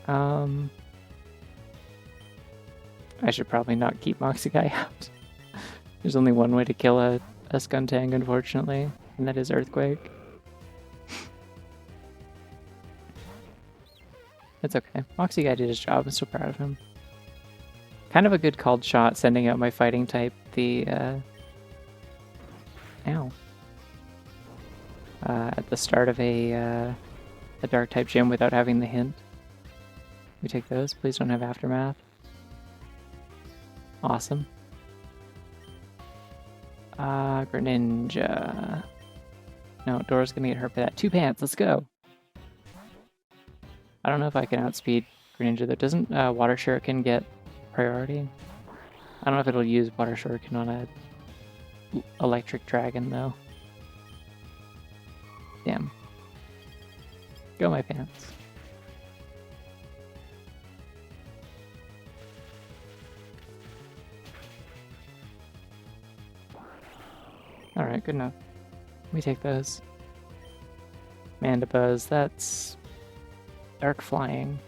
I should probably not keep Moxie guy out. There's only one way to kill a Skuntank, unfortunately, and that is Earthquake. It's okay. Moxie guy did his job. I'm so proud of him. Kind of a good called shot, sending out my fighting type, at the start of a dark type gym without having the hint. We take those. Please don't have Aftermath. Awesome. Greninja. No, Dora's gonna get hurt by that. 2 pants, let's go. I don't know if I can outspeed Greninja though. Doesn't Water Shuriken get priority? I don't know if it'll use Water Shuriken on a electric dragon though. Damn. Go my pants. Alright, good enough. We take those. Mandibuzz, that's dark flying.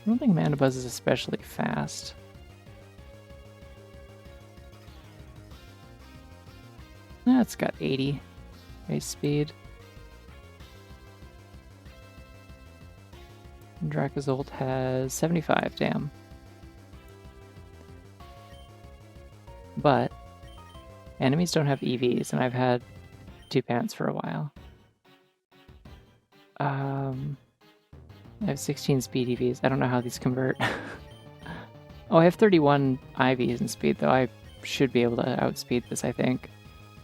I don't think Mandibuzz is especially fast. It's got 80 base speed. And Dracozolt has 75, damn. But enemies don't have EVs, and I've had 2 pants for a while. I have 16 speed EVs. I don't know how these convert. Oh, I have 31 IVs in speed, though. I should be able to outspeed this, I think.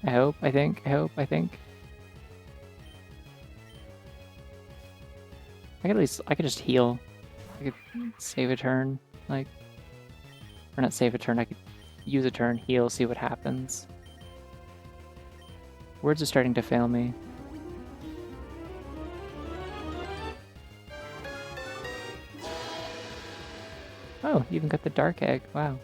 I hope, I think. I could at least, I could just heal. I could save a turn, like, or not save a turn, I could use a turn, heal, see what happens. Words are starting to fail me. Oh, you even got the dark egg, wow.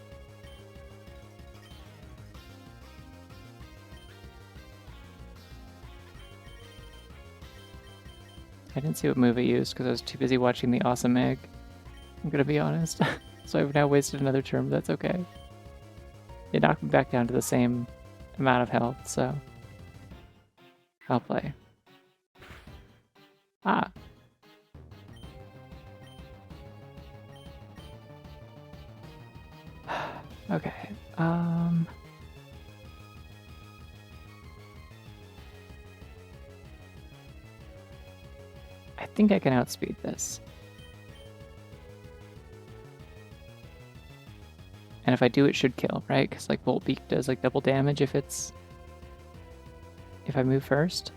I didn't see what move it used because I was too busy watching the awesome egg. I'm gonna be honest. So I've now wasted another turn, but that's okay. It knocked me back down to the same amount of health, so I'll play. Ah. Okay. I think I can outspeed this. And if I do, it should kill, right? Because like Volt Beak does like double damage if I move first.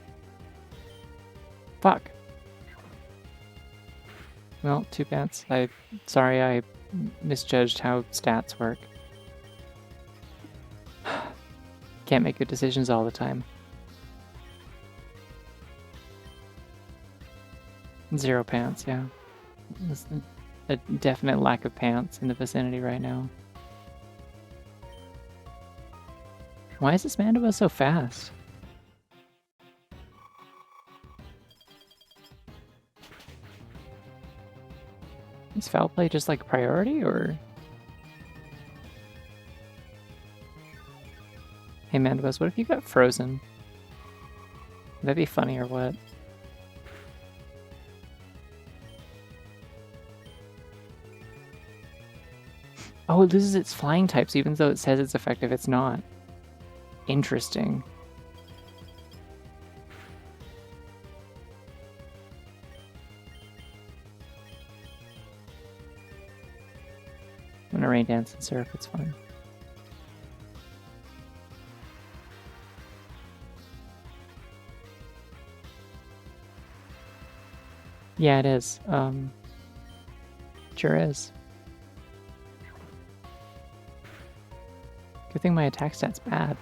Fuck. Well, 2 pants. Sorry, I misjudged how stats work. Can't make good decisions all the time. 0 pants, yeah. There's a definite lack of pants in the vicinity right now. Why is this Mandoba so fast? Is foul play just like priority, or? Hey Mandibus, what if you got frozen? Would that be funny or what? Oh, it loses its flying types even though it says it's effective, it's not. Interesting. I'm gonna rain dance and surf, it's fine. Yeah, it is. Sure is. Good thing my attack stat's bad.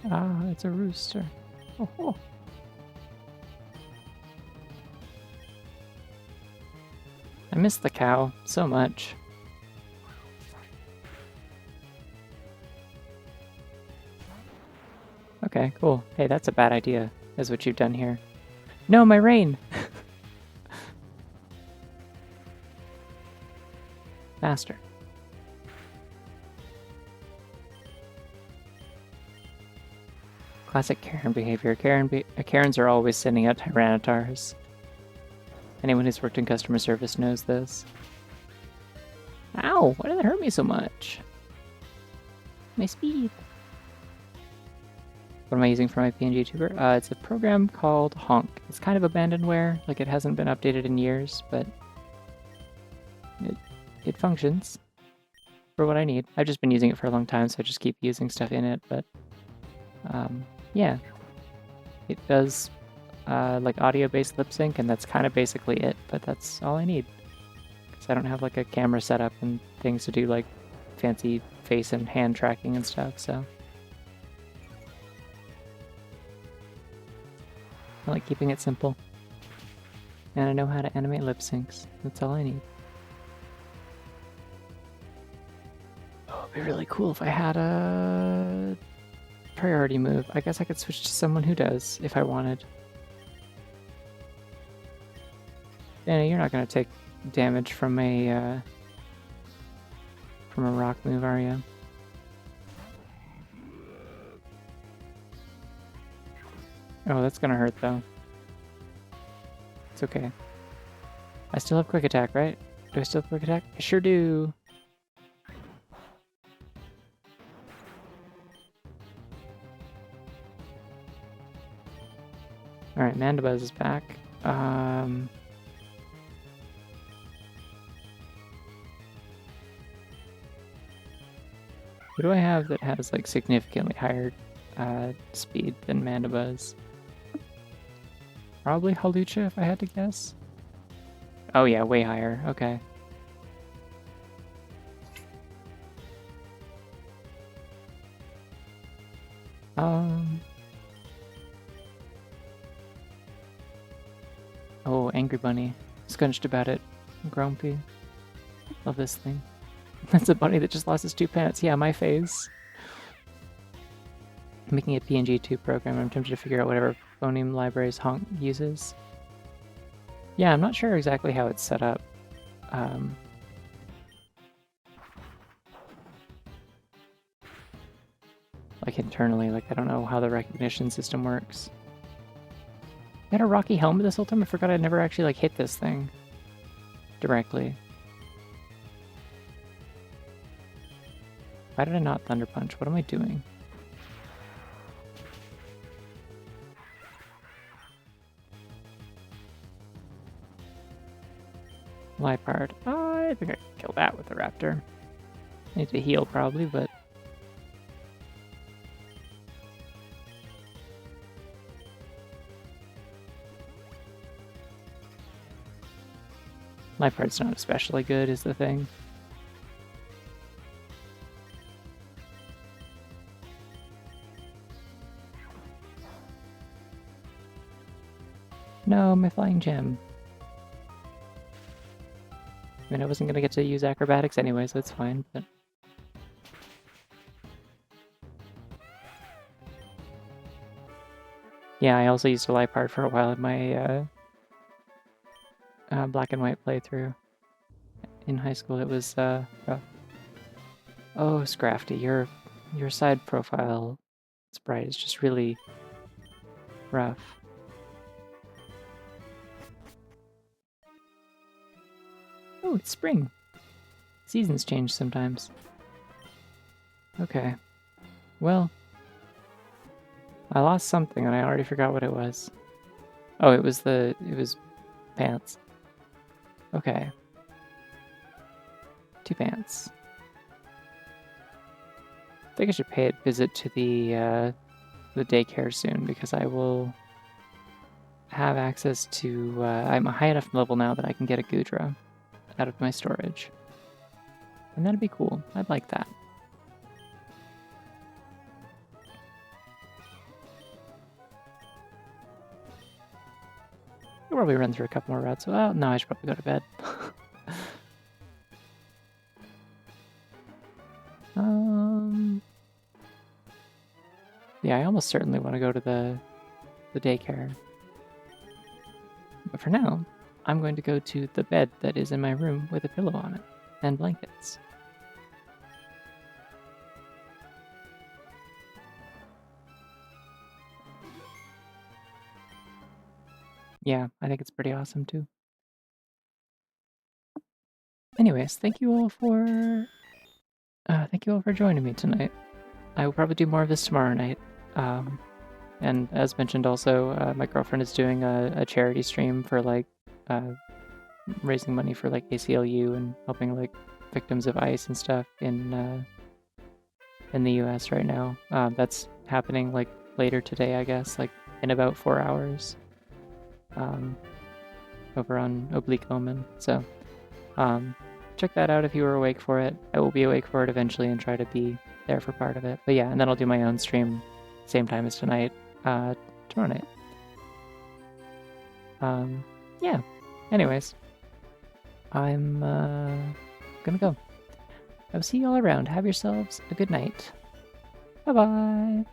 Ah, it's a rooster. Oh, oh. I miss the cow so much. Okay, cool. Hey, that's a bad idea, is what you've done here. No, my rain! Faster. Classic Karen behavior. Karens are always sending out Tyrannotars. Anyone who's worked in customer service knows this. Ow! Why did that hurt me so much? My speed. What am I using for my PNG tuber? It's a program called Honk. It's kind of abandonware, like it hasn't been updated in years, but it functions for what I need. I've just been using it for a long time, so I just keep using stuff in it, but yeah. It does like audio-based lip sync, and that's kind of basically it, but that's all I need. Because I don't have like a camera setup and things to do like fancy face and hand tracking and stuff, so. I like keeping it simple. And I know how to animate lip syncs. That's all I need. Oh, it'd be really cool if I had a priority move. I guess I could switch to someone who does, if I wanted. Danny, you're not gonna take damage from a rock move, are you? Oh, that's gonna hurt though. It's okay. I still have quick attack, right? Do I still have quick attack? I sure do. Alright, Mandibuzz is back. Who do I have that has like significantly higher speed than Mandibuzz? Probably Halucha if I had to guess. Oh yeah, way higher. Okay. Oh, Angry Bunny. Scrunched about it. Grumpy. Love this thing. That's a bunny that just lost his 2 pants. Yeah, my phase. Making a PNG2 program. I'm tempted to figure out whatever phoneme libraries Honk uses. Yeah, I'm not sure exactly how it's set up. Like internally, like I don't know how the recognition system works. I had a rocky helmet this whole time. I forgot I'd never actually like hit this thing directly. Why did I not Thunder Punch? What am I doing? Liepard. I think I can kill that with the Raptor. I need to heal probably, but... Liepard's not especially good is the thing. No, my Flying Gem. I mean, I wasn't gonna get to use acrobatics anyway, so it's fine, but... Yeah, I also used a Liepard for a while in my black and white playthrough. In high school, it was rough. Oh, Scrafty, your side profile sprite is just really rough. Oh, it's spring. Seasons change sometimes. Okay. Well, I lost something and I already forgot what it was. Oh, it was pants. Okay. 2 pants. I think I should pay a visit to the daycare soon because I will have access to... I'm a high enough level now that I can get a Gudra out of my storage. And that'd be cool. I'd like that. We'll probably run through a couple more routes. Well, no, I should probably go to bed. Yeah, I almost certainly want to go to the daycare. But for now, I'm going to go to the bed that is in my room with a pillow on it and blankets. Yeah, I think it's pretty awesome too. Anyways, thank you all for joining me tonight. I will probably do more of this tomorrow night. And as mentioned also, my girlfriend is doing a charity stream for like raising money for like ACLU and helping like victims of ICE and stuff in the US right now. That's happening like later today, I guess, like in about 4 hours. Over on Oblique Omen. So check that out if you were awake for it. I will be awake for it eventually and try to be there for part of it. But yeah, and then I'll do my own stream same time as tonight, tomorrow night. Yeah. Anyways, I'm gonna go. I will see you all around. Have yourselves a good night. Bye-bye.